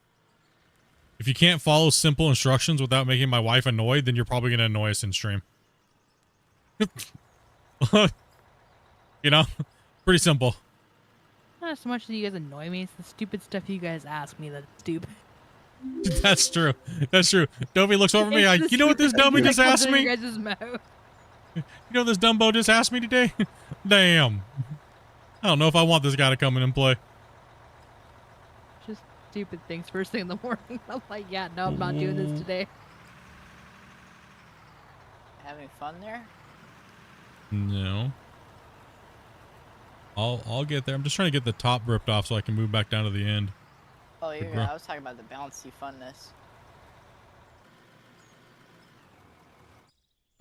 If you can't follow simple instructions without making my wife annoyed, then you're probably going to annoy us in stream. You know? Pretty simple. not so much that you guys annoy me, it's the stupid stuff you guys ask me that's stupid. That's true. That's true. Dovey looks over at me It's like, the you know what this stupid dummy things just that asked comes out of me? your guys' mouth. You know this Dumbo just asked me today? Damn. I don't know if I want this guy to come in and play. Just stupid things first thing in the morning. I'm like, yeah, no, I'm not doing this today. Having fun there? No. I'll get there. I'm just trying to get the top ripped off so I can move back down to the end. Oh, you're Good good. bro. I was talking about the bouncy funness.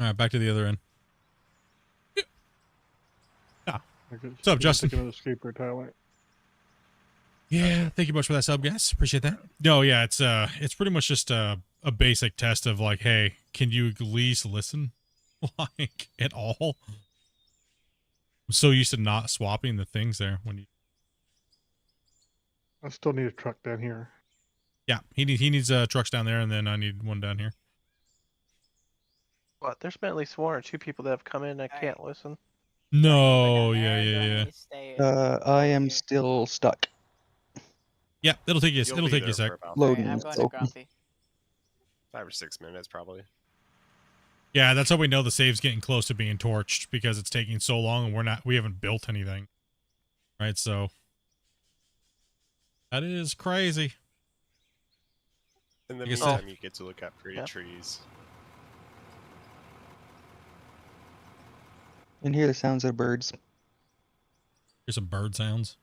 All right, back to the other end. What's up, Justin? Taking another escaper, Tyler. Yeah, thank you much for that sub, guys. Appreciate that. No, yeah, it's pretty much just a basic test of like, hey, can you at least listen, like at all? I'm so used to not swapping the things there when you. I still need a truck down here. Yeah, he needs trucks down there, and then I need one down here. What? There's been at least one or two people that have come in and I Alright. can't listen. No, Do I go down yeah, there, or do yeah, I yeah. need to stay I am here? still stuck. Yeah, it'll take you. You'll It'll be take you a there sec. for about Loading. Alright, I'm going so- to Grumpy. 5 or 6 minutes, probably. Yeah, that's how we know the save's getting close to being torched because it's taking so long and we haven't built anything. Right, so that is crazy. In the I guess- meantime, you get to look at pretty Yeah. trees. And hear the sounds of birds. Here's some bird sounds.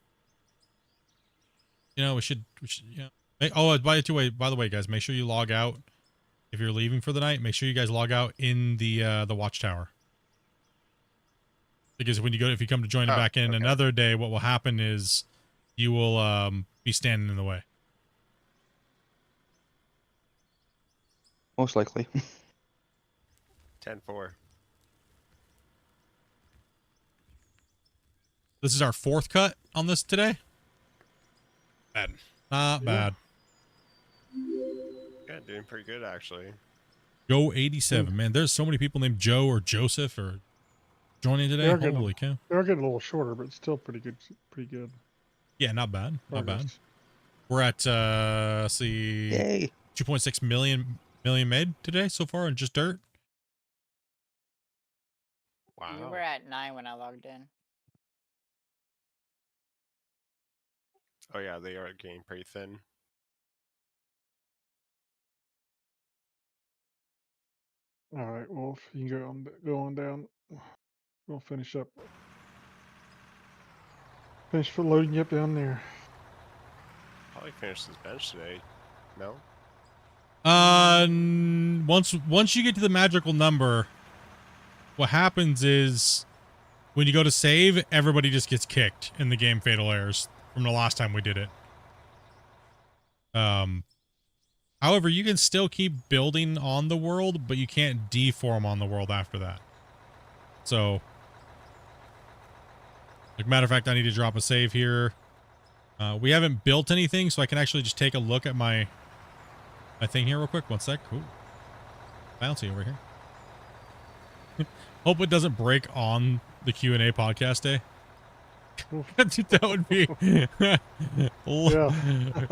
You know, we should yeah. Oh, by the way, guys, make sure you log out if you're leaving for the night. Make sure you guys log out in the watchtower. Because if you come to join it back in okay. another day, what will happen is you will be standing in the way. Most likely. 10-4. This is our 4th cut on this today. Bad. Not bad. Yeah, doing pretty good, actually. Go 87, man. There's so many people named Joe or Joseph or joining today. They're good. Holy cow. They're getting a little shorter, but still pretty good. Pretty good. Yeah, not bad. Not bad. progress. We're at let's see, Yay. 2.6 million made today so far in just dirt. Wow. We were at 9 when I logged in. Oh yeah, they are getting pretty thin. All right, Wolf, you can go on down. We'll finish up. Finish for loading you up down there. Probably finished this bench today. No? Once you get to the magical number, what happens is when you go to save, everybody just gets kicked in the game fatal errors from the last time we did it. However, you can still keep building on the world, but you can't deform on the world after that. So, like, matter of fact, I need to drop a save here. We haven't built anything, so I can actually just take a look at my thing here real quick. One sec. Ooh. Bouncy over here. Hope it doesn't break on the Q&A podcast day. That would be... Yeah.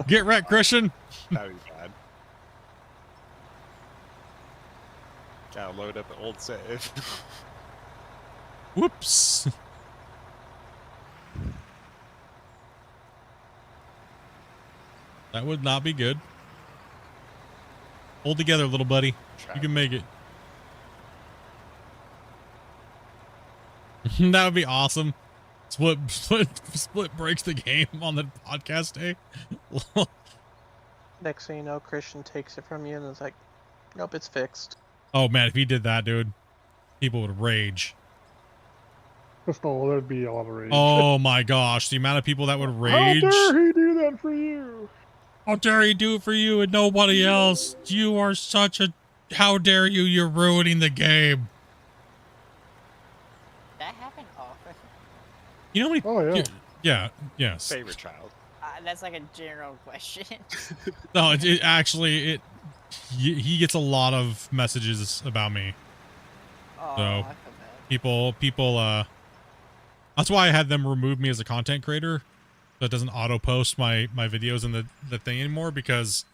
Get wrecked, Christian. That'd be bad. Gotta load up the old save. Whoops. That would not be good. Hold together, little buddy. You can make it. That would be awesome. Split breaks the game on the podcast day. Next thing you know, Christian takes it from you and is like, nope, it's fixed. Oh man, if he did that, dude, people would rage. Oh, there'd be a lot of rage. Oh my gosh, the amount of people that would How rage. dare he do that for you? How dare he do it for you and nobody else? You are such a... How dare you? You're ruining the game. That happened often. You know how many... Oh, yeah. Yeah, yes. Favorite child. That's like a general question. No, he gets a lot of messages about me. Oh, So, I feel bad. People, that's why I had them remove me as a content creator. So it doesn't auto post my videos in the thing anymore because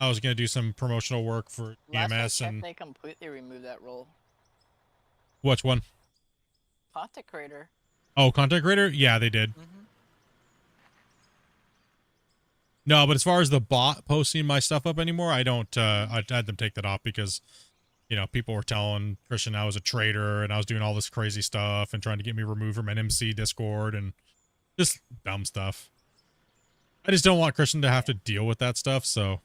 I was going to do some promotional work for Last I EMS checked, and they completely removed that role. which one? content creator. Oh, content creator? Yeah, they did. Mm-hmm. No, but as far as the bot posting my stuff up anymore, I don't. I had them take that off because, you know, people were telling Christian I was a traitor and I was doing all this crazy stuff and trying to get me removed from NMC Discord and just dumb stuff. I just don't want Christian to have to deal with that stuff, so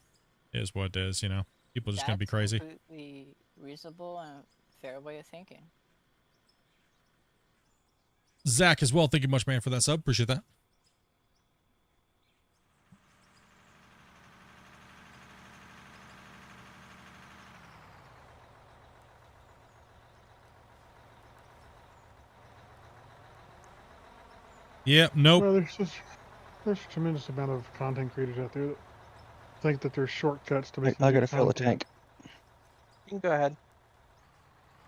it is what it is, you know. People are just gonna be crazy. Completely reasonable and fair way of thinking. Zach as well, thank you much, man, for that sub. Appreciate that. Yep, nope. Well, there's a tremendous amount of content creators out there that think that there's shortcuts to Wait, making I good gotta fill the content. tank. You can go ahead.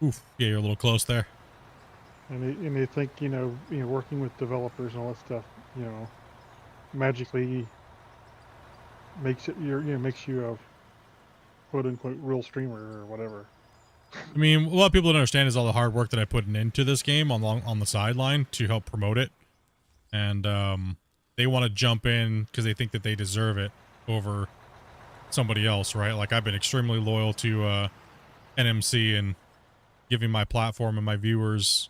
Oof. Yeah, you're a little close there. And they think, you know, working with developers and all that stuff, you know, magically makes you a quote unquote real streamer or whatever. I mean, a lot of people don't understand is all the hard work that I put into this game on the sideline to help promote it. And they want to jump in because they think that they deserve it over somebody else, right? Like, I've been extremely loyal to NMC and giving my platform and my viewers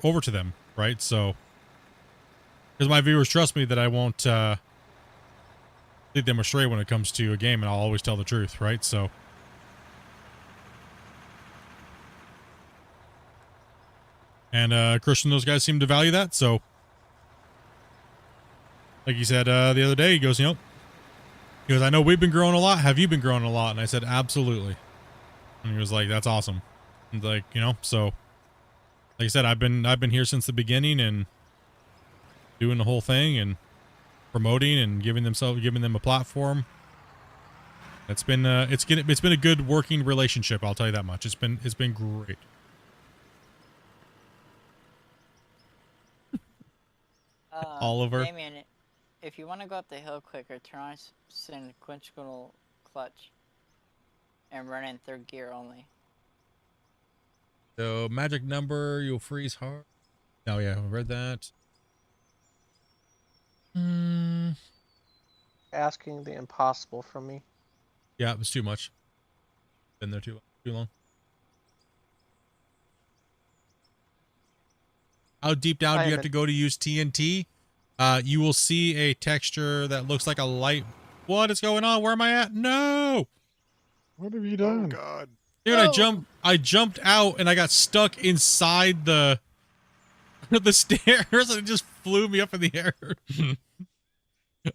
over to them, right? So, because my viewers trust me that I won't lead them astray when it comes to a game, and I'll always tell the truth, right? So, and Christian, those guys seem to value that. So, like he said the other day, he goes, I know we've been growing a lot. Have you been growing a lot? And I said, absolutely. And he was like, that's awesome. And like, so like I said, I've been here since the beginning and doing the whole thing and promoting and giving them a platform. It's been a good working relationship, I'll tell you that much. It's been great. Oliver. Damien, if you want to go up the hill quicker, turn on sequential clutch and run in third gear only. So magic number, you'll freeze hard. Oh yeah, I read that. Asking the impossible from me. Yeah, it was too much. Been there too long. How deep down do you have to go to use TNT? You will see a texture that looks like a light. What is going on? Where am I at? No! What have you done? Oh God. Dude, I jumped out and I got stuck inside the stairs and it just flew me up in the air.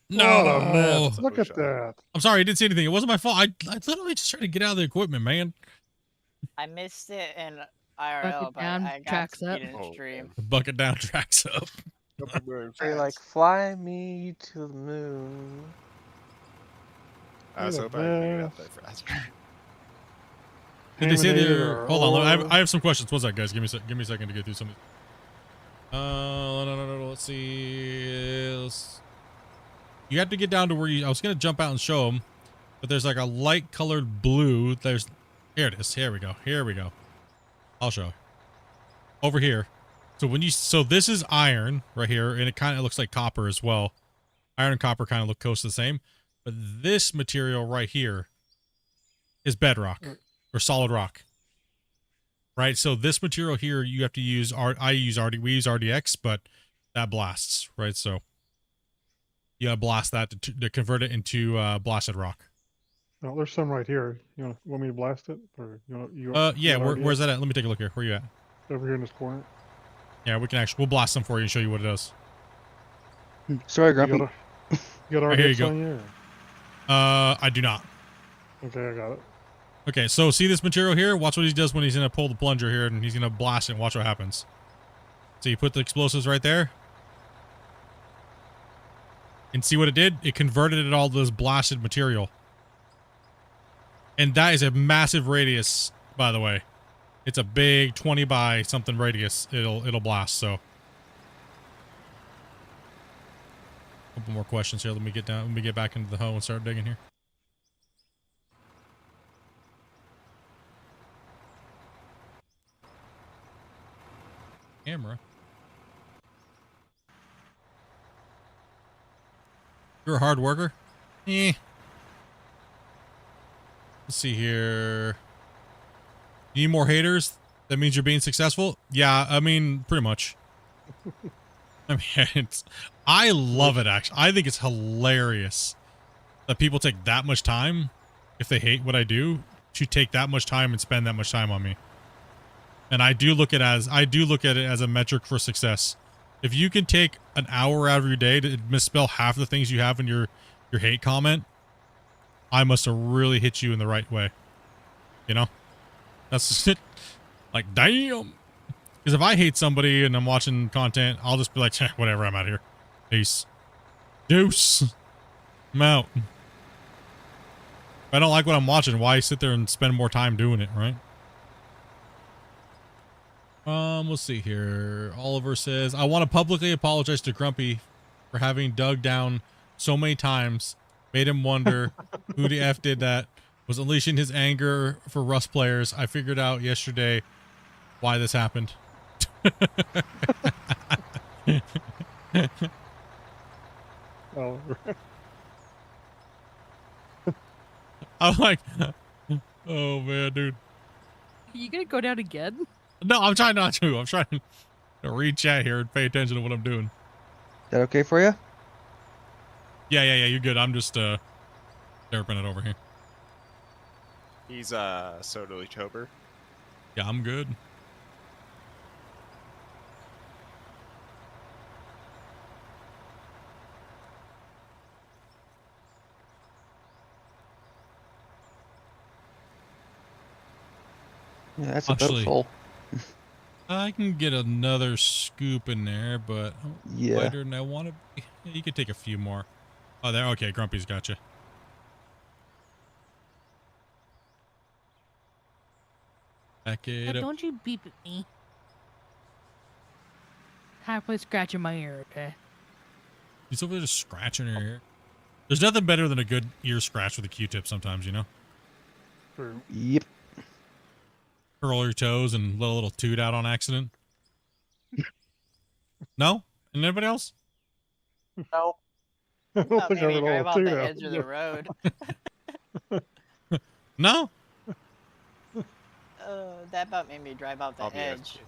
No. What a mess. Look at that. I'm sorry, I didn't see anything. It wasn't my fault. I literally just tried to get out of the equipment, man. I missed it in IRL, Bucket but down, I got tracks to up. see it in stream. Bucket down, tracks up. They like fly me to the moon. I was hoping I could get out there faster. Did they say they're... Animator Hold on, or- I have some questions. What's that, guys? Give me a second to get through some. Let's see. You have to get down to where I was gonna jump out and show them, but there's like a light colored blue. Here it is. Here we go. I'll show. Over here. So this is iron right here, and it kind of looks like copper as well. Iron and copper kind of look close to the same, but this material right here is bedrock or solid rock. Right? So this material here, you have to use we use RDX, but that blasts, right? So you gotta blast that to convert it into blasted rock. Oh, there's some right here. You want me to blast it, or Yeah. Where's that at? Let me take a look here. Where you at? over here in this corner? Yeah, we'll blast them for you and show you what it does. Sorry, You Grumpy. got Right, here you RDX go. on you? I do not. Okay, I got it. Okay, so see this material here? Watch what he does when he's gonna pull the plunger here, and he's gonna blast it. And watch what happens. So you put the explosives right there, and see what it did? It converted it all to this blasted material. And that is a massive radius, by the way. It's a big 20 by something radius. It'll blast. So, a couple more questions here. Let me get back into the hoe and start digging here. camera. You're a hard worker? Eh. Let's see here. You need more haters? That means you're being successful? Yeah, I mean, pretty much. I mean, I love it, actually. I think it's hilarious that people take that much time, if they hate what I do, to take that much time and spend that much time on me. And I do look at it as a metric for success. If you can take an hour out of your day to misspell half the things you have in your hate comment, I must have really hit you in the right way. You know? That's just it. Like, damn. Because if I hate somebody and I'm watching content, I'll just be like, whatever, I'm out of here. Peace. Deuce. I'm out. If I don't like what I'm watching, why sit there and spend more time doing it, right? Let's see here. Oliver says, I want to publicly apologize to Grumpy for having dug down so many times. Made him wonder who the F did that. Was unleashing his anger for Rust players. I figured out yesterday why this happened. Oh. I'm like, oh man, dude. You gonna go down again? No, I'm trying not to. I'm trying to read chat here and pay attention to what I'm doing. Is that okay for you? Yeah, you're good. I'm just derping it over here. He's totally tober. Yeah, I'm good. Yeah, that's Actually, about full. I can get another scoop in there, but Yeah. lighter than I want to be. Yeah, you could take a few more. Oh, there. Okay, Grumpy's got you. Back it up. Don't you beep at me. Halfway scratching my ear, okay? He's over there just scratching her ear. There's nothing better than a good ear scratch with a Q-tip sometimes, you know? True. Yep. Curl your toes and let a little toot out on accident. No? And anybody else? No. I don't Thought think I maybe would drive all off do the that. edge of the road. No? That about made me drive off the I'll be edge.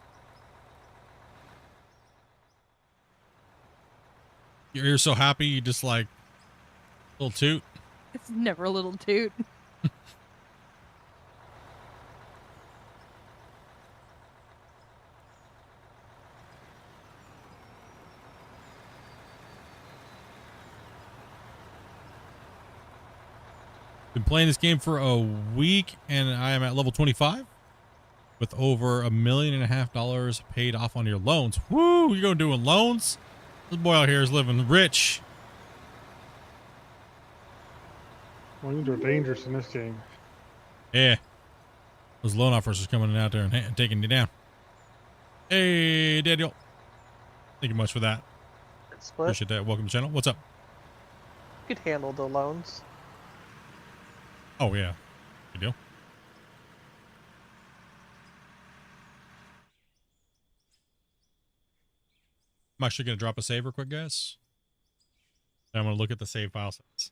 You're so happy you just like little toot. It's never a little toot. Been playing this game for a week and I am at level 25 with over $1.5 million paid off on your loans. Woo! You're going doing loans? This boy out here is living rich. Loans are dangerous in this game. Yeah. Those loan offers are coming out there and taking you down. Hey, Daniel. Thank you much for that. Split. Appreciate that. Welcome to the channel. What's up? You could handle the loans. Oh, yeah. Good deal. I'm actually going to drop a save real quick, guys. And I'm going to look at the save file sets.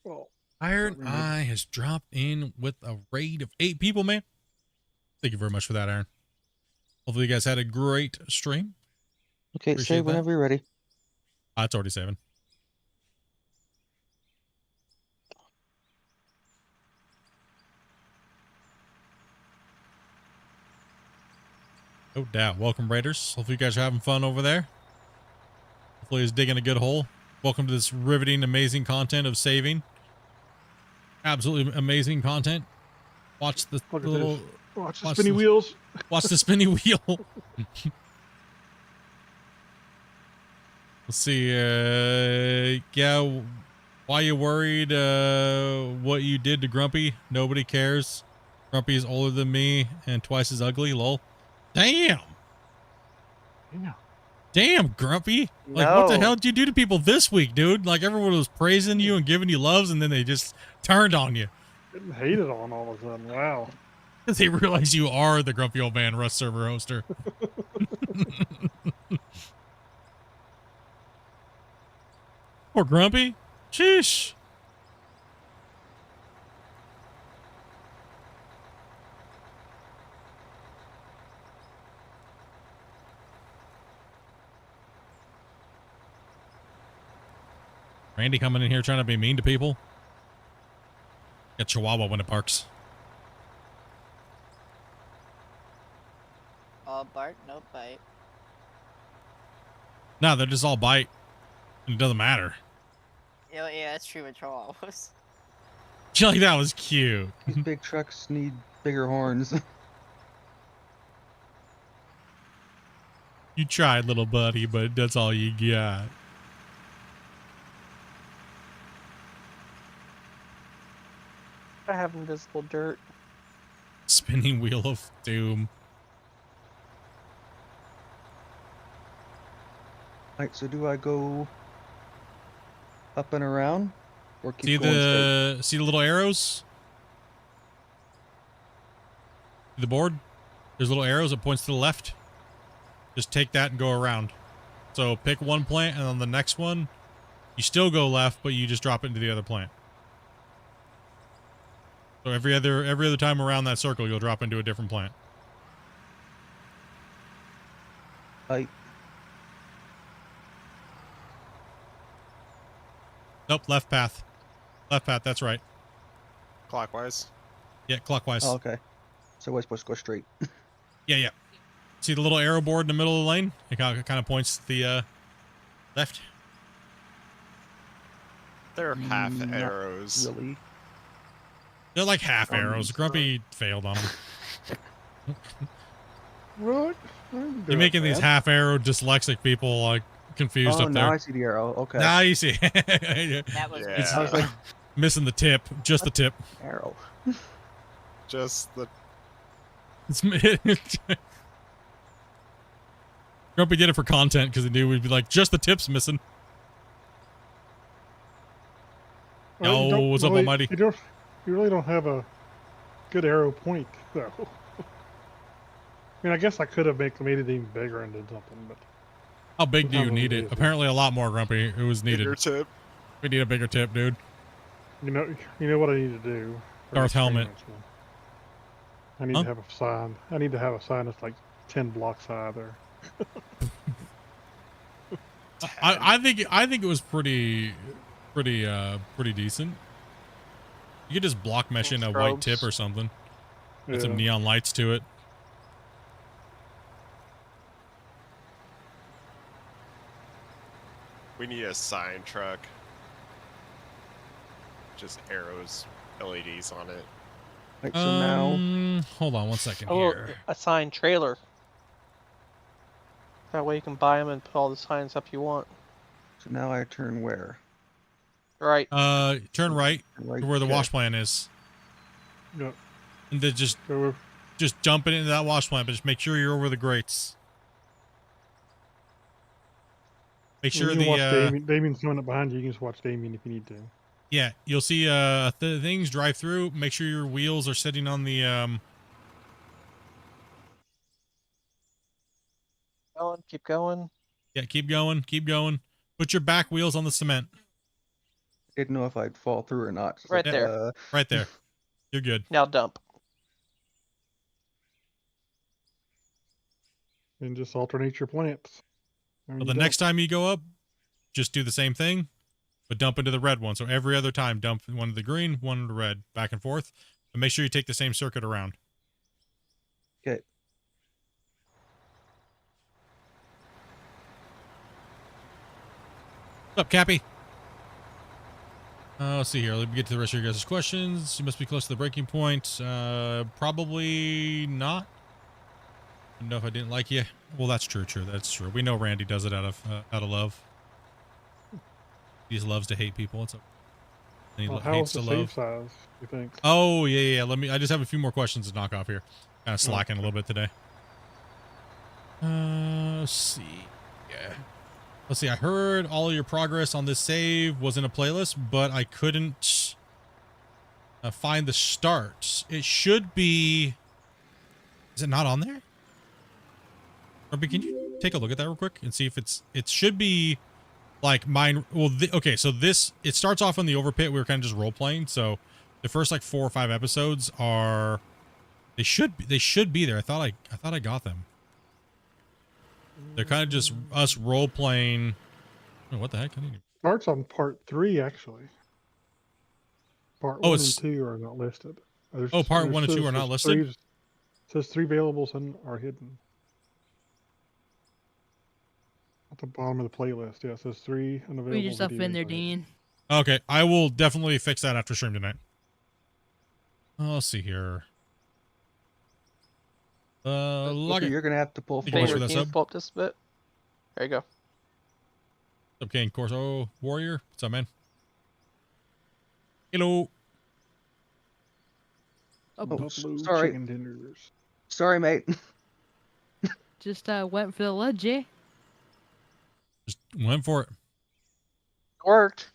Well, Iron Eye has dropped in with a raid of 8 people, man. Thank you very much for that, Aaron. Hopefully you guys had a great stream. Okay, Appreciate say that. whenever you're ready. It's already 7. No doubt. Welcome, Raiders. Hopefully you guys are having fun over there. Hopefully he's digging a good hole. Welcome to this riveting, amazing content of saving. Absolutely amazing content. Watch the look at little... this. Watch the spinny wheels. Watch the spinny wheel. Let's see. Yeah. Why you worried? What you did to Grumpy? Nobody cares. Grumpy is older than me and twice as ugly. Lol. Damn. Yeah. Damn, Grumpy. Like, what the No. hell did you do to people this week, dude? Like, everyone was praising you and giving you loves, and then they just turned on you. Getting hated on all of a sudden. Wow. Because they realize you are the grumpy old man Rust server hoster. Poor Grumpy. Sheesh. Randy coming in here trying to be mean to people. Got Chihuahua when it parks. All bark, no bite. No, they're just all bite. And it doesn't matter. Yeah, that's true with chihuahuas. Like, that was cute. These big trucks need bigger horns. You tried, little buddy, but that's all you got. I have invisible dirt. Spinning wheel of doom. Alright, so do I go up and around? Or keep See going straight? the little arrows? The board? There's little arrows that points to the left. Just take that and go around. So pick one plant, and on the next one, you still go left, but you just drop it into the other plant. So every other time around that circle, you'll drop into a different plant. Like, Nope, left path. Left path, that's right. Clockwise. Yeah, clockwise. oh, okay. So we're supposed to go straight. Yeah. See the little arrow board in the middle of the lane? It kind of points to the left. They're half Not arrows. Really? They're like half arrows. Grumpy failed on them. What? You're making these half arrow dyslexic people like confused Oh, up now there. I see the arrow. Okay. Now you see. That was Yeah. I was like, Missing the tip. Just the tip. arrow. Just the It's Grumpy did it for content because he knew we'd be like, just the tips missing. Well, you Yo, don't what's up, really- Almighty? You really don't have a good arrow point, though. I mean, I guess I could have made it even bigger and did something, but How big It's do not you really need it? big. Apparently a lot more, Grumpy. It was needed. bigger tip. We need a bigger tip, dude. you know what I need to do. for Darth next game, helmet. actually? I need Huh? to have a sign. I need to have a sign that's like 10 blocks high there. I think it was pretty decent. You could just block mesh in a white tip Strobes. or something. Put some Yeah. neon lights to it. We need a sign truck. Just arrows, LEDs on it. Right, so now, Hold on one second Oh, here. a sign trailer. That way you can buy them and put all the signs up you want. so now I turn where? Right. Turn right Right. to where the Okay. wash plant is. Yep. And then just So jump it into that wash plant, but just make sure you're over the grates. Make sure you can watch the Damien's coming up behind you. You can just watch Damien if you need to. yeah, you'll see things drive through. Make sure your wheels are sitting on the Keep going. yeah, keep going. Put your back wheels on the cement. Didn't know if I'd fall through or not. Right there. Right there. You're good. Now dump. And just alternate your plants. So And you the don't- next time you go up, just do the same thing, but dump into the red one. So every other time, dump one to the green, one to the red, back and forth. But make sure you take the same circuit around. Okay. What's up, Cappy? Let's see here. Let me get to the rest of your guys' questions. You must be close to the breaking point. Probably not. I don't know if I didn't like you. Well, that's true. That's true. We know Randy does it out of love. He just loves to hate people. It's okay. And he Well, hates how's to the love. save size, you think? Oh yeah. I just have a few more questions to knock off here. Kind of slacking a little bit today. Let's see. Yeah. Let's see. I heard all of your progress on this save was in a playlist, but I couldn't find the start. It should be. Is it not on there? Ruby, can you take a look at that real quick and see if it should be like mine. Well, okay. So it starts off in the overpit. We were kind of just role playing. So the first like 4 or 5 episodes are, they should be there. I thought I got them. They're kind of just us role playing. Oh, what the heck? I need Starts on part 3 actually. Part Oh, 1 it's- and 2 are not listed. There's, Oh, part there's- 1 and 2 are there's not listed? It says 3 variables are hidden. At the bottom of the playlist, yeah, it says 3 unavailable. Put yourself in videos there, are hidden. Dean. Okay, I will definitely fix that after stream tonight. Let's see here. Log So it. you're gonna have to pull Thank you for forward. that Can you sub. pull up this bit? There you go. Okay, Corso Warrior. What's up, man? Hello. Oh, Buffalo sorry. chicken tenders. Sorry, mate. just went for the ledge, eh? Just went for it. Worked.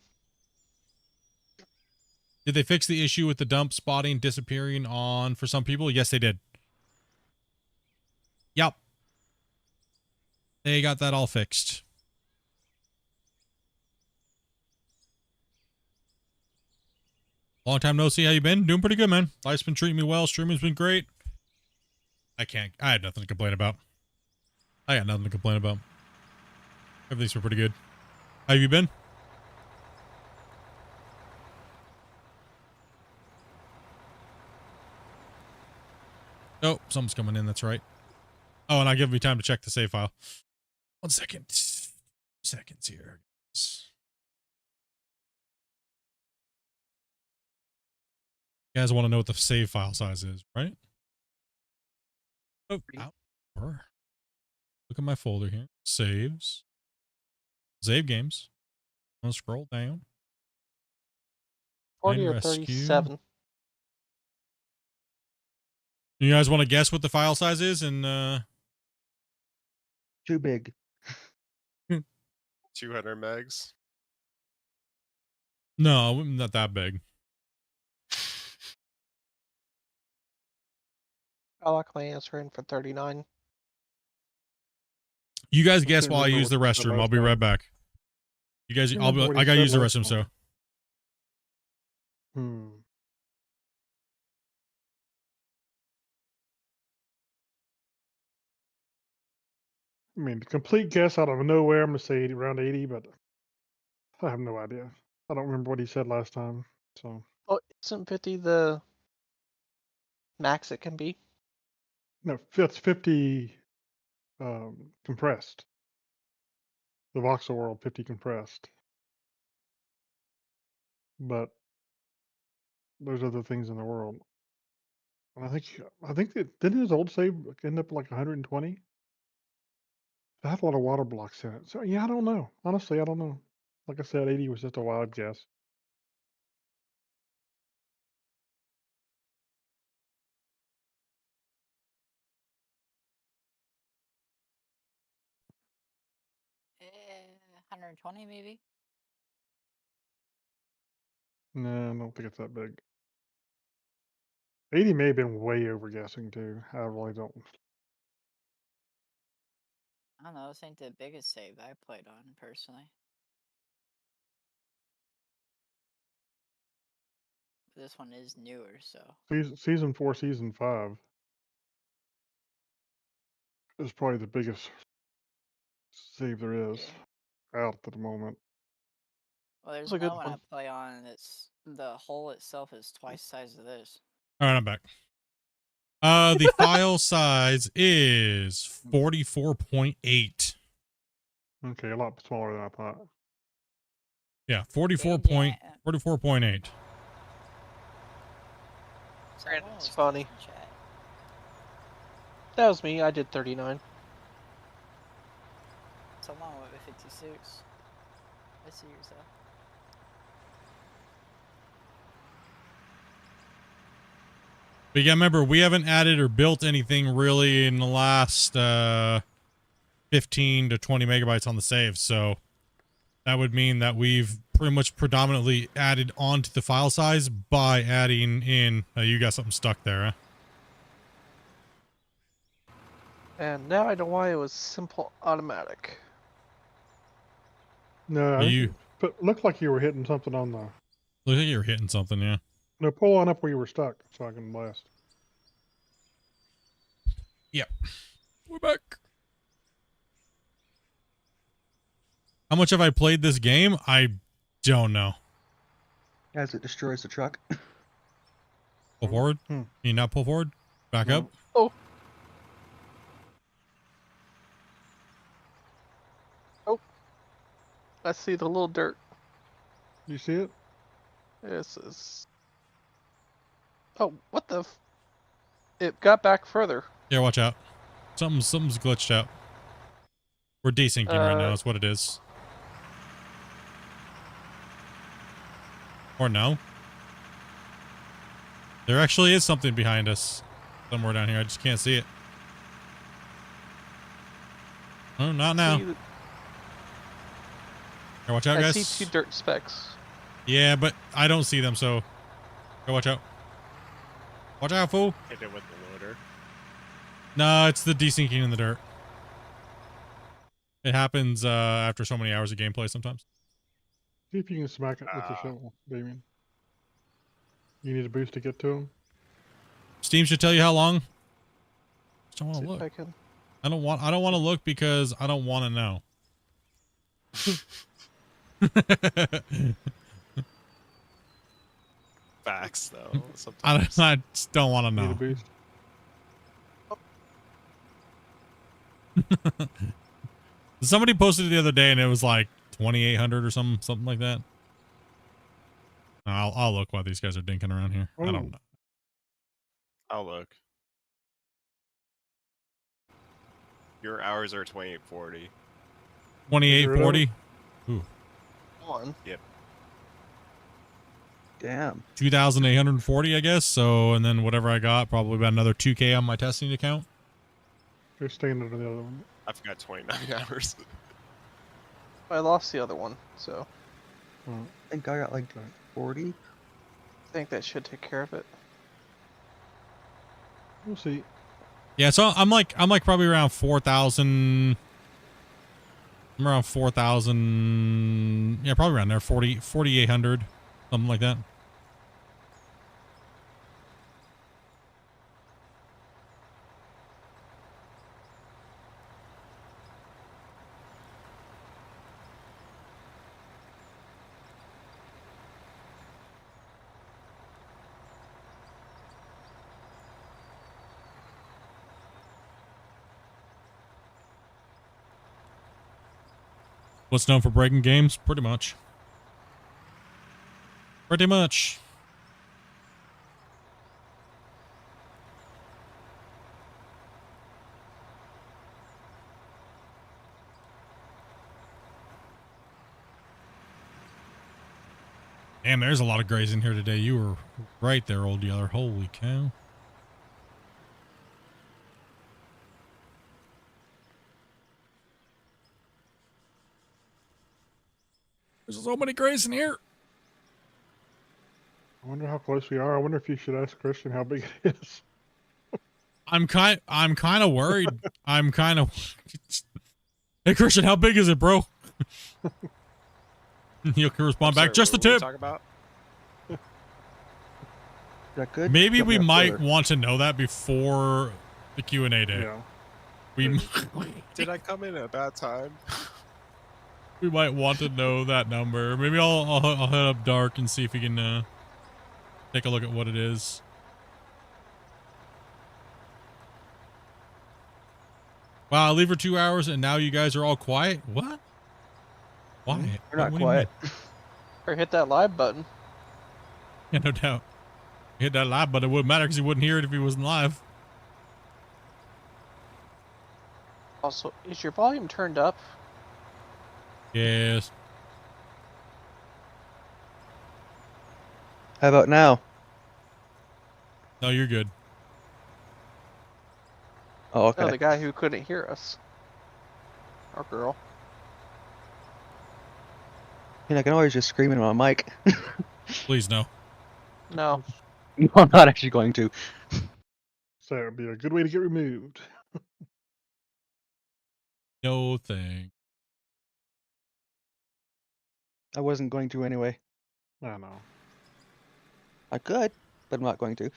Did they fix the issue with the dump spotting disappearing on for some people? Yes, they did. Yep. They got that all fixed. Long time no see. How you been? Doing pretty good, man. Life's been treating me well. Streaming's been great. I had nothing to complain about. I got nothing to complain about. Everything's been pretty good. How have you been? Oh, something's coming in. That's right. Oh, and I'll give me time to check the save file. 1 second. Seconds here. You guys want to know what the save file size is, right? Oh, look at my folder here. Saves. Save games. I'm gonna scroll down. 40 or Rescue. 37. You guys want to guess what the file size is? And Too big. 200 megs. no, not that big. I like my answer in for 39. You guys I guess can't while I remember use the what you said restroom. I'll last be right time. back. You guys, Can't remember what I he gotta said use the last restroom, so. time. I mean, complete guess out of nowhere, I'm gonna say around 80, but I have no idea. I don't remember what he said last time. So Oh, isn't 50 the max it can be? no, that's 50 compressed. The voxel world 50 compressed. But there's other things in the world. And I think that didn't his old save end up like 120? That had a lot of water blocks in it. So yeah, I don't know. Honestly, I don't know. Like I said, 80 was just a wild guess. Eh, 120 maybe. No, I don't think it's that big. 80 may have been way over guessing too. I really don't. I don't know. This ain't the biggest save I played on personally. This one is newer, so. Season 4, season 5 is probably the biggest save there is out at the moment. Well, there's a good another one I one. play on, and it's the hole itself is twice the size of this. All right, I'm back. The file size is 44.8. Okay, a lot smaller than I thought. Yeah, 44.8. Someone It's was funny. in chat. That was me. I did 39. Someone went with 56. I see yourself. But you gotta remember, we haven't added or built anything really in the last 15 15 to 20 megabytes on the save. So that would mean that we've pretty much predominantly added on to the file size by adding in, you got something stuck there, huh? And now I know why it was simple automatic. No, I think You but looked like you were hitting something on the. look like you're hitting something, yeah. No, pull on up where you were stuck so I can blast. Yep. We're back. How much have I played this game? I don't know. As it destroys the truck. Pull forward? Hmm. Can you not pull forward? Back No. up? Oh. Oh. I see the little dirt. You see it? This is. Oh, what the? It got back further. Yeah, watch out. Something's glitched out. We're desyncing right now, is what it is. Or no. There actually is something behind us. Somewhere down here. I just can't see it. Oh, not now. Here, watch out, I guys. see 2 dirt specks. Yeah, but I don't see them, so go watch out. Watch out, fool. Hit it with the loader. No, it's the desyncing in the dirt. It happens after so many hours of gameplay sometimes. See if you can smack it with the shovel, Damien. You need a boost to get to him. Steam should tell you how long. Just don't want See to if look. I can. I don't want to look because I don't want to know. Facts though. Sometimes. I just don't want to Need a know. boost. Somebody posted it the other day and it was like 2,800 or something like that. I'll look while these guys are dinking around here. I don't know. I'll look. Your hours are 2840. 2,840. Ooh. On. Yep. Damn. 2,840, I guess. So, and then whatever I got, probably about another 2K on my testing account. You're staying under the other one. I've got 29 hours. I lost the other one, so I think I got like 40. I think that should take care of it. We'll see. Yeah, so I'm like probably around 4,000. I'm around 4,000. Yeah, probably around there. 4,800, something like that. What's known for breaking games? Pretty much. Pretty much. Damn, there's a lot of grays in here today. You were right there, old Yeller. Holy cow. There's so many grays in here. I wonder how close we are. I wonder if you should ask Christian how big it is. I'm kind of worried. I'm kind of. Hey Christian, how big is it, bro? He'll respond back. Just the tip. Talk about? Is that good? Maybe Got we me might further. want to know that before the Q&A day. Yeah. We Did I come in at a bad time? we might want to know that number. Maybe I'll head up dark and see if we can take a look at what it is. Wow, I leave for 2 hours and now you guys are all quiet? What? Why? We're not What do you quiet. mean? Or hit that live button. Yeah, no doubt. Hit that live button. It wouldn't matter because he wouldn't hear it if he wasn't live. Also, is your volume turned up? Yes. How about now? No, you're good. Oh, okay. No, the guy who couldn't hear us. Or girl. I mean, I can always just scream it on a mic. Please no. No. No, I'm not actually going to. So it would be a good way to get removed. No thing. I wasn't going to anyway. I know. I could, but I'm not going to.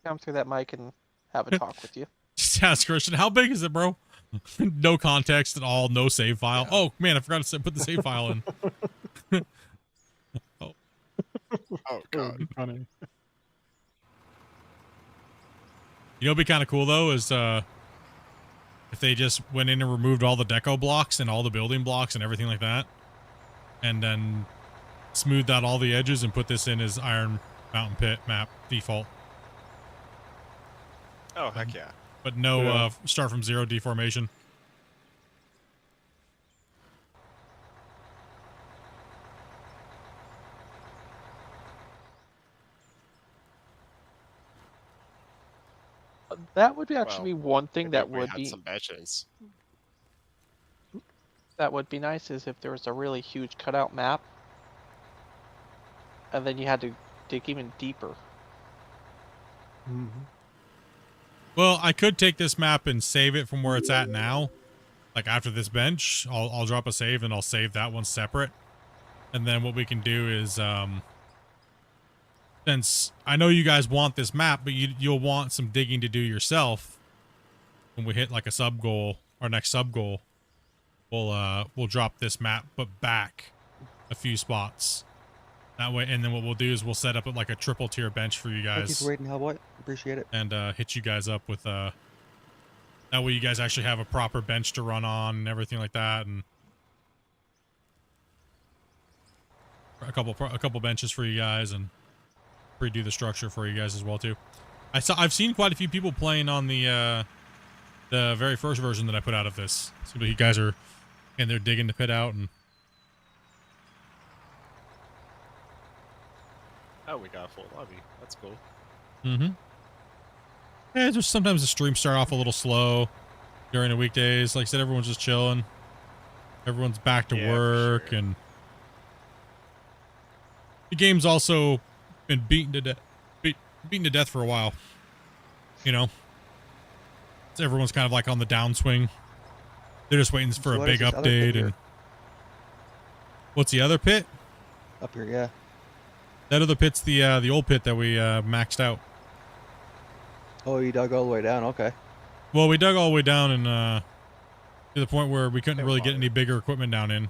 Come through that mic and have a talk with you. Just ask Christian, how big is it, bro? No context at all. No save file. Yeah. Oh man, I forgot to put the save file in. Oh That would god. be funny. You know, what'd be kind of cool though is if they just went in and removed all the deco blocks and all the building blocks and everything like that, and then smoothed out all the edges and put this in as Iron Mountain Pit map default. Oh heck yeah. But no Yeah. start from zero deformation. That would actually Well, be one thing Maybe that if we would had be some benches. nice is if there was a really huge cutout map, and then you had to dig even deeper. Hmm. Well, I could take this map and save it from where it's at now. Like after this bench, I'll drop a save and I'll save that one separate. And then what we can do is, since I know you guys want this map, but you'll want some digging to do yourself. When we hit like a sub goal, our next sub goal, we'll drop this map, but back a few spots. That way, and then what we'll do is we'll set up like a triple tier bench for you Thank you guys. for waiting, Hellboy. Appreciate it. And hit you guys up with that way you guys actually have a proper bench to run on and everything like that, and a couple benches for you guys, and redo the structure for you guys as well too. I've seen quite a few people playing on the very first version that I put out of this. So you guys are and they're digging the pit out, and Oh, we got a full lobby. That's cool. mm-hmm. Yeah, just sometimes the streams start off a little slow during the weekdays. Like I said, everyone's just chilling. Everyone's back to Yeah, for work, sure. and the game's also been beaten to death for a while. You know, so everyone's kind of like on the downswing. They're just waiting for So a what big is this other pit update. here? And what's the other pit? Up here, yeah. That other pit's the old pit that we maxed out. Oh, you dug all the way down. Okay. Well, we dug all the way down and to the point where we couldn't And really get water. any bigger equipment down in.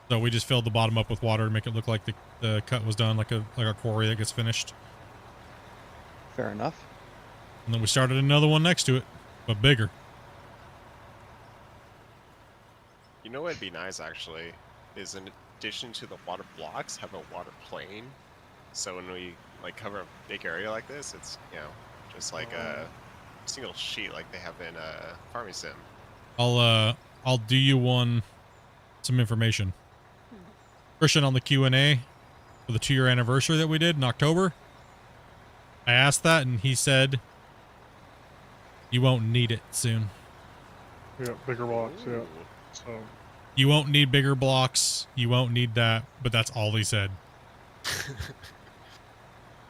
So we just filled the bottom up with water to make it look like the cut was done, like a quarry that gets finished. Fair enough. And then we started another one next to it, but bigger. You know what'd be nice actually is in addition to the water blocks, have a water plane. So when we like cover a big area like this, it's just like a single sheet like they have in Farming Sim. I'll do you some information. Christian, on the Q&A for the 2-year anniversary that we did in October, I asked that and he said, you won't need it soon. Yeah, bigger blocks. Yeah. Ooh. So You won't need bigger blocks. You won't need that. But that's all he said.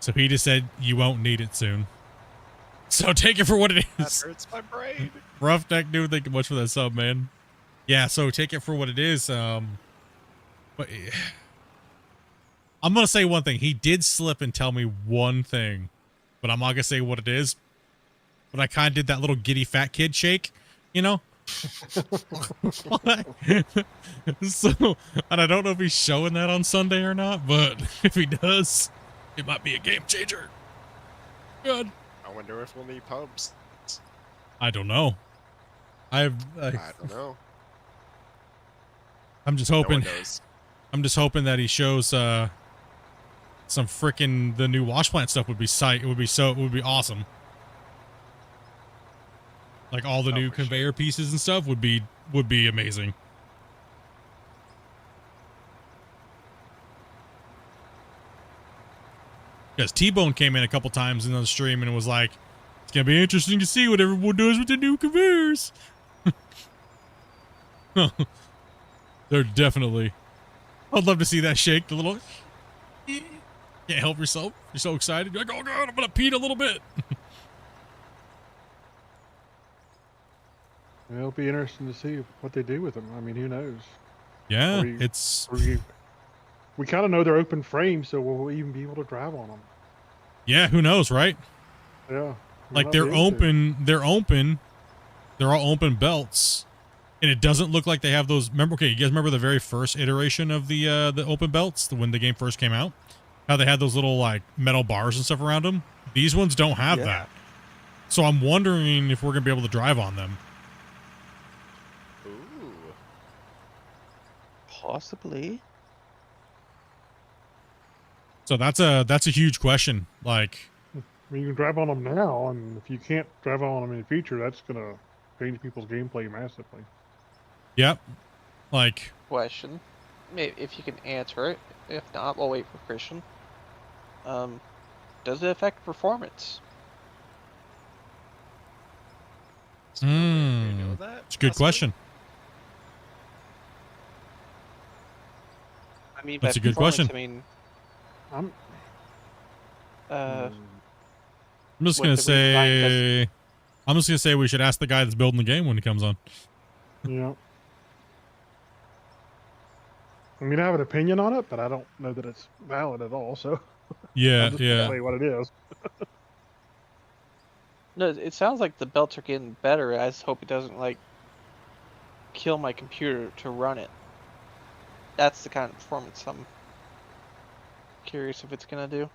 So he just said, you won't need it soon. So take it for what it That is. hurts my brain. Roughneck dude, thank you much for that sub, man. Yeah, so take it for what it is. But I'm going to say one thing. He did slip and tell me one thing. But I'm not going to say what it is. But I kind of did that little giddy fat kid shake, you know? So, and I don't know if he's showing that on Sunday or not, but if he does, it might be a game changer. Good. I wonder if we'll need pubs. I don't know. I don't know. I'm just No one hoping. knows. I'm just hoping that he shows some freaking the new wash plant stuff would be sight. It would be awesome. Like all the Oh, new for sure. conveyor pieces and stuff would be amazing. Because T-Bone came in a couple times in the stream and was like, It's gonna be interesting to see what everyone does with the new conveyors. They're definitely. I'd love to see that shake. The little. Can't help yourself. You're so excited. You're like, oh god, I'm gonna pee a little bit. It'll be interesting to see what they do with them. I mean, who knows? Yeah, We- it's. We kind of know they're open frames, so we'll even be able to drive on them. Yeah, who knows, right? Yeah. we Like might they're be able to. open. They're open. They're all open belts, and it doesn't look like they have those. Remember? Okay, you guys remember the very first iteration of the open belts, when the game first came out? How they had those little like metal bars and stuff around them. These ones don't have Yeah. that. So I'm wondering if we're gonna be able to drive on them. Ooh. Possibly. So that's a huge question. Like, I mean, you can drive on them now, and if you can't drive on them in the future, that's gonna change people's gameplay massively. yep. Like, Question. If you can answer it. If not, we'll wait for Christian. Does it affect performance? So you know Hmm. that? it's a good possibly? question. I mean, That's by a good performance, question. I mean, I'm. uh, I'm just What gonna the redesign does- say. I'm just gonna say we should ask the guy that's building the game when he comes on. Yeah. I mean, I have an opinion on it, but I don't know that it's valid at all. So Yeah, I'll just yeah. tell you what it is. no, it sounds like the belts are getting better. I just hope it doesn't like kill my computer to run it. That's the kind of performance I'm curious if it's gonna do.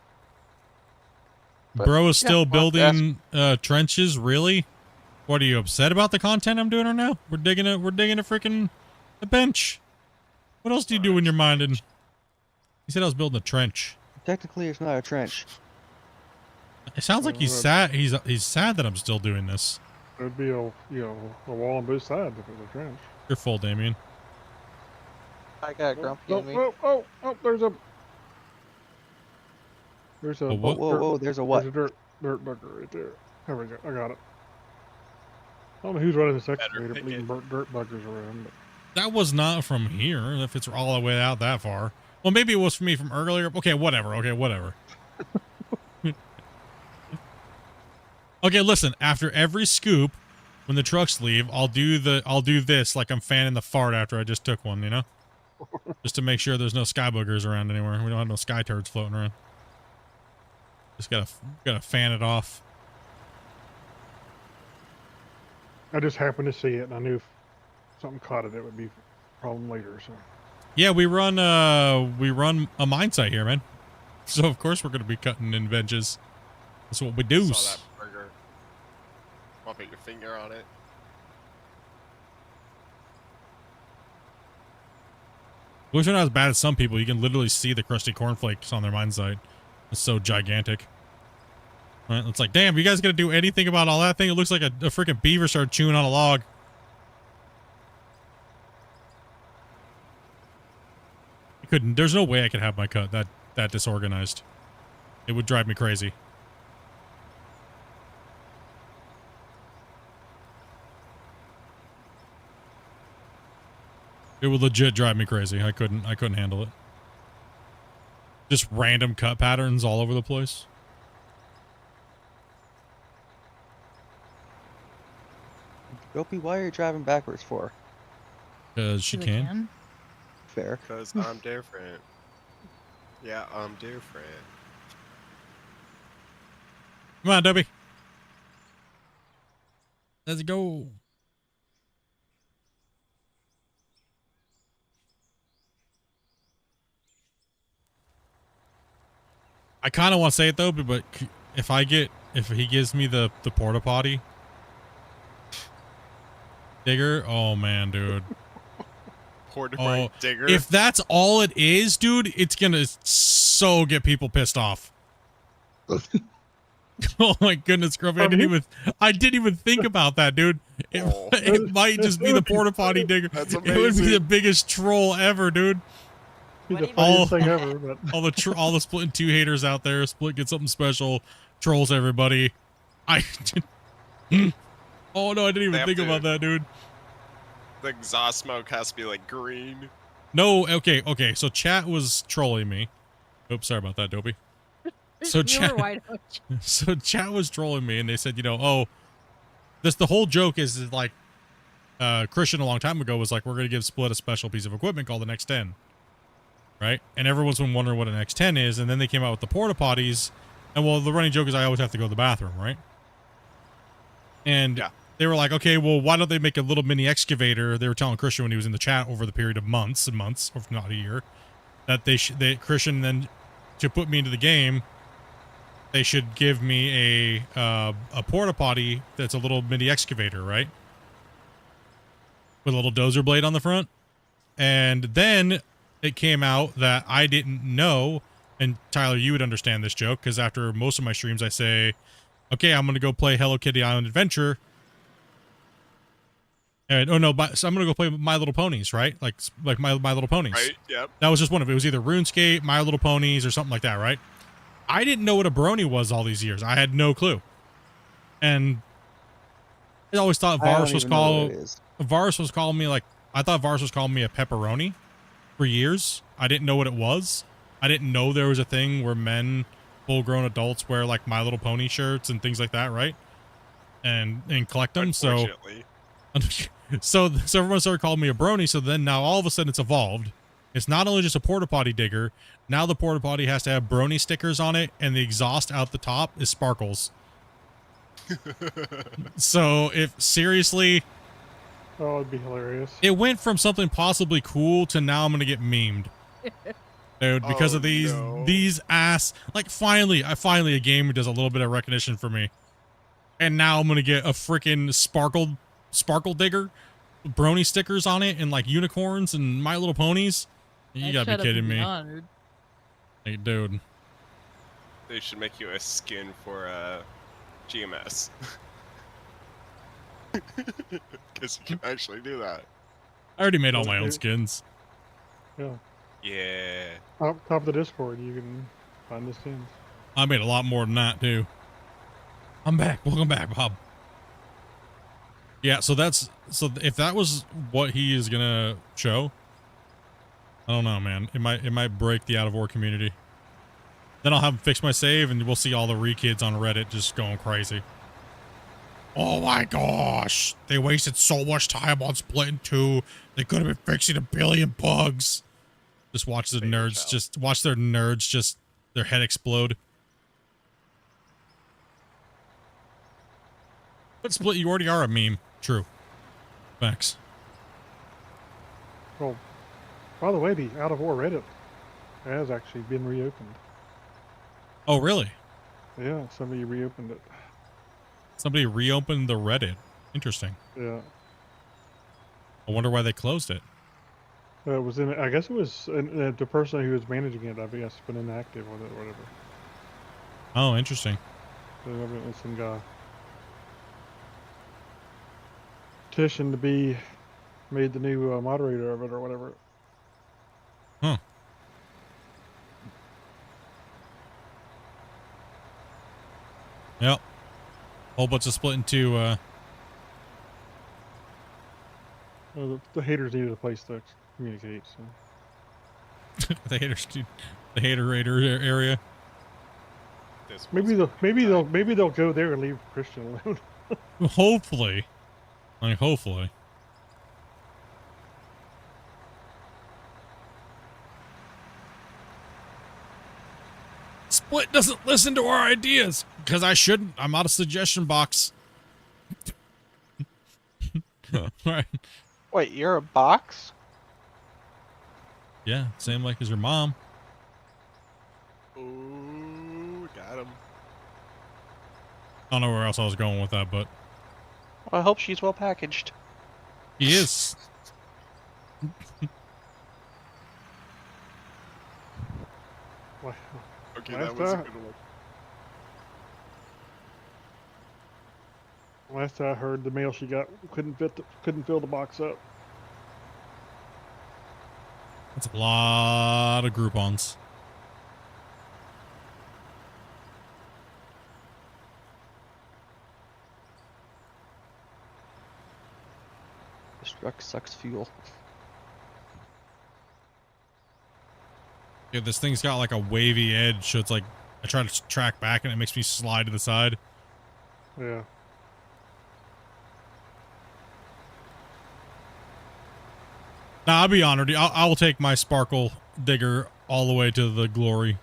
But, Bro is yeah, still we'll have to ask- building trenches. Really? What are you upset about the content I'm doing right now? We're digging a freaking a bench. What else do you do when you're minding? He said I was building a trench. Technically, it's not a trench. It sounds like he's sad. He's sad that I'm still doing this. There'd be a wall on both sides if it was a trench. You're full, Damien. I got grumpy Oh, in me. oh, there's a A what? Whoa, whoa, there's a what? There's a dirt bugger right there. There we go. I got it. I don't know who's running this excavator, pick but leaving dirt buggers around. But That was not from here. If it's all the way out that far. Well, maybe it was for me from earlier. Okay, whatever. Okay, whatever. Okay, listen. After every scoop, when the trucks leave, I'll do this like I'm fanning the fart after I just took one. You know, just to make sure there's no sky boogers around anywhere. We don't have no sky turds floating around. Just gotta fan it off. I just happened to see it, and I knew if something caught it, it would be a problem later. So Yeah, we run a mine site here, man. So of course we're gonna be cutting in benches. That's what we do. Saw that burger. Want to put your finger on it? Wish we're not as bad as some people. You can literally see the crusty cornflakes on their mine site. It's so gigantic. Right? It's like, damn, you guys gonna do anything about all that thing? It looks like a freaking beaver started chewing on a log. You couldn't. There's no way I could have my cut that disorganized. It would drive me crazy. It would legit drive me crazy. I couldn't handle it. Just random cut patterns all over the place. Dopey, why are you driving backwards for? Because she So they can. Fair. Because I'm different. Yeah, I'm different. Come on, Dopey. Let's go. I kind of want to say it though, but if he gives me the porta potty digger, oh man, dude. Porta Oh, digger. if that's all it is, dude, it's gonna so get people pissed off. Oh my goodness, Grumpy! I didn't even think about that, dude. It might just be the porta potty digger. That's It would be amazing. the biggest troll ever, dude. he's What the do you funniest mean? thing ever. But All the Splitintwo Tee haters out there, Split get something special, trolls everybody. I. Oh no, I didn't They even have think to- about that, dude. The exhaust smoke has to be like green. No, okay. So chat was trolling me. Oops, sorry about that, Dopey. So You were wide open. so chat was trolling me, and they said, oh, the whole joke is like, Christian a long time ago was like, we're gonna give Split a special piece of equipment called the X10, right? And everyone's been wondering what an X10 is, and then they came out with the porta potties, and well, the running joke is I always have to go to the bathroom, right? And Yeah. they were like, okay, well, why don't they make a little mini excavator? They were telling Christian when he was in the chat over the period of months and months, if not a year, that Christian then, to put me into the game, they should give me a porta potty that's a little mini excavator, right? With a little dozer blade on the front. And then it came out that I didn't know, and Tyler, you would understand this joke, because after most of my streams I say, okay, I'm going to go play Hello Kitty Island Adventure. And, so I'm going to go play My Little Ponies, right? Like My Little Ponies. Right? Yep. That was just one of it. It was either RuneScape, My Little Ponies, or something like that, right? I didn't know what a brony was all these years. I had no clue. And I always thought Varus was calling me like, I thought Varus was calling me a pepperoni for years. I didn't know what it was. I didn't know there was a thing where men, full-grown adults, wear like My Little Pony shirts and things like that, right? And collect them. So everyone started calling me a brony. So then now all of a sudden it's evolved. It's not only just a porta potty digger. Now the porta potty has to have brony stickers on it, and the exhaust out the top is sparkles. So if seriously, Oh, it'd be hilarious. it went from something possibly cool to now I'm gonna get memed, dude, because Oh, of these no. like finally a game does a little bit of recognition for me, and now I'm gonna get a freaking sparkle digger, brony stickers on it, and like unicorns and My Little Ponies. You That gotta shut be up kidding and me, beyond, dude. hey, dude. They should make you a skin for GMS. Because you can actually do that. I already made all my own Okay. skins. Yeah. Yeah. Top of the Discord, you can find the skins. I made a lot more than that too. I'm back. Welcome back, Bob. Yeah, so if that was what he is gonna show, I don't know, man. It might break the out of war community. Then I'll have him fix my save, and we'll see all the re-kids on Reddit just going crazy. Oh my gosh, they wasted so much time on Splitintwo 2. They could have been fixing a billion bugs. Just watch the nerds, their head explode. But Split, you already are a meme. True. Facts. Well, by the way, the Out of War Reddit has actually been reopened. Oh, really? Yeah, somebody reopened it. Somebody reopened the Reddit. Interesting. Yeah. I wonder why they closed it. It was in. I guess it was the person who was managing it. I guess been inactive with it or whatever. Oh, interesting. So it was some guy petitioned to be made the new moderator of it or whatever. Huh. Yep. Whole bunch of Splitintwo. The haters needed a place to communicate. So the hater raider area. This maybe was- they'll go there and leave Christian alone. Hopefully. Like, hopefully. Split doesn't listen to our ideas. Because I shouldn't. I'm out of suggestion box. Right. Wait, you're a box? Yeah, same like as your mom. Ooh, got him. I don't know where else I was going with that, but Well, I hope she's well packaged. he is. Wow. Okay, Last that was a time- good one. Last I heard, the mail she got couldn't fill the box up. That's a lot of Groupons. This truck sucks fuel. Yeah, this thing's got like a wavy edge, so it's like I try to track back and it makes me slide to the side. Yeah. Now, I'll be honored. I will take my sparkle digger all the way to the glory.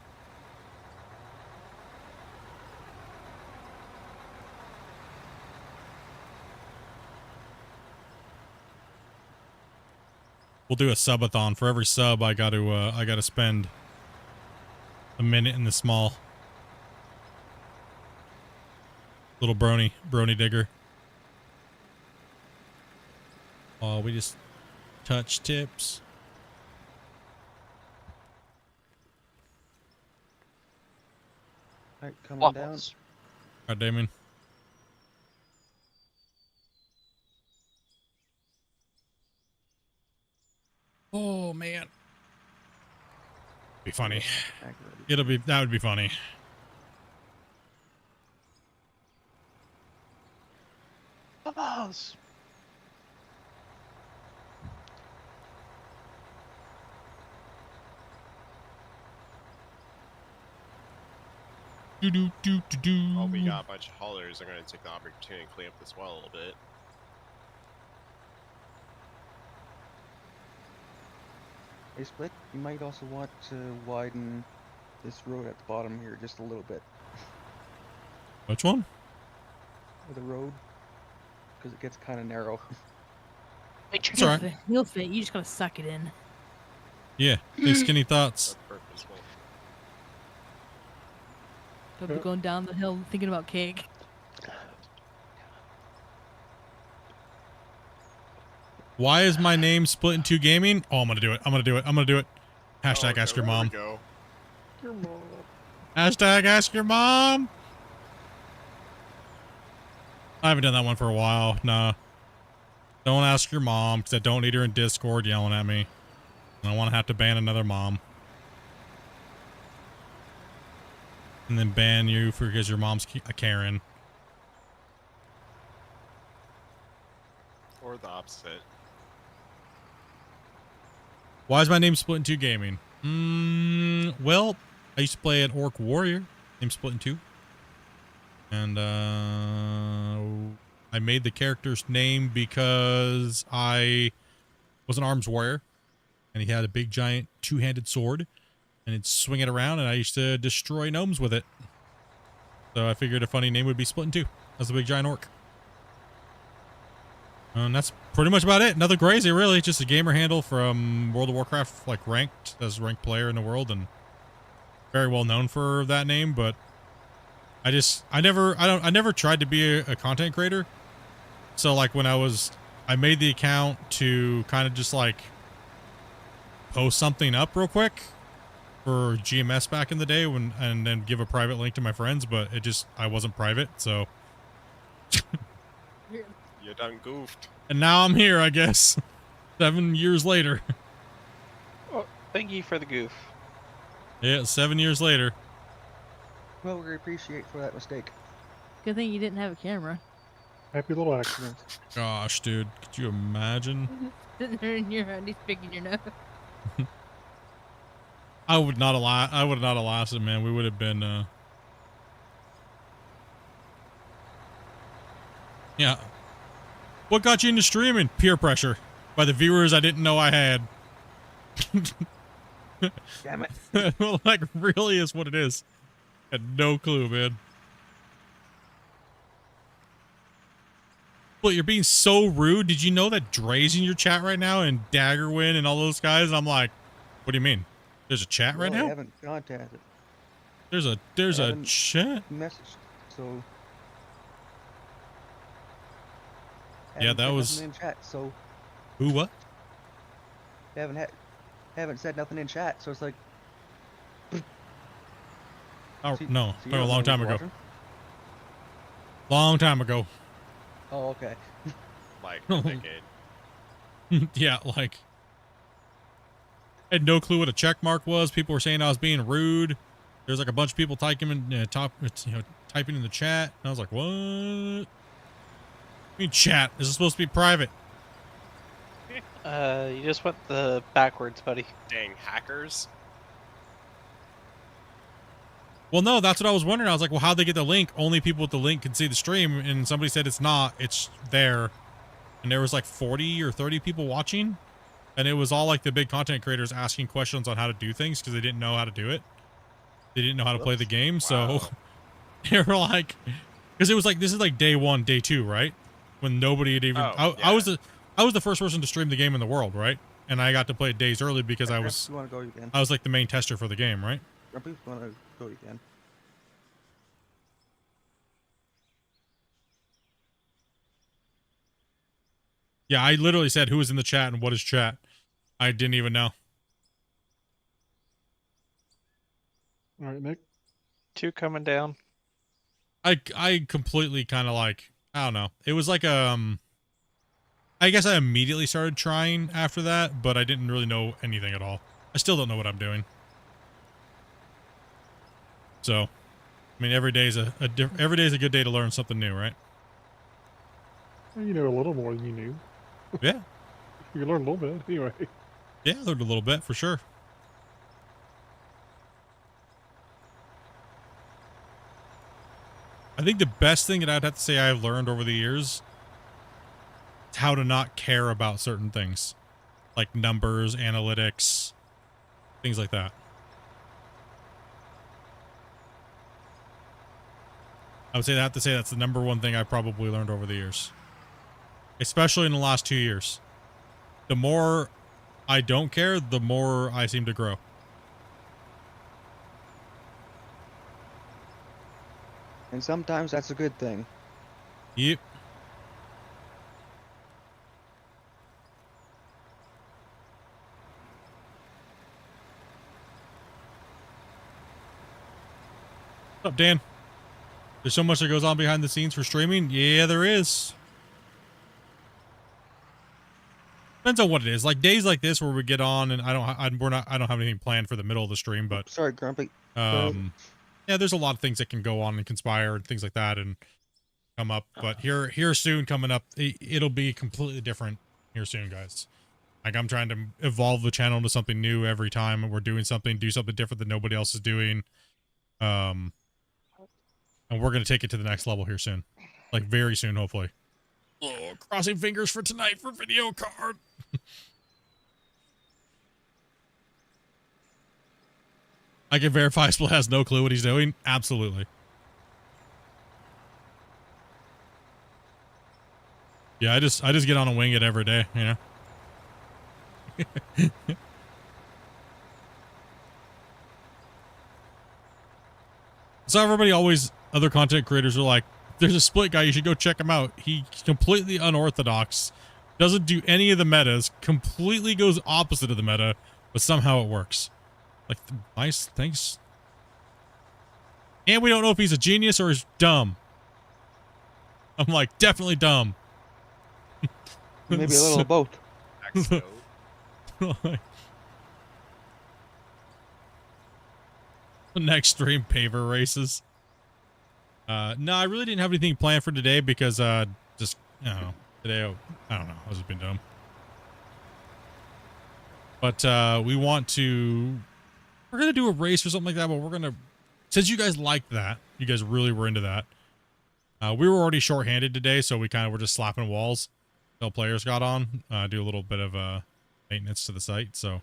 We'll do a subathon. For every sub, I gotta spend a minute in the small little brony digger. Oh, we just touch tips. Alright, coming down. Waffles. God, Damon. Oh man, be funny. That would be funny. Waffles. Well, we got a bunch of haulers. I'm going to take the opportunity to clean up this well a little bit. Hey, Split, you might also want to widen this road at the bottom here just a little bit. Which one? The road, because it gets kind of narrow. It's all right. He'll fit. You just gotta suck it in. Yeah, big skinny thoughts. That's purposeful. Don't be going down the hill thinking about cake. Why is my name Splitintwo Gaming? Oh, I'm gonna do it. I'm gonna do it. I'm gonna do it. Hashtag ask your mom. Go. Your mom. Hashtag ask your mom. I haven't done that one for a while. Nah. Don't ask your mom, because I don't need her in Discord yelling at me. I don't want to have to ban another mom. And then ban you because your mom's a Karen. Or the opposite. Why is my name Splitintwo Gaming? Well, I used to play an Orc Warrior named Splitintwo. And, I made the character's name because I was an arms warrior. And he had a big, giant, two-handed sword. And he'd swing it around, and I used to destroy gnomes with it. So I figured a funny name would be Splitintwo. That's a big, giant orc. And that's pretty much about it. Nothing crazy, really. Just a gamer handle from World of Warcraft, like ranked as a ranked player in the world, and very well known for that name. But I never tried to be a content creator. So like when I made the account to kind of just like post something up real quick for GMS back in the day and then give a private link to my friends, but I wasn't private, so. You done goofed. And now I'm here, I guess. 7 years later. Thank you for the goof. Yeah, 7 years later. Well, we appreciate for that mistake. Good thing you didn't have a camera. Happy little accidents. Gosh, dude, could you imagine? Sitting there in your head, he's picking your nose. I would not have lasted, man. We would have been, yeah. What got you into streaming? Peer pressure by the viewers I didn't know I had. Damn it. Well, like, really is what it is. Had no clue, man. Well, you're being so rude. Did you know that Dre's in your chat right now and Daggerwin and all those guys? And I'm like, what do you mean? There's a chat right Well, I now? haven't contacted. There's a haven't- chat? Message. So. Yeah, haven't that said was- nothing in chat, so Who, what? haven't said nothing in chat, so it's like. Oh, so- no, so you no, a don't long know time who's ago. watching? Long time ago. Oh, okay. Like a decade. Yeah, like. I had no clue what a check mark was. People were saying I was being rude. There's like a bunch of people typing in, typing in the chat. And I was like, what? I mean, chat. This is supposed to be private. You just went the backwards, buddy. Dang hackers. Well, no, that's what I was wondering. I was like, well, how'd they get the link? Only people with the link can see the stream. And somebody said it's not. It's there. And there was like 40 or 30 people watching. And it was all like the big content creators asking questions on how to do things because they didn't know how to do it. They didn't know how to play the game. So Wow. they were like, because it was like, this is like day 1, day 2, right? When nobody had even, Oh, I was the first person to stream the game in the world, right? And I got to play it days early because I was You want to go again? I was like the main tester for the game, right? Grumpy, you want to go again? Yeah, I literally said who was in the chat and what is chat. I didn't even know. All right, Nick. 2 coming down. I completely kind of like, I don't know. It was like I guess I immediately started trying after that, but I didn't really know anything at all. I still don't know what I'm doing. So, I mean, every day is every day is a good day to learn something new, right? Well, you know a little more than you knew. Yeah. You learned a little bit anyway. Yeah, I learned a little bit for sure. I think the best thing that I'd have to say I've learned over the years is how to not care about certain things. Like numbers, analytics, things like that. I would say I have to say that's the number one thing I probably learned over the years. Especially in the last 2 years. The more I don't care, the more I seem to grow. And sometimes that's a good thing. Yep. What's up, Dan? There's so much that goes on behind the scenes for streaming. Yeah, there is. Depends on what it is. Like days like this where we get on and I don't have anything planned for the middle of the stream, but Sorry, Grumpy. yeah, there's a lot of things that can go on and conspire and things like that and come up. But here soon coming up, it'll be completely different here soon, guys. Like I'm trying to evolve the channel into something new every time we're doing something, do something different that nobody else is doing. And we're gonna take it to the next level here soon, like very soon, hopefully. Oh, crossing fingers for tonight for video card. I can verify Split has no clue what he's doing. Absolutely. Yeah, I just get on a wing it every day, you know. So everybody other content creators are like, there's a Split guy, you should go check him out. He's completely unorthodox, doesn't do any of the metas, completely goes opposite of the meta, but somehow it works. Like, nice, thanks. And we don't know if he's a genius or he's dumb. I'm like, definitely dumb. Maybe a little of both. Expo. The next stream, paver races. No, I really didn't have anything planned for today because, just, I don't know. Today, I don't know. I was just being dumb. But, we're going to do a race or something like that, but since you guys liked that, you guys really were into that. We were already short-handed today, so we kind of were just slapping walls until players got on, do a little bit of, maintenance to the site, so.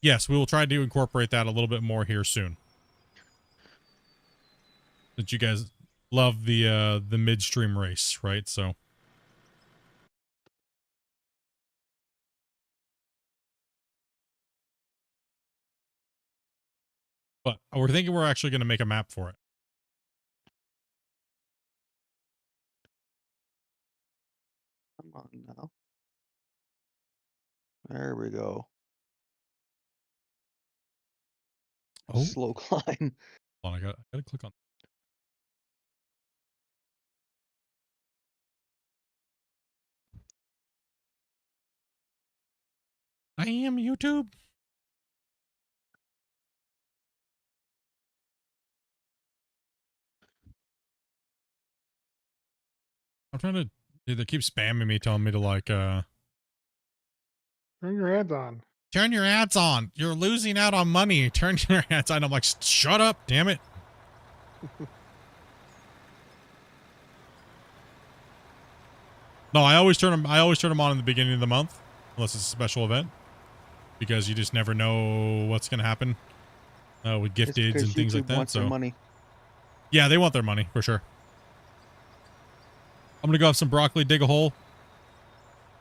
Yes, we will try to incorporate that a little bit more here soon. Since you guys love the midstream race, right? So. But we're thinking we're actually going to make a map for it. Come on now. There we go. Oh. Slow climb. Hold on, I gotta click on. I am YouTube. I'm trying to Dude, they keep spamming me, telling me to like, Turn your ads on. turn your ads on. You're losing out on money. Turn your ads on. I'm like, shut up, damn it. No, I always turn them. I always turn them on in the beginning of the month, unless it's a special event, because you just never know what's gonna happen with It's gifteds because and things like YouTube that. wants their So money. yeah, they want their money for sure. I'm gonna go have some broccoli, dig a hole.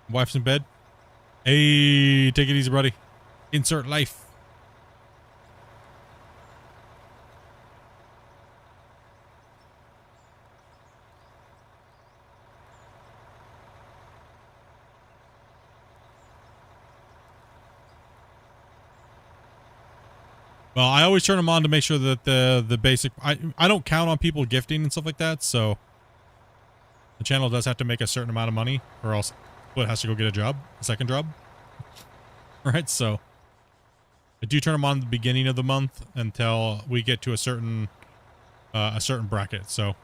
Wife's in bed. Hey, take it easy, buddy. Insert life. Well, I always turn them on to make sure that the basic. I don't count on people gifting and stuff like that, so the channel does have to make a certain amount of money, or else Split has to go get a job, a second job. Right, so I do turn them on at the beginning of the month until we get to a certain bracket. So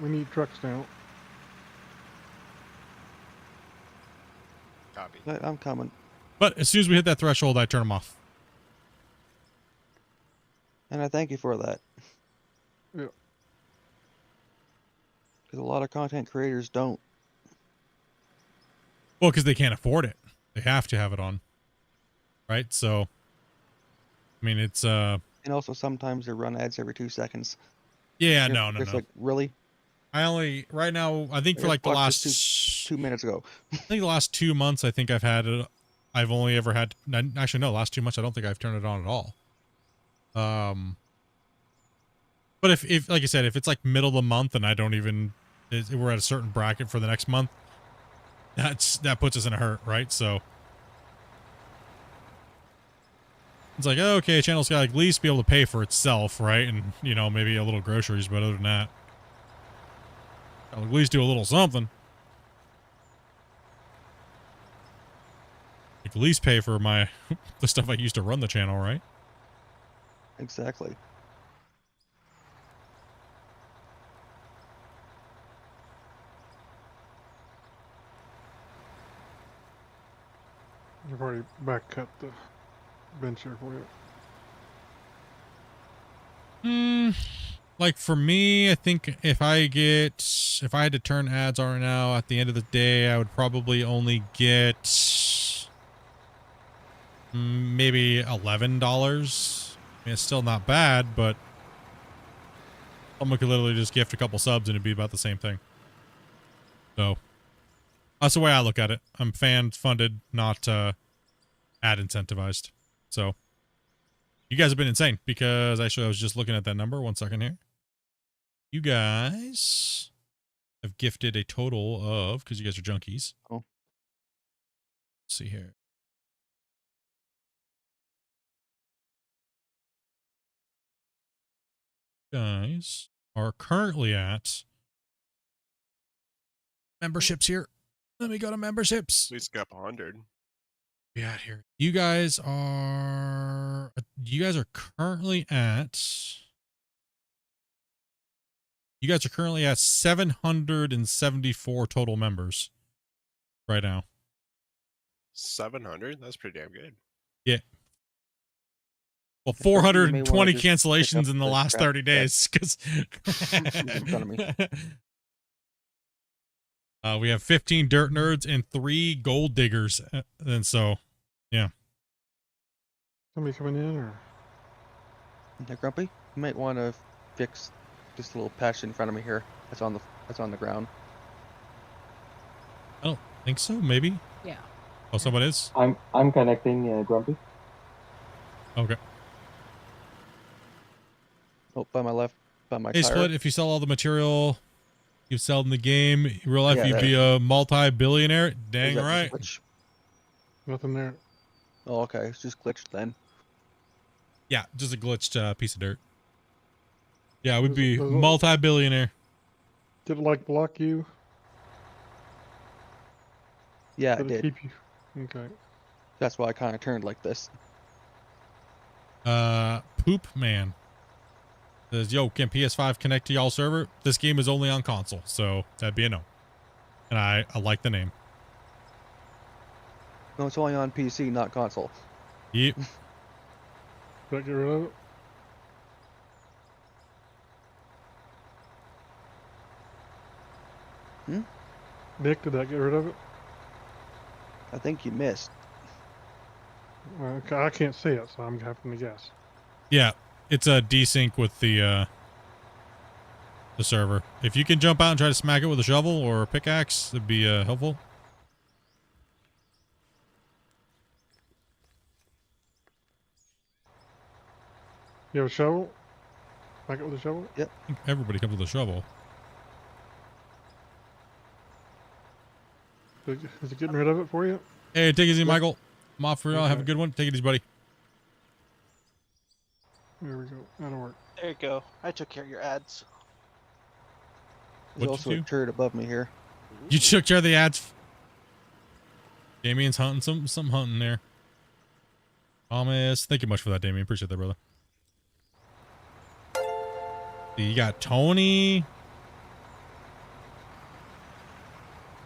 We need trucks now. Copy. But I'm coming. but as soon as we hit that threshold, I turn them off. And I thank you for that. Yeah. Because a lot of content creators don't. Well, because they can't afford it. They have to have it on. Right? So I mean, it's And also sometimes they run ads every 2 seconds. yeah, You're- no. It's like, really? I only right now, I think I for just like the watched this last 2 minutes ago. I think the last 2 months, I think I've had it. I've only ever had, actually no, last 2 months, I don't think I've turned it on at all. But if like I said, if it's like middle of the month and I don't even, we're at a certain bracket for the next month, that puts us in a hurt, right? So it's like, oh, okay, channel's got to at least be able to pay for itself, right? And, you know, maybe a little groceries, but other than that, I'll at least do a little something. At least pay for my the stuff I used to run the channel, right? Exactly. I've already back cut the bench here for you. Like for me, I think if I had to turn ads on right now at the end of the day, I would probably only get maybe $11. I mean, it's still not bad, but someone could literally just gift a couple subs and it'd be about the same thing. So that's the way I look at it. I'm fan funded, not ad incentivized. So you guys have been insane because actually I was just looking at that number. 1 second here. You guys have gifted a total of, because you guys are junkies. Oh. Let's see here. Guys are currently at memberships here. Let me go to memberships. At least got 100. Yeah, here. You guys are currently at 774 total members right now. 700? That's pretty damn good. Yeah. Well, I thought you may 420 wanna just pick cancellations up in the the last crap 30 days because in front of me. We have 15 dirt nerds and 3 gold diggers, and so yeah. Somebody coming in or? Hey, Grumpy, you might want to fix this little patch in front of me here. That's on the ground. I don't think so. Maybe. Yeah. Oh, someone is. I'm connecting, Grumpy. Okay. Oh, by my left, by my Hey, tire. Split. If you sell all the material you sell in the game, in real life, Yeah, you'd that- be a multi-billionaire. Is Dang that just right. glitch? Nothing there. Oh, okay. It's just glitched then. Yeah, just a glitched piece of dirt. Yeah, we'd Does- be does it- multi-billionaire. Did it like block you? Yeah, Did it it did. keep you? Okay. That's why I kind of turned like this. Poop man. Says, yo, can PS5 connect to y'all server? This game is only on console, so that'd be a no. And I like the name. No, it's only on PC, not console. Yep. Did I get rid of it? Hmm? Nick, did I get rid of it? I think you missed. I can't see it, so I'm having to guess. Yeah, it's a desync with the server. If you can jump out and try to smack it with a shovel or a pickaxe, it'd be helpful. You have a shovel? Back it with a shovel? Yep. I think everybody comes with a shovel. Is it getting rid of it for you? Hey, take it easy, Michael. I'm off for y'all. Have a Okay. good one. Take it easy, buddy. There we go. That'll work. There you go. I took care of your ads. There's What'd also you a do? turret above me here. You took care of the ads. Damien's hunting some hunting there. Thomas, thank you much for that, Damien. Appreciate that, brother. You got Tony.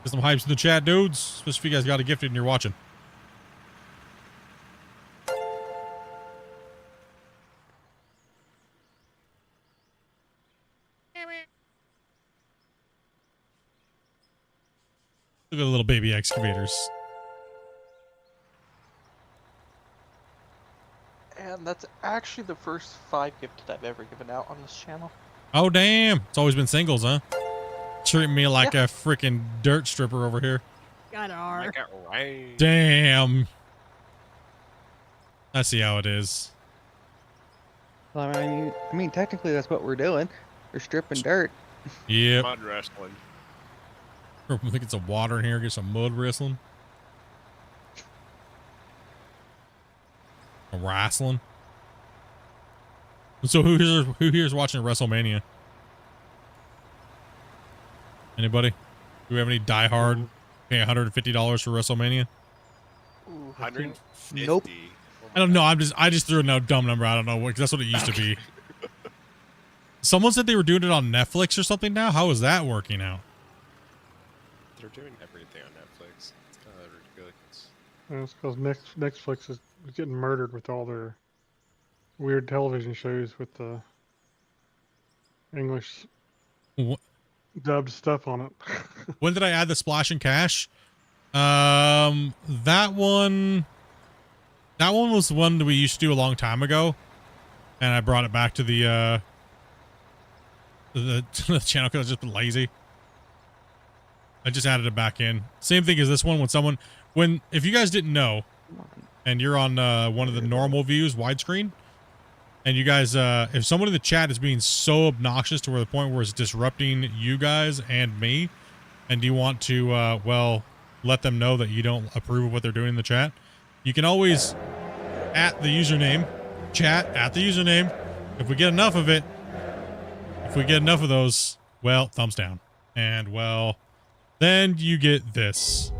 Get some hypes in the chat, dudes. Especially if you guys got a gifted and you're watching. Look at the little baby excavators. And that's actually the first 5 gifted I've ever given out on this channel. Oh, damn. It's always been singles, huh? Treating me like a freaking dirt stripper over here. Got R. Like it right. Damn. I see how it is. Well, I mean, technically that's what we're doing. We're stripping dirt. Yep. Mud wrestling. I think it's some water in here. Get some mud wrestling. Wrestling. So who here's watching WrestleMania? Anybody? Do we have any diehard pay $150 for WrestleMania? Ooh. 150. Nope. I don't know. I just threw a dumb number. I don't know what, 'cause that's what it used to be. Someone said they were doing it on Netflix or something now. How is that working out? They're doing everything on Netflix. It's kind of ridiculous. It's because Netflix is getting murdered with all their weird television shows with the English Wh- dubbed stuff on it. When did I add the Splash and Cash? That one was one that we used to do a long time ago, and I brought it back to the to the channel because I was just been lazy. I just added it back in. Same thing as this one. If you guys didn't know, and you're on one of the normal views, widescreen, and you guys, if someone in the chat is being so obnoxious to the point where it's disrupting you guys and me, and you want to, well, let them know that you don't approve of what they're doing in the chat, you can always at the username, chat at the username. If we get enough of it, if we get enough of those, well, thumbs down. And, well, then you get this.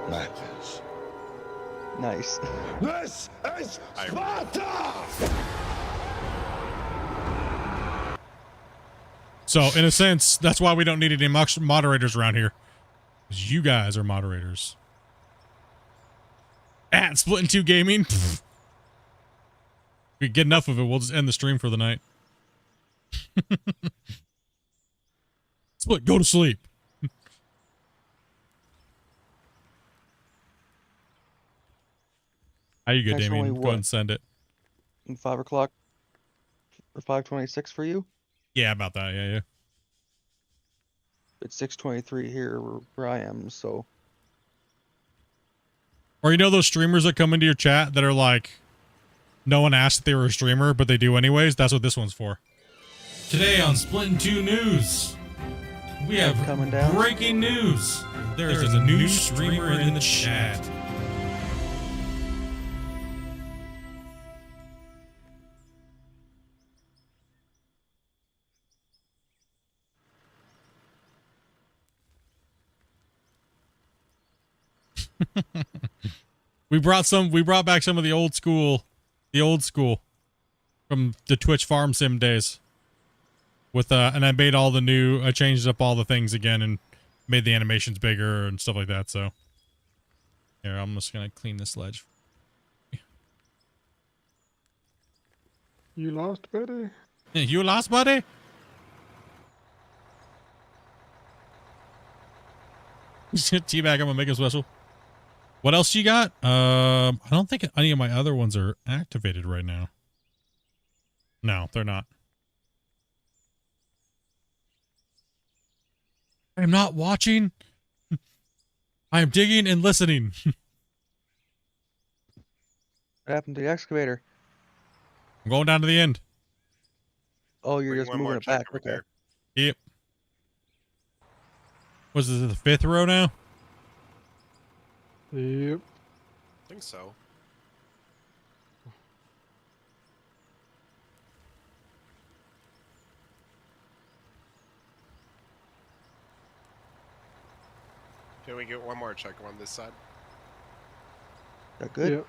Madness. Nice. This is Sparta! So, in a sense, that's why we don't need any moderators around here. 'Cause you guys are moderators. At Splitintwo Gaming. If we get enough of it, we'll just end the stream for the night. Split, go to sleep. How you good, That's Damien? only Go ahead what? and send it. 5 o'clock or 5:26 for you. Yeah, about that. Yeah, yeah. It's 6:23 here where I am. So Or you know those streamers that come into your chat that are like, no one asked if they were a streamer, but they do anyways? That's what this one's for. Today on Splitintwo News, we have Coming down. breaking news. There is a new streamer in the chat. We brought back some of the old school. from the Twitch farm sim days. With and I made all the new, I changed up all the things again and made the animations bigger and stuff like that. So here, I'm just gonna clean this ledge. You lost, buddy? You lost, buddy? Teabag, I'm gonna make a special. What else you got? I don't think any of my other ones are activated right now. No, they're not. I'm not watching. I am digging and listening. What happened to the excavator? I'm going down to the end. Oh, you're Bring just one more moving it truck back. over Okay. there. Yep. Was this the 5th row now? Yep. I think so. Can we get one more truck on this side? That good? Yep.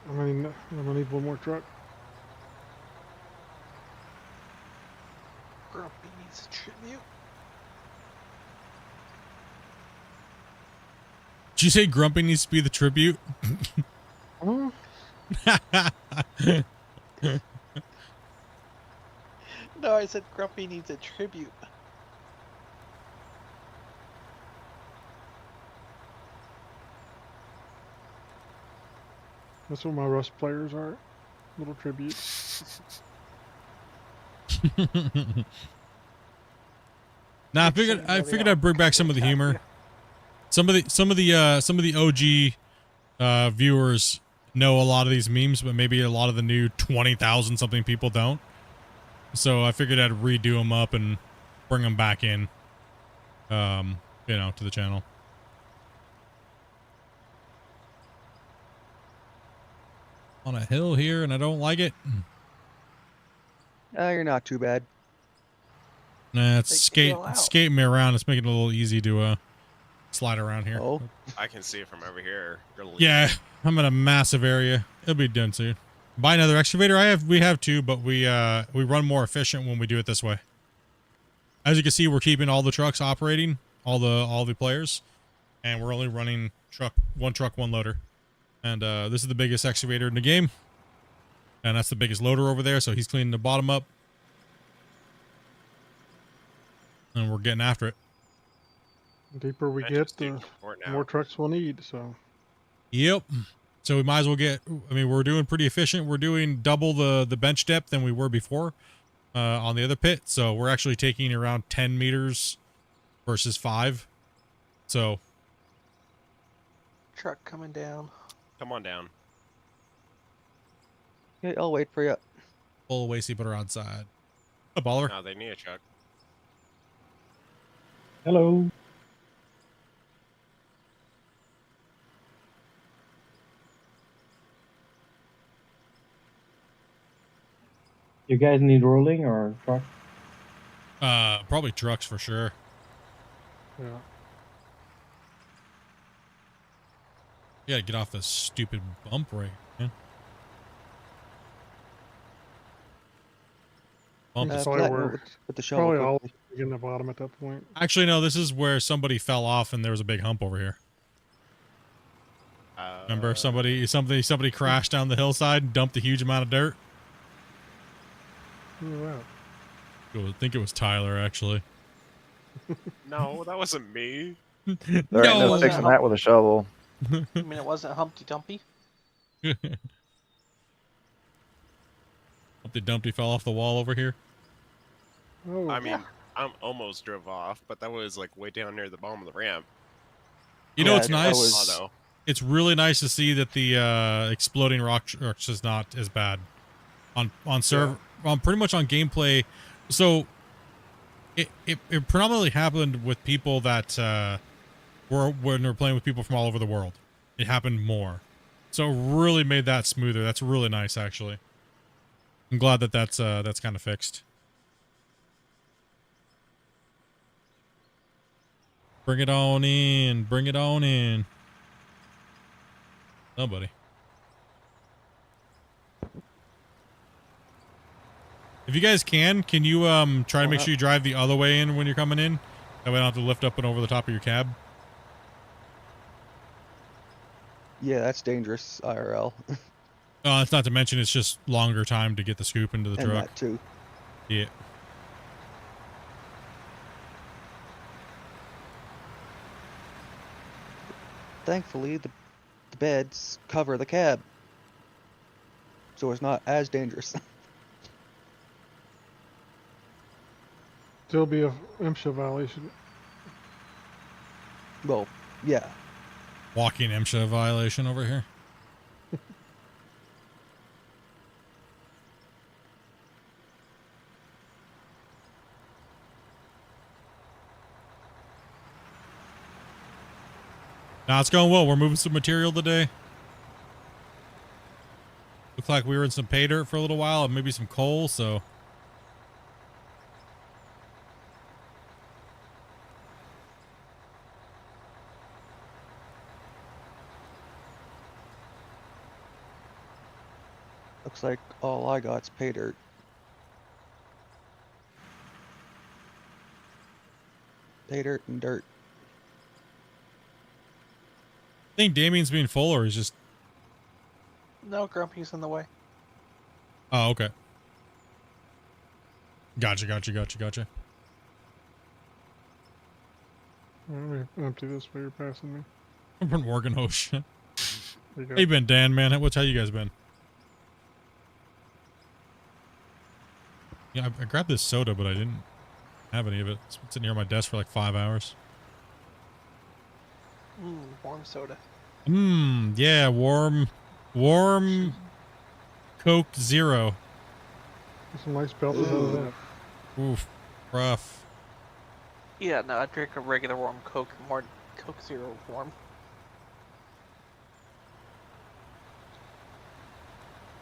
I'm gonna need one more truck. Grumpy needs a tribute. Did you say Grumpy needs to be the tribute? Huh? No, I said Grumpy needs a tribute. That's what my Rust players are. Little tribute. Nah, I figured I'd bring back some of the humor. Some of the OG viewers know a lot of these memes, but maybe a lot of the new 20,000 something people don't. So I figured I'd redo them up and bring them back in, you know, to the channel. On a hill here, and I don't like it. You're not too bad. Nah, it's Take the hill out. skating me around. It's making it a little easy to slide around here. Oh, I can see it from over here. Yeah, I'm in a massive area. It'll be done soon. Buy another excavator. We have two, but we run more efficient when we do it this way. As you can see, we're keeping all the trucks operating, all the players, and we're only running one truck, one loader. And this is the biggest excavator in the game, and that's the biggest loader over there. So he's cleaning the bottom up, and we're getting after it. The deeper we get, the more trucks we'll need. So. Yep. So we might as well get. I mean, we're doing pretty efficient. We're doing double the bench depth than we were before on the other pit. So we're actually taking around 10 meters versus 5. So. Truck coming down. Come on down. okay, I'll wait for you. Full Wasty Butter outside. A baller. No, they need a truck. Hello. You guys need rolling or truck? Probably trucks for sure. Yeah. You gotta get off this stupid bump right, man. Bump That's is probably flatten it where with the shovel. probably all quickly. in the bottom at that point. Actually, no, this is where somebody fell off and there was a big hump over here. Remember, somebody crashed down the hillside and dumped a huge amount of dirt. Look at I think it was Tyler, actually. No, that wasn't me. There ain't no wasn't fixing help- that with a shovel. I mean, it wasn't Humpty Dumpty. Humpty Dumpty fell off the wall over here. Oh, I mean, I'm almost drove off, but that was like way down near the bottom of the ramp. You know, Yeah, it's that nice. was- Although, It's really nice to see that the exploding rock trucks is not as bad on server on pretty much on gameplay. So it predominantly happened with people that were when we're playing with people from all over the world. It happened more, so it really made that smoother. That's really nice, actually. I'm glad that that's kind of fixed. Bring it on in. Bring it on in. Nobody. If you guys can you try to make up. sure you drive the other way in when you're coming in? That way I don't have to lift up and over the top of your cab. Yeah, that's dangerous, IRL. It's not to mention it's just longer time to get the scoop into the And truck. that too. Yeah. Thankfully, the beds cover the cab. So it's not as dangerous. Still be a MSHA violation. Well, yeah. Walking MSHA violation over here. Nah, it's going well. We're moving some material today. Looks like we were in some pay dirt for a little while and maybe some coal, so. Looks like all I got's pay dirt. Pay dirt and dirt. I think Damien's being full or is just. No, Grumpy's in the way. Oh, okay. Gotcha. Let me empty this while you're passing me. I'm from Oregon. Oh, shit. There you go. How you been, Dan, man? How you guys been? Yeah, I grabbed this soda, but I didn't have any of it. It's been sitting here on my desk for like 5 hours. Warm soda. Yeah, warm Coke Zero. There's some nice belters out of that. Oof, rough. Yeah, no, I drink a regular warm Coke, more Coke Zero warm.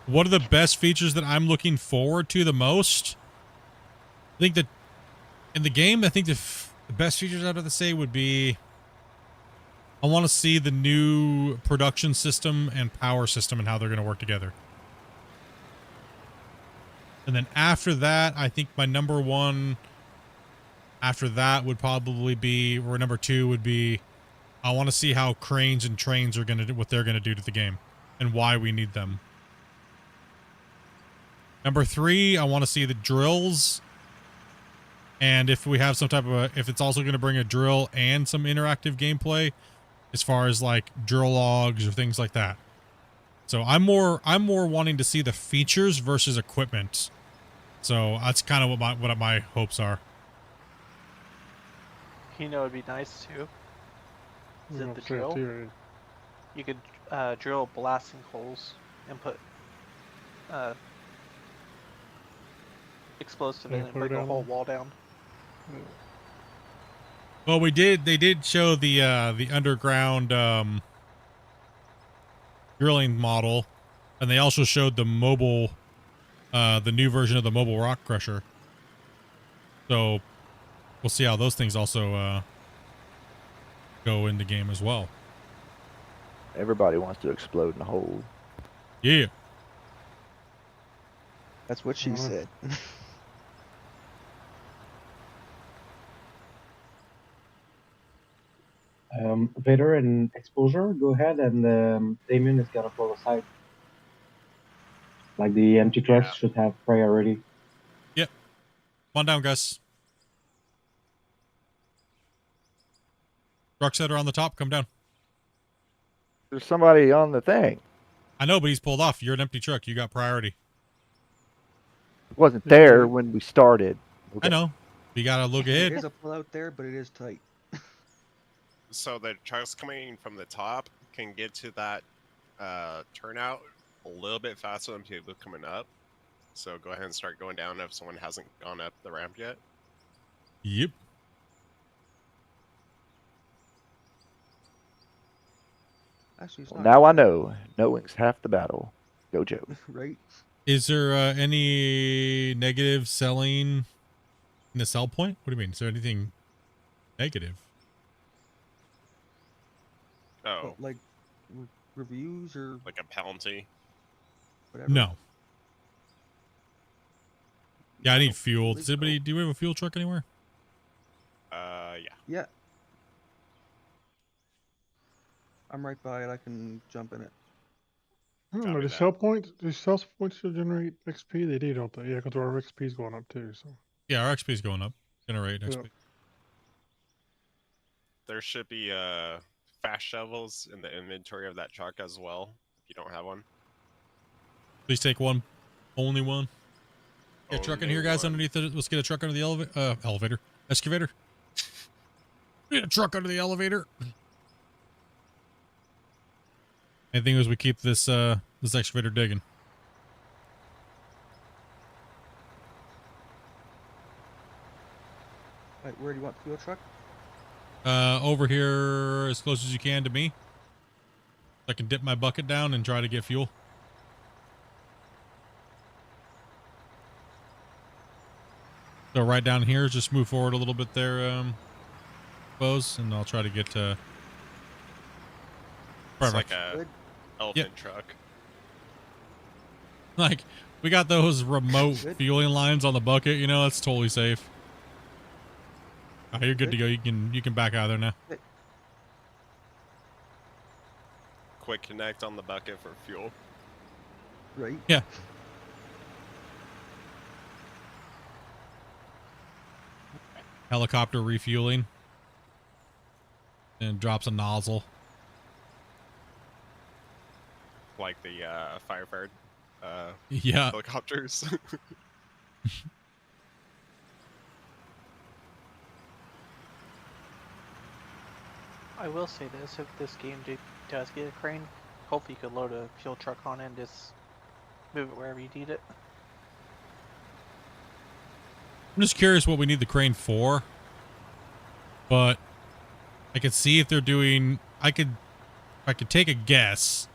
One of the best features that I'm looking forward to the most, I think that in the game, I think the best features I'd have to say would be, I want to see the new production system and power system and how they're going to work together. And then after that, I think my number one after that would probably be, or number two would be, I want to see how cranes and trains are going to do what they're going to do to the game and why we need them. Number three, I want to see the drills. And if we have some type of if it's also going to bring a drill and some interactive gameplay as far as like drill logs or things like that. So I'm more wanting to see the features versus equipment. So that's kind of what my hopes are. You know, it'd be nice too. Is it the drill? You could drill blasting holes and put explosive in it and break a whole wall down. Well, they did show the underground drilling model, and they also showed the mobile, the new version of the mobile rock crusher. So we'll see how those things also go in the game as well. Everybody wants to explode in a hole. Yeah. That's what she said. Vader and exposure, go ahead, and Damien is gonna pull aside. Like the empty trucks should have priority. Yep. Come on down, Gus. Trucks that are on the top, come down. There's somebody on the thing. I know, but he's pulled off. You're an empty truck. You got priority. It wasn't there when we started. Okay. I know. You gotta look ahead. There's a pull out there, but it is tight. So the trucks coming from the top can get to that turnout a little bit faster than people coming up. So go ahead and start going down if someone hasn't gone up the ramp yet. Yep. Actually, it's Well, not now I know. Knowing's half the battle. Go Joe. right. Is there any negative selling in the sell point? What do you mean? Is there anything negative? Oh, Like reviews or like a penalty? whatever. No. Yeah, I I need don't fuel. believe Does anybody, so. do we have a fuel truck anywhere? Yeah. Yeah. I'm right by it. I can jump in it. I don't know. Copy Do that. sell points? Do sell points still generate XP? They do, don't they? Yeah, because our XP is going up too. So. Yeah, our XP is going up. Generate XP. Yep. There should be fast shovels in the inventory of that truck as well. If you don't have one. Please take one. Only one. Get a truck in Only here, guys, one. underneath it. Let's get a truck under the elevator. Excavator. Get a truck under the elevator. I think as we keep this this excavator digging. Right, where do you want the fuel truck? Over here as close as you can to me. I can dip my bucket down and try to get fuel. So right down here, just move forward a little bit there, Bose, and I'll try to get It's perfect. like a Good. elephant truck. Like, we got those remote Good. fueling lines on the bucket, you know, that's totally safe. Oh, you're good to Good. go. You can back out of there now. Quick connect on the bucket for fuel. Right. Yeah. Helicopter refueling. And drops a nozzle. Like the firefighter Yeah. helicopters. I will say this: if this game does get a crane, hopefully you could load a fuel truck on it and just move it wherever you need it. I'm just curious what we need the crane for. But I could see if they're doing, I could take a guess.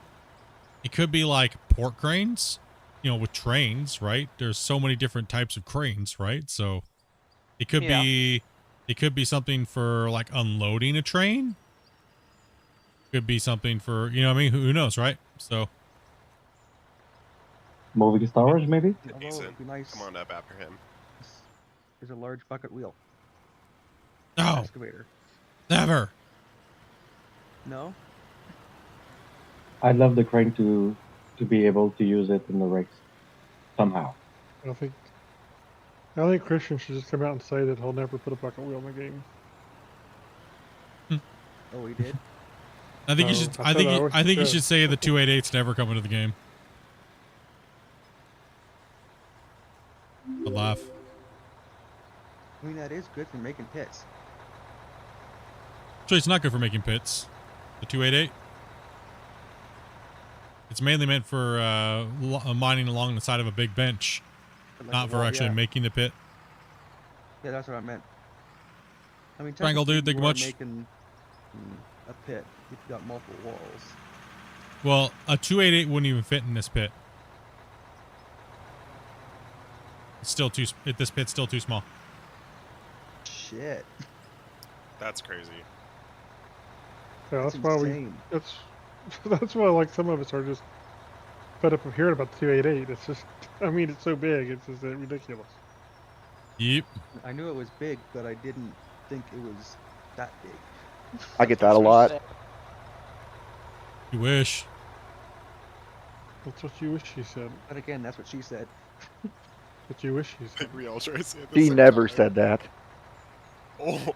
It could be like port cranes, you know, with trains, right? There's so many different types of cranes, right? So it could be something for like unloading a train. Could be something for, you know what I mean? Who knows, right? So Moving storage, maybe? Although Decent. it'd be nice. Come on up after him. There's a large bucket wheel. no, Excavator. never. No? I'd love the crane to be able to use it in the rigs somehow. I think Christian should just come out and say that he'll never put a bucket wheel in the game. Oh, he did? I think you No, should. I said I wish I think you you could. should say the 288's never come into the game. A laugh. I mean, that is good for making pits. Actually, it's not good for making pits. The 288. It's mainly meant for mining along the side of a big bench, But like not the for wall- actually yeah. making the pit. Yeah, that's what I meant. I mean, Triangle dude, technically thank you are much. making a pit if you've got multiple walls. Well, a 288 wouldn't even fit in this pit. It's still too. This pit's still too small. Shit. That's crazy. Yeah, That's that's why insane. that's why like some of us are just fed up of hearing about the 288. It's just, I mean, it's so big, it's just ridiculous. Yep. I knew it was big, but I didn't think it was that big. I get that a lot. You wish. That's what you wish she said. But again, that's what she said. What you wish she said. We all try to say the He same never time. said that. Oh.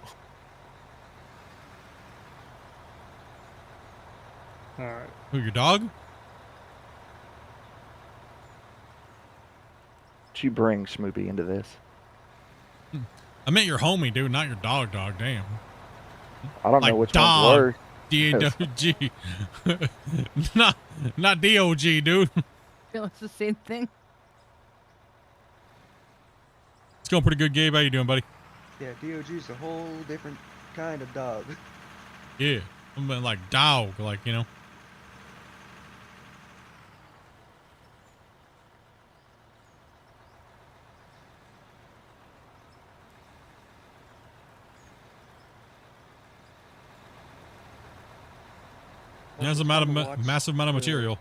All right. Who, your dog? She brings Smoopy into this. I meant your homie, dude, not your dog. Damn. I don't Like know which dog. one's worse. D-A-W-G. not D-O-G, dude. I feel it's the same thing. It's going pretty good, Gabe. How you doing, buddy? Yeah, DOG's a whole different kind of dog. Yeah. I'm like dog, like, you know. There's a massive amount of material.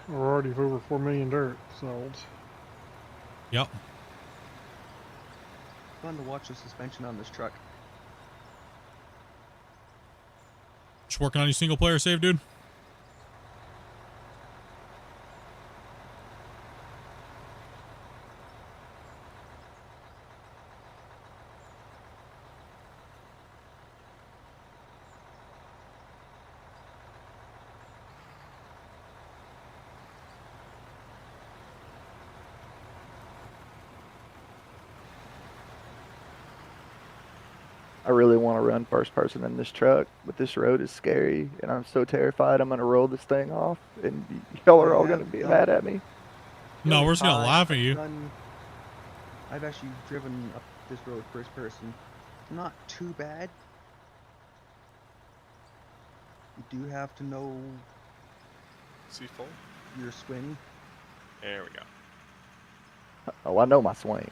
We're already over 4 million dirt sold. Yep. Fun to watch the suspension on this truck. Just working on your single player save, dude. I really want to run first person in this truck, but this road is scary, and I'm so terrified I'm gonna roll this thing off, and y'all are all gonna be mad at me. No, we're just gonna laugh at you. I've actually driven up this road first person. Not too bad. You do have to know See full? your swing. There we go. Oh, I know my swing.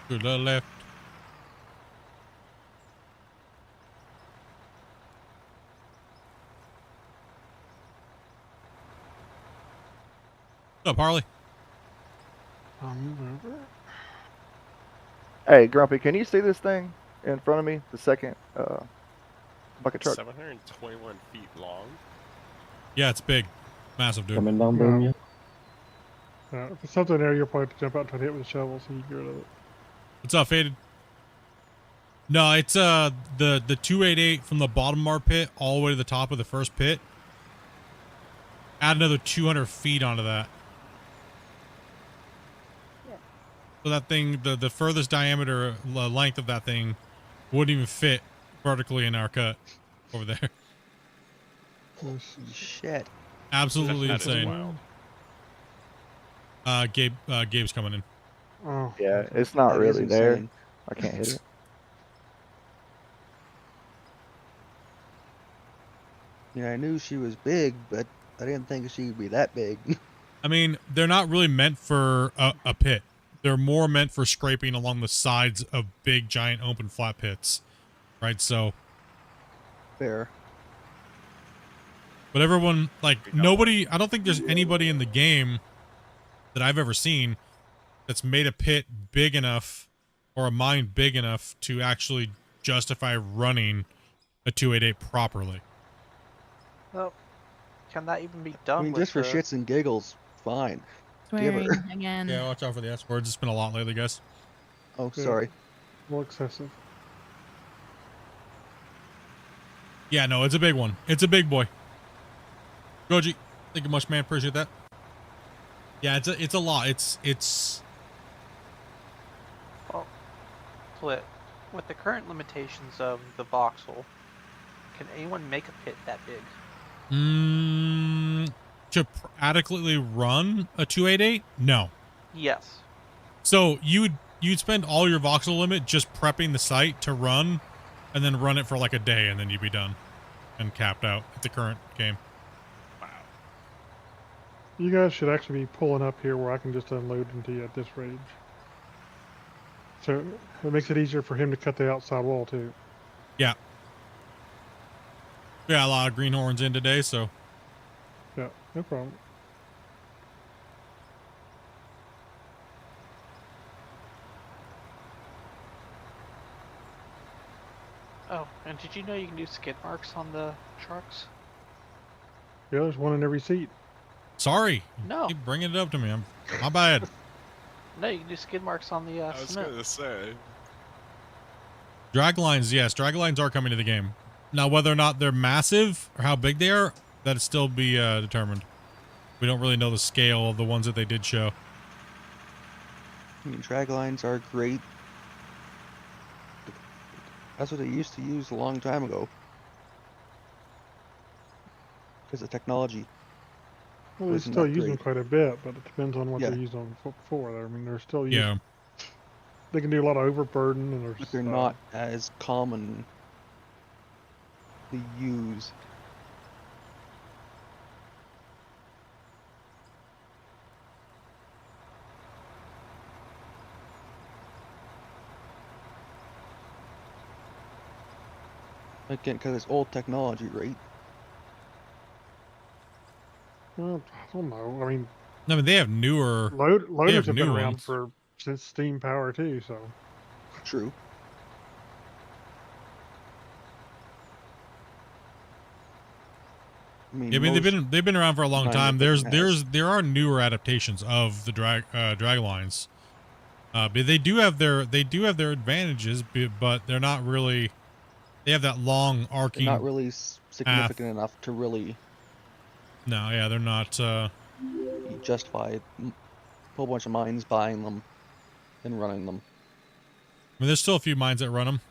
To the left. What's up, Harley? I'll move over. Hey, Grumpy, can you see this thing in front of me? The second bucket truck. 721 feet long. Yeah, it's big. Massive, dude. Coming down, boom, yeah. If it's something there, you'll probably have to jump out and try to hit with a shovel so you can get rid of it. What's up, Faded? No, it's the 288 from the bottom of our pit all the way to the top of the first pit. Add another 200 feet onto that. So that thing, the furthest diameter length of that thing wouldn't even fit vertically in our cut over there. Shit. Absolutely That is insane. wild. Gabe's coming in. Oh, Yeah, it's not That is really there. insane. I can't hit it. Yeah, I knew she was big, but I didn't think she'd be that big. I mean, they're not really meant for a pit. They're more meant for scraping along the sides of big, giant, open, flat pits. Right? So, Fair. but everyone, like, nobody, I don't think there's anybody in the game that I've ever seen that's made a pit big enough or a mine big enough to actually justify running a 288 properly. Well, can that even be done I mean, with just for the- shits and giggles, fine. Give her. Swearing again. Yeah, watch out for the S words. It's been a lot lately, guys. Oh, Yeah. sorry. a little excessive. Yeah, no, it's a big one. It's a big boy. Goji, thank you much, man. Appreciate that. Yeah, it's a lot. It's Well, Split, with the current limitations of the voxel, can anyone make a pit that big? to adequately run a 288? No. Yes. So you'd spend all your voxel limit just prepping the site to run, and then run it for like a day, and then you'd be done and capped out at the current game. You guys should actually be pulling up here where I can just unload into you at this range. So it makes it easier for him to cut the outside wall too. Yeah. We got a lot of greenhorns in today, so Yeah, no problem. Oh, and did you know you can do skid marks on the trucks? Yeah, there's one in every seat. sorry. No. Keep bringing it up to me. My bad. No, you can do skid marks on the I was cement. gonna say. Drag lines, yes. Drag lines are coming to the game. Now, whether or not they're massive or how big they are, that'll still be determined. We don't really know the scale of the ones that they did show. I mean, drag lines are great. That's what they used to use a long time ago. Because the technology. Well, they wasn't still that use them great. quite a bit, but it depends on what Yeah. they used them for. I mean, they're still used. Yeah. They can do a lot of overburden, and But they're not as common to use. Again, because it's old technology, right? Well, I don't know. I mean, they have newer. loaders have been new around ones. for since steam power too. So True. I mean, Yeah, I mean most they've been around for a long 9 time. equipment has. There are newer adaptations of the drag lines. But they do have their advantages, but they're not really. They have that long They're arcing not really path. significant enough to really No, yeah, they're not. justify a whole bunch of mines buying them and running them. I mean, there's still a few mines that run them,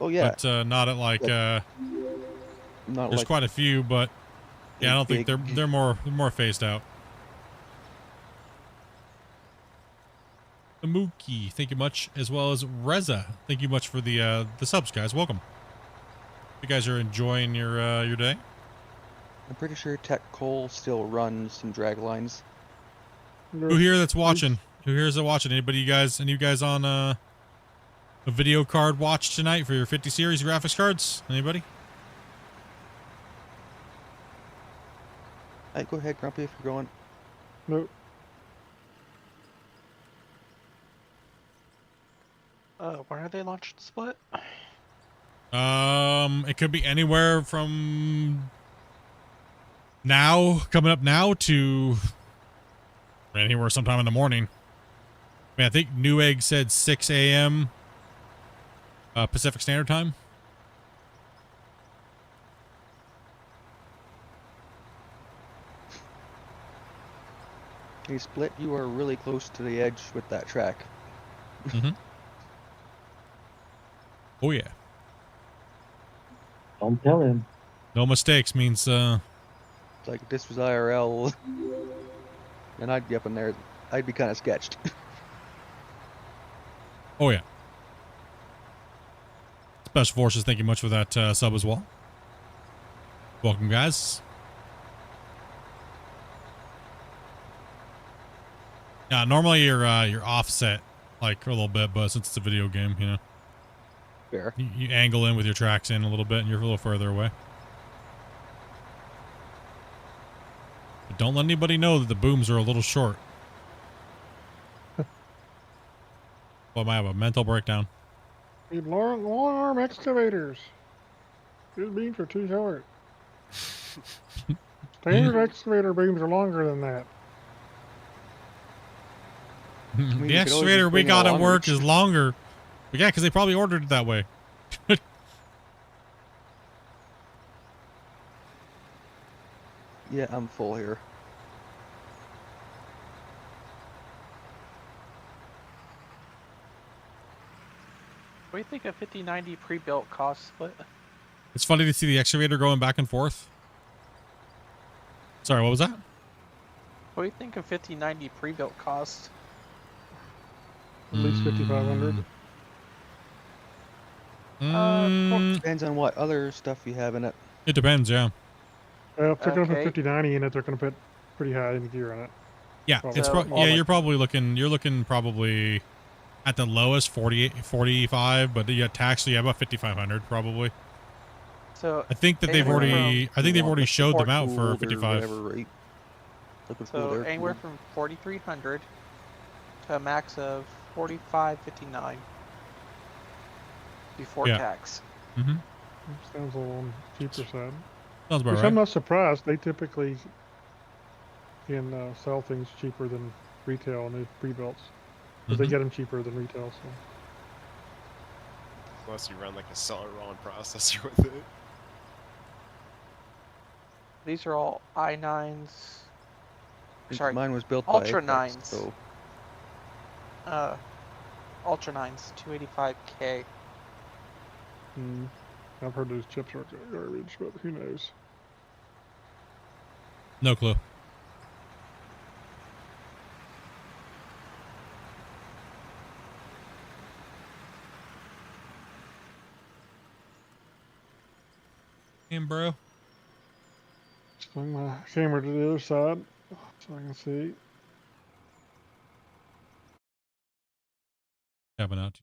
Oh yeah, but not at like. not There's like quite a few, but yeah, I don't think big. they're more phased out. Mookie, thank you much, as well as Reza. Thank you much for the subs, guys. Welcome. You guys are enjoying your day. I'm pretty sure Tech Coal still runs some drag lines. Who here that's watching? Who here is watching? Anybody? Any you guys on a video card watch tonight for your 50 series graphics cards? Anybody? Hey, go ahead, Grumpy, if you're going. nope. When are they launching Split? It could be anywhere from now, coming up now, to anywhere sometime in the morning. I mean, I think Newegg said 6 a.m. Pacific Standard Time. Hey, Split, you are really close to the edge with that track. Mm-hmm. Oh yeah. Don't tell him. No mistakes means It's like if this was IRL, and I'd be up in there, I'd be kind of sketched. oh yeah. Special Forces, thank you much for that sub as well. Welcome, guys. Yeah, normally you're offset like a little bit, but since it's a video game, you know, Fair. you angle in with your tracks in a little bit, and you're a little further away. But don't let anybody know that the booms are a little short. Well, I might have a mental breakdown. Need long arm excavators. These beams are too short. Standard excavator beams are longer than that. mean, The you could always excavator just we bring got a at long work reach. is longer. But yeah, because they probably ordered it that way. Yeah, I'm full here. What do you think a 5090 pre-built cost Split? It's funny to see the excavator going back and forth. Sorry, what was that? What do you think a 5090 pre-built cost? At least 5,500. Depends on what other stuff you have in it. It depends, yeah. If they're going to put Okay. 5090 in it, they're going to put pretty high end gear in it. Yeah, Probably. it's So, yeah. all You're probably looking probably at the lowest 45, but you got tax, so yeah, about 5,500 probably. So I think that they've anywhere already from- showed them out for Cooled or 55. whatever rate. Liquid So cooled, air anywhere cooled. from 4,300 to a max of 4,559 before Yeah. tax. Mm-hmm. Sounds a little on the cheaper side. Sounds about Which right. I'm not surprised. They typically can sell things cheaper than retail and the pre-builts. But they Mhm. get them cheaper than retail. So Unless you run like a Celeron processor with it. These are all i9s. I think Sorry, mine was built Ultra by Apex, 9s. so Ultra 9s, 285K. I've heard those chips are garbage, but who knows? No clue. And bro. Swing my camera to the other side so I can see. Tapping out.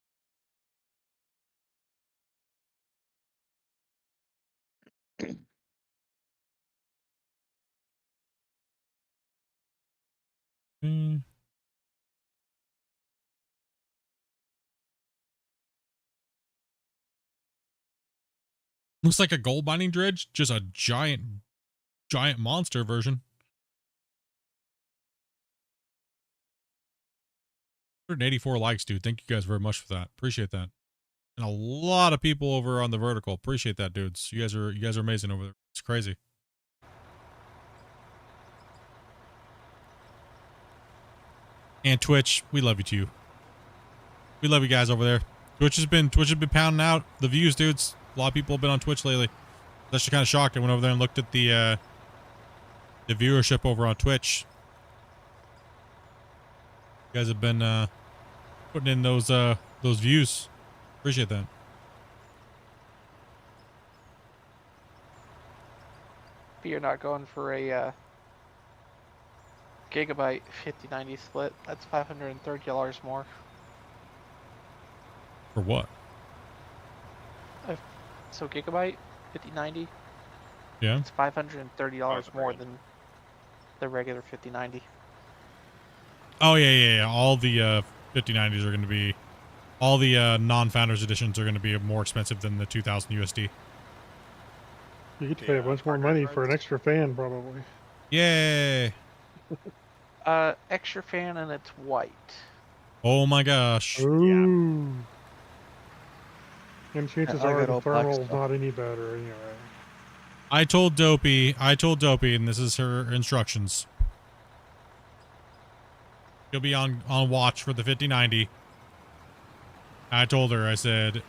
Mm. Looks like a gold mining dredge, just a giant monster version. 184 likes, dude. Thank you guys very much for that. Appreciate that. And a lot of people over on the vertical. Appreciate that, dudes. You guys are amazing over there. It's crazy. And Twitch, we love you too. We love you guys over there. Twitch has been pounding out the views, dudes. A lot of people have been on Twitch lately. That's just kind of shocked. I went over there and looked at the viewership over on Twitch. You guys have been putting in those views. Appreciate that. But you're not going for a gigabyte 5090 split. That's $530 more. For what? So gigabyte 5090. Yeah. It's $530 more than the regular 5090. Oh yeah. All the 5090s are going to be, all the non-founders editions are going to be more expensive than the 2000 USD. You get to pay a bunch more money for an extra fan, probably. Yay! Extra fan and it's white. Oh my gosh. Ooh. And chances I are got the all black thermal's stuff. not any better anyway. I told Dopey, and this is her instructions. You'll be on watch for the 5090. I told her, I said,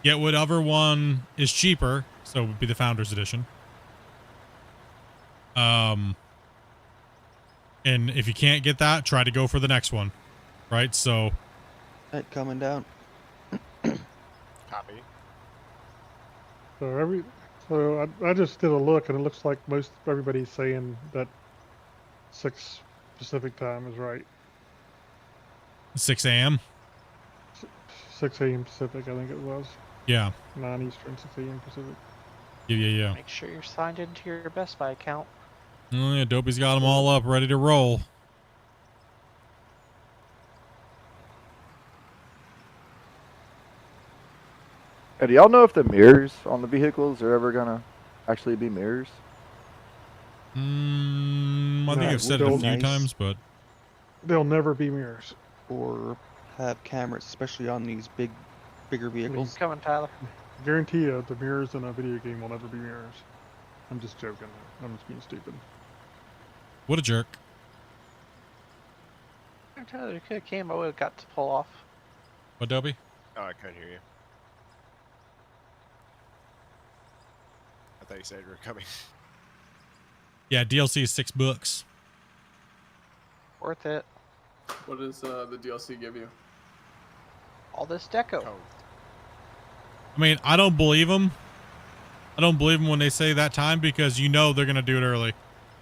get whatever one is cheaper, so it would be the Founders Edition. And if you can't get that, try to go for the next one. Right? So It coming down. Copy. So I just did a look, and it looks like most everybody's saying that 6 Pacific time is right. 6 a.m. 6 a.m. Pacific, I think it was. Yeah. 9 Eastern, 6 a.m. Pacific. Yeah. Make sure you're signed into your Best Buy account. Oh yeah, Dopey's got them all up, ready to roll. Hey, do y'all know if the mirrors on the vehicles are ever gonna actually be mirrors? I think No, I've said it a they'll- few nice. times, but They'll never be mirrors. Or have cameras, especially on these bigger vehicles. Coming, Tyler. Guarantee you, the mirrors in a video game will never be mirrors. I'm just joking. I'm just being stupid. what a jerk. Tyler, could have came, I would have got to pull off. What, Dopey? Oh, I couldn't hear you. I thought you said you were coming. Yeah, DLC is $6. Worth it. What does the DLC give you? All this deco. Oh, I mean, I don't believe them. I don't believe them when they say that time, because you know they're going to do it early.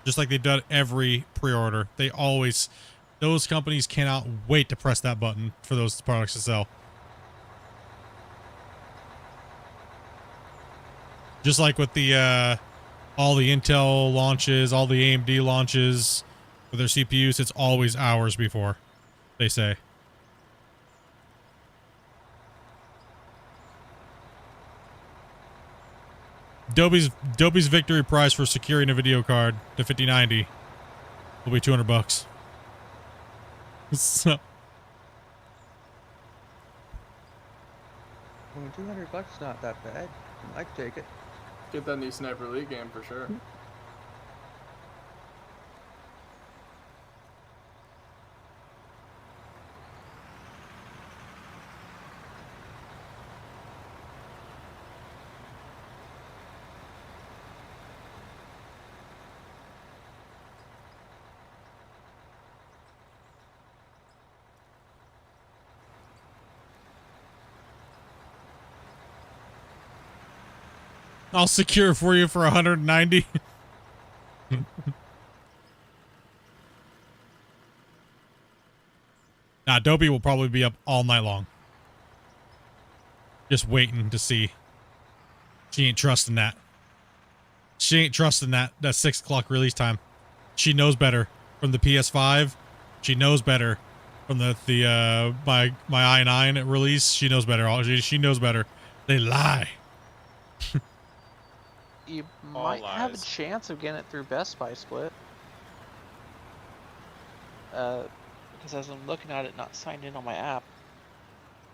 Just like they've done every pre-order. They always, those companies cannot wait to press that button for those products to sell. Just like with the all the Intel launches, all the AMD launches for their CPUs, it's always hours before, they say. Adobe's victory prize for securing a video card to 5090 will be $200. So, I mean, $200 is not that bad. I'd take it. Get that new Sniper Elite game for sure. I'll secure for you for 190. Nah, Adobe will probably be up all night long. Just waiting to see. She ain't trusting that. She ain't trusting that 6 o'clock release time. She knows better. from the PS5. She knows better. From my i9 release, she knows better. She knows better. They lie. You All might have a lies. chance of getting it through Best Buy Split. Because as I'm looking at it, not signed in on my app,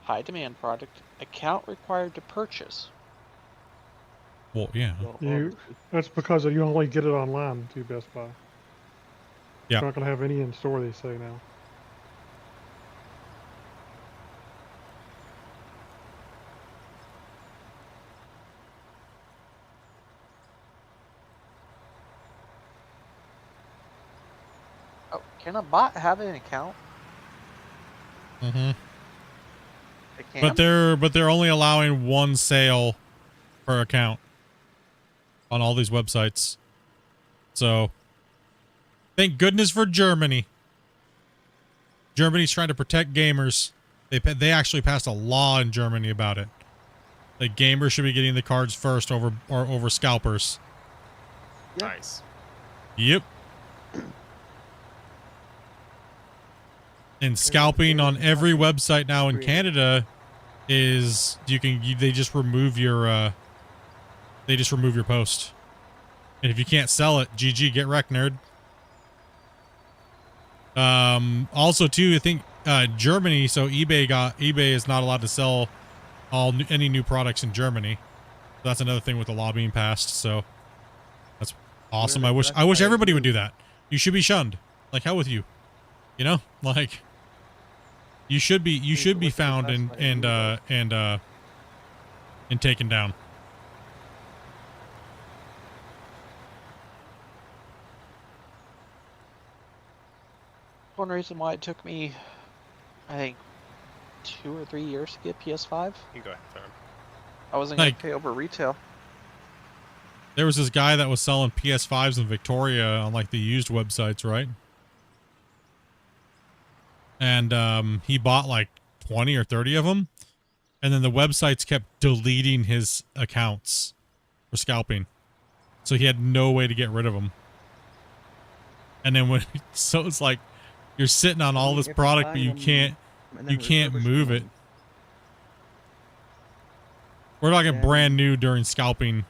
high demand product, account required to purchase. Well, yeah. You, that's because you only get it online to Best Buy. Yeah. You're not going to have any in store, they say now. Oh, can a bot have an account? Mm-hmm. It can. But they're only allowing one sale per account on all these websites. So thank goodness for Germany. Germany's trying to protect gamers. They actually passed a law in Germany about it. That gamers should be getting the cards first over scalpers. Nice. Yep. And scalping on every website now in Canada is they just remove your post. And if you can't sell it, GG, get wrecked, nerd. Also too, I think Germany, so eBay is not allowed to sell any new products in Germany. That's another thing with the law being passed, so that's awesome. I wish everybody would do that. You should be shunned. Like hell with you. You know? Like you should be found and taken down. One reason why it took me, I think, 2 or 3 years to get PS5. You can go ahead, Tom. I wasn't going to pay over retail. There was this guy that was selling PS5s in Victoria on like the used websites, right? And he bought like 20 or 30 of them. And then the websites kept deleting his accounts for scalping. So he had no way to get rid of them. And then so it's like you're sitting on all this product, but you can't move it. We're talking brand new during scalping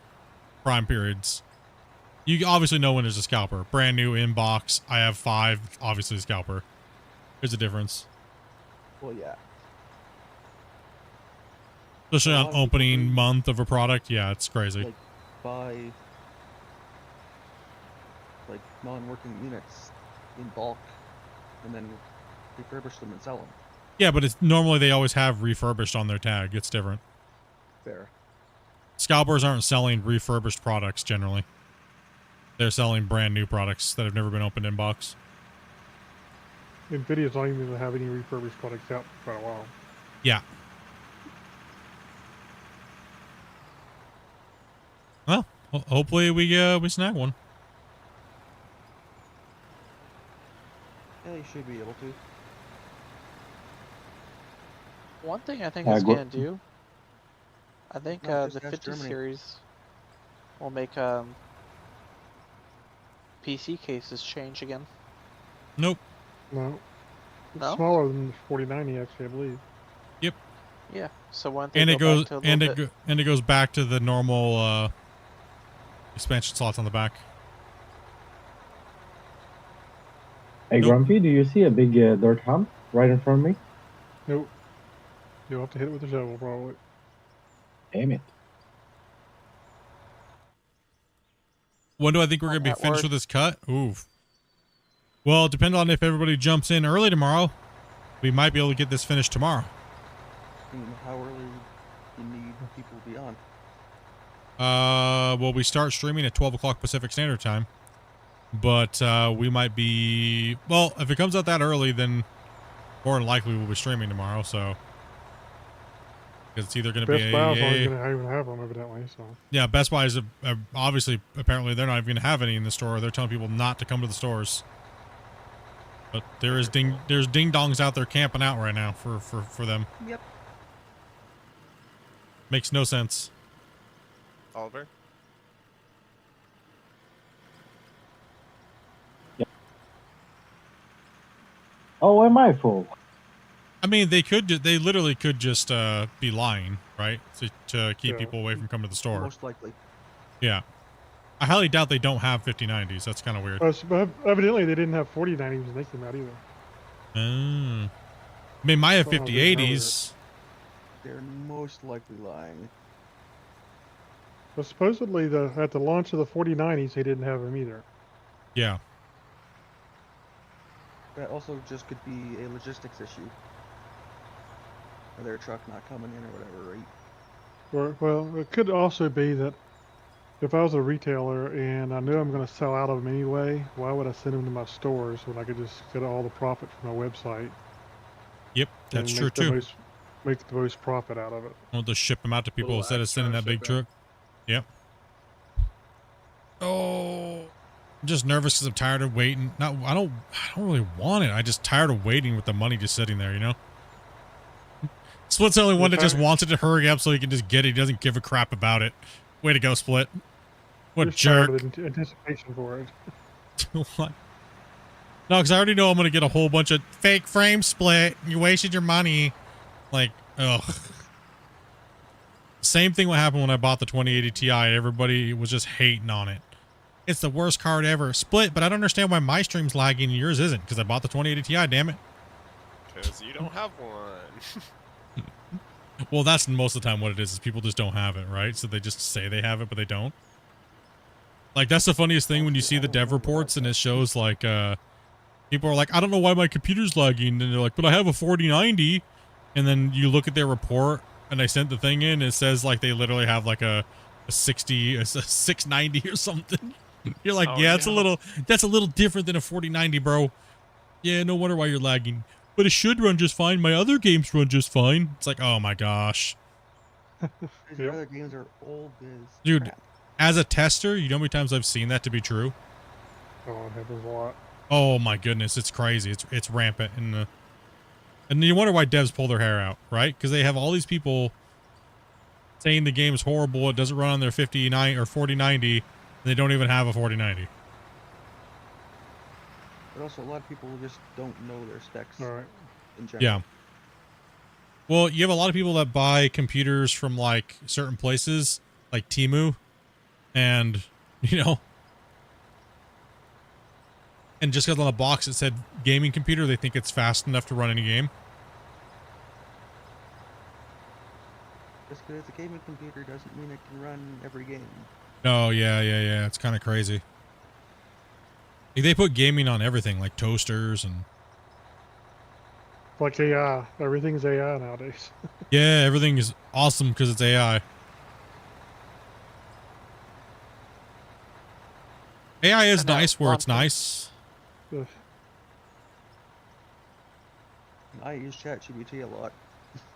prime periods. You obviously know when there's a scalper. Brand new inbox. I have 5, obviously a scalper. There's a difference. Well, yeah. Especially on opening month of a product. Yeah, it's crazy. Like, buy like non-working units in bulk and then refurbish them and sell them. Yeah, but it's normally they always have refurbished on their tag. It's different. Fair. Scalpers aren't selling refurbished products generally. They're selling brand new products that have never been opened in box. NVIDIA's not even going to have any refurbished products out for quite a while. Yeah. Well, hopefully we snag one. Yeah, you should be able to. One thing I think it's going to do, I think No, the just 50 Germany. series will make PC cases change again. Nope. No. It's No? smaller than the 4090 actually, I believe. Yep. Yeah. So when they And it goes back to a little bit, and it goes back to the normal expansion slots on the back. Hey, Nope. Grumpy, do you see a big dirt hump right in front of me? Nope. You'll have to hit it with a shovel, probably. Damn it. When do I think we're going to be that finished word. with this cut? Oof. Well, depending on if everybody jumps in early tomorrow, we might be able to get this finished tomorrow. How early you need people to be on? Well, we start streaming at 12 o'clock Pacific Standard Time. But we might be... Well, if it comes out that early, then more than likely we'll be streaming tomorrow, so... Because it's either going to be Best Buy is only a... going to even have them, evidently, so. Yeah, Best Buy is obviously, apparently, they're not even going to have any in the store. They're telling people not to come to the stores. But there's ding-dongs out there camping out right now for them. Yep. Makes no sense. Oliver? Oh, am I full? I mean, they literally could just be lying, right? To keep Yeah. people away from coming to the store. Most likely. Yeah. I highly doubt they don't have 5090s. That's kind of weird. But evidently they didn't have 4090s when they came out either. I mean, my have Well, they didn't 5080s. They're most likely lying. But supposedly at the launch of the 4090s, they didn't have them either. Yeah. That also just could be a logistics issue. Or their truck not coming in or whatever, right? Or, well, it could also be that if I was a retailer and I knew I'm going to sell out of them anyway, why would I send them to my stores when I could just get all the profit from my website? Yep, that's and true too. Make the most profit out of it. I'll just ship them out to people Little instead of extra sending that big shipping. truck. Yep. Oh, I'm just nervous because I'm tired of waiting. I don't really want it. I just tired of waiting with the money just sitting there, you know? Split's the only one that just wants it to hurry up so he can just get it. He doesn't give a crap about it. Way to go, Split. What Just tired jerk. of the anticipation for it. What? No, because I already know I'm going to get a whole bunch of fake frame Split. You wasted your money. Like, ugh. Same thing what happened when I bought the 2080 Ti. Everybody was just hating on it. It's the worst card ever. Split, but I don't understand why my stream's lagging and yours isn't, because I bought the 2080 Ti, damn it. Because you don't have one. Well, that's most of the time what it is people just don't have it, right? So they just say they have it, but they don't. Like, that's the funniest thing when you see the dev reports and it shows, like, people are like, I don't know why my computer's lagging. And they're like, but I have a 4090. And then you look at their report and they sent the thing in and it says, like, they literally have, like, a 690 or something. You're like, Oh, yeah, that's a little different than a 4090, bro. Yeah, no wonder why you're lagging. But it should run just fine. My other games run just fine. It's like, oh my gosh. These other games are old as Dude, crap. as a tester, you know how many times I've seen that to be true? Oh, it happens a lot. Oh my goodness, it's crazy. It's rampant. And you wonder why devs pull their hair out, right? Because they have all these people saying the game's horrible, it doesn't run on their 5090 or 4090, and they don't even have a 4090. But also, a lot of people just don't know their specs All right. in general. Yeah. Well, you have a lot of people that buy computers from, like, certain places, like Temu, and, you know, and just because on the box it said gaming computer, they think it's fast enough to run any game. Just because it's a gaming computer doesn't mean it can run every game. Oh, yeah. It's kind of crazy. Like, they put gaming on everything, like toasters and... Like AI. Everything's AI nowadays. Yeah, everything is awesome because it's AI. AI is nice where it's nice. I use ChatGPT a lot.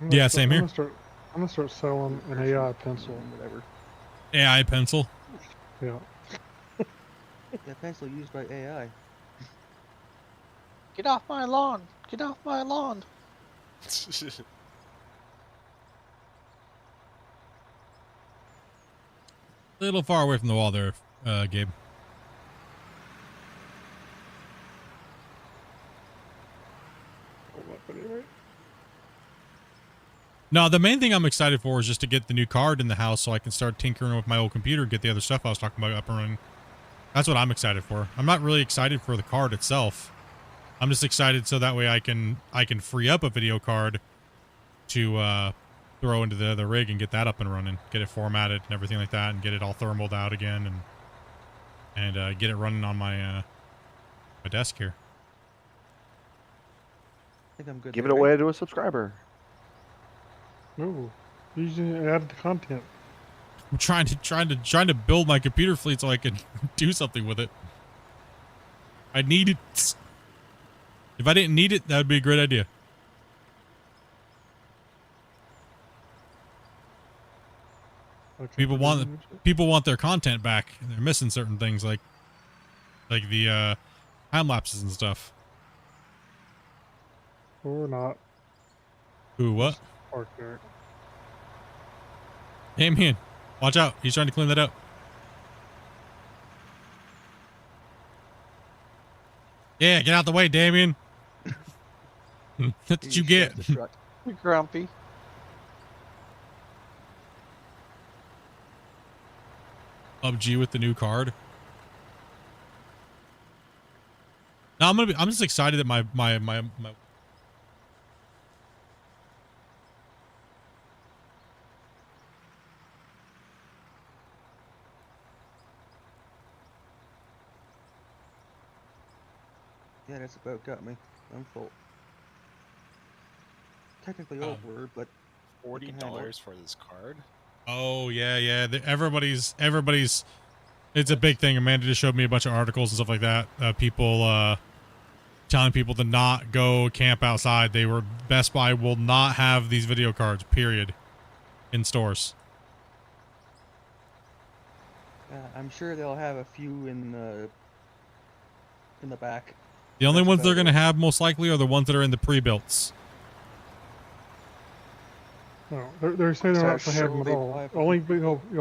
Yeah, same here. I'm gonna start selling an AI pencil. Whatever. AI pencil. Yeah. Yeah, pencil used by AI. Get off my lawn! Get off my lawn! A little far away from the wall there, Gabe. No, the main thing I'm excited for is just to get the new card in the house so I can start tinkering with my old computer and get the other stuff I was talking about up and running. That's what I'm excited for. I'm not really excited for the card itself. I'm just excited so that way I can free up a video card to throw into the rig and get that up and running, get it formatted and everything like that, and get it all thermaled out again, and get it running on my my desk here. I think I'm good. Give there, it right? away to a subscriber. Ooh. Using added content. I'm trying to build my computer fleet so I can do something with it. I need it. If I didn't need it, that would be a great idea. Okay. People want their content back. They're missing certain things like the time lapses and stuff. Or not. Ooh, what? Park there. Damien, watch out. He's trying to clean that up. Yeah, get out the way, Damien. That's what you get. The truck. You're grumpy. PUBG with the new card. No, I'm just excited that my Yeah, that's about got me. I'm full. Technically Oh. over, but $40 for this card? Oh yeah. Everybody's. It's a big thing. Amanda just showed me a bunch of articles and stuff like that. People telling people to not go camp outside. Best Buy will not have these video cards. Period. In stores. I'm sure they'll have a few in the back. The only That's ones they're about going to it. have most likely are the ones that are in the pre-builts. No, they're saying they're not So going to have them at they all. buy- You'll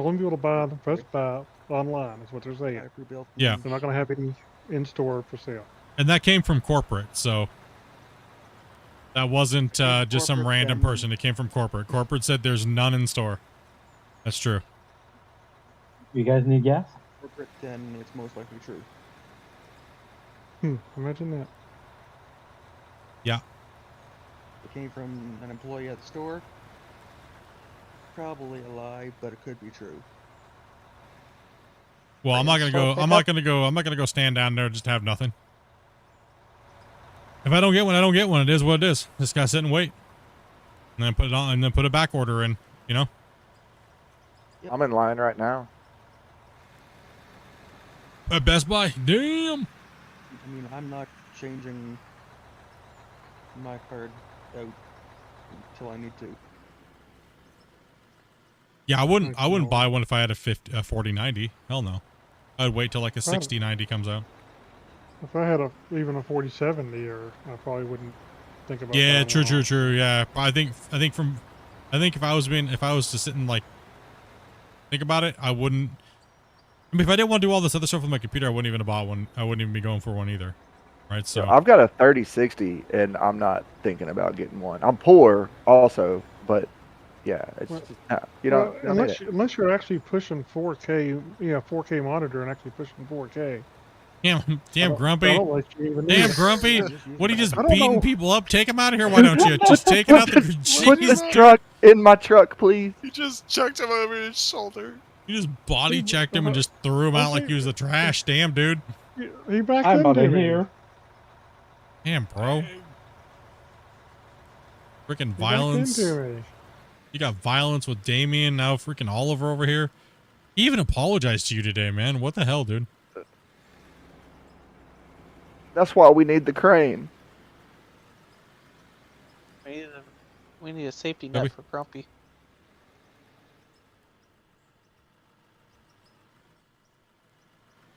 only be able to buy the Best Buy online, is what they're saying. Pre-built. Yeah. They're not going to have any in-store for sale. And that came from corporate, so that wasn't just some corporate, random then- person. It came from corporate. Corporate said there's none in store. That's true. You guys need gas? Corporate, then it's most likely true. Imagine that. Yeah. It came from an employee at the store. Probably a lie, but it could be true. Well, I'm not gonna go. So I'm not gonna go stand down there and just have nothing. If I don't get one, I don't get one. It is what it is. Just gotta sit and wait, and then put it on, and then put a back order in. You know. I'm in line right now. At Best Buy. Damn. I mean, I'm not changing my card out until I need to. Yeah, I wouldn't Well- buy one if I had a 4090. Hell no. I'd wait till like a Right. 6090 comes out. If I had even a 4070, or I probably wouldn't think about. Yeah, buying true. one. Yeah, I think if I was to sit and like think about it, I wouldn't. I mean, if I didn't want to do all this other stuff with my computer, I wouldn't even have bought one. I wouldn't even be going for one either. Right. So I've got a 3060, and I'm not thinking about getting one. I'm poor also, but yeah, it's Well- just, you know, Well, unless you're actually pushing 4K, 4K monitor and actually pushing 4K. damn grumpy. I don't like you even Damn need it. grumpy. What are you just I don't beating know. people up? Take them out of here. Why don't you just take it out the Put jeez. this truck in my truck, please. He just chucked him over his shoulder. You just body checked him and just threw him out like he was the trash. Damn, dude. He backed I'm into out of me. here. Damn, bro. Freaking He backed violence. into me. You got violence with Damien, now freaking Oliver over here. He even apologized to you today, man. What the hell, dude? That's why we need the crane. We need a safety Grumpy? net for Grumpy.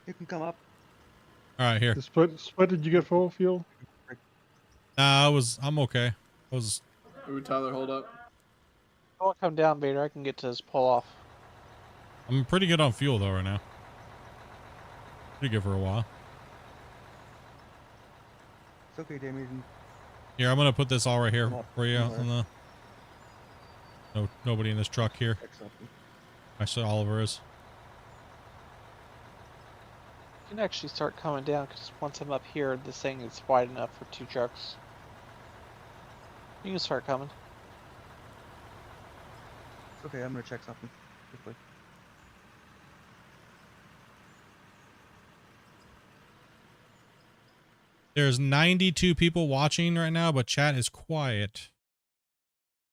You can come up. All right, here. The split, did you get full fuel? I'm okay. I was Ooh, Tyler, hold up. I won't come down, Vader. I can get to this pull off. I'm pretty good on fuel though right now. Pretty good for a while. It's okay, Damien. Here, I'm gonna put this all right here Come up, for you come on the. No, nobody in this truck here. Check something. I said Oliver is. You can actually start coming down because once I'm up here, this thing is wide enough for 2 trucks. You can start coming. It's okay, I'm gonna check something quickly. There's 92 people watching right now, but chat is quiet.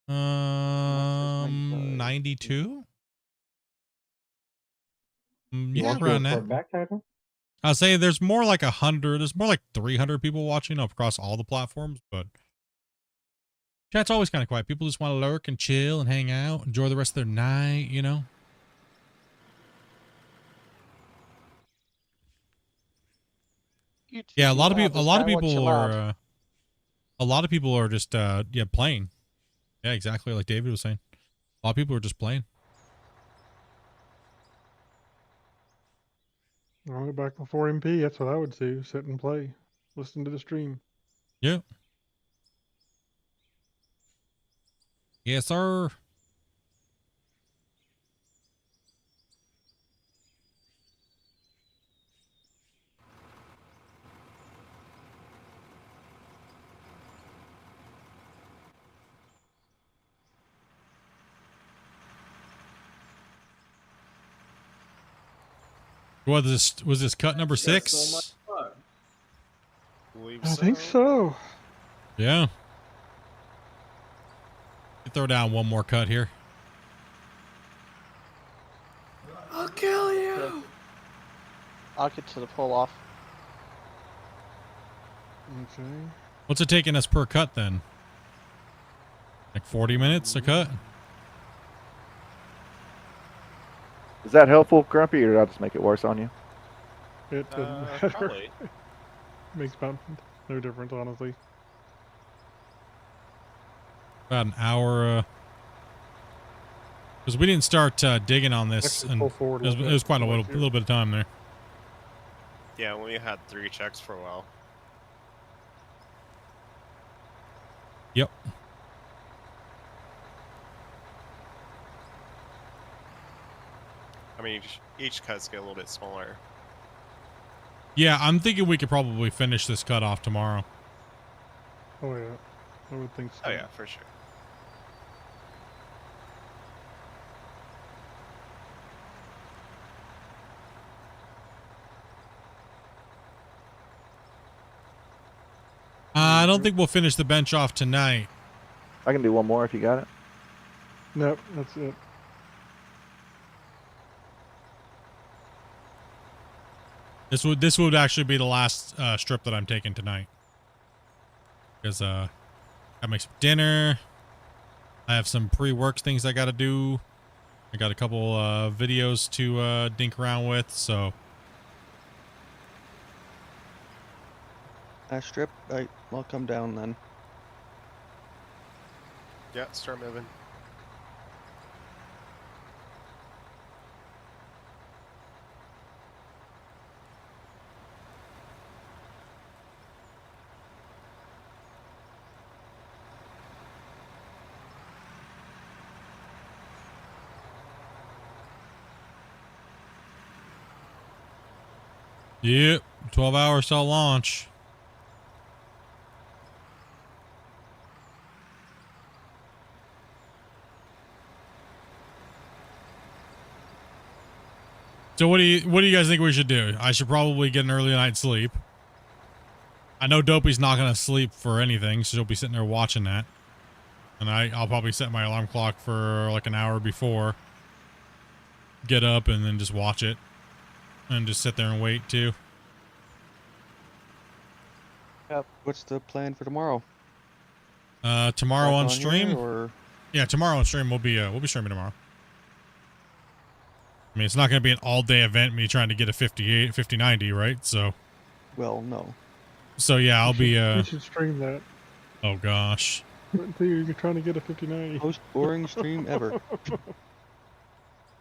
92? You Yeah, want to around that. report back, Tyler? I'll say there's more like 100. There's more like 300 people watching across all the platforms, but chat's always kind of quiet. People just want to lurk and chill and hang out, enjoy the rest of their night, you know. You two Yeah, a do lot of have people. A this lot of guy, what's people allowed? are. A lot of people are just playing. Yeah, exactly like David was saying. A lot of people are just playing. I'll go back before MP. That's what I would do. Sit and play. Listen to the stream. Yeah. Yes, sir. Was this cut number Yeah, so my 6? fuck. Believe I so. think so. Yeah. Throw down one more cut here. I'll kill you. I'll get to the pull off. Okay. What's it taking us per cut then? Like 40 minutes a cut? Is that helpful, Grumpy, or did I just make it worse on you? It doesn't matter. Probably. Makes about no difference, honestly. About an hour. Because we didn't start digging on this, Actually, and pull forward a it little was bit, quite a like little here. bit of time there. Yeah, we had 3 checks for a while. Yep. I mean, each cuts get a little bit smaller. Yeah, I'm thinking we could probably finish this cut off tomorrow. Oh yeah, I would think so. Oh yeah, for sure. I don't think we'll finish the bench off tonight. I can do one more if you got it. Nope, that's it. This would actually be the last strip that I'm taking tonight. Because I make some dinner. I have some pre-work things I got to do. I got a couple videos to dink around with, so Last strip, I'll come down then. Yeah, start moving. yep, 12 hours till launch. So what do you guys think we should do? I should probably get an early night's sleep. I know Dopey's not gonna sleep for anything, so he'll be sitting there watching that. And I'll probably set my alarm clock for like an hour before. Get up and then just watch it. And just sit there and wait too. What's the plan for tomorrow? Tomorrow Back on here, stream? or Yeah, tomorrow on stream we'll be streaming tomorrow. I mean, it's not going to be an all-day event, me trying to get a 58, 5090, right? So, well, no. so yeah, I'll be, You should stream that. oh gosh. Dude, you're trying to get a 59. Most boring stream ever.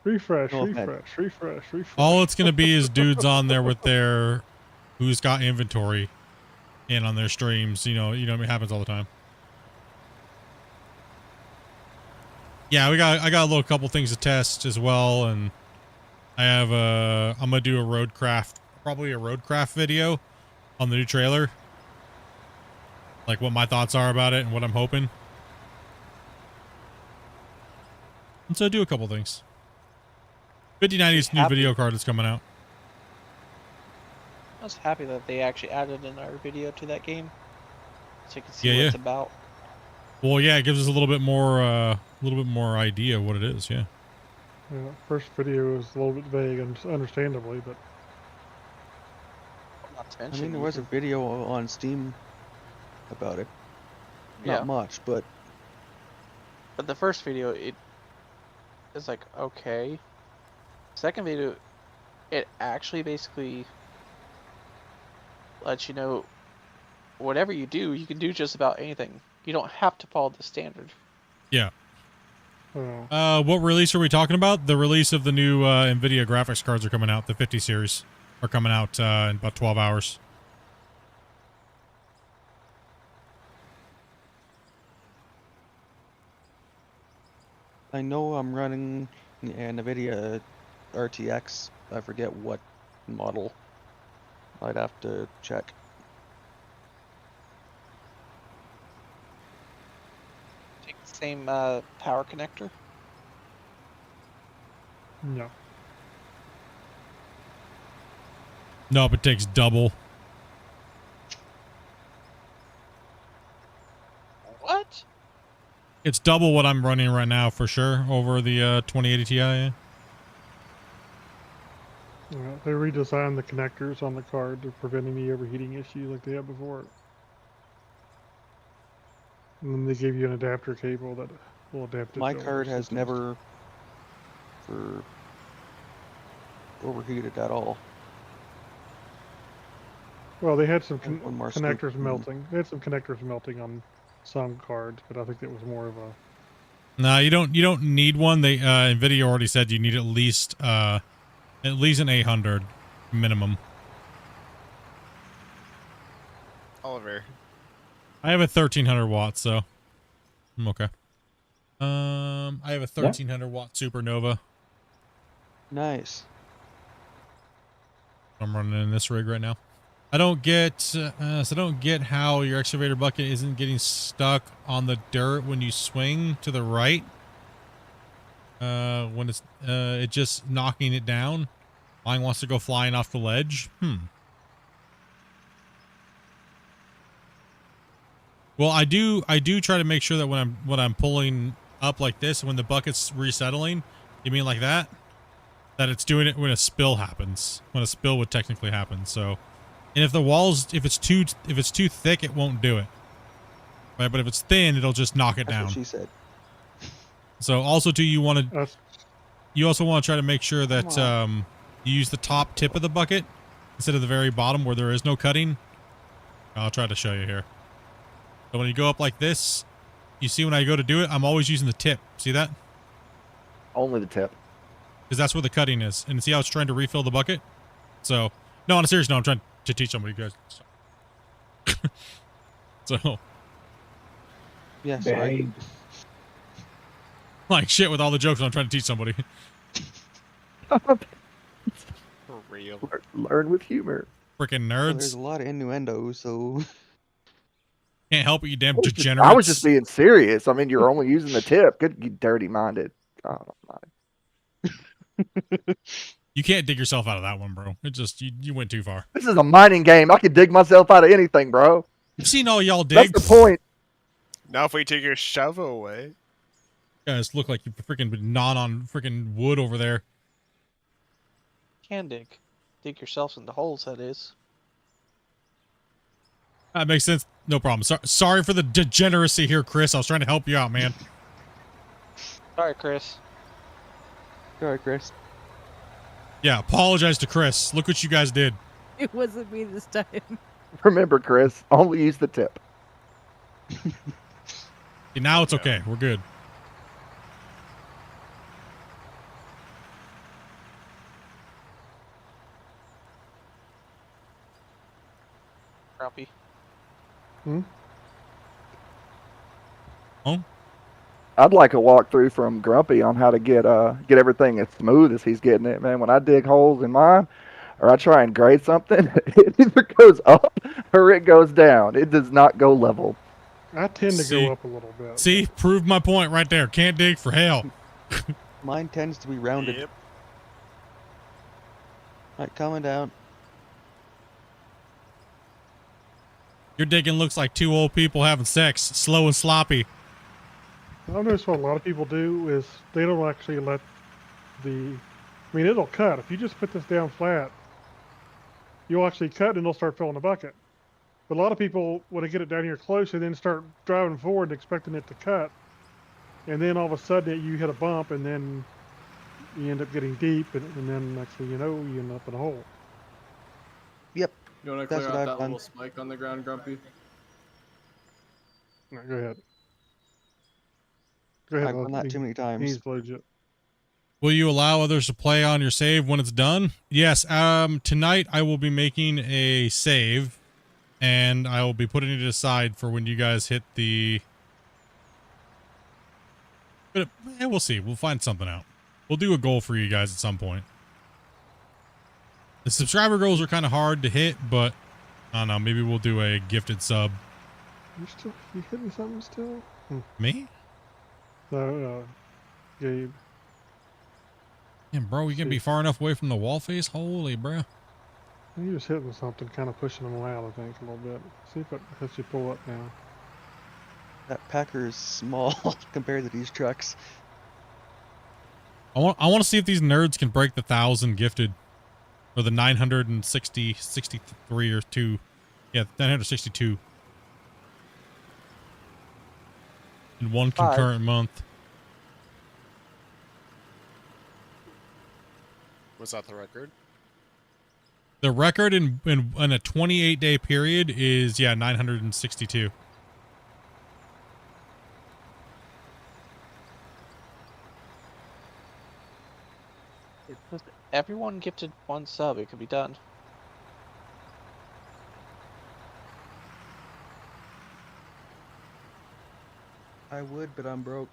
Refresh, No offense. refresh. All it's going to be is dudes on there with their, who's got inventory in on their streams. You know, it happens all the time. Yeah, I got a little couple things to test as well, and I have I'm gonna do probably a roadcraft video on the new trailer, like what my thoughts are about it and what I'm hoping. And so do a couple things. 5090's new video card is coming out. I was happy that they actually added another video to that game, so you can see Yeah, what yeah. it's about. Well, yeah, it gives us a little bit more idea of what it is. Yeah. Yeah, first video was a little bit vague, and understandably, but Not to I mention, mean, there was a video on Steam about it. Yeah. Not much, but but the first video, it is like, okay. Second video, it actually basically lets you know whatever you do, you can do just about anything. You don't have to follow the standard. Yeah. What release are we talking about? The release of the new NVIDIA graphics cards are coming out. The 50 series are coming out in about 12 hours. I know I'm running a NVIDIA RTX. I forget what model. I'd have to check. Take the same power connector. No. Nope, it takes double. What? It's double what I'm running right now for sure over the 2080 Ti. Yeah. They redesigned the connectors on the card to prevent any overheating issues like they had before. And then they gave you an adapter cable that will adapt it. My to older card has systems. never overheated at all. Well, they had some One more connectors scoop. melting. They had some connectors melting on some cards, but I think it was more of a. No, you don't need one. They Nvidia already said you need at least an 800 minimum. Oliver. I have a 1300 watts, so I'm okay. I have a 1300 watt Supernova. Nice. I'm running in this rig right now. I don't get how your excavator bucket isn't getting stuck on the dirt when you swing to the right. When it's it just knocking it down. Mine wants to go flying off the ledge. Well, I do try to make sure that when I'm pulling up like this, when the bucket's resettling, you mean like that? That it's doing it when a spill happens. When a spill would technically happen. So, and if the walls, if it's too thick, it won't do it. Right, but if it's thin, it'll just knock it That's down. what she said. So also too, you also want to try to make sure that you use the top tip of the bucket instead of the very bottom where there is no cutting. I'll try to show you here. So when you go up like this, you see when I go to do it, I'm always using the tip. See that? Only the tip. Because that's where the cutting is. And see how it's trying to refill the bucket? So, no, on a serious note, I'm trying to teach somebody, guys. So. Yes, right. Like shit with all the jokes when I'm trying to teach somebody. For real. Learn with humor. Freaking Well, nerds. there's a lot of innuendo, so. Can't help it, you damn degenerates. I was just being serious. I mean, you're only using the tip. Good, you dirty-minded. Oh, You can't dig yourself out of that one, bro. It just, you went too far. this is a mining game. I can dig myself out of anything, bro. I've seen all y'all dig. That's the point. Now if we take your shovel away. You guys look like you freaking been gnawing on freaking wood over there. Can dig. Dig yourselves into holes, that is. That makes sense. No problem. Sorry for the degeneracy here, Chris. I was trying to help you out, man. Sorry, Chris. Sorry, Chris. Yeah, apologize to Chris. Look what you guys did. It wasn't me this time. Remember, Chris, only use the tip. Now it's okay. We're good. Grumpy. Oh? I'd like a walkthrough from Grumpy on how to get everything as smooth as he's getting it, man. When I dig holes in mine, or I try and grade something, it either goes up or it goes down. It does not go level. I tend to go up a little bit. See, proved my point right there. Can't dig for hell. Mine tends to be rounded. Yep. Right, coming down. Your digging looks like two old people having sex, slow and sloppy. I've noticed what a lot of people do is they don't actually let the. I mean, it'll cut. If you just put this down flat, you'll actually cut and it'll start filling the bucket. But a lot of people, when they get it down here close, they then start driving forward expecting it to cut. And then all of a sudden you hit a bump and then you end up getting deep and then next thing you know, you end up in a hole. Yep. You want to That's clear what out I've that done. little spike on the ground, Grumpy? No, go ahead. Go ahead. I've done that too many times. He's legit. Will you allow others to play on your save when it's done? Yes. Tonight I will be making a save, and I will be putting it aside for when you guys hit the But we'll see. We'll find something out. We'll do a goal for you guys at some point. The subscriber goals are kind of hard to hit, but I don't know. Maybe we'll do a gifted sub. You hitting something still? Me? No, Gabe. Yeah, bro, you can be far enough away from the wall face. Holy, bro. You're just hitting something, kind of pushing them around, I think, a little bit. See if it helps you pull up now. That Packer is small compared to these trucks. I want to see if these nerds can break the 1,000 gifted. Or the 963 or 2. Yeah, 962. In one concurrent month. Was that the record? The record in a 28-day period is, yeah, 962. If everyone gifted 1 sub, it could be done. I would, but I'm broke.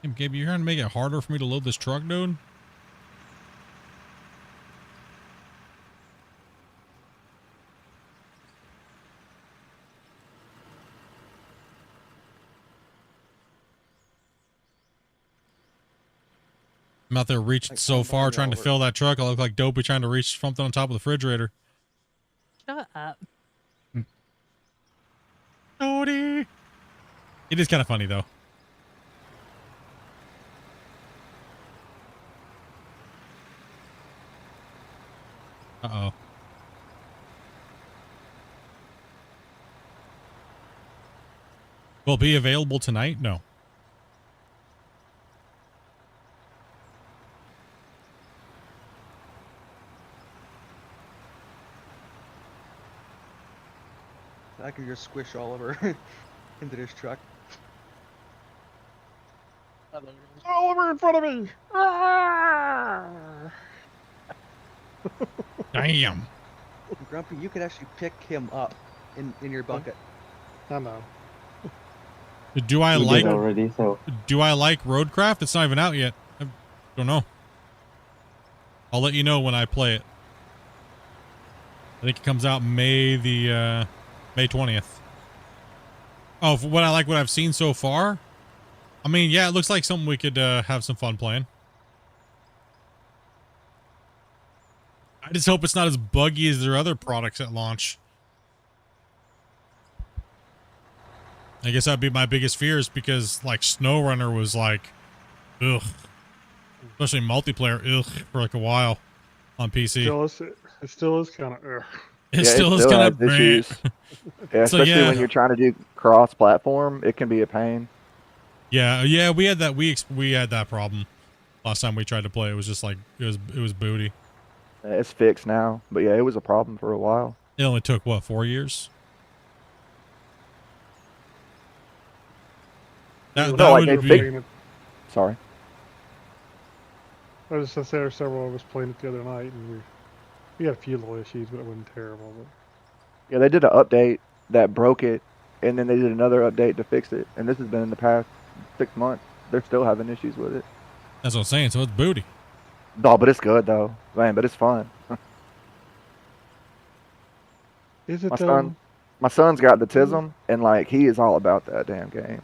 Hey, Gabe, you're trying to make it harder for me to load this truck, dude? I'm out there reaching so far trying to fill that truck. I look like Dopey trying to reach something on top of the refrigerator. Shut up. Odie. It is kind of funny, though. Uh-oh. Will it be available tonight? No. I could just squish Oliver into this truck. Oliver in front of me! Damn. Grumpy, you could actually pick him up in your bucket. I know. Do I We like did already, so Do I like Roadcraft? It's not even out yet. I don't know. I'll let you know when I play it. I think it comes out May 20th. Oh, for what I've seen so far? I mean, yeah, it looks like something we could have some fun playing. I just hope it's not as buggy as their other products at launch. I guess that'd be my biggest fears because, like, SnowRunner was like, ugh. Especially multiplayer, ugh, for like a while on PC. It still is kind of ugh. It still is kind of issues. Yeah, So, especially yeah. when you're trying to do cross-platform, it can be a pain. Yeah, we had that. We had that problem last time we tried to play. It was just like it was booty. It's fixed now, but yeah, it was a problem for a while. It only took what, 4 years? That would be. Sorry. I was just there, several of us playing it the other night, and we had a few little issues, but it wasn't terrible. But Yeah, they did an update that broke it, and then they did another update to fix it. And this has been in the past 6 months. They're still having issues with it. That's what I'm saying. So it's booty. No, but it's good though, man. But it's fun. is it? My son's got the TISM, and like he is all about that damn game.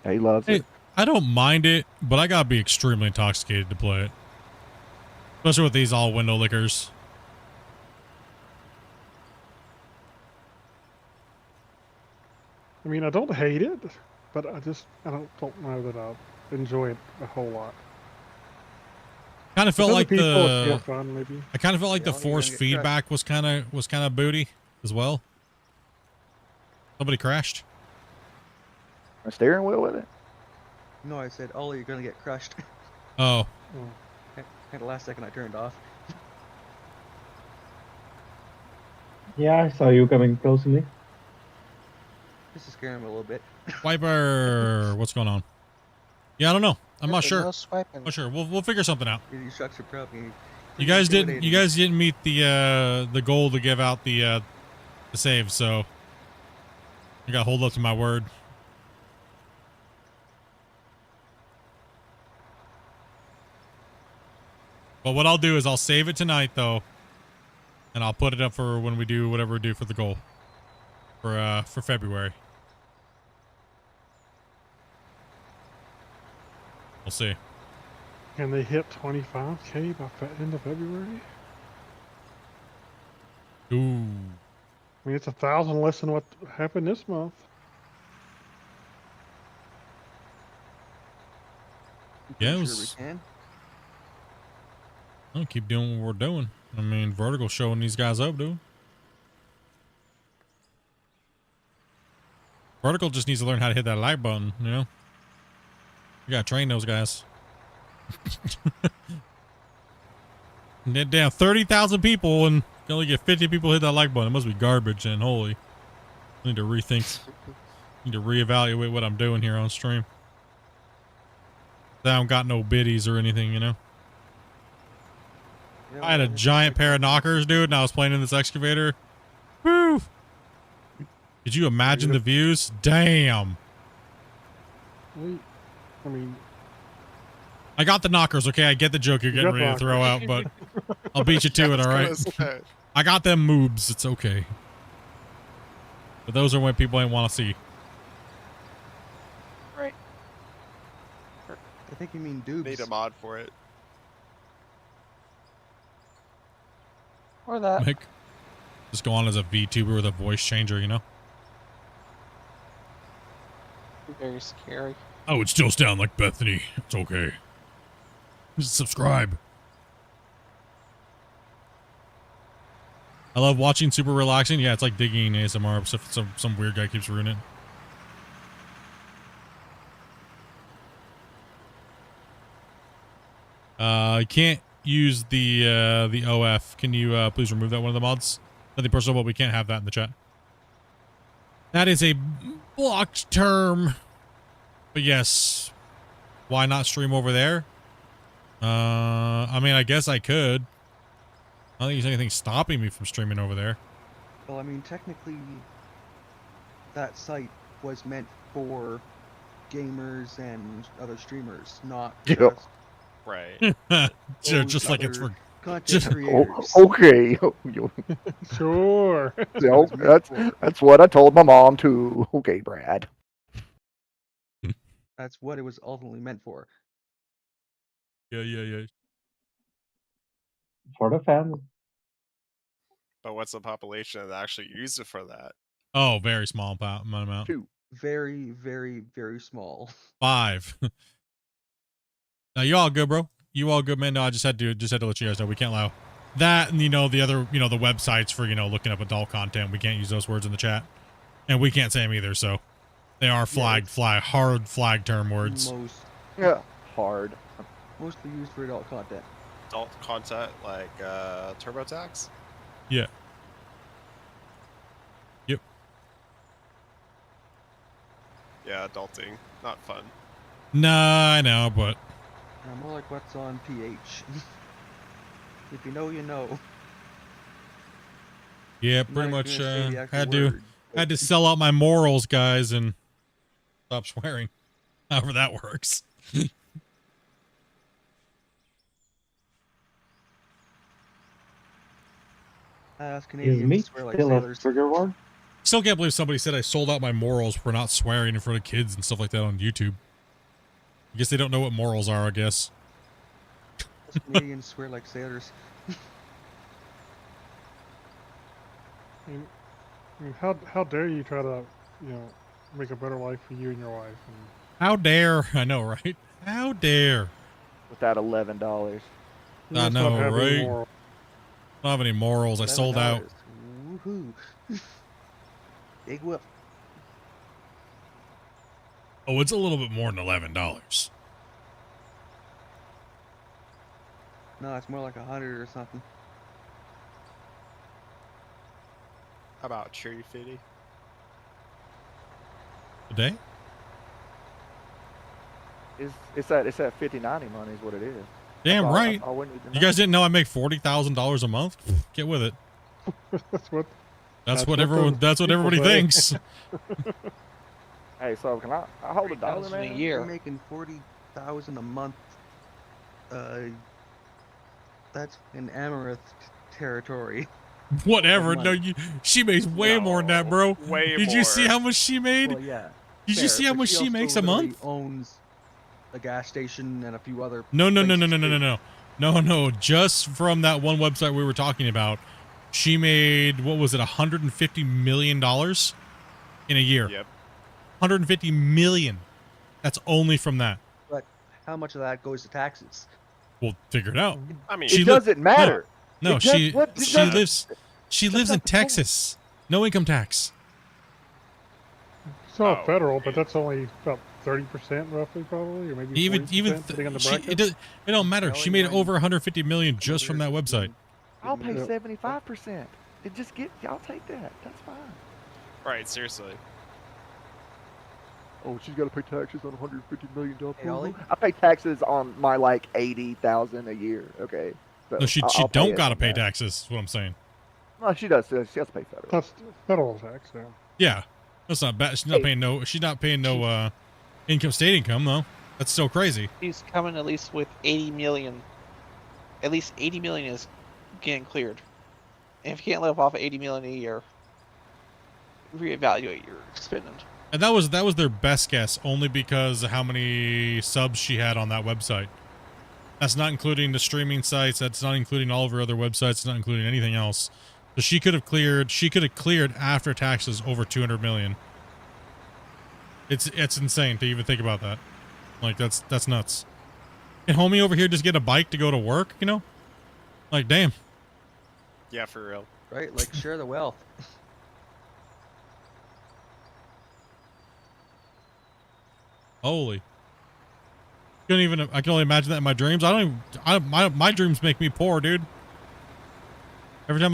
Yeah, he loves it. I don't mind it, but I gotta be extremely intoxicated to play it, especially with these all window lickers. I mean, I don't hate it, but I don't know that I enjoy it a whole lot. Kind of felt like the fun, maybe. I kind of felt like the force feedback was kind of booty as well. Somebody crashed. A steering wheel with it? No, I said, Ollie, you're gonna get crushed. Oh. At the last second, I turned off. yeah, I saw you coming close to me. Just to scare him a little bit. Wiper, what's going on? Yeah, I don't know. I'm not sure. No swiping. Not sure. We'll figure something out. These trucks are probably. You guys didn't meet the goal to give out the save, so I got to hold up to my word. But what I'll do is I'll save it tonight though, and I'll put it up for when we do whatever we do for the goal for February. We'll see. Can they hit 25K by end of February? Ooh. I mean, it's 1,000 less than what happened this month. Yeah, it Sure we was. can. I'll keep doing what we're doing. I mean, Vertical showing these guys up, dude. Vertical just needs to learn how to hit that like button, you know? You gotta train those guys. And damn, 30,000 people and you only get 50 people hit that like button. It must be garbage and holy. I need to rethink. Need to reevaluate what I'm doing here on stream. I don't got no biddies or anything, you know? Yeah, I had a well, giant pair of knockers, dude, and I was playing in this excavator. Woo! Could you imagine the views? Damn. I mean, I got the knockers, okay? I get the joke you're getting ready to throw out, but I'll beat you to it, all right? I got them moobs. It's okay. But those are what people ain't want to see. Right. I think you mean doobs. Need a mod for it. Or that. Mick. Just go on as a VTuber with a voice changer, you know? Very scary. I would still sound like Bethany. It's okay. Just subscribe. I love watching super relaxing. Yeah, it's like digging ASMR, except for some weird guy keeps ruining it. I can't use the OF. Can you please remove that one of the mods? Nothing personal, but we can't have that in the chat. That is a blocked term. But yes, why not stream over there? I mean, I guess I could. I don't think there's anything stopping me from streaming over there. Well, I mean, technically, that site was meant for gamers and other streamers, not Yep. just Right. Sure, those just like it's other for content just- creators. Okay. sure. So, that's what I told my mom too. Okay, Brad. That's what it was ultimately meant for. yeah. For the fans. But what's the population that actually use it for that? Oh, very small amount. Two. Very, very, very small. 5. Now you all good, bro? You all good, man? No, I just had to let you guys know we can't allow that, and the other, the websites for looking up adult content. We can't use those words in the chat, and we can't say them either. So they are hard flag term words. Yeah, hard. Mostly used for adult content. Adult content like TurboTax? Yeah. Yep. Yeah, adulting. Not fun. Nah, I know, but More like what's on PH. If you know, you know. yeah, I'm pretty not much gonna say the actual had to word, had to sell out my morals, guys, and stop swearing. However that works. Is Canadians meat swear like still a sailors. trigger word? Still can't believe somebody said I sold out my morals for not swearing in front of kids and stuff like that on YouTube. I guess they don't know what morals are, I guess. Us Canadians swear like sailors. I mean, how dare you try to, make a better life for you and your wife? And How dare. I know, right? How dare. With that $11. you I must not know, have any right? moral. I don't have any morals. I sold out. Woohoo. Big whoop. Oh, it's a little bit more than $11. No, it's more like 100 or something. How about Cherry Fitty? A day? It's that 50-90 money is what it is. Damn That's all- right. all we need to You know. guys didn't know I make $40,000 a month? Get with it. That's what. That's what what everyone. those That's what people everybody say. thinks. Hey, so can I hold $1, man? You're making 40,000 a month. That's in Amaranth territory. Whatever. No, money. she makes way more than that, bro. Way Did you see more. how much she made? Well, yeah. Did you fair, see how but much she also makes a literally month? Owns a gas station and a few other. No. places too. No. Just from that one website we were talking about, she made, what was it, $150 million in a year. Yep. 150 million. That's only from that. But how much of that goes to taxes? We'll figure it out. I mean, She It li- doesn't matter. No, It does- she what does she that- lives she lives in not the point. Texas. No income tax. It's not Oh, federal, but that's only about 30% roughly, probably, or maybe Even 40%, depending on the she, bracket. it don't matter. She made Selling over 150 million just from that others website. and I'll giving pay it- 75%. It just get. I'll take that. That's fine. right, seriously. Oh, she's got to pay taxes on $150 million. Hey, Ollie? I pay taxes on my like 80,000 a year. Okay. So No, she I'll don't it gotta on pay that. taxes. Is what I'm saying. No, she does. She has to pay federal. That's federal tax, yeah. Yeah, that's not bad. She's not Hey. paying no. She's not paying no state income though. That's still crazy. He's coming at least with 80 million. At least 80 million is getting cleared. And if you can't live off of 80 million a year, reevaluate your spending. And that was their best guess, only because of how many subs she had on that website. That's not including the streaming sites. That's not including all of her other websites. It's not including anything else. So she could have cleared. She could have cleared after taxes over 200 million. It's insane to even think about that. Like that's nuts. Can homie over here just get a bike to go to work? You know, like damn. Yeah, for real. Right? Like, share the wealth. Holy. Couldn't even. I can only imagine that in my dreams. I don't even. My dreams make me poor, dude. Every time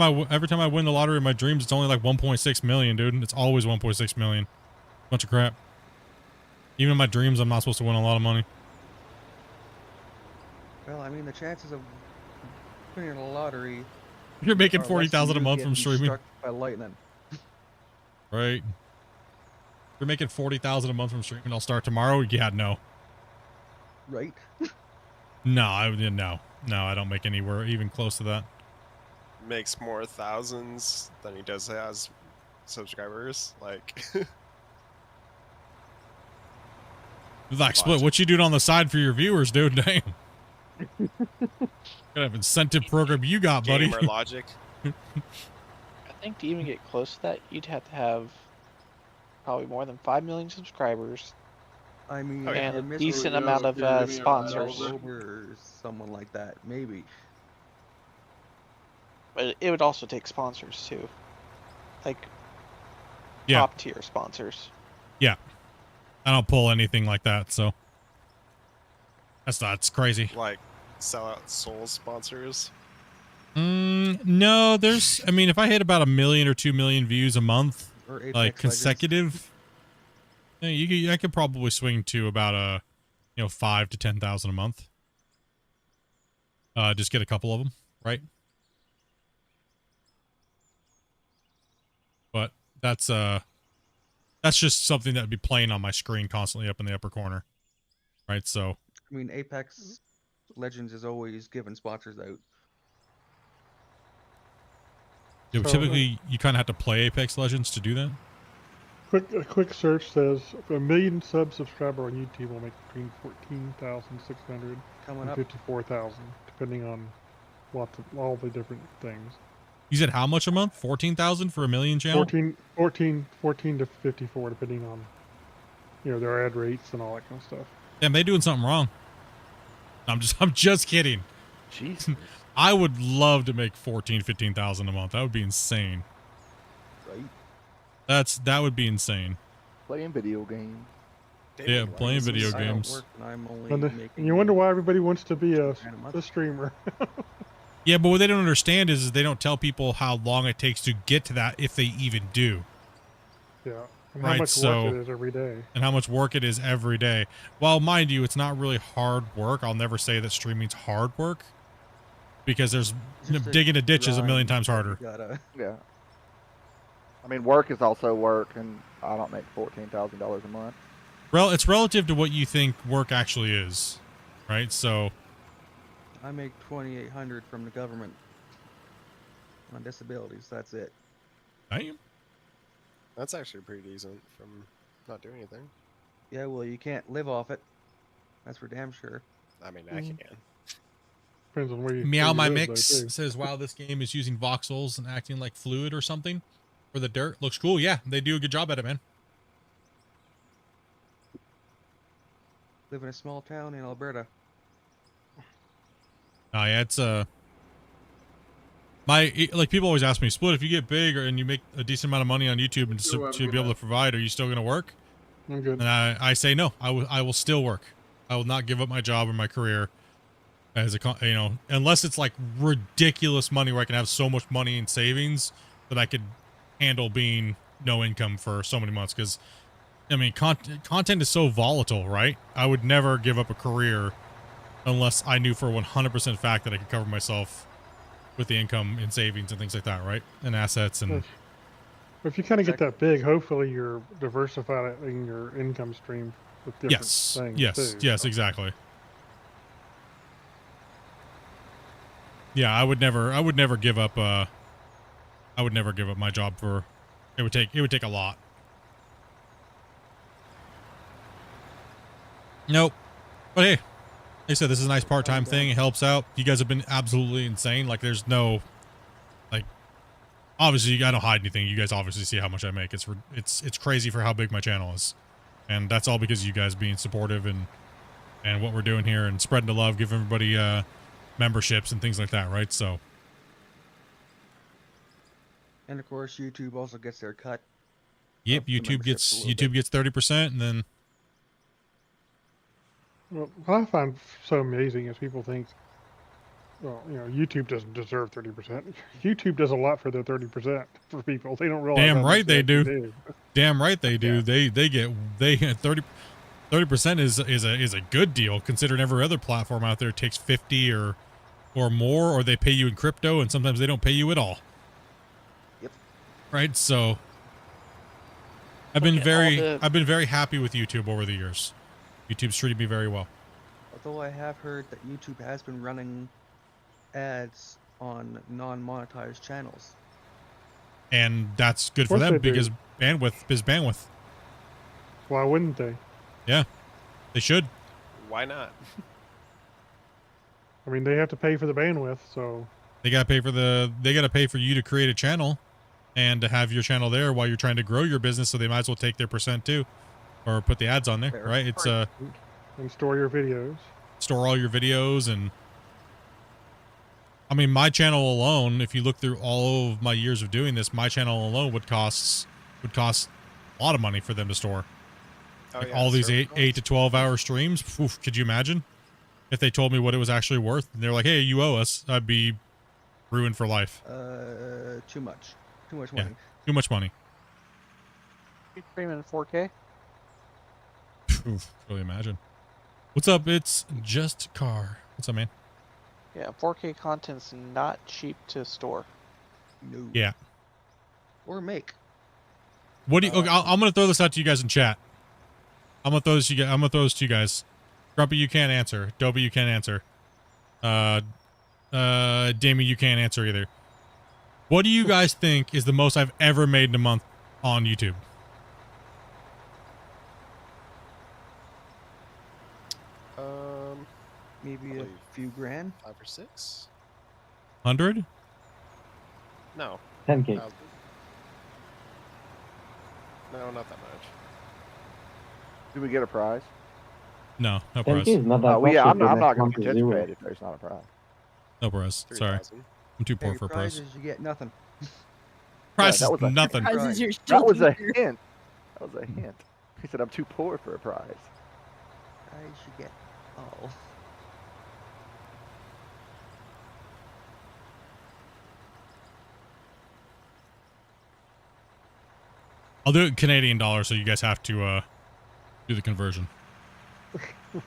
I win the lottery in my dreams, it's only like 1.6 million, dude. It's always 1.6 million. Bunch of crap. Even in my dreams, I'm not supposed to win a lot of money. Well, I mean, the chances of winning a lottery. You're making are less 40,000 a than you month from getting streaming, struck by lightning. right? You're making 40,000 a month from streaming. I'll start tomorrow. Yeah, no, Right? no, I don't make anywhere even close to that. Makes more thousands than he does has subscribers. Like, Like, Split, what you doing on the side for your viewers, dude? Damn. What kind of incentive program you got, buddy? gamer logic. I think to even get close to that, you'd have to have probably more than 5 million subscribers. I mean, Oh, yeah. And a Mr. decent Yeah, amount of yeah, give me a sponsors. round or someone like that, maybe. But it would also take sponsors too. Like Yeah. top tier sponsors. I don't pull anything like that, so that's crazy. Like, sell out Soul sponsors. No, I mean, if I hit about 1 million or 2 million views a month, Or Apex like Legends. consecutive, yeah, I could probably swing to about 5 to 10,000 a month. Just get a couple of them, right? But that's just something that would be playing on my screen constantly up in the upper corner, right? So I mean, Apex Legends is always giving sponsors out. yeah, So, typically you kind of have to play Apex Legends to do that. A quick search says 1 million subscriber on YouTube will make between 14,600 Coming and up. 54,000, depending on all the different things. You said how much a month? 14,000 for 1 million channel? 14 to 54, depending on their ad rates and all that kind of stuff. Damn, they doing something wrong. I'm just kidding. Jeez. I would love to make 15,000 a month. That would be insane. Right? That would be insane. Playing video games. Yeah, playing video I don't games. work and I'm only And making you wonder why everybody wants to be a $1,000 a month. streamer. Yeah, but what they don't understand is they don't tell people how long it takes to get to that if they even do, Yeah. And Right, how much so- work it is every day. and how much work it is every day. Well, mind you, it's not really hard work. I'll never say that streaming's hard work because there's It's just a digging a ditch is a million grind. times harder. You gotta. Yeah. I mean, work is also work, and I don't make $14,000 a month. It's relative to what you think work actually is, right? So I make 2,800 from the government on disabilities. That's it. Damn. That's actually pretty decent from not doing anything. Yeah, well, you can't live off it. That's for damn sure. I mean, I can. Depends on where you. Meow where you My live, though, Mix too. says, wow, this game is using voxels and acting like fluid or something for the dirt. Looks cool. Yeah, they do a good job at it, man. Live in a small town in Alberta. Oh yeah, it's like people always ask me, Split, if you get big and you make a decent amount of money on YouTube and to be able to provide, are you still going to work? I'm good. And I say no. I will still work. I will not give up my job or my career as unless it's like ridiculous money where I can have so much money in savings that I could handle being no income for so many months. Because I mean, content is so volatile, right? I would never give up a career unless I knew for 100% fact that I could cover myself with the income and savings and things like that, right? And assets and. If you kind of get that big, hopefully you're diversified in your income stream with different things too. Yes, so. exactly. Yeah, I would never give up my job for it would take a lot. Nope. But hey, like I said, this is a nice part-time thing. It helps out. You guys have been absolutely insane. Like there's no obviously I don't hide anything. You guys obviously see how much I make. It's crazy for how big my channel is. And that's all because of you guys being supportive and what we're doing here and spreading the love, giving everybody memberships and things like that, right? So And of course, YouTube also gets their cut. yep, YouTube gets 30%, and then Well, what I find so amazing is people think, well, YouTube doesn't deserve 30%. YouTube does a lot for their 30% for people. They don't realize. damn how right much they actually do. Damn right they do. They get 30% is a good deal considering every other platform out there takes 50 or more, or they pay you in crypto, and sometimes they don't pay you at all. Yep. Right. So I've been very happy with YouTube over the years. YouTube's treated me very well. Although I have heard that YouTube has been running ads on non-monetized channels. And that's good for them because bandwidth is bandwidth. Why wouldn't they? Yeah, they should. Why not? I mean, they have to pay for the bandwidth, so They gotta pay for you to create a channel and to have your channel there while you're trying to grow your business, so they might as well take their percent too. Or put the ads on there, right? It's and store your videos. Store all your videos. And I mean, my channel alone, if you look through all of my years of doing this, my channel alone would cost a lot of money for them to store. All these 8 to 12 hour streams. Oof, could you imagine if they told me what it was actually worth and they're like, hey, you owe us? I'd be ruined for life. Too much money. Too much money. You stream in 4K? Oof, really imagine. What's up? It's Just Car. What's up, man? Yeah, 4K content's not cheap to store. No. Yeah. Or make. What do you? Okay, I'm gonna throw this out to you guys in chat. I'm gonna throw this to you guys. Grumpy, you can't answer. Dobie, you can't answer. Damien, you can't answer either. What do you guys think is the most I've ever made in a month on YouTube? Maybe a few grand. 5 or 6. 100? No. 10K. No, not that much. Do we get a prize? No, no 10K prize. is not that Oh, much. yeah, I'm if not the going next to month is zero. participate if there's not a prize. No prize. Sorry, 3,000. I'm too poor Your for a prize prize. is you get nothing. Prize that is was a- nothing. Prizes your That was a shoulder. hint. That was a hint. He said I'm too poor for a prize. Prize you get all. I'll do it in Canadian dollars, so you guys have to do the conversion. Oh,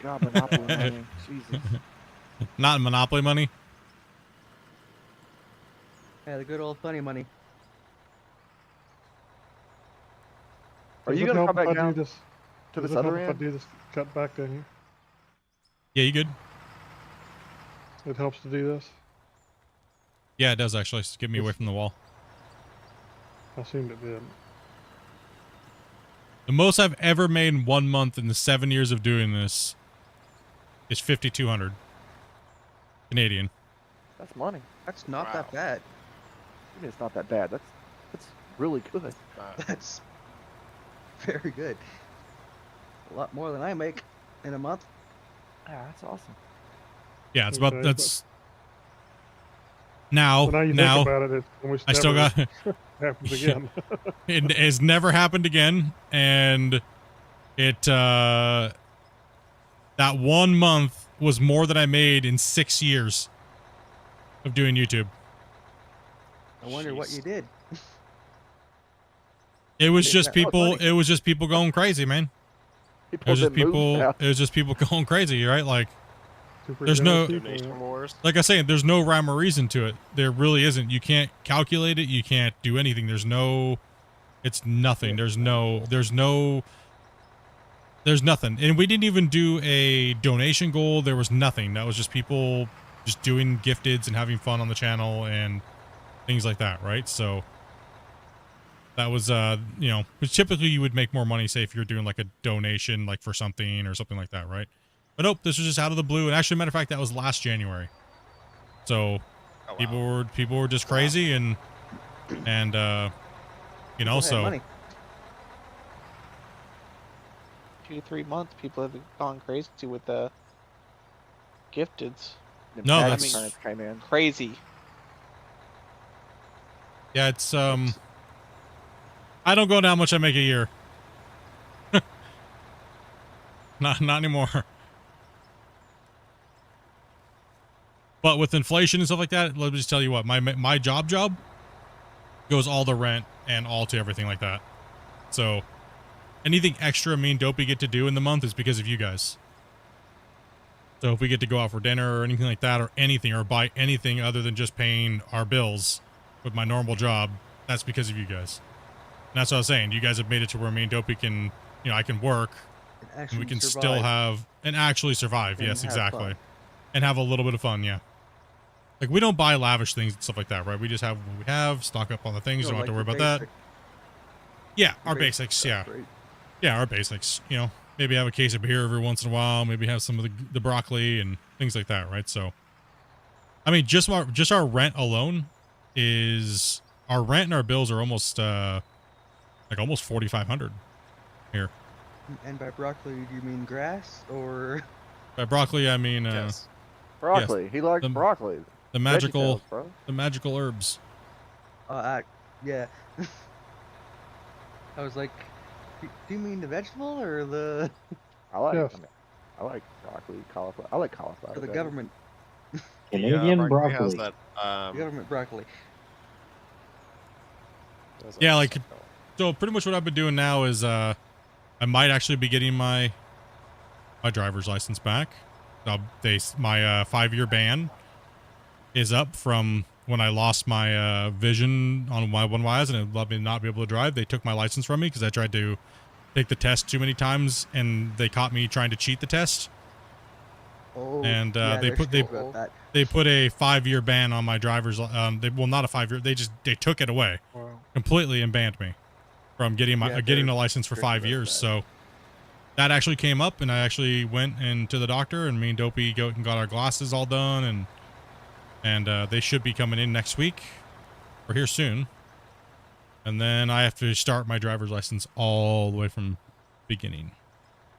God, Monopoly money. Jesus. Not in Monopoly money. Yeah, the good old funny money. Are Does you it going to help come if back I do down this? to Does this it help other if I end? do this cut back down here? Yeah, you good? It helps to do this. Yeah, it does actually get me away from the wall. I assumed it did. The most I've ever made in 1 month in the 7 years of doing this is 5,200 Canadian. That's money. That's not Wow. that bad. I mean, it's not that bad. That's really good. That's very good. A lot more than I make in a month. Yeah, that's awesome. Yeah, it's Okay, about that's now. So now you now think about it, it's almost I still never got happens Yeah. again. it has never happened again, and it that 1 month was more than I made in 6 years of doing YouTube. I wonder what Jeez. you did. It was Yeah, just that- people. funny. It was just people going crazy, man. It People was just didn't move people. fast. It was just people going crazy, right? Like, Super There's no- generous people, Donation wars. like I say, there's no rhyme or reason to it. There really isn't. You can't calculate it. You can't do anything. There's no. It's nothing. There's nothing. And we didn't even do a donation goal. There was nothing. That was just people just doing gifteds and having fun on the channel and things like that, right? So that was, which typically you would make more money, say, if you're doing like a donation, like for something or something like that, right? But nope, this was just out of the blue. And actually, matter of fact, that was last January. So Oh, wow. people were just crazy and People had so money. 2 to 3 months, people have gone crazy with the gifteds. The No, tax that's- returns came in. Crazy. yeah, it's I don't go down much I make a year. not anymore. But with inflation and stuff like that, let me just tell you what, my job goes all to rent and all to everything like that. So anything extra me and Dopey get to do in the month is because of you guys. So if we get to go out for dinner or anything like that, or anything, or buy anything other than just paying our bills with my normal job, that's because of you guys. And that's what I was saying. You guys have made it to where me and Dopey can, I can work And and actually we can survive still have and actually survive. and Yes, have exactly. fun. And have a little bit of fun. Yeah. Like we don't buy lavish things and stuff like that, right? We just have what we have, stock up on the things. No, Don't have to worry like about the that. Yeah, the our basic basics. stuff, Yeah. right? Yeah, our basics. Maybe have a case of beer every once in a while. Maybe have some of the broccoli and things like that, right? So, I mean, just our rent alone is our rent and our bills are almost almost 4,500 here. And by broccoli, do you mean grass or? By broccoli, I mean Yes. Broccoli. He likes the- broccoli. the magical VeggieTales, bro. the magical herbs. Yeah. I was like, do you mean the vegetable or the I like. Yes. I like broccoli, cauliflower. I like cauliflower. or the better. government Canadian broccoli has broccoli. that. government broccoli? There's Yeah, other like- stuff going. So pretty much what I've been doing now is I might actually be getting my driver's license back. My 5-year ban is up from when I lost my vision on my one eyes and it let me not be able to drive. They took my license from me because I tried to take the test too many times and they caught me trying to cheat the test. Oh, And, yeah, they they're put- strict about that. They put a 5-year ban on my driver's. Not a 5-year. They took it away Wow. completely and banned me from getting Yeah, getting they're a license for strict 5 about years. that. So that actually came up, and I actually went into the doctor, and me and Dopey and got our glasses all done, and they should be coming in next week or here soon. And then I have to start my driver's license all the way from beginning.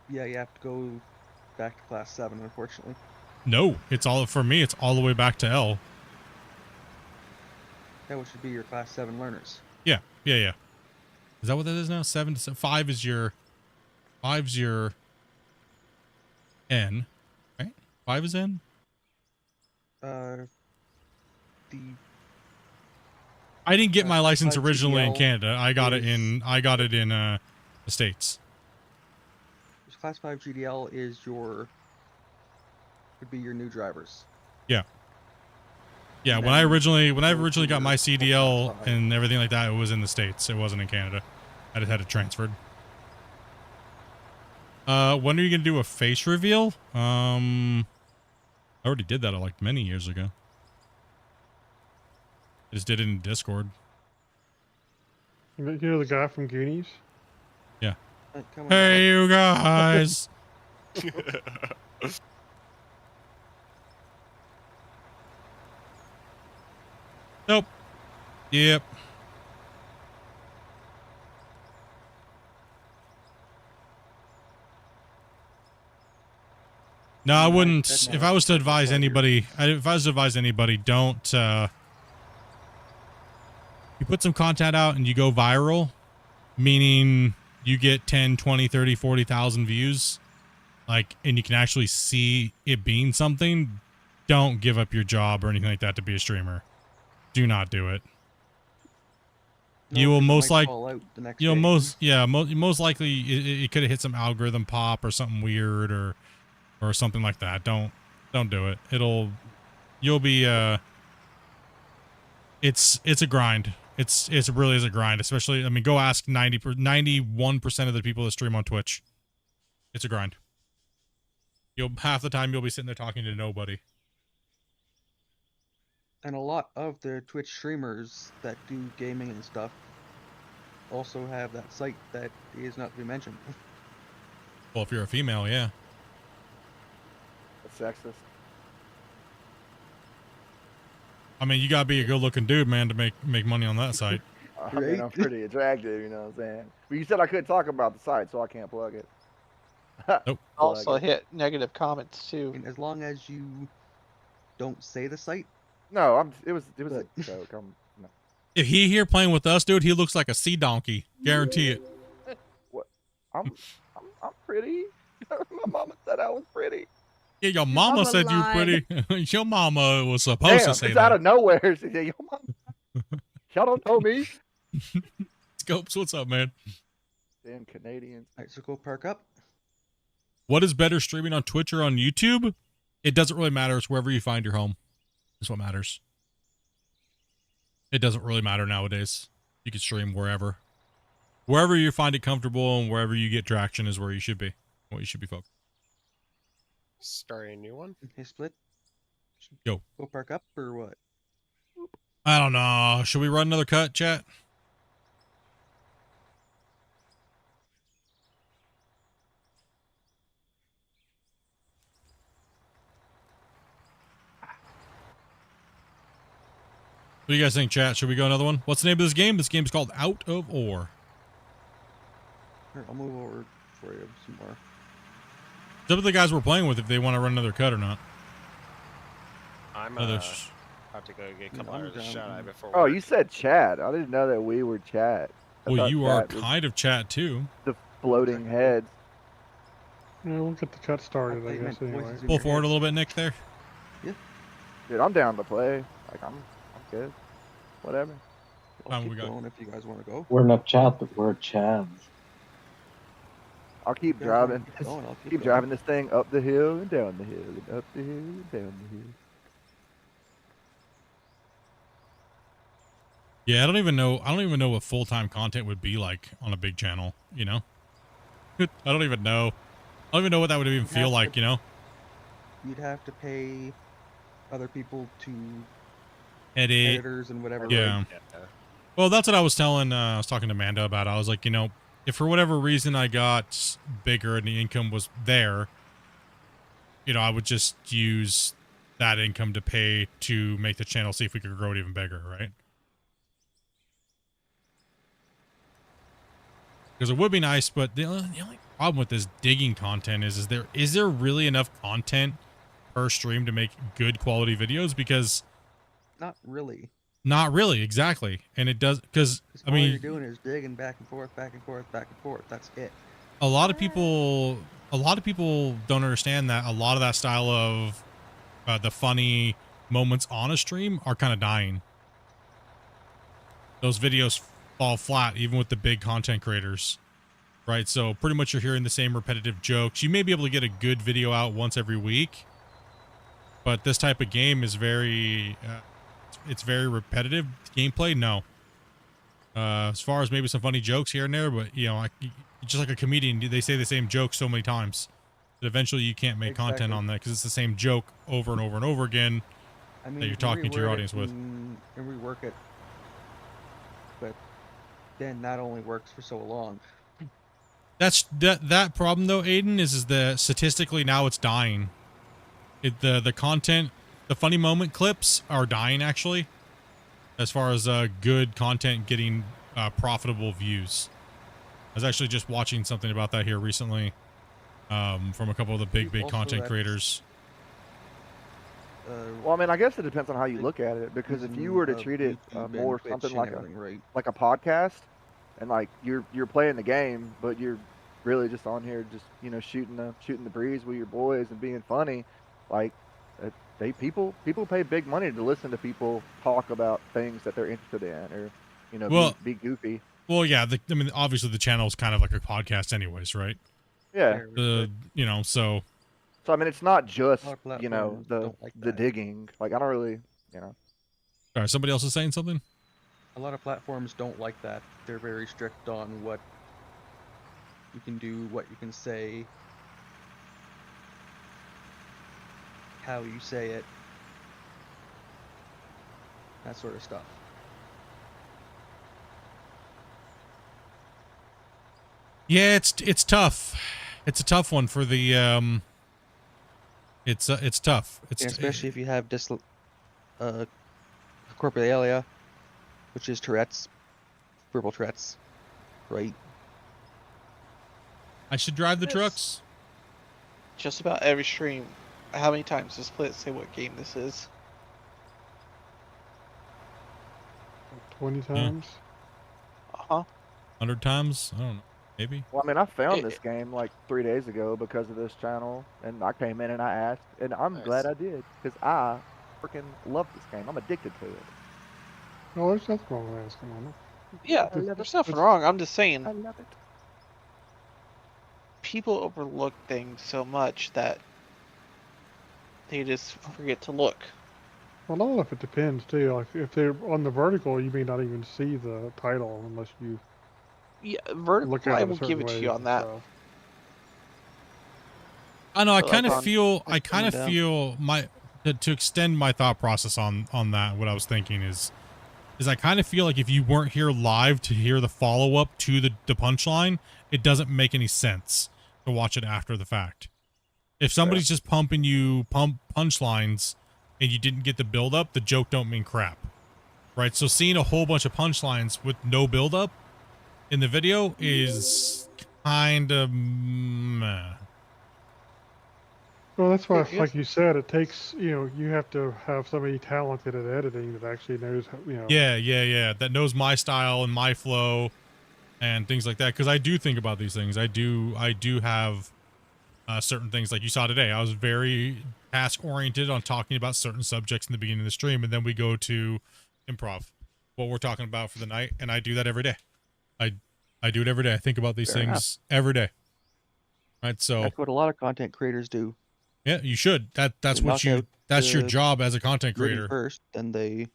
Yeah, you have to go back to class 7, unfortunately. No, it's all for me. It's all the way back to L. That would should be your class 7 learners. Yeah. Is that what that is now? 7 to 5 is your 5's your N, right? 5 is N. The I didn't get my license 5 originally in GDL Canada. I got it in the States. class 5 GDL would be your new drivers. Yeah. Yeah, And when I then originally got my your CDL class 5. and everything like that, it was in the States. It wasn't in Canada. I just had it transferred. When are you gonna do a face reveal? I already did that like many years ago. I just did it in Discord. You know the guy from Goonies? Yeah. Come on, Hey, Alex. you guys. Nope. Yep. No, I Nice, wouldn't. that's If nice. I was to That's advise all anybody, don't. You put some content out and you go viral, meaning you get 10, 20, 30, 40,000 views, like, and you can actually see it being something. Don't give up your job or anything like that to be a streamer. Do not do it. No, You will 'cause it most might like, fall out the next you know, day. most likely it could have hit some algorithm pop or something weird or something like that. Don't do it. You'll be it's a grind. It really is a grind, especially, I mean, go ask 91% of the people that stream on Twitch. It's a grind. Half the time you'll be sitting there talking to nobody. And a lot of the Twitch streamers that do gaming and stuff also have that site that is not to be mentioned. Well, if you're a female, yeah. That's sexist. I mean, you gotta be a good-looking dude, man, to make money on that site. I mean, I'm pretty attractive, you know what I'm saying? But you said I couldn't talk about the site, so I can't plug it. Nope. Also hit negative comments I too. mean, as long as you don't say the site. No, it was But- a joke. No. If he here playing with us, dude, he looks like a sea donkey. Guarantee it. I'm pretty. My mama said I was pretty. Yeah, your mama mama said you lied. pretty. Your mama was supposed Damn, to say it's that. out of nowhere. She said, "Yo, mama, y'all don't know me." Scopes, what's up, man? Damn Canadians. Alright, so go park up. What is better, streaming on Twitch or on YouTube? It doesn't really matter. It's wherever you find your home. Is what matters. It doesn't really matter nowadays. You can stream wherever. Wherever you find it comfortable and wherever you get traction is where you should be. What you should be focused. Starting a new one. Hey, Split. Yo. Go park up or what? I don't know. Should we run another cut, chat? What do you guys think, chat? Should we go another one? What's the name of this game? This game's called Out of Ore. Here, I'll move over for you some more. Some of the guys we're playing with if they want to run another cut or not. I'm Another have to go get a couple I'm hours of down. shut eye before. Oh, work. you said chat. I didn't know that we were chat. I Well, thought you are chat was kind of chat too. the floating heads. Yeah, we'll get the cut started, I thought you guess, meant anyway. voices in Pull your forward head. a little bit, Nick, there. Dude, I'm down to play. Like I'm good. Whatever. I'll Time keep we got. going if you guys want to go. We're not chat, but we're chads. I'll keep You guys wanna driving. keep going, I'll Keep going. driving this thing up the hill and down the hill and up the hill and down the hill. Yeah, I don't even know what full-time content would be like on a big channel, you know? I don't even know. I don't even know what that would even feel have like, to- you know? You'd have to pay other people to Edit. editors and whatever. Yeah. Well, that's what I was telling, I was talking to Amanda about. I was like, you know, if for whatever reason I got bigger and the income was there, you know, I would just use that income to pay to make the channel, see if we could grow it even bigger, right? Because it would be nice, but the only problem with this digging content is there really enough content per stream to make good quality videos? Because Not really. not really, exactly. And it does, because 'Cause I all you're mean, doing is digging back and forth, back and forth, back and forth. That's it. a lot of people don't understand that a lot of that style of the funny moments on a stream are kind of dying. Those videos fall flat even with the big content creators, right? So pretty much you're hearing the same repetitive jokes. You may be able to get a good video out once every week, but this type of game is very it's very repetitive gameplay. No, as far as maybe some funny jokes here and there, but you know, just like a comedian, they say the same joke so many times. But eventually, you can't make content Exactly. on that because it's the same joke over and over and over again. I mean, you're you talking to your reword it audience with. and rework it, but then that only works for so long. That's that problem though, Aiden, is that statistically now it's dying. The content, the funny moment clips are dying actually, as far as good content getting profitable views. I was actually just watching something about that here recently, from a couple of the big Also, content that's, creators. Well, I mean, I guess it depends on how you look at it. Because if you were to of treat it YouTube and more Twitch something and like a everything, right? podcast, and like you're playing the game, but you're really just on here just shooting the breeze with your boys and being funny, like people pay big money to listen to people talk about things that they're interested in, or Well, be goofy. Well, yeah. I mean, obviously the channel is kind of like a podcast, anyways, right? Yeah. So. So I mean, it's not just A lot of platforms don't like the that. digging. Like I don't really Sorry, somebody else is saying something. A lot of platforms don't like that. They're very strict on what you can do, what you can say, how you say it, that sort of stuff. Yeah, it's tough. It's a tough one for the It's tough. It's And especially if you have corporalia, which is Tourette's, verbal Tourette's, right? I should drive the trucks. Just about every stream. How many times does Split say what game this is? 20 times. Uh-huh. 100 times? I don't know. Maybe. Well, I mean, I found this game like 3 days ago because of this channel, and I came in and I asked, and I'm glad I did, because I freaking love this game. I'm addicted to it. No, there's nothing wrong with asking on it. Yeah, there's nothing wrong. I'm just saying. I love it. People overlook things so much that they just forget to look. Well, a lot of it depends too. Like if they're on the vertical, you may not even see the title unless you. Yeah, Look vertical. at I it a will certain give it to way you on and that. stuff. I know. I But, kind like, of on- feel. I like kind of coming down. feel to extend my thought process on that. What I was thinking is I kind of feel like if you weren't here live to hear the follow up to the punchline, it doesn't make any sense to watch it after the fact. If somebody's just pumping you punchlines and you didn't get the build up, the joke don't mean crap, right? So seeing a whole bunch of punchlines with no build up in the video is kind of meh. Well, that's why, Yes. like you said, it takes you have to have somebody talented at editing that actually knows Yeah. That knows my style and my flow and things like that. Because I do think about these things. I do have certain things like you saw today. I was very task oriented on talking about certain subjects in the beginning of the stream, and then we go to improv, what we're talking about for the night, and I do that every day. I do it every day. I think about these Fair things every day. Right. So That's what a lot of content creators do. yeah, you should. That's They what knock you. out That's your the job as a content written creator. first, then they.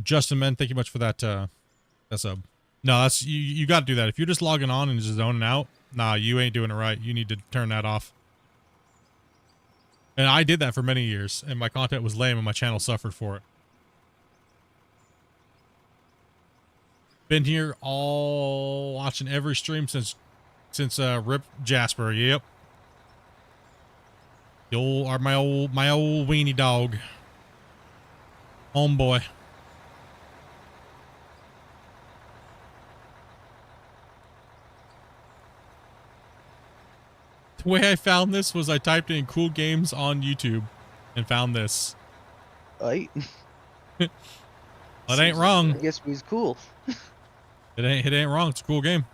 Justin, man, thank you much for that sub. No, that's you got to do that. If you're just logging on and just zoning out, nah, you ain't doing it right. You need to turn that off. And I did that for many years, and my content was lame, and my channel suffered for it. Been here all watching every stream since Rip Jasper. Yep. The old my old weenie dog. Homeboy. The way I found this was I typed in cool games on YouTube and found this. Right. That ain't wrong. I guess it was cool. It ain't wrong. It's a cool game.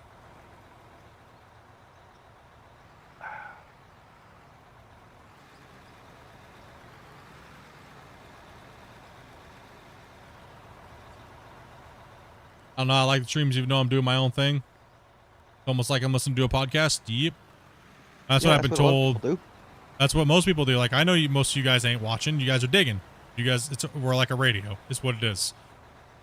I don't know. I like the streams even though I'm doing my own thing. It's almost like I'm listening to a podcast. Yep. That's what I've been a lot of told. people do. That's what most people do. Like, I know most of you guys ain't watching. You guys are digging. You guys, we're like a radio. Is what it is.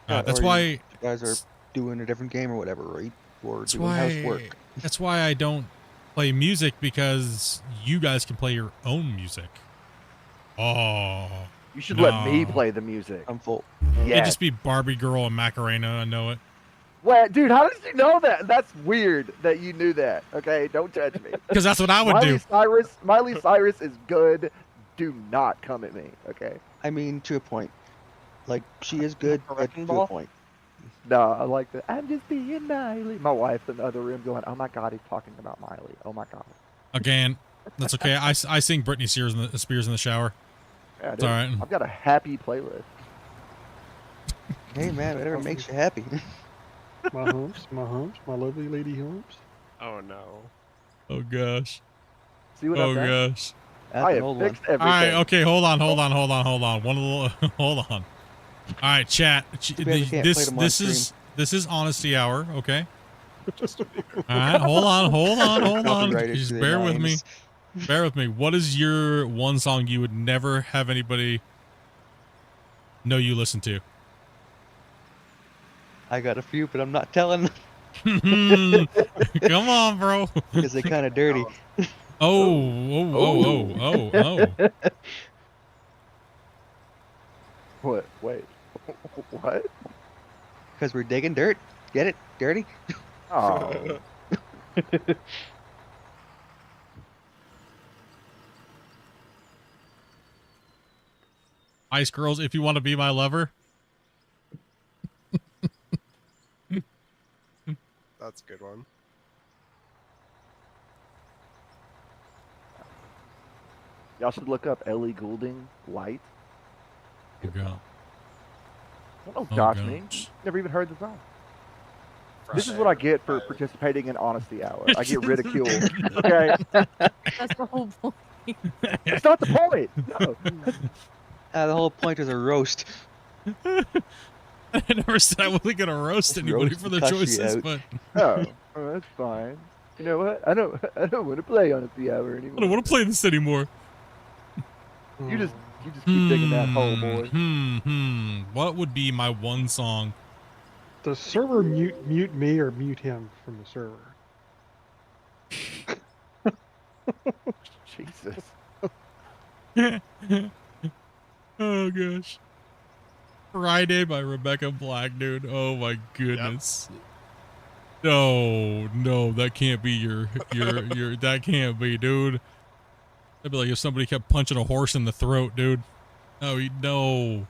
Yeah, That's or why. you guys are doing a different game or whatever, right? Or That's doing why. housework. That's why I don't play music, because you guys can play your own music. Oh. You should let me no. play the music. I'm full. It'd Yeah. just be Barbie Girl and Macarena. I know it. What, dude? How did you know that? That's weird that you knew that. Okay, don't judge me. Because that's what I would do. Miley Cyrus is good. Do not come at me. Okay. I mean, to a point. Like, she is good, A but wrecking to a ball? point. No, I like that. I'm just being Miley. My wife's in the other room going, "Oh my God, he's talking about Miley. Oh my God." Again, that's okay. I sing Britney Spears in the shower. Yeah, It's dude, all right. I've got a happy playlist. Hey, man, whatever makes you happy. My humps, my lovely lady humps. Oh no. Oh gosh. See what Oh I've done? gosh. That's I an have old one. fixed everything. All right. Okay. Hold on. One little. Hold on. All right, chat. Too bad we can't play them on This is honesty hour. Okay. All right. Hold on. Copywriters Just to their bear with me. minds. Bear with me. What is your one song you would never have anybody know you listen to? I got a few, but I'm not telling Come on, bro. because they're kind of dirty. Oh. What? Wait. What? Because we're digging dirt. Get it? Dirty? Oh. Ice Girls, if you want to be my lover. That's a good one. Y'all should look up Ellie Goulding, Light. Oh, God. Don't Oh, dox God. me. Never even heard the song. This is what I get for participating in Honesty Hour. I get ridiculed. Okay? That's the whole point. It's not the point. No. The whole point is a roast. I never said I wasn't gonna roast Just anybody roast for the their country choices, out. but Oh, that's fine. You know what? I don't want to play Honesty Hour anymore. I don't want to play this anymore. Hmm. You just keep digging that hole, boy. What would be my one song? Does server mute me or mute him from the server? Jesus. Oh gosh. Friday by Rebecca Black, dude. Oh my goodness. No, that can't be your that can't be, dude. That'd be like if somebody kept punching a horse in the throat, dude. Oh no.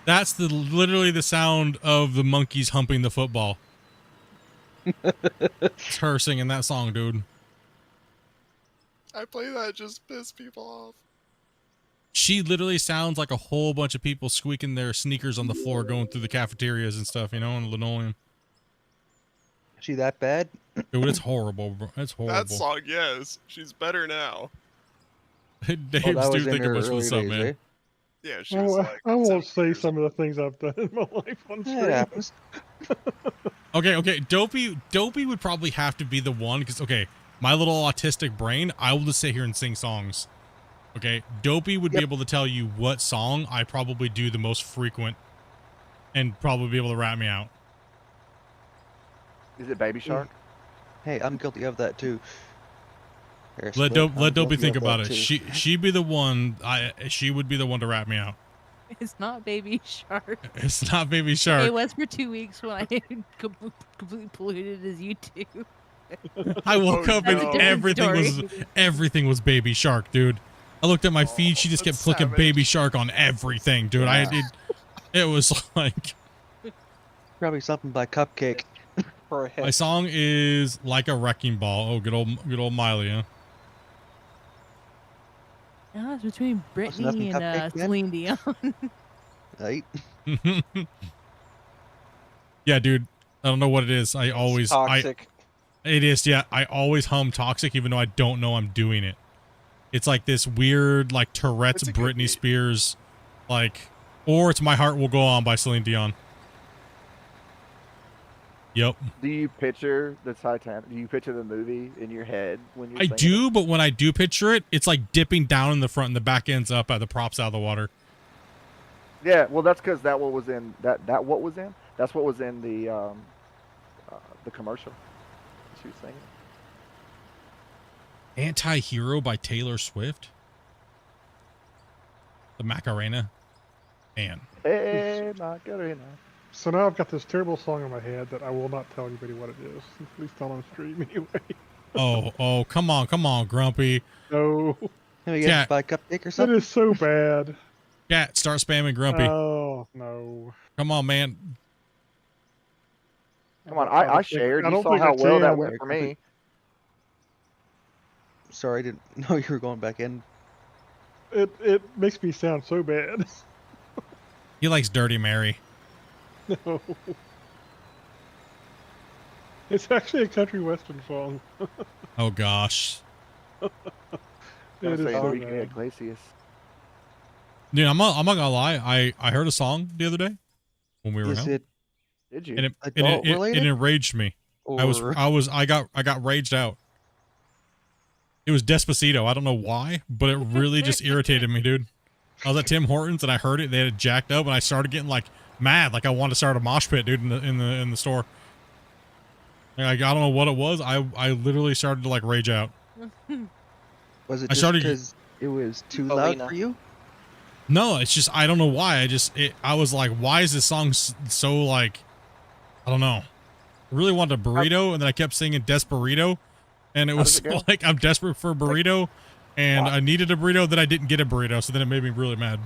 That's literally the sound of the monkeys humping the football. It's her singing that song, dude. I play that just piss people off. She literally sounds like a whole bunch of people squeaking their sneakers on the floor going through the cafeterias and stuff, you know, and linoleum. Is she that bad? Dude, it's horrible, bro. It's horrible. That song, yes. She's better now. Dave's that was dude in thinking her what's early up, days, man. eh? Yeah, she was like. I won't 17 say years some of the things I've done in my life on It stream. happens. Okay. Dopey would probably have to be the one because, okay, my little autistic brain, I will just sit here and sing songs. Okay, Dopey would be able to tell you what song I probably do the most frequent and probably be able to rat me out. Is it Baby Shark? Hey, I'm guilty of that too. Or Let Split, I'm Dopey guilty think of about that it. too. She'd be the one. She would be the one to rat me out. It's not Baby Shark. It's not Baby Shark. It was for 2 weeks when I completely polluted his YouTube. I woke up and That's a different everything was Baby Shark, dude. I looked at my feed. She just kept that's clicking savage. Baby Shark on everything, dude. It was like Probably something by Cupcake. For a hit. my song is like a wrecking ball. Oh, good old Miley, huh? No, it's between nothing Britney and Cupcake then? Celine Dion. Right? Yeah, dude. I don't know what it is. Toxic. It is, yeah. I always hum Toxic even though I don't know I'm doing it. It's like this weird, like Tourette's It's a good Britney beat. Spears, like, or it's My Heart Will Go On by Celine Dion. Yep. Do you picture the Titanic? Do you picture the movie in your head when you're I singing do, but when I do picture it, it's like dipping down in the front and the back end's up at the props out of the water. Yeah, well, that's because that what was in what was in. That's what was in the commercial. She was singing. Anti-Hero by Taylor Swift. The Macarena. Man. Hey, Macarena. So now I've got this terrible song in my head that I will not tell anybody what it is. At least not on stream anyway. Oh, come on, Grumpy. No. Can we get a cupcake or It something? is so bad. Chat, start spamming Grumpy. Oh, no. Come on, man. Come on, I shared. You saw how well that went for me. Sorry, I didn't know you were going back in. It makes me sound so bad. He likes Dirty Mary. No. It's actually a country western song. Oh gosh. It is so Enrique bad. Iglesias. Dude, I'm not gonna lie. I heard a song the other day when we were Is out, it Did you? and it adult-related? enraged me. Or I got raged out. It was Despacito. I don't know why, but it really just irritated me, dude. I was at Tim Hortons and I heard it. They had it jacked up, and I started getting like mad, like I wanted to start a mosh pit, dude, in the store. Like, I don't know what it was. I literally started to like rage out. was it I just started- because it was too loud Alina. for you? No, it's just I don't know why. I was like, why is this song so like, I don't know. I really wanted a burrito, and then I kept singing Desperito, and it How was does it go? like I'm desperate for a burrito, and I needed a burrito. Then I didn't get a burrito, so then it made me really mad.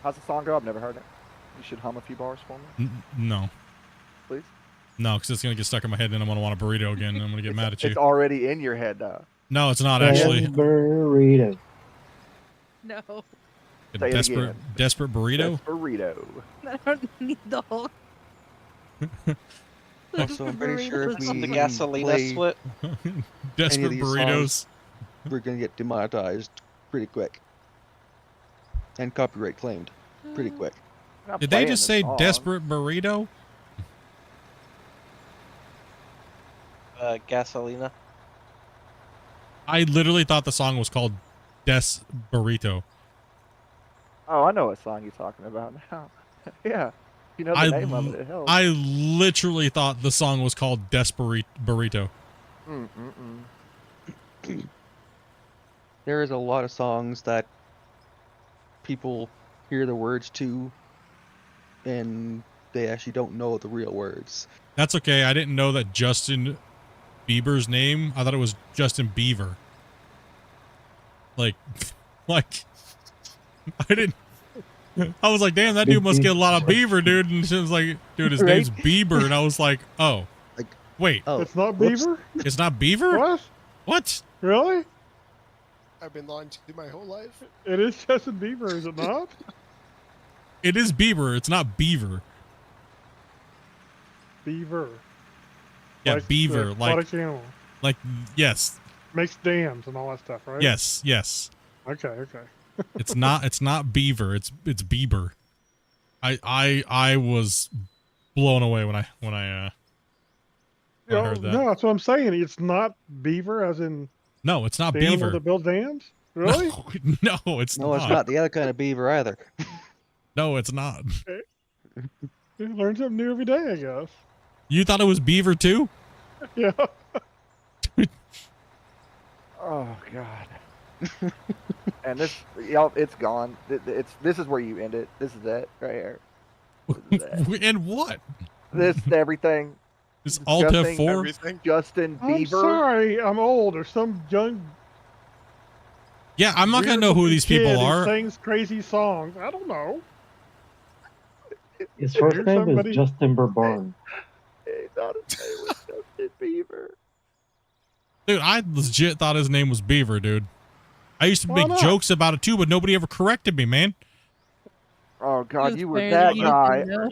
How's the song go? I've never heard it. You should hum a few bars for me, No, please. no, because it's gonna get stuck in my head, and I'm gonna want a burrito again. And I'm gonna get mad at you. It's already in your head, though. No, it's not actually. Burrito. No. A Say it again. desperate burrito. Burrito. I don't need the whole. Also, I'm pretty sure if Burritos. we The gasolina play split. Desperate these burritos. songs, we're gonna get demonetized pretty quick. And copyright claimed pretty quick. I'm not Did they playing just the say song. desperate burrito? Gasolina. I literally thought the song was called Des Burrito. Oh, I know what song you're talking about now. Yeah. You know the name of it. It helps. I literally thought the song was called Desperate Burrito. There is a lot of songs that people hear the words to, and they actually don't know the real words. That's okay. I didn't know that Justin Bieber's name. I thought it was Justin Beaver. Like, I didn't. I was like, damn, that dude must get a lot of beaver, dude. And she was like, dude, his name's Bieber. And I was like, oh, Like, wait, oh, It's not whoops. Beaver? it's not Beaver? What? What? Really? I've been lying to you my whole life. It is Justin Bieber, is it not? It is Bieber. It's not Beaver. Beaver. Yeah, Like Beaver. the Like, aquatic animal. yes, Makes dams and all that stuff, right? yes. Okay, okay. It's not Beaver. It's Bieber. I was blown away when I heard that. No, that's what I'm saying. It's not Beaver, as in No, it's not the animal Beaver. that builds dams? Really? No, it's No, not. it's not the other kind of beaver either. No, it's not. You learn something new every day, I guess. You thought it was Beaver too? Yeah. Oh God. And this, y'all, it's gone. This is where you end it. This is it right here. This is it. And what? This everything. Is Alt Discussing F4? Everything. Justin I'm Bieber. sorry, I'm old, or some young. Yeah, I'm not gonna know who weird-looking these people kid who are. Sings crazy songs. I don't know. His first Here's name somebody- is Justin Bieber. He thought his name was Justin Bieber. Dude, I legit thought his name was Beaver, dude. I used to Why make not? jokes about it too, but nobody ever corrected me, man. Oh God, Just you were barely that used to guy. know.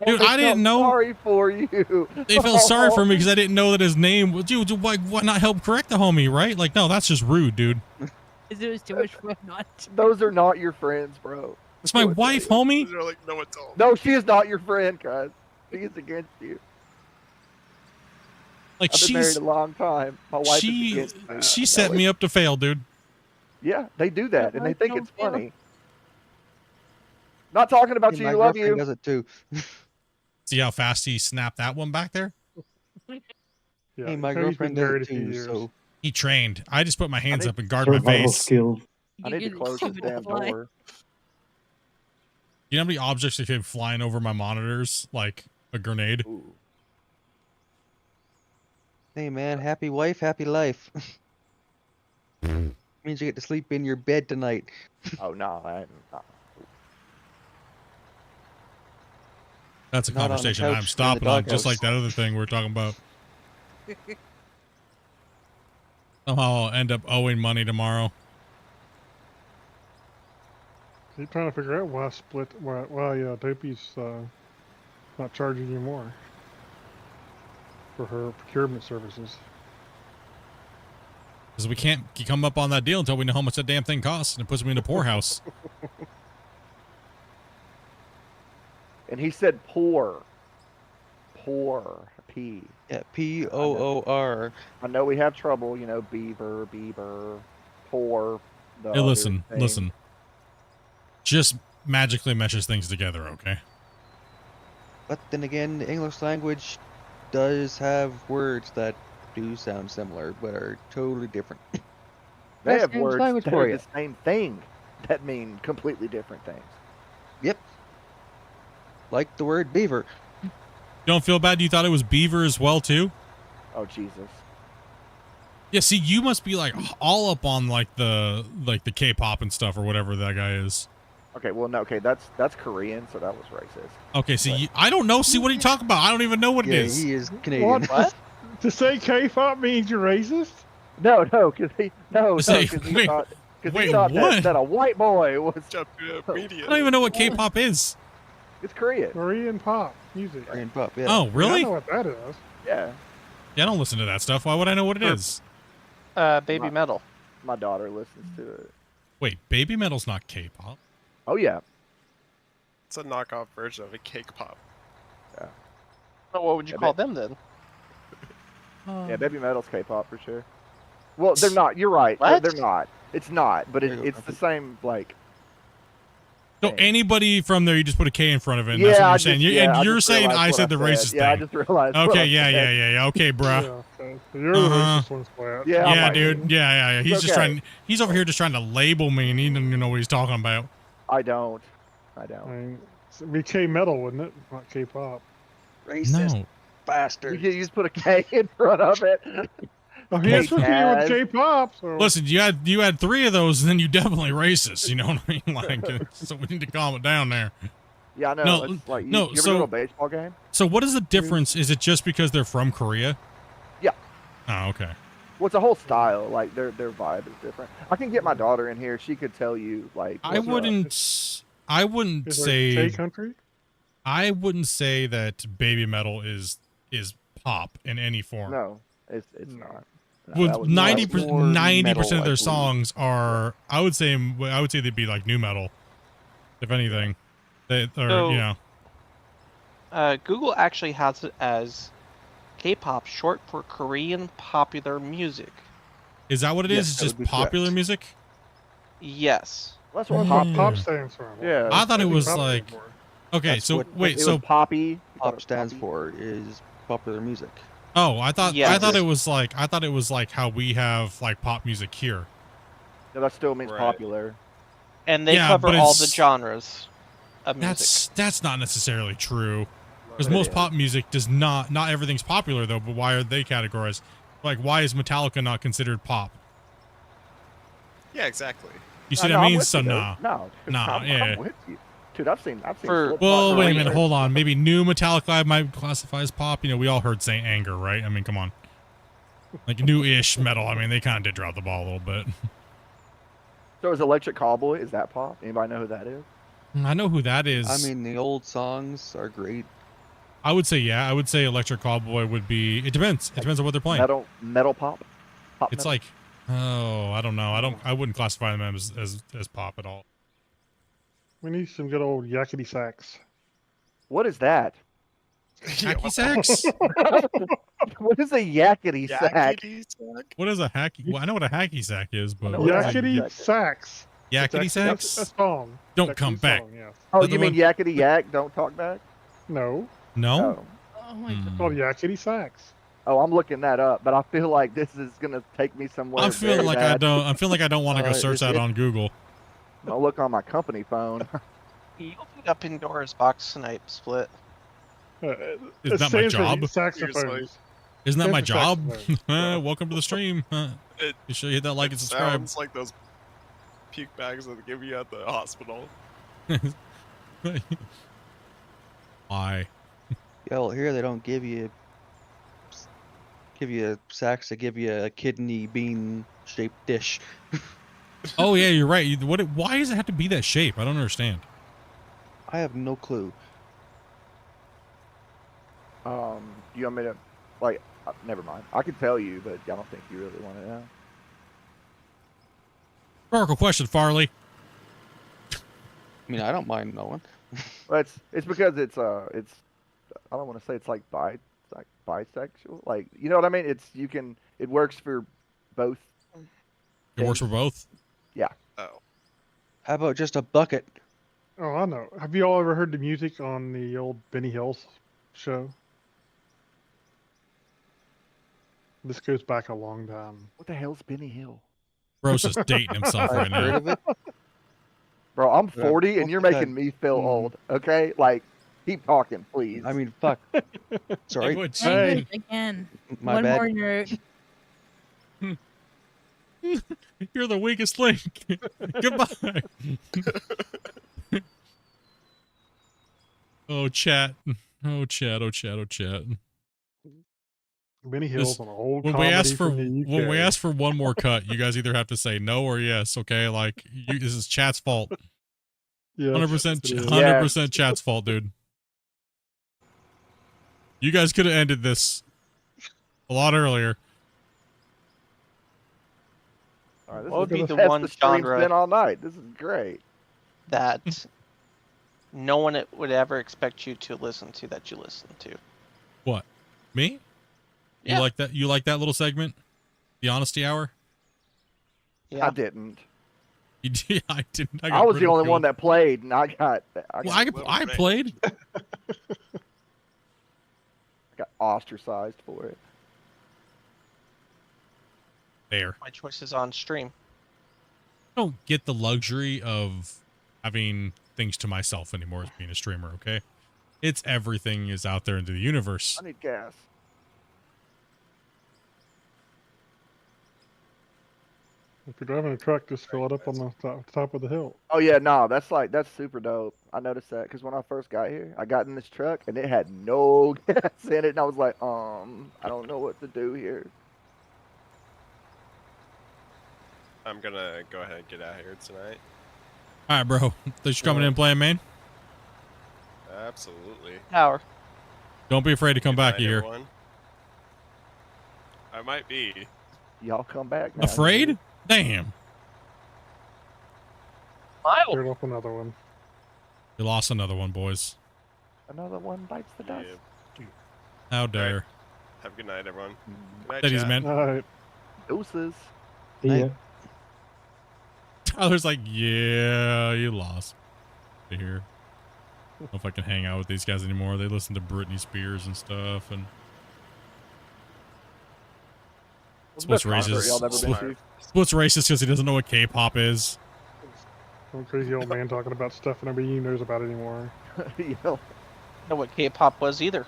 Dude, They I didn't felt know. Sorry for you. They felt sorry for me because I didn't know that his name was. Dude, why not help correct the homie, right? Like, no, that's just rude, dude. Because it was too much fun not to. Those are not your friends, bro. It's my wife, homie. They're like, no, it's all. No, she is not your friend, cuz. She is against you. Like, I've been married a long time. My wife is against me. she I set know me it. up to fail, dude. Yeah, they do that, and they think it's funny. Not talking about Hey, you. my Love girlfriend you. does it too. See how fast he snapped that one back there? Yeah, Hey, my he's been girlfriend does married it a few too. years. So He trained. I just put my hands need up and guard my Survival face. skills. I need to close this damn door. You know how many objects that came flying over my monitors like a grenade? Ooh. hey, man, happy wife, happy life. Means you get to sleep in your bed tonight. Oh no, That's a Not on the conversation couch I'm in the stopping on, just doghouse. like that other thing we are talking about. Somehow I'll end up owing money tomorrow. Keep trying to figure out why Dopey's not charging you more for her procurement services. Because we can't come up on that deal until we know how much that damn thing costs, and it puts me in a poorhouse. And he said poor. Poor. P. Yeah, Poor. I know we have trouble, you know, beaver, poor. The Hey, other listen. thing. Just magically meshes things together, okay? But then again, the English language does have words that do sound similar, but are totally different. They That's have English words language that for are you. the same thing that mean completely different things. Yep. Like the word beaver. You don't feel bad? You thought it was beaver as well, too? Oh, Jesus. Yeah, see, you must be like all up on like the K-pop and stuff or whatever that guy is. Okay, well, no, okay, that's Korean, so that was racist. Okay, see, I don't know. See, what are you talking about? I don't even know what Yeah, it is. he is Canadian. What? To say K-pop means you're racist? No, because he Say, thought, wait, he thought what? that a white boy was. Jump I don't even know what K-pop is. It's Korean. Korean pop music. Korean pop, yeah. Oh, I really? know what that is. Yeah, Yeah, I don't listen to that stuff. Why would I know what it is? Baby Metal. my daughter listens to it. Wait, Baby Metal's not K-pop. Oh yeah, It's a knockoff version of a cake pop. So what would you I call bet- them then? yeah, Baby Metal's K-pop for sure. Well, they're not. You're right. What? They're not. It's not, but There you go, it's the same like. So thing. anybody from there, you just put a K in front of it. And Yeah, that's what I you're saying. just- You, yeah, I and you're just saying realized I what said the racist Yeah, I thing. just realized. what Okay, I yeah, said. yeah. Okay, bruh. Yeah, okay. So you're the racist one, Splat. Yeah, I'm Yeah, like, dude. Yeah. He's It's just okay. trying. He's over here just trying to label me, and he doesn't even know what he's talking about. I don't. I mean, it'd be K-metal, wouldn't it? Not K-pop. Racist No. You bastard. just put a K in front of it. I mean, that's what you do with K-Taz. K-pop. So. Listen, you had 3 of those, and then you definitely racist. You know what I mean? Like, so we need to calm it down there. Yeah, I know. No, It's like, no, You ever so- go to a baseball game? So what is the difference? Is it just because they're from Korea? Yeah. Oh, okay. Well, it's a whole style. Like their vibe is different. I can get my daughter in here. She could tell you. Like I what's up. wouldn't Is it say. K-country? I wouldn't say that Baby Metal is pop in any form. No, it's not. No, Well, that was- 90% more 90% metal, of I their believe. songs are. I would say they'd be like new metal, if anything. They or So- you know. Google actually has it as K-pop, short for Korean popular music. Is that what it Yes, is? It's that just would be popular correct. music. Yes. That's What what pop, pop. pop stands for? Yeah. I thought it think was pop like. stands for. Okay, That's so what- wait, It so was poppy. You thought it Pop was stands poppy? for is popular music. oh, I thought Yes. it was like how we have like pop music here. No, that still means Right. popular. And they Yeah, cover but all the it's- genres of music. That's not necessarily true. Because It most is. pop music does not everything's popular though. But why are they categorized? Like, why is Metallica not considered pop? Yeah, exactly. You see No, what I I'm mean? with So you, dude. nah. No. Nah, I'm yeah. with you. Dude, I've seen. For- Slipknot Well, wait a minute. concerts. Hold on. Maybe new Metallica I might classify as pop. You know, we all heard Saint Anger, right? I mean, come on. Like new-ish metal. I mean, they kind of did drop the ball a little bit. So is Electric Cowboy? Is that pop? Anybody know who that is? I know who that is. I mean, the old songs are great. I would say yeah. I would say Electric Cowboy would be. It depends. It depends on what they're playing. Metal pop. Pop It's metal? like, oh, I don't know. I wouldn't classify them as pop at all. We need some good old yakety sax. What is that? Hacky sacks? What is a yakety sack? Yakety sack? What is a hacky? Well, I know what a hacky sack is, but know what what is a a- Yakety sax. Yakety That's sax? a song. Don't It's come actually a back. song, yes. Oh, Is that you the mean one? yakety yak? Don't talk back. No, No? Oh. Oh my Hmm. it's called yakety sax. Oh, I'm looking that up, but I feel like this is gonna take me somewhere I'm feeling very like bad. I'm feeling like I don't want to go search that on Google. I'm gonna look on my company phone. You opened up Pandora's box tonight, Split. It Isn't that my stands for job? saxophones. Isn't that my Stands for job? saxophone. Welcome to the stream. It, You sure you hit that like it and subscribe? sounds like those puke bags that they give you at the hospital. Why? Yeah, well, here they don't give you a sax. They give you a kidney bean shaped dish. Oh yeah, you're right. Why does it have to be that shape? I don't understand. I have no clue. You want me to, like, never mind. I can tell you, but I don't think you really want to know. Rhetorical question, Farley. I mean, I don't mind knowing. Well, it's because it's I don't want to say it's like bisexual. Like, you know what I mean? It works for both. It works for both. Yeah. Oh. How about just a bucket? Oh, I know. Have you all ever heard the music on the old Benny Hill's show? This goes back a long time. What the hell's Benny Hill? Bro's just dating himself right I've heard now. of it. Bro, I'm But I 40 and you're don't making think me feel old. Okay, like, keep talking, please. I mean, fuck. Sorry, Language. Hey. Language again. my One bad. more nerd. You're the weakest link. Goodbye. Oh chat. Oh chat. Oh chat. Oh chat. Benny Hill's This- an old When we comedy ask for from the UK. when we ask for one more cut, you guys either have to say no or yes. Okay, like this is chat's fault. Yes, 100%, it is. 100% chat's fault, dude. You guys could have ended this a lot earlier. All right, this What would is be the the best one the stream's genre- been all night. This is great. That no one would ever expect you to listen to that you listen to. What? Me? Yeah. You like that? You like that little segment? The honesty hour? Yeah. I didn't. You did, I didn't. I got was the only ridiculed. one that played, and I got Well, I played. got ostracized for it. There. My choice is on stream. I don't get the luxury of having things to myself anymore as being a streamer, okay? It's everything is out there into the universe. I need gas. If you're driving a truck, just fill it up on the top of the hill. Oh yeah, no, that's super dope. I noticed that because when I first got here, I got in this truck and it had no gas in it, and I was like, I don't know what to do here. I'm gonna go ahead and get out here tonight. All right, bro. Thanks for coming in and playing, man. Absolutely. Tower. Don't be afraid to come back Good night, here. everyone. I might be. Y'all come back now. Afraid? Damn. Mild. Cleared up another one. You lost another one, boys. Another one bites the dust. Yeah. How dare. Have a good night, everyone. Good night, Teddy's chat. man. All right. Deuces. Yeah. Tyler's like, yeah, you lost. Here. I don't know if I can hang out with these guys anymore. They listen to Britney Spears and stuff, and Split's Best concert y'all racist. never been to? Split's racist because he doesn't know what K-pop is. Some crazy old man talking about stuff nobody knows about anymore. You know, Know what K-pop was either.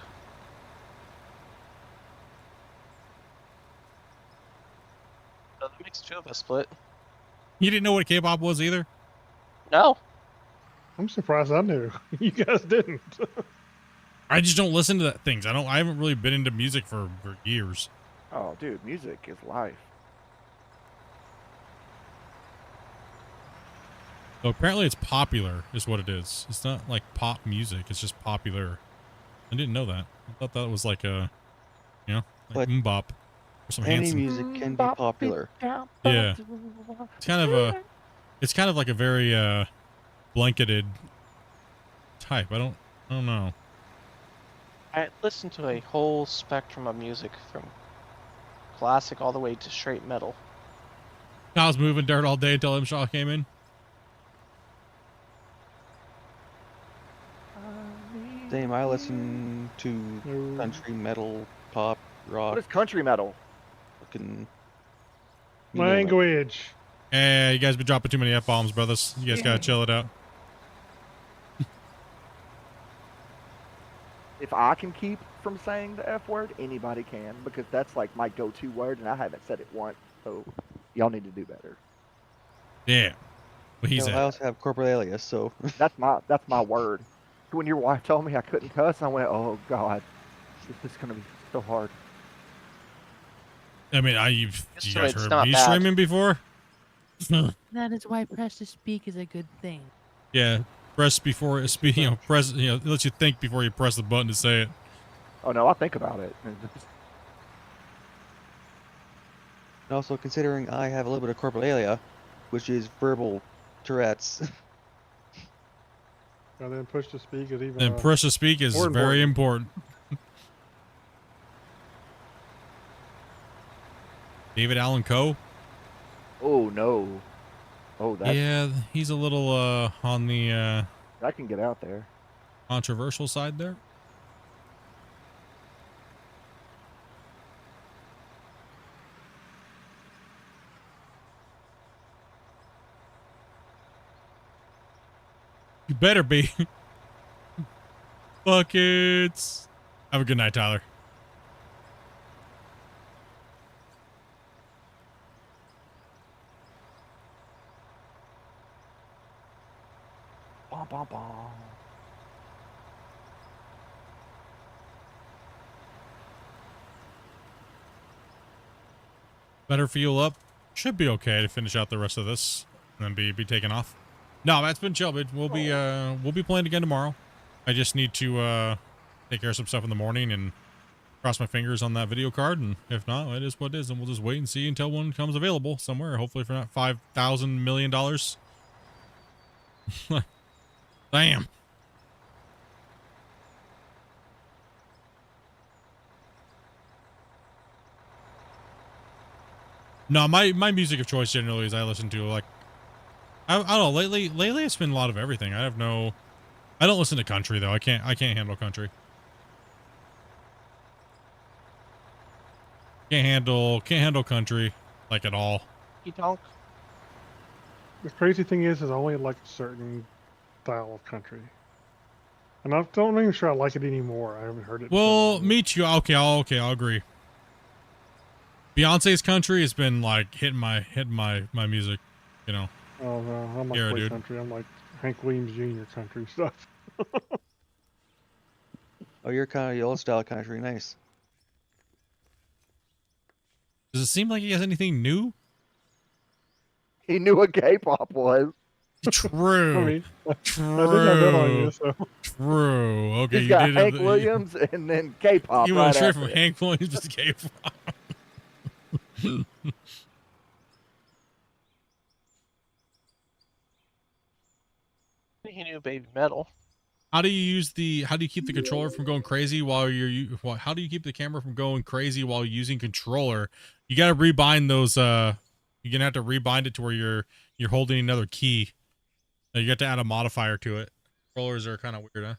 So that makes two of us, Split. You didn't know what K-pop was either? No. I'm surprised I knew. You guys didn't. I just don't listen to that things. I haven't really been into music for years. oh, dude, music is life. So apparently it's popular is what it is. It's not like pop music. It's just popular. I didn't know that. I thought that was like a, you know, like But mbop or some any Hanson. music can be popular. Yeah. It's kind of like a very blanketed type. I don't know. I listened to a whole spectrum of music from classic all the way to straight metal. I was moving dirt all day until M. Shaw came in. Same. I listen to No. country, metal, pop, rock, What is country metal? fucking. you name it. Language. Hey, you guys been dropping too many F-bombs, brothers. You guys gotta chill it out. If I can keep from saying the F word, anybody can, because that's like my go-to word, and I haven't said it once. So y'all need to do better. Yeah. But You he's know, I also have corporate alias, so. That's my word. When your wife told me I couldn't cuss, I went, "Oh God, this is gonna be so hard." I mean, you So guys it's heard not me bad. streaming before? That is why press to speak is a good thing. Yeah. Press before speak. Press. It lets you think before you press the button to say it. Oh no, I think about it. And also considering I have a little bit of corporate alias, which is verbal Tourette's. And then push to speak is even. And press to speak is more very important. David Allen Coe. Oh no. Oh, that. Yeah, he's a little on the I can get out there. controversial side there. You better be. Buckets. Have a good night, Tyler. Bom, bom, bom. Better fuel up. Should be okay to finish out the rest of this and then be taken off. No, that's been chill. We'll be playing again tomorrow. I just need to take care of some stuff in the morning and cross my fingers on that video card. And if not, it is what it is, and we'll just wait and see until one comes available somewhere. Hopefully for not $5,000 million. Damn. No, my music of choice generally is I listen to like I don't know, lately it's been a lot of everything. I don't listen to country though. I can't handle country. Can't handle country like at all. You don't. The crazy thing is I only like a certain style of country. And I don't even sure I like it anymore. I haven't heard it. Well, me too. Okay, I'll agree. Beyonce's country has been like hitting my music, you know. Oh no, I'm like Yeah, play dude. country. I'm like Hank Williams Jr. country stuff. Oh, you're kind of the old style country. Nice. Does it seem like he has anything new? He knew what K-pop was. True. I mean, True. I didn't have that on you, so. True. Okay, He's you got did Hank have Williams and then K-pop. You right went straight after from it. Hank Williams to K-pop. He knew baby metal. How do you keep the controller from going crazy while how do you keep the camera from going crazy while using controller? You got to rebind those you're going to have to rebind it to where you're holding another key. You have to add a modifier to it. Controllers are kind of weird, huh?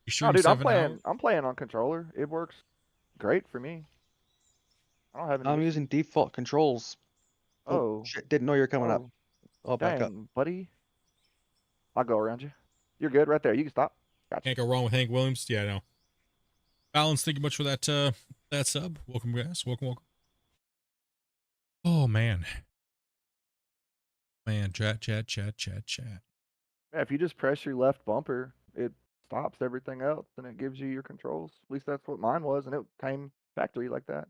You sure No, dude, I'm 7 hours? playing on controller. It works great for me. I don't have any I'm issues. using default controls. Oh, Shit, didn't know you were coming up. I'll back up. dang, buddy. I'll go around you. You're good right there. You can stop. Gotcha. Can't go wrong with Hank Williams. Yeah, I know. Balance, thank you much for that that sub. Welcome, guys. Welcome. Oh man. Man, chat. Yeah, if you just press your left bumper, it stops everything else and it gives you your controls. At least that's what mine was, and it came factory like that.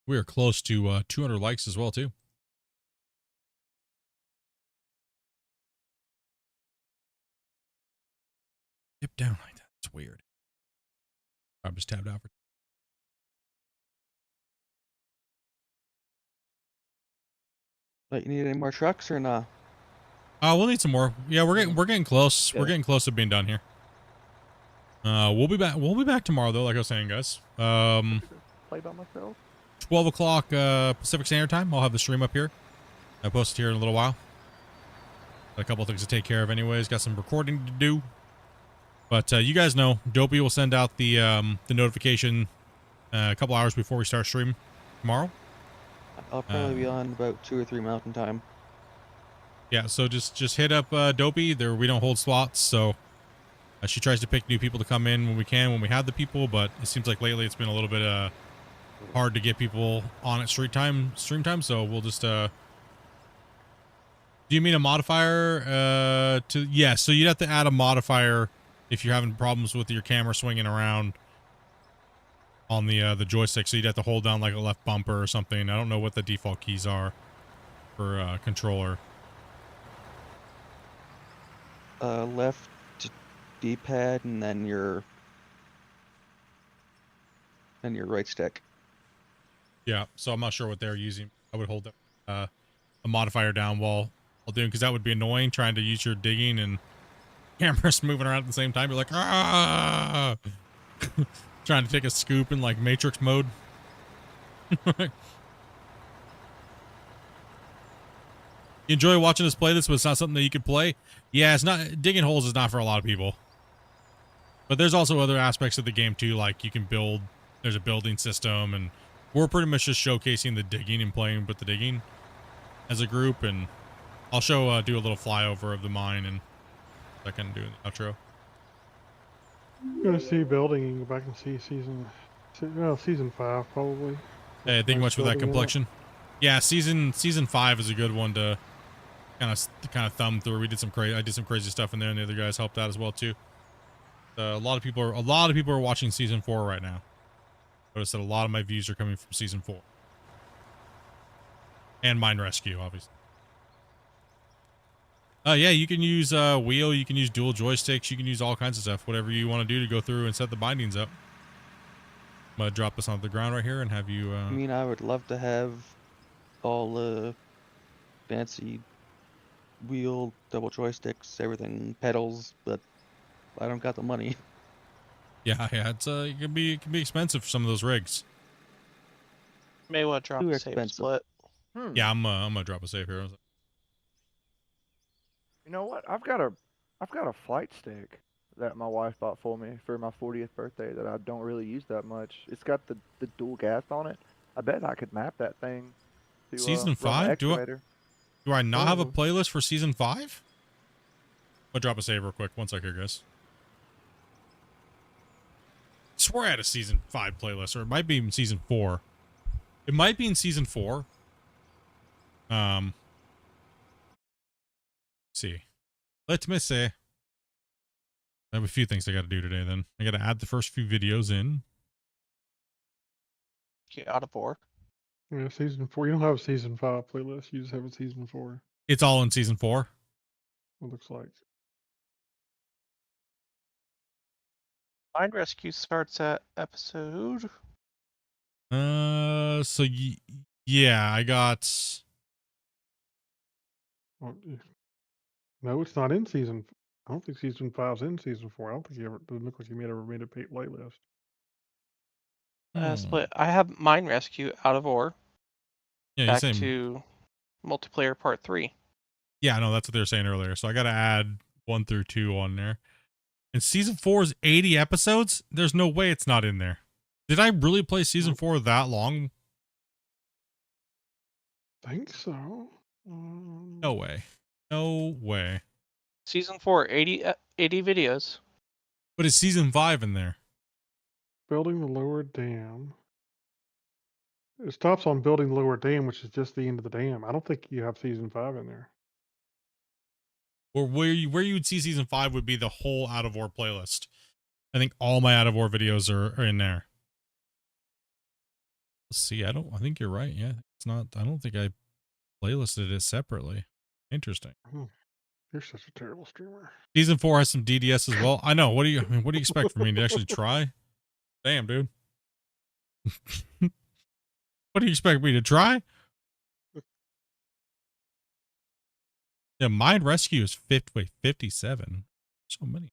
We are close to 200 likes as well, too. Dip down like that. It's weird. I'm just tabbed out for. Like, you need any more trucks or not? We'll need some more. Yeah, we're getting close. Yeah. We're getting close to being done here. We'll be back. We'll be back tomorrow though, like I was saying, guys. Play by myself. 12 o'clock Pacific Standard Time. I'll have the stream up here. I'll post it here in a little while. Got a couple things to take care of anyways. Got some recording to do. But you guys know, Dopey will send out the notification a couple hours before we start stream tomorrow. I'll probably be on about 2 or 3 Mountain Time. Yeah, so just hit up Dopey. There we don't hold slots, so she tries to pick new people to come in when we can, when we have the people. But it seems like lately it's been a little bit hard to get people on at stream time. So we'll just. Do you mean a modifier? Yeah, so you'd have to add a modifier if you're having problems with your camera swinging around on the joystick. So you'd have to hold down like a left bumper or something. I don't know what the default keys are for controller. Left D-pad and then your right stick. Yeah, so I'm not sure what they're using. I would hold a modifier down while doing, because that would be annoying trying to use your digging and cameras moving around at the same time. You're like, ah, trying to take a scoop in like Matrix mode. You enjoy watching us play this, but it's not something that you could play. Yeah, it's not. Digging holes is not for a lot of people. But there's also other aspects of the game too, like you can build. There's a building system, and we're pretty much just showcasing the digging and playing with the digging as a group. And I'll show do a little flyover of the mine and I can do in the outro. You're gonna see building and go back and see season 5 probably. Hey, thank you much for that complexion. Yeah, season 5 is a good one to kind of thumb through. We did some crazy. I did some crazy stuff in there, and the other guys helped out as well too. A lot of people are watching season 4 right now. Notice that a lot of my views are coming from season 4 and Mine Rescue, obviously. Yeah, you can use wheel, you can use dual joysticks, you can use all kinds of stuff, whatever you want to do to go through and set the bindings up. I'm gonna drop this onto the ground right here and have you. I mean, I would love to have all the fancy wheel, double joysticks, everything, pedals, but I don't got the money. Yeah, it's it can be expensive for some of those rigs. May want to drop Too a save expensive. split. Yeah, I'm gonna drop a save here. You know what? I've got a flight stick that my wife bought for me for my 40th birthday that I don't really use that much. It's got the dual gas on it. I bet I could map that thing to Season run 5? the excavator. Do I not have a playlist for season 5? I'll drop a save real quick. One sec here, guys. I swear I had a season 5 playlist, or it might be in season 4. It might be in season 4. See. Let me see. I have a few things I got to do today. Then I got to add the first few videos in. Get out of 4. Yeah, season 4. You don't have a season 5 playlist. You just have a season 4. It's all in season 4. It looks like. Mine Rescue starts at episode. So yeah, I got. Well, no, it's not in season. I don't think season 5's in season 4. I don't think it doesn't look like you ever made a playlist. Split. I have Mine Rescue out of ore. Yeah, Back same. to multiplayer part 3. Yeah, no, that's what they were saying earlier. So I got to add 1 through 2 on there. And season 4 is 80 episodes. There's no way it's not in there. Did I really play season 4 that long? Think so. No way. No way. Season 4, 80 videos. But is season 5 in there? Building the lower dam. It stops on building the lower dam, which is just the end of the dam. I don't think you have season 5 in there. Or where you would see season 5 would be the whole Out of Ore playlist. I think all my Out of Ore videos are in there. Let's see. I think you're right. Yeah, it's not. I don't think I playlisted it separately. Interesting. You're such a terrible streamer. Season 4 has some DDS as well. I know. What do you expect from me to actually try? Damn, dude. What do you expect me to try? Yeah, Mind Rescue is 57. So many.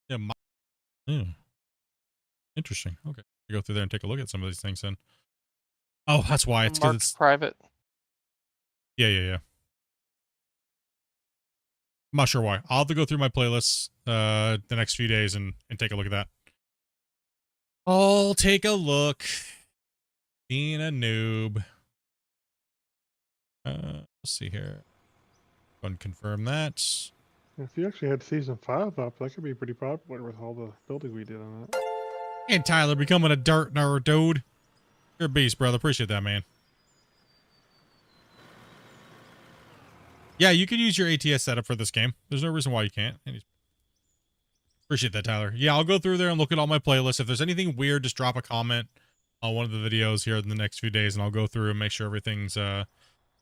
Yeah, interesting. Okay. I go through there and take a look at some of these things then. Oh, that's why. It's because it's private. Yeah. I'm not sure why. I'll have to go through my playlists the next few days and take a look at that. I'll take a look. Being a noob. Let's see here. Go and confirm that. If you actually had season 5 up, that could be pretty popular with all the building we did on that. And Tyler becoming a dirt nerd, dude. You're a beast, brother. Appreciate that, man. Yeah, you could use your ATS setup for this game. There's no reason why you can't. Appreciate that, Tyler. Yeah, I'll go through there and look at all my playlists. If there's anything weird, just drop a comment on one of the videos here in the next few days, and I'll go through and make sure everything's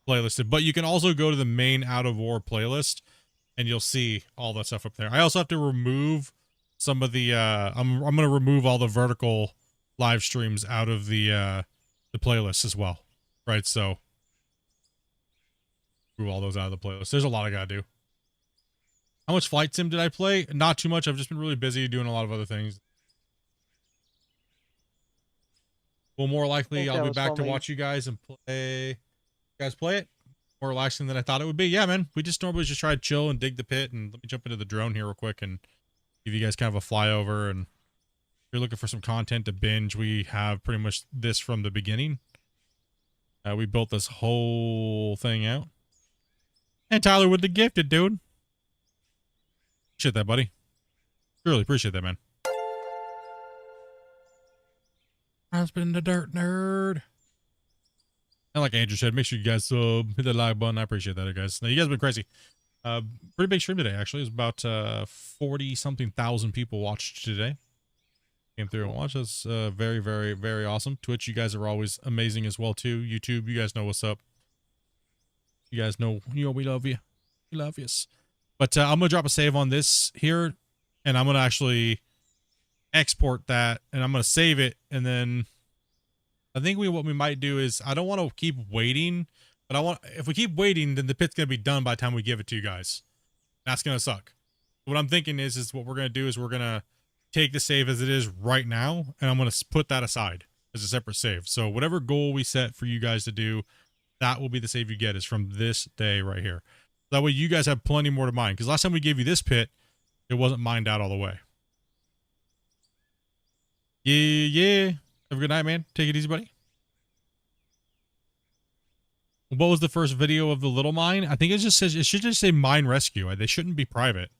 playlisted. But you can also go to the main Out of War playlist, and you'll see all that stuff up there. I also have to remove some of the I'm going to remove all the vertical live streams out of the playlist as well, right? So remove all those out of the playlist. There's a lot I gotta do. How much Flight Sim did I play? Not too much. I've just been really busy doing a lot of other things. Well, more likely I'll be back to watch you guys and play. You guys play it? More relaxing than I thought it would be. Yeah, man. We just normally just try to chill and dig the pit. And let me jump into the drone here real quick and give you guys kind of a flyover. And if you're looking for some content to binge, we have pretty much this from the beginning. We built this whole thing out. And Tyler with the gifted, dude. Appreciate that, buddy. Really appreciate that, man. I've been the dirt nerd. And like Andrew said, make sure you guys sub, hit that like button. I appreciate that, guys. Now, you guys have been crazy. Pretty big stream today, actually. It was about 40-something thousand people watched today. Came through and watched us. Very, very, very awesome. Twitch, you guys are always amazing as well, too. YouTube, you guys know what's up. You guys know, we love you. We love yous. But I'm going to drop a save on this here, and I'm going to actually export that, and I'm going to save it, and then I think what we might do is, I don't want to keep waiting, but if we keep waiting, then the pit's going to be done by the time we give it to you guys. That's going to suck. What I'm thinking is what we're going to do is we're going to take the save as it is right now, and I'm going to put that aside as a separate save. So whatever goal we set for you guys to do, that will be the save you get, is from this day right here. That way you guys have plenty more to mine. Because last time we gave you this pit, it wasn't mined out all the way. Yeah. Have a good night, man. Take it easy, buddy. What was the first video of the little mine? I think it just says, it should just say mine rescue. They shouldn't be private.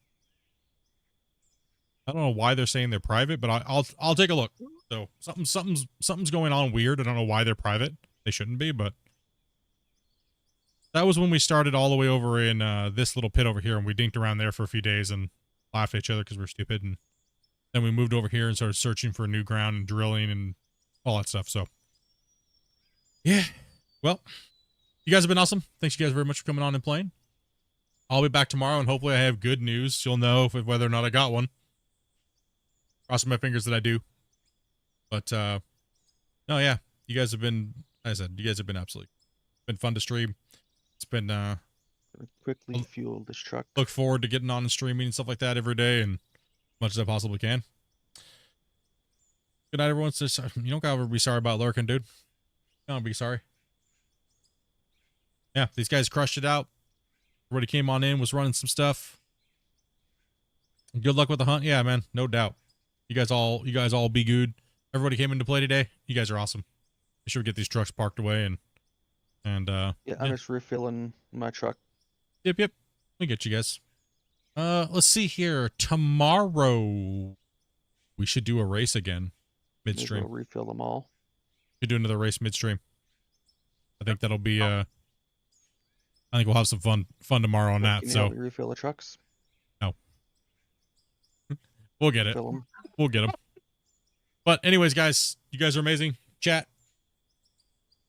I don't know why they're saying they're private, but I'll take a look. So something's going on weird. I don't know why they're private. They shouldn't be, but that was when we started all the way over in this little pit over here, and we dinked around there for a few days and laughed at each other because we're stupid. And then we moved over here and started searching for new ground and drilling and all that stuff. So, yeah. Well, you guys have been awesome. Thanks you guys very much for coming on and playing. I'll be back tomorrow, and hopefully I have good news. You'll know whether or not I got one. Crossing my fingers that I do. But, no, yeah. You guys have been, as I said, you guys have been absolutely been fun to stream. It's been Quickly fuel this truck. Look forward to getting on and streaming and stuff like that every day, and as much as I possibly can. Good night, everyone. You don't gotta be sorry about lurking, dude. Don't be sorry. Yeah, these guys crushed it out. Everybody came on in, was running some stuff. Good luck with the hunt. Yeah, man, no doubt. You guys all be good. Everybody came into play today. You guys are awesome. Make sure we get these trucks parked away and yeah, I'm just refilling my truck. Yep. We get you guys. Let's see here. Tomorrow we should do a race again. Midstream. Maybe I'll refill them all. Could do another race midstream. I think that'll be I think we'll have some fun tomorrow on that. Can you so help me refill the trucks? No. We'll get it. Fill 'em. We'll get them. But anyways, guys, you guys are amazing. Chat,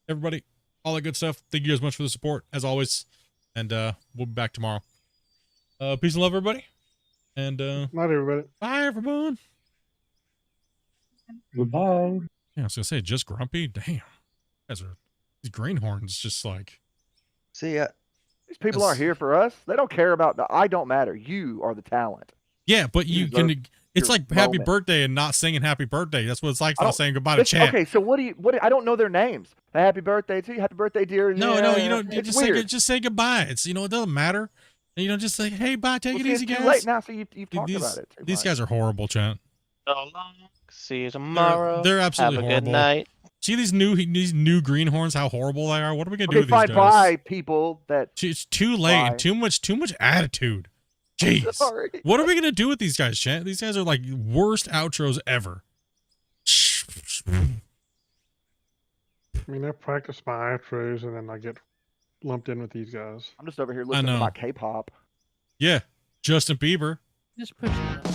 everybody, all that good stuff. Thank you guys much for the support, as always. And we'll be back tomorrow. Peace and love, everybody. And Night, everybody. bye, everyone. Goodbye. Yeah, I was gonna say, just grumpy. Damn, these greenhorns just like. See, these people aren't here for us. They don't care about I don't matter. You are the talent. Yeah, but you deserve can. It's your like happy moment. birthday and not singing happy birthday. That's what it's like I not don't- saying goodbye to It's- chat. Okay, so what do you? I don't know their names. Happy birthday to you. Happy birthday, dear. No, Yeah, you don't. You it's just weird. say goodbye. It's it doesn't matter. And, you know, just like, hey, bye, take Well, it see, easy, it's too guys. late now, so you've talked these, about it too these much. guys are horrible, chat. So long. See you tomorrow. They're absolutely Have a horrible. good night. See these new greenhorns, how horrible they are. What are we gonna do Okay, with these fine, guys? bye, people. That It's too late. And Bye. too much attitude. Jeez. Sorry. What are we gonna do with these guys, chat? These guys are like worst outros ever. I mean, I practice my outros and then I get lumped in with these guys. I'm just over here listening to know. my K-pop. Yeah, Justin Bieber. Just push it.